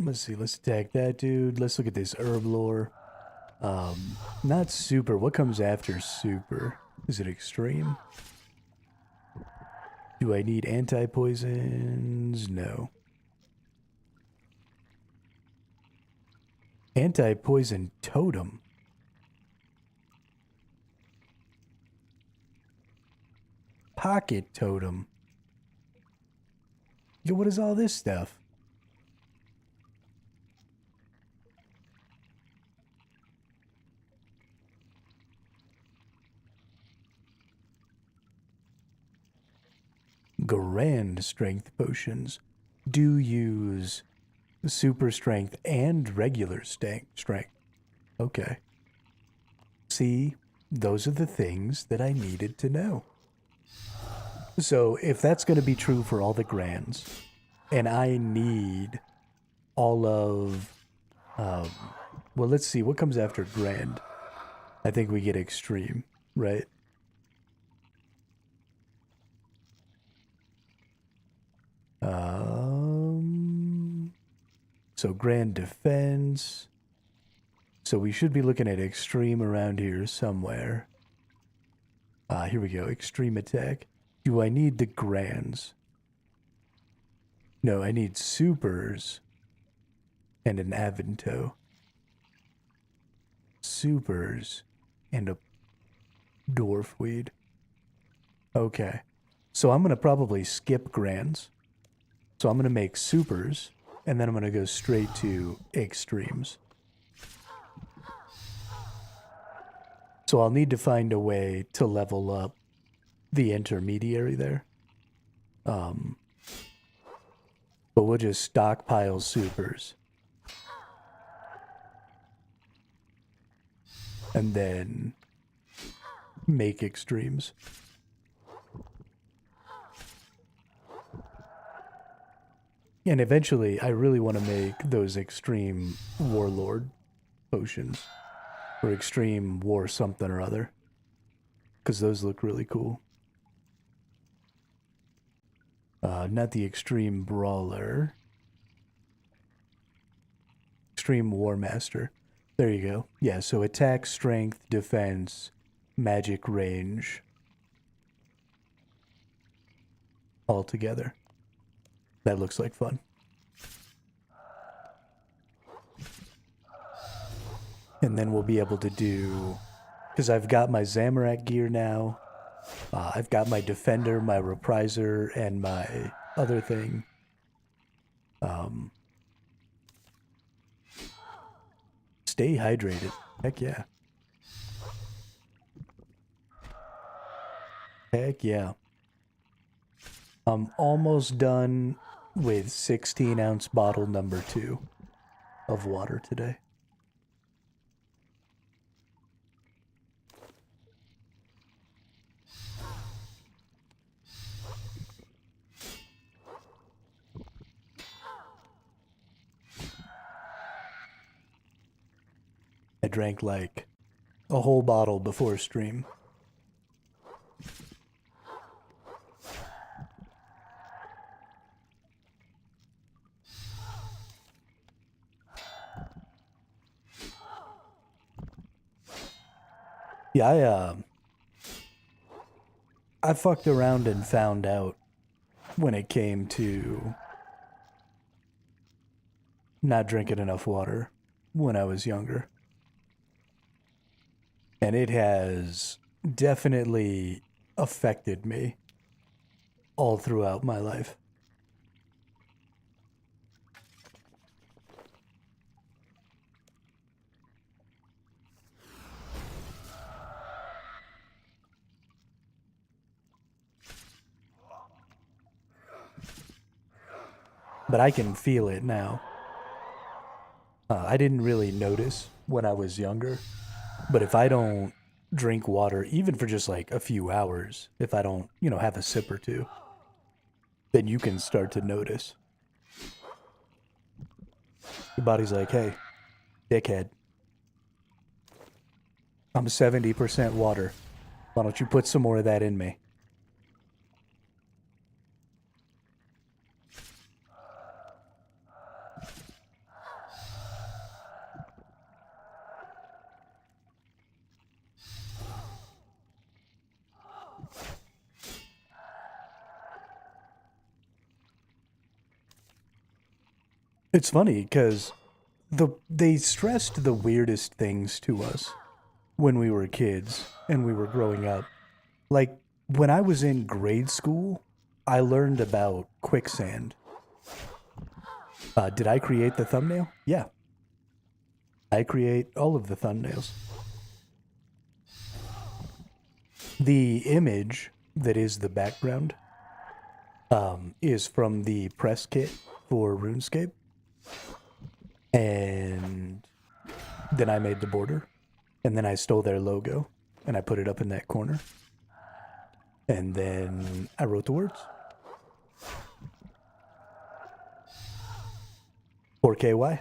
Let's see, let's attack that dude. Let's look at this herb lore. Not super. What comes after super? Is it extreme? Do I need anti-poisons? No. Anti-poison totem. Pocket totem. Yo, what is all this stuff? Grand strength potions do use super strength and regular strength. Okay. See, those are the things that I needed to know. So if that's going to be true for all the grands, and I need all of, well, let's see, what comes after grand? I think we get extreme, right? So grand defense. So we should be looking at extreme around here somewhere. Here we go, extreme attack. Do I need the grands? No, I need supers and an Avento. Supers and a dwarf weed. Okay. So I'm going to probably skip grands. So I'm going to make supers, and then I'm going to go straight to extremes. So I'll need to find a way to level up the intermediary there. But we'll just stockpile supers. And then make extremes. And eventually, I really want to make those extreme warlord potions. Or extreme war something or other. Because those look really cool. Not the extreme brawler. Extreme war master. There you go. Yeah, so attack, strength, defense, magic range. All together. That looks like fun. And then we'll be able to do, because I've got my Zamorak gear now. I've got my Defender, my Repriser, and my other thing. Stay hydrated. Heck yeah. Heck yeah. I'm almost done with 16-ounce bottle number 2 of water today. drank like a whole bottle before stream. Yeah, I fucked around and found out when it came to not drinking enough water when I was younger. And it has definitely affected me all throughout my life. But I can feel it now. I didn't really notice when I was younger, but if I don't drink water, even for just like a few hours, if I don't, have a sip or two, then you can start to notice. Your body's like, hey, dickhead, I'm 70% water. Why don't you put some more of that in me? It's funny because they stressed the weirdest things to us when we were kids and we were growing up. Like when I was in grade school, I learned about quicksand. Did I create the thumbnail? Yeah, I create all of the thumbnails. The image that is the background is from the press kit for Runescape. And then I made the border. And then I stole their logo and I put it up in that corner. And then I wrote the words. 4KY.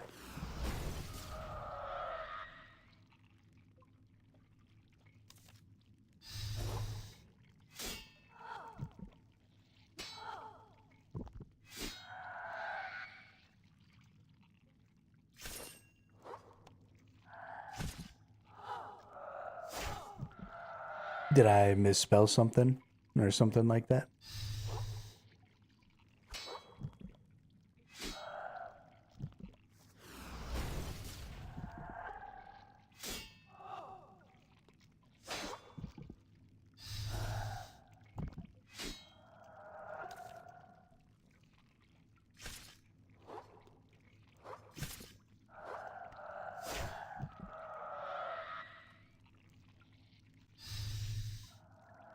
Did I misspell something or something like that?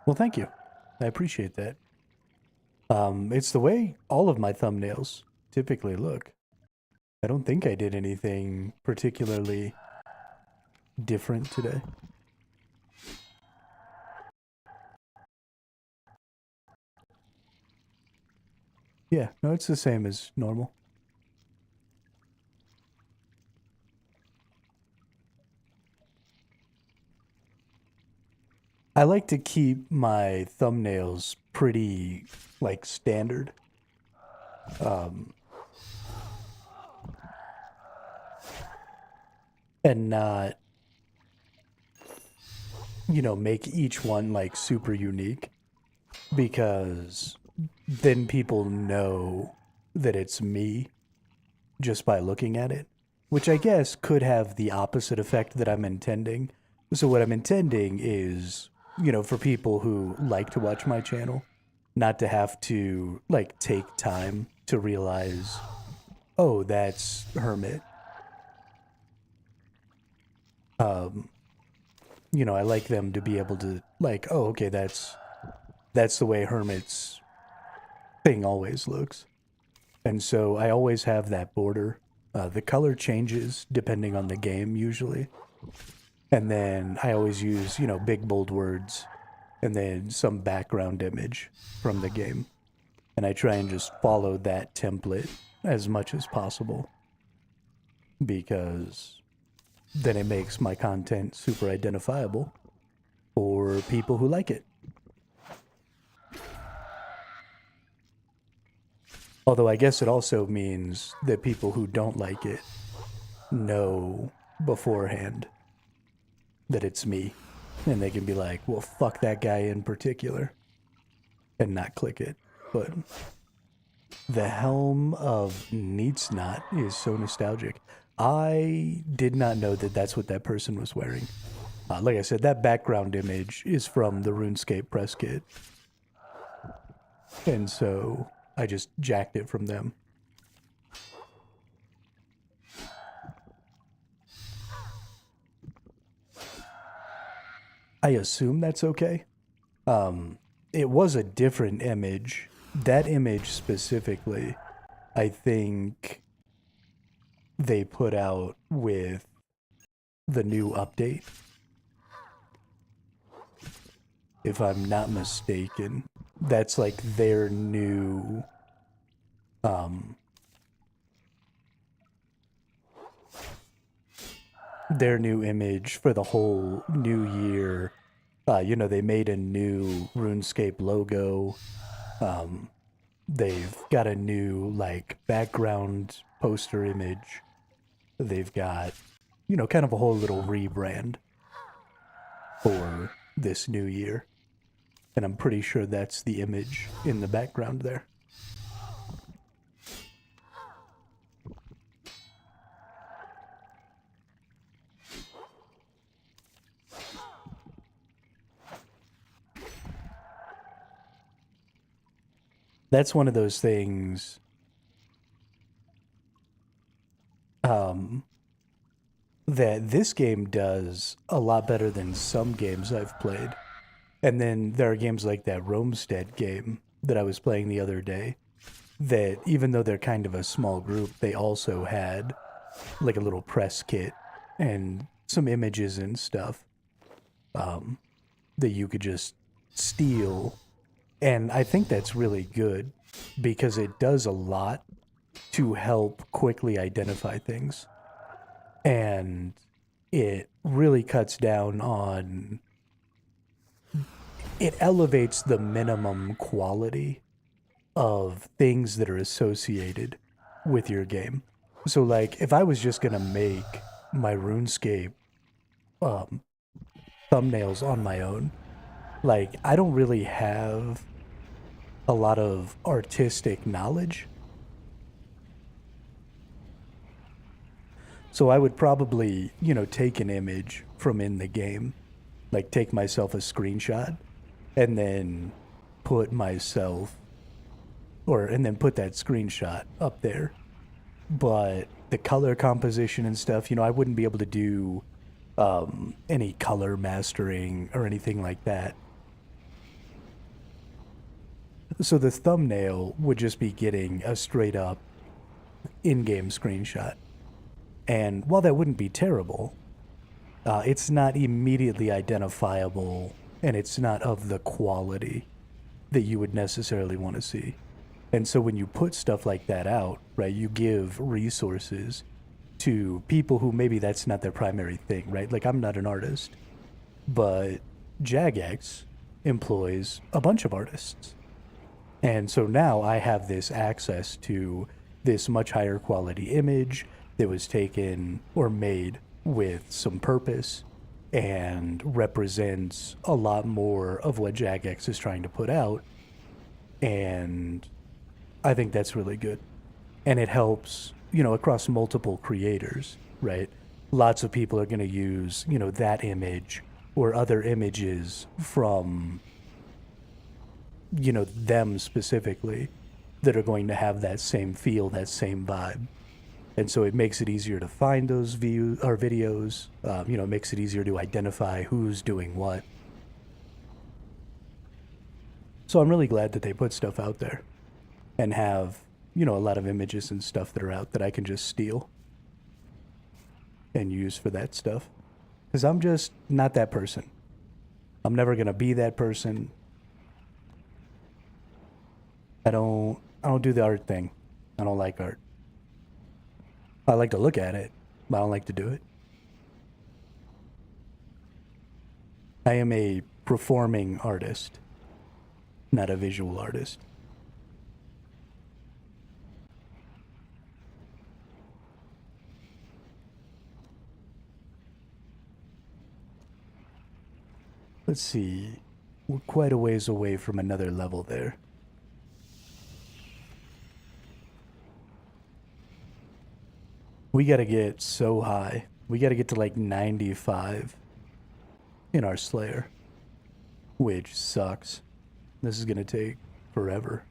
Well, thank you. I appreciate that. It's the way all of my thumbnails typically look. I don't think I did anything particularly different today. Yeah, no, it's the same as normal. I like to keep my thumbnails pretty, like, standard. And not, make each one, like, super unique. Because then people know that it's me just by looking at it, which I guess could have the opposite effect that I'm intending. So what I'm intending is, for people who like to watch my channel, not to have to like take time to realize, oh, that's Hermit. I like them to be able to like, oh, okay, that's the way Hermit's thing always looks. And so I always have that border. The color changes depending on the game usually. And then I always use, big bold words and then some background image from the game. And I try and just follow that template as much as possible. Because then it makes my content super identifiable for people who like it. Although I guess it also means that people who don't like it know beforehand that it's me. And they can be like, well, fuck that guy in particular, and not click it. But the Helm of Neatsnot is so nostalgic. I did not know that that's what that person was wearing. Like I said, that background image is from the Runescape press kit. And so I just jacked it from them. I assume that's okay. It was a different image. That image specifically, I think they put out with the new update. If I'm not mistaken, that's like their new image for the whole new year. They made a new RuneScape logo. They've got a new like background poster image. They've got, kind of a whole little rebrand for this new year. And I'm pretty sure that's the image in the background there. That's one of those things that this game does a lot better than some games I've played. And then there are games like that Romestead game that I was playing the other day that even though they're kind of a small group, they also had like a little press kit and some images and stuff that you could just steal. And I think that's really good because it does a lot to help quickly identify things. And it really cuts down on, it elevates the minimum quality of things that are associated with your game. So like if I was just gonna make my RuneScape thumbnails on my own, like I don't really have a lot of artistic knowledge. So I would probably, take an image from in the game, like take myself a screenshot and then put myself and then put that screenshot up there. But the color composition and stuff, I wouldn't be able to do any color mastering or anything like that. So the thumbnail would just be getting a straight up in-game screenshot. And while that wouldn't be terrible, it's not immediately identifiable and it's not of the quality that you would necessarily want to see. And so when you put stuff like that out, right, you give resources to people who maybe that's not their primary thing, right? Like I'm not an artist, but Jagex employs a bunch of artists. And so now I have this access to this much higher quality image that was taken or made with some purpose and represents a lot more of what Jagex is trying to put out. And I think that's really good. And it helps, across multiple creators, right? Lots of people are going to use, that image or other images from, them specifically that are going to have that same feel, that same vibe. And so it makes it easier to find those views or videos. It makes it easier to identify who's doing what. So I'm really glad that they put stuff out there and have, a lot of images and stuff that are out that I can just steal and use for that stuff. Because I'm just not that person. I'm never going to be that person. I don't do the art thing. I don't like art. I like to look at it, but I don't like to do it. I am a performing artist, not a visual artist. Let's see. We're quite a ways away from another level there. We gotta get so high. We gotta get to like 95 in our Slayer, which sucks. This is gonna take forever.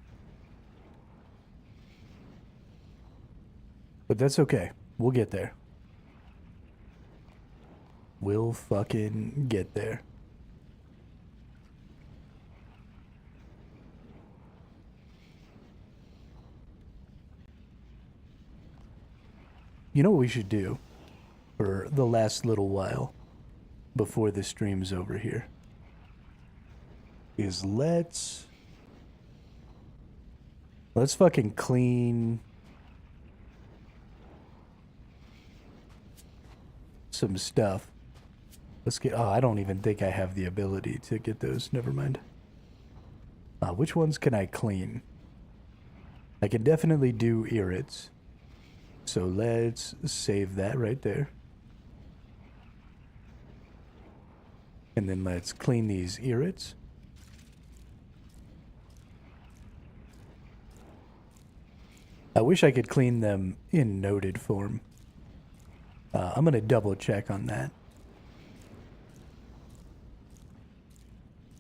But that's okay. We'll get there. We'll fucking get there. You know what we should do for the last little while before the stream's over here is let's fucking clean some stuff. Let's get, oh, I don't even think I have the ability to get those. Never mind. Which ones can I clean? I can definitely do irrits. So let's save that right there. And then let's clean these irrits. I wish I could clean them in noted form. I'm going to double check on that.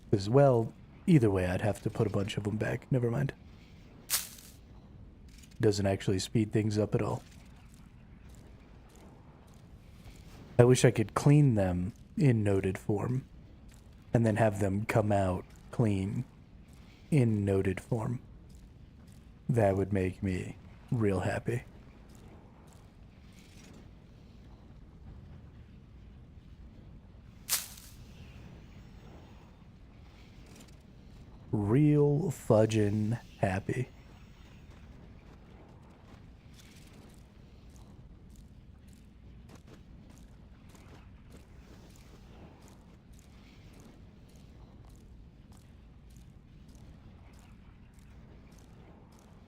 Because, well, either way, I'd have to put a bunch of them back. Never mind. Doesn't actually speed things up at all. I wish I could clean them in noted form and then have them come out clean in noted form. That would make me real happy. Real fudgin' happy.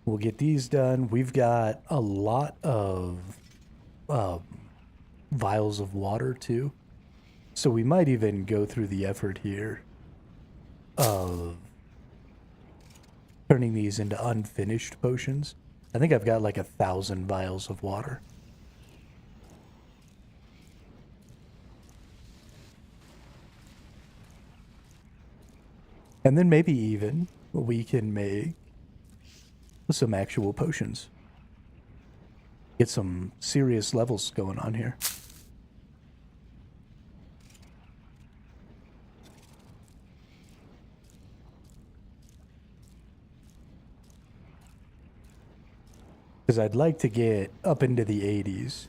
We'll get these done. We've got a lot of vials of water too. So we might even go through the effort here of turning these into unfinished potions. I think I've got like 1,000 vials of water. And then maybe even we can make some actual potions. Get some serious levels going on here. Because I'd like to get up into the 80s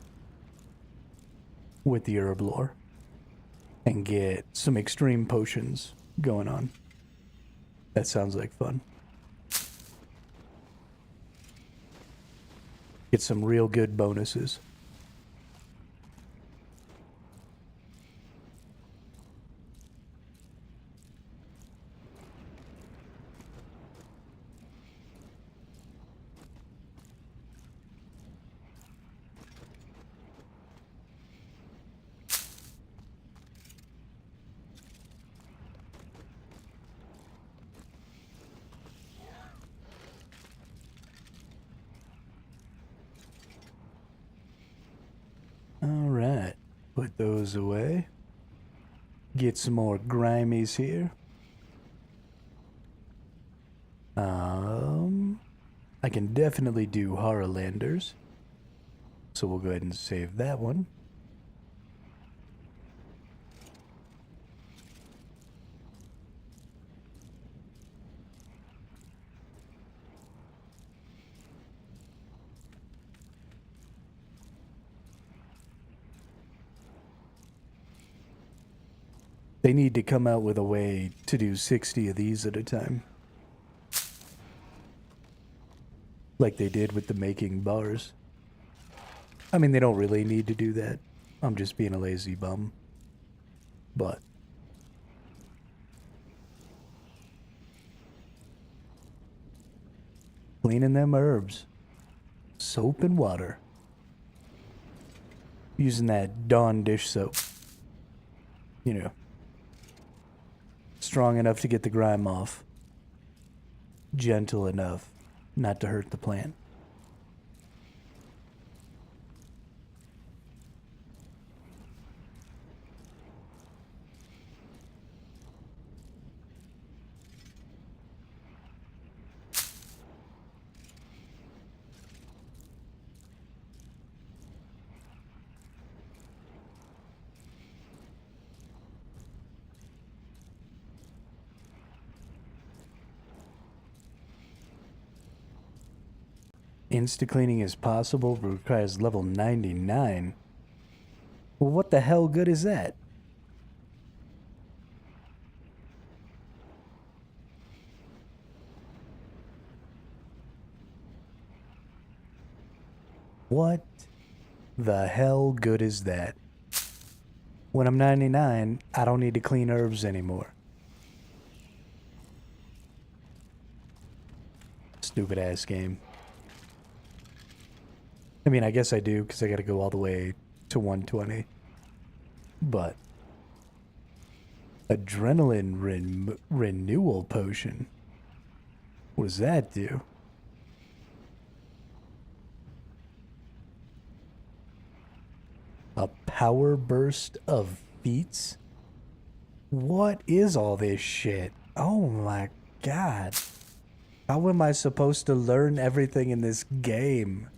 with the herb lore and get some extreme potions going on. That sounds like fun. Get some real good bonuses. Alright, put those away. Get some more grimies here. I can definitely do Horrorlanders. So we'll go ahead and save that one. They need to come out with a way to do 60 of these at a time. Like they did with the making bars. I mean, they don't really need to do that. I'm just being a lazy bum. But Cleaning them herbs. Soap and water. Using that Dawn dish soap. You know. Strong enough to get the grime off. Gentle enough not to hurt the plant. Insta-cleaning is possible, but requires level 99. Well, what the hell good is that? What the hell good is that? When I'm 99, I don't need to clean herbs anymore. Stupid ass game. I mean, I guess I do, because I gotta go all the way to 120. But adrenaline renewal potion. What does that do? A power burst of feats? What is all this shit? Oh my god. How am I supposed to learn everything in this game?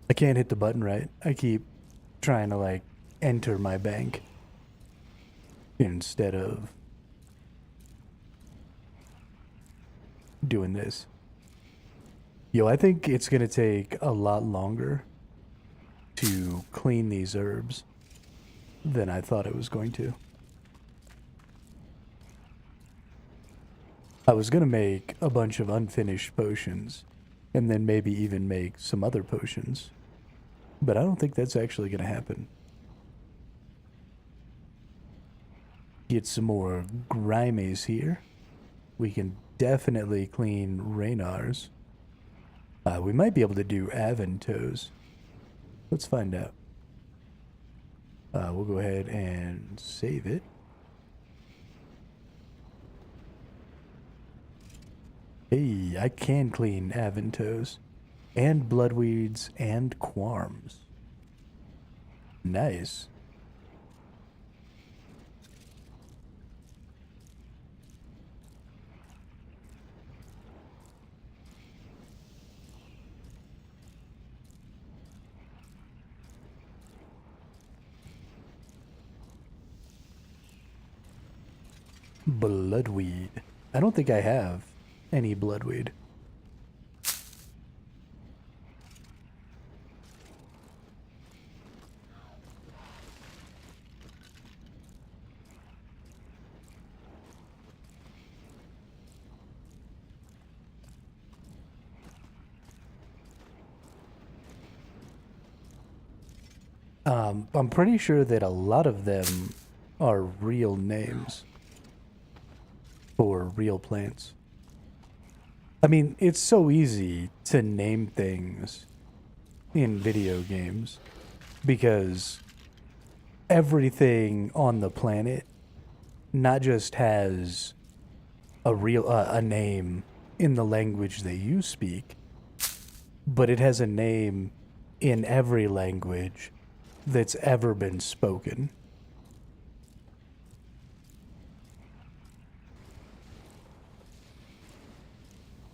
I can't hit the button right. I keep trying to, like, enter my bank instead of doing this. Yo, I think it's gonna take a lot longer to clean these herbs than I thought it was going to. I was gonna make a bunch of unfinished potions and then maybe even make some other potions. But I don't think that's actually going to happen. Get some more Grimes here. We can definitely clean Raynar's. We might be able to do Aventos. Let's find out. We'll go ahead and save it. Hey, I can clean Aventos. And Bloodweeds and Quarms. Nice. Bloodweed. I don't think I have any Bloodweed. I'm pretty sure that a lot of them are real names for real plants. I mean, it's so easy to name things in video games because everything on the planet not just has a name in the language that you speak, but it has a name in every language that's ever been spoken.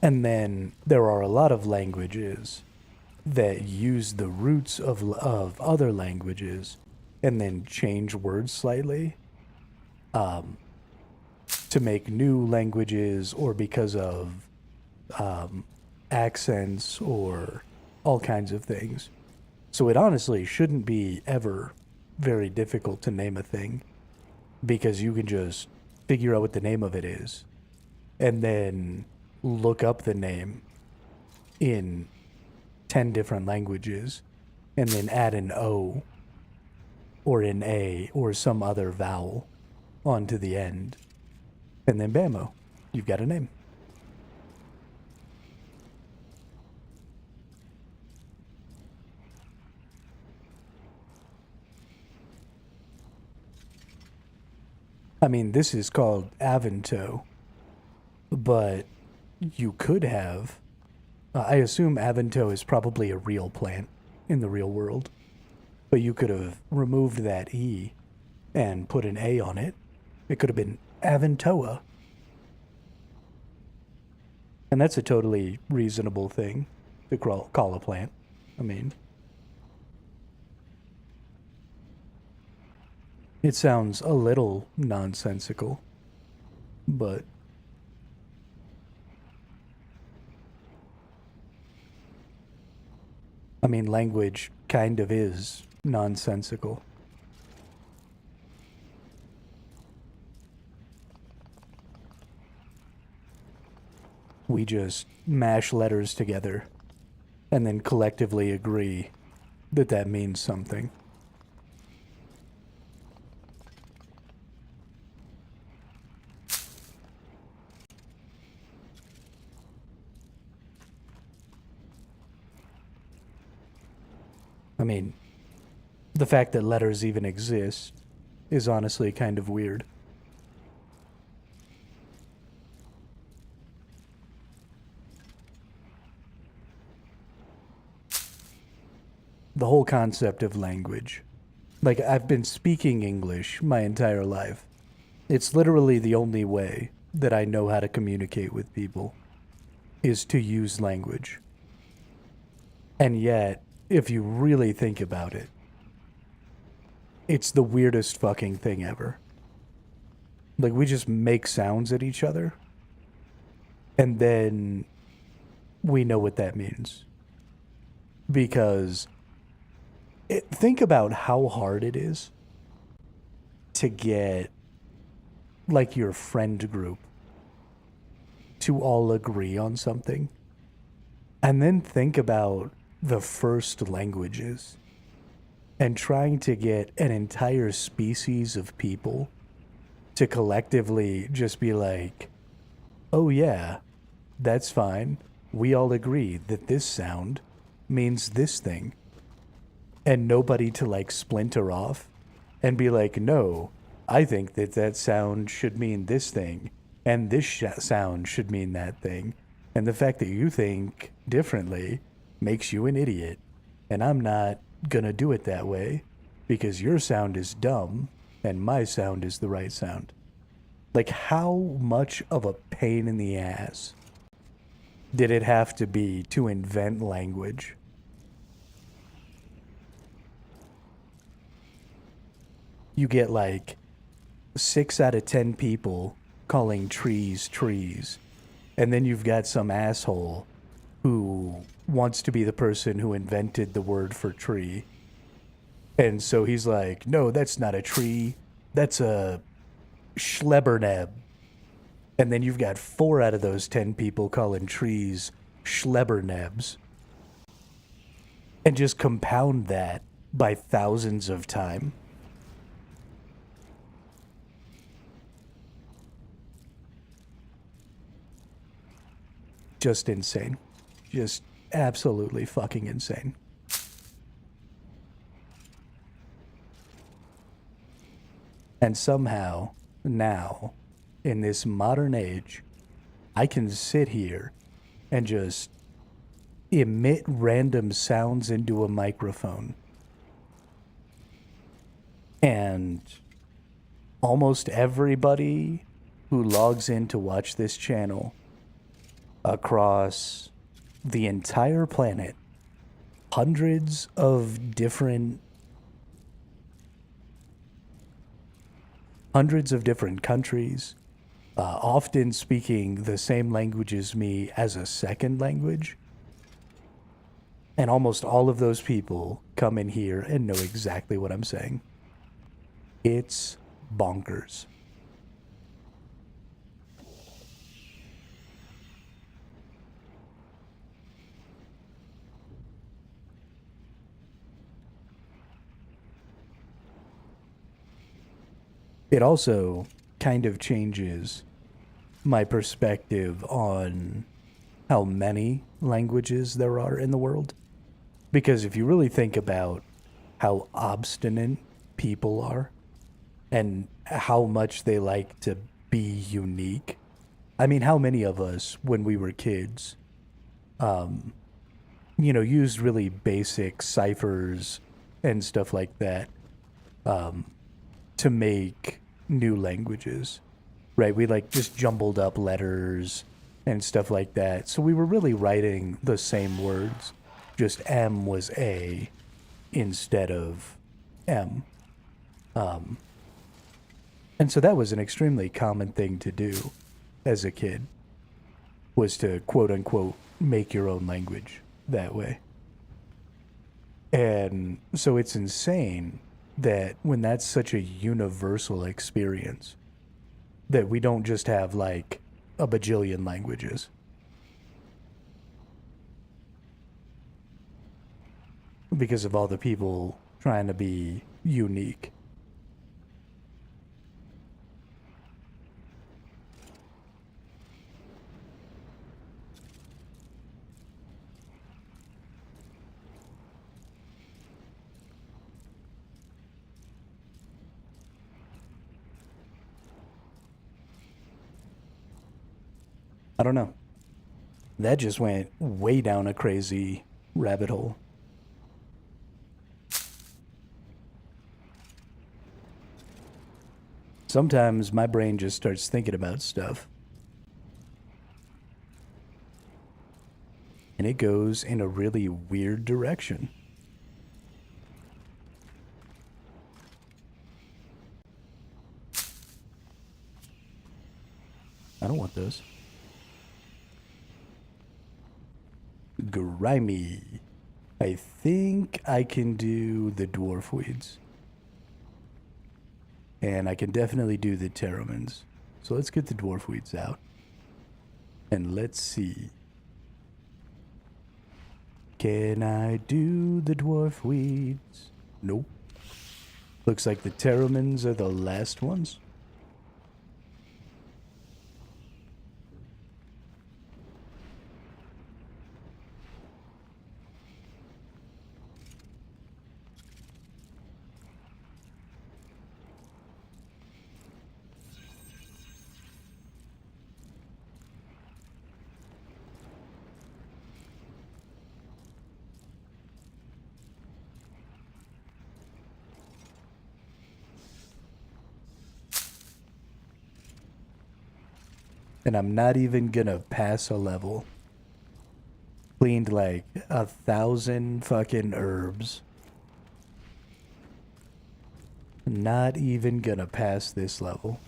And then there are a lot of languages that use the roots of other languages and then change words slightly to make new languages or because of accents or all kinds of things. So it honestly shouldn't be ever very difficult to name a thing because you can just figure out what the name of it is and then look up the name in 10 different languages and then add an O or an A or some other vowel onto the end. And then bammo, you've got a name. I mean, this is called Avanto, but you could have. I assume Avanto is probably a real plant in the real world, but you could have removed that E and put an A on it. It could have been Avantoa. And that's a totally reasonable thing to call a plant. I mean, it sounds a little nonsensical, but I mean, language kind of is nonsensical. We just mash letters together and then collectively agree that that means something. I mean, the fact that letters even exist is honestly kind of weird. The whole concept of language. Like, I've been speaking English my entire life. It's literally the only way that I know how to communicate with people is to use language. And yet, if you really think about it, it's the weirdest fucking thing ever. Like, we just make sounds at each other, and then we know what that means. Because think about how hard it is to get, like, your friend group to all agree on something. And then think about the first languages and trying to get an entire species of people to collectively just be like, oh yeah, that's fine. We all agree that this sound means this thing. And nobody to like splinter off and be like, no, I think that that sound should mean this thing and this sound should mean that thing. And the fact that you think differently makes you an idiot. And I'm not gonna do it that way because your sound is dumb and my sound is the right sound. Like, how much of a pain in the ass did it have to be to invent language? You get like 6 out of 10 people calling trees trees, and then you've got some asshole who wants to be the person who invented the word for tree. And so he's like, no, that's not a tree. That's a schleberneb. And then you've got 4 out of those 10 people calling trees schlebernebs. And just compound that by thousands of time. just insane. Just absolutely fucking insane. And somehow, now, in this modern age, I can sit here and just emit random sounds into a microphone. And almost everybody who logs in to watch this channel across the entire planet, hundreds of different countries, often speaking the same language as me as a second language. And almost all of those people come in here and know exactly what I'm saying. It's bonkers. It also kind of changes my perspective on how many languages there are in the world. Because if you really think about how obstinate people are and how much they like to be unique, I mean, how many of us, when we were kids, used really basic ciphers and stuff like that to make new languages, right? We like just jumbled up letters and stuff like that. So we were really writing the same words, just M was A instead of M. And so that was an extremely common thing to do as a kid, was to quote unquote make your own language that way. And so it's insane that when that's such a universal experience, that we don't just have like a bajillion languages. Because of all the people trying to be unique. I don't know. That just went way down a crazy rabbit hole. Sometimes my brain just starts thinking about stuff. And it goes in a really weird direction. I don't want those. Grimy. I think I can do the dwarf weeds. And I can definitely do the terramins. So let's get the dwarf weeds out. And let's see. Can I do the dwarf weeds? Nope. Looks like the terramins are the last ones. And I'm not even gonna pass a level. Cleaned like 1,000 fucking herbs. Not even gonna pass this level.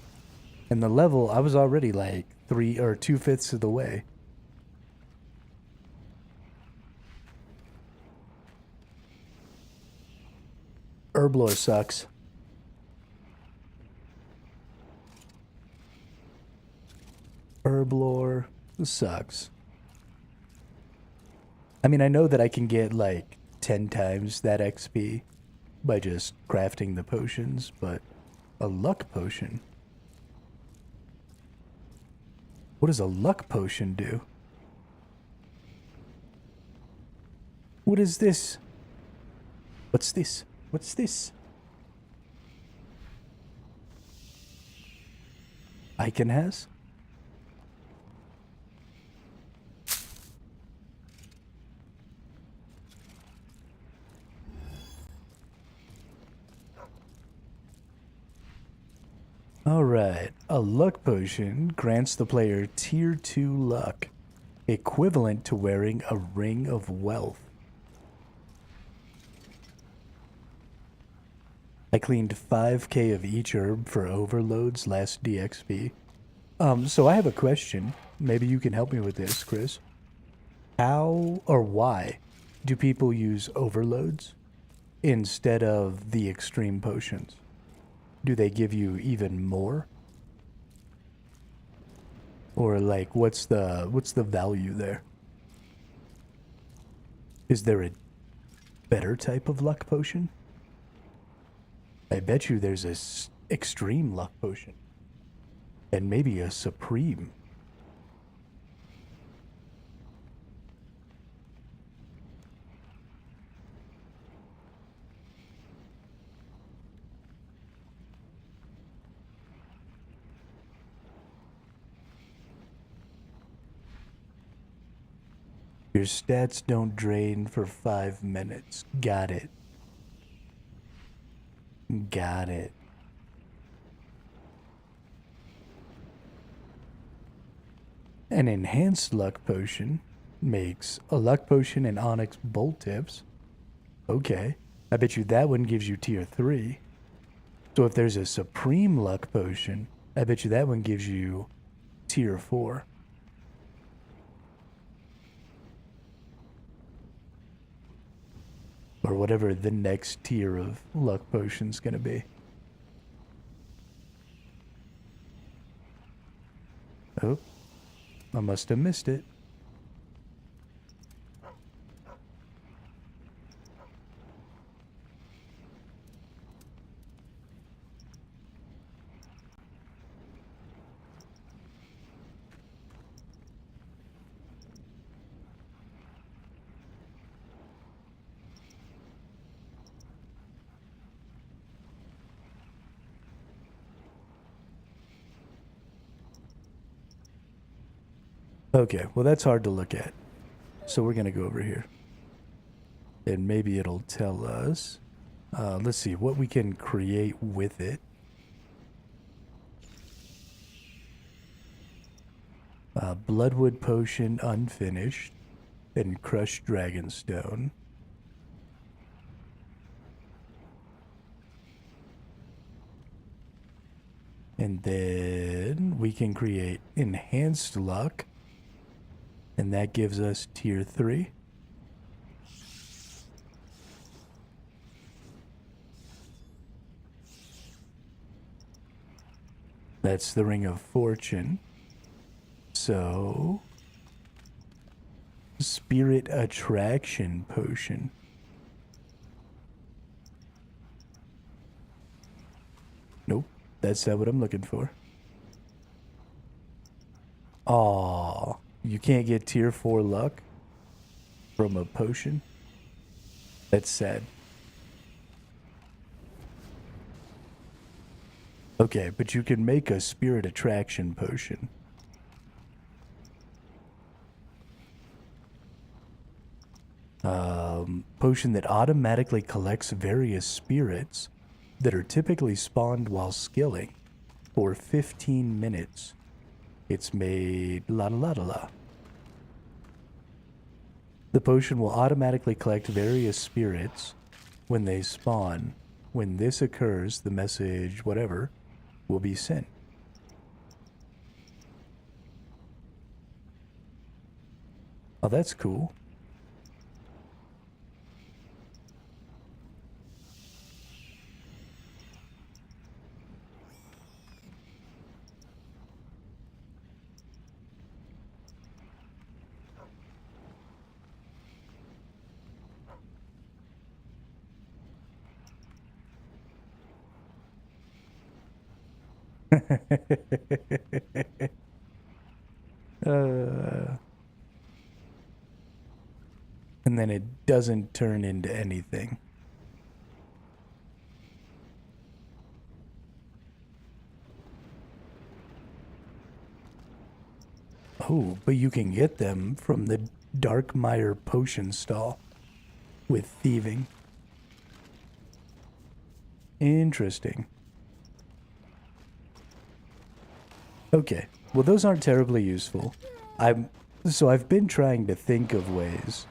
And the level, I was already like 3 or 2/5 of the way. Herblore sucks. Herblore sucks. I mean, I know that I can get like 10 times that XP by just crafting the potions, but a luck potion? What does a luck potion do? What is this? What's this? What's this? Icon has? Alright, a luck potion grants the player tier 2 luck, equivalent to wearing a ring of wealth. I cleaned 5k of each herb for overloads last DXP. So I have a question. Maybe you can help me with this, Chris. How or why do people use overloads instead of the extreme potions? Do they give you even more? Or like what's the value there? Is there a better type of luck potion? I bet you there's a extreme luck potion. And maybe a supreme. Your stats don't drain for 5 minutes. Got it. Got it. An enhanced luck potion makes a luck potion and onyx bolt tips. Okay. I bet you that one gives you tier 3. So if there's a supreme luck potion, I bet you that one gives you tier 4. Or whatever the next tier of luck potion's gonna be. Oh, I must have missed it. Okay, well that's hard to look at. So we're gonna go over here. And maybe it'll tell us, let's see, what we can create with it. Bloodwood potion unfinished and crushed dragonstone. And then we can create enhanced luck. And that gives us tier 3. That's the Ring of Fortune. So, Spirit Attraction Potion. Nope, that's not what I'm looking for. Aww, you can't get tier 4 luck from a potion? That's sad. Okay, but you can make a Spirit Attraction Potion. Potion that automatically collects various spirits that are typically spawned while skilling for 15 minutes. It's made la la la la. The potion will automatically collect various spirits when they spawn. When this occurs, the message, whatever, will be sent. Oh, that's cool. uh, And then it doesn't turn into anything. Oh, but you can get them from the Darkmire potion stall with thieving. Interesting. Okay, well those aren't terribly useful. I've been trying to think of ways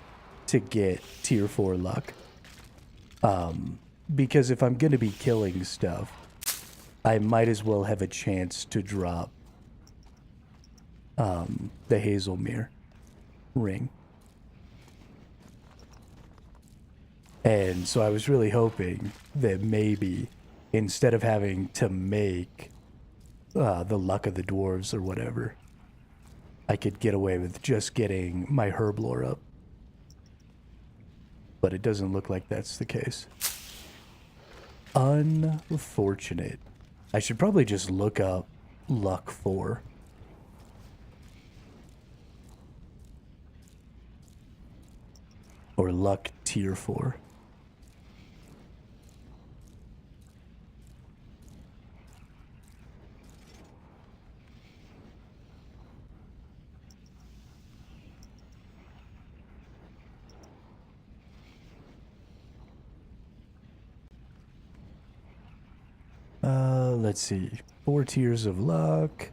to get tier 4 luck. Because if I'm gonna be killing stuff, I might as well have a chance to drop the Hazelmere ring. And so I was really hoping that maybe instead of having to make the luck of the dwarves or whatever, I could get away with just getting my herb lore up. But it doesn't look like that's the case. Unfortunate. I should probably just look up luck 4. Or luck tier 4. Let's see. 4 tiers of luck.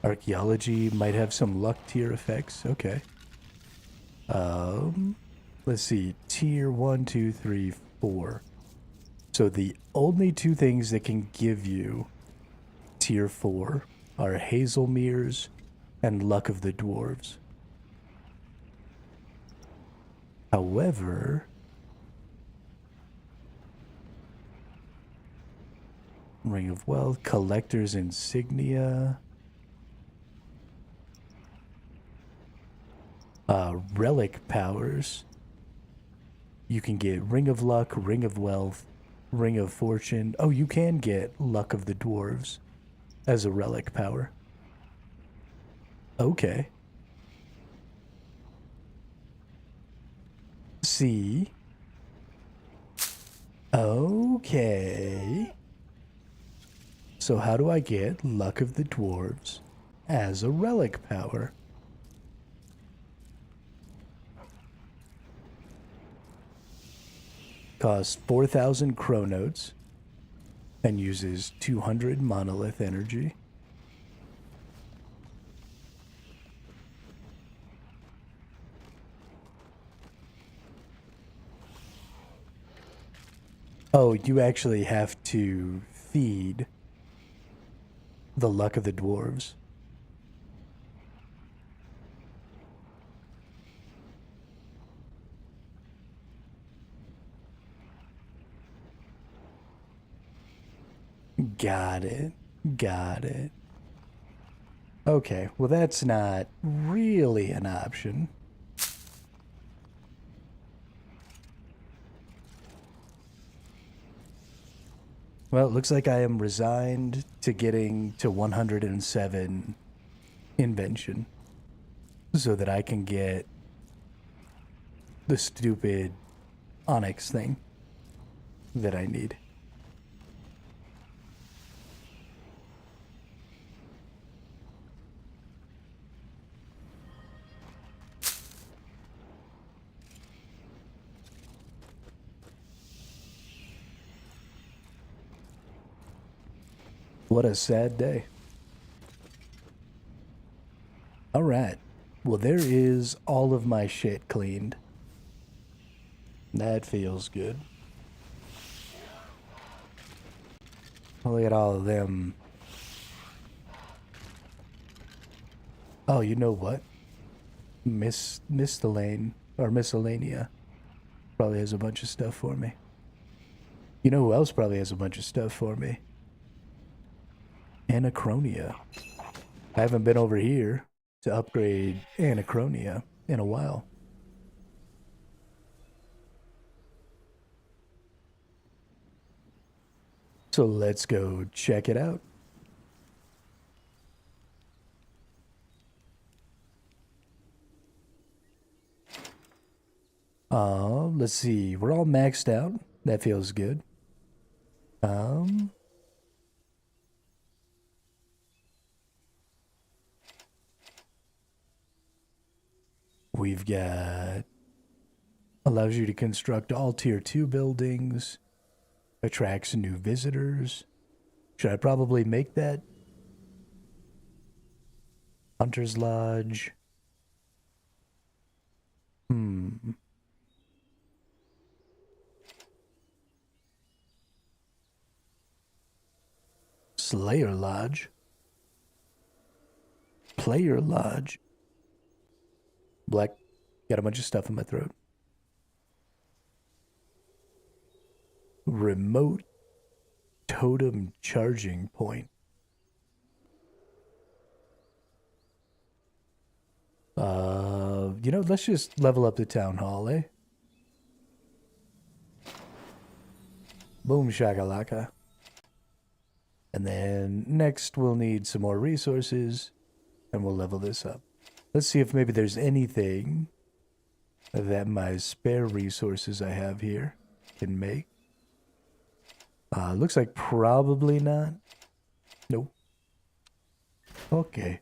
Archaeology might have some luck tier effects. Okay. Let's see. Tier 1, 2, 3, 4. So the only 2 things that can give you tier 4 are Hazelmere's and Luck of the Dwarves. However, Ring of Wealth, Collector's Insignia, Relic Powers. You can get Ring of Luck, Ring of Wealth, Ring of Fortune. Oh, you can get Luck of the Dwarves as a relic power. Okay. See. Okay. So how do I get Luck of the Dwarves as a relic power? Costs 4,000 chronotes and uses 200 monolith energy. Oh, you actually have to feed the Luck of the Dwarves. Got it. Got it. Okay, well that's not really an option. Well, it looks like I am resigned to getting to 107 invention so that I can get the stupid onyx thing that I need. What a sad day. All right. Well, there is all of my shit cleaned. That feels good. Look at all of them. Oh, you know what? Miscellane or Miscellanea probably has a bunch of stuff for me. You know who else probably has a bunch of stuff for me? Anachronia. I haven't been over here to upgrade Anachronia in a while. So let's go check it out. Let's see. We're all maxed out. That feels good. We've got allows you to construct all tier 2 buildings, attracts new visitors. Should I probably make that? Hunter's Lodge. Slayer Lodge. Player Lodge. Black. Got a bunch of stuff in my throat. Remote totem charging point. Let's just level up the town hall, eh? Boom shakalaka. And then next we'll need some more resources and we'll level this up. Let's see if maybe there's anything that my spare resources I have here can make. Looks like probably not. Nope. Okay.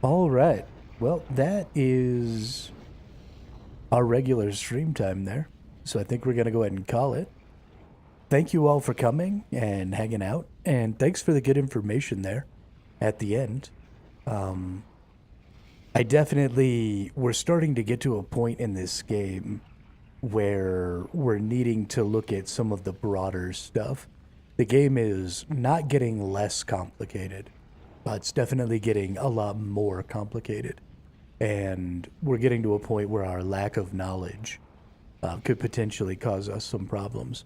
All right. Well, that is our regular stream time there. So I think we're going to go ahead and call it. Thank you all for coming and hanging out. And thanks for the good information there at the end. We're starting to get to a point in this game where we're needing to look at some of the broader stuff. The game is not getting less complicated, but it's definitely getting a lot more complicated. And we're getting to a point where our lack of knowledge could potentially cause us some problems.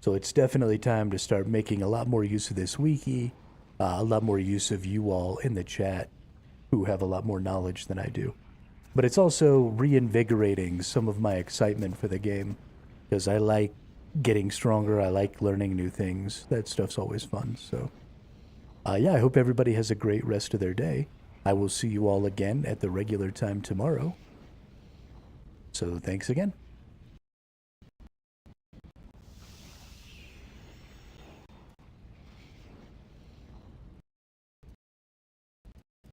So it's definitely time to start making a lot more use of this wiki, a lot more use of you all in the chat who have a lot more knowledge than I do. But it's also reinvigorating some of my excitement for the game because I like getting stronger. I like learning new things. That stuff's always fun. So, yeah, I hope everybody has a great rest of their day. I will see you all again at the regular time tomorrow. So thanks again.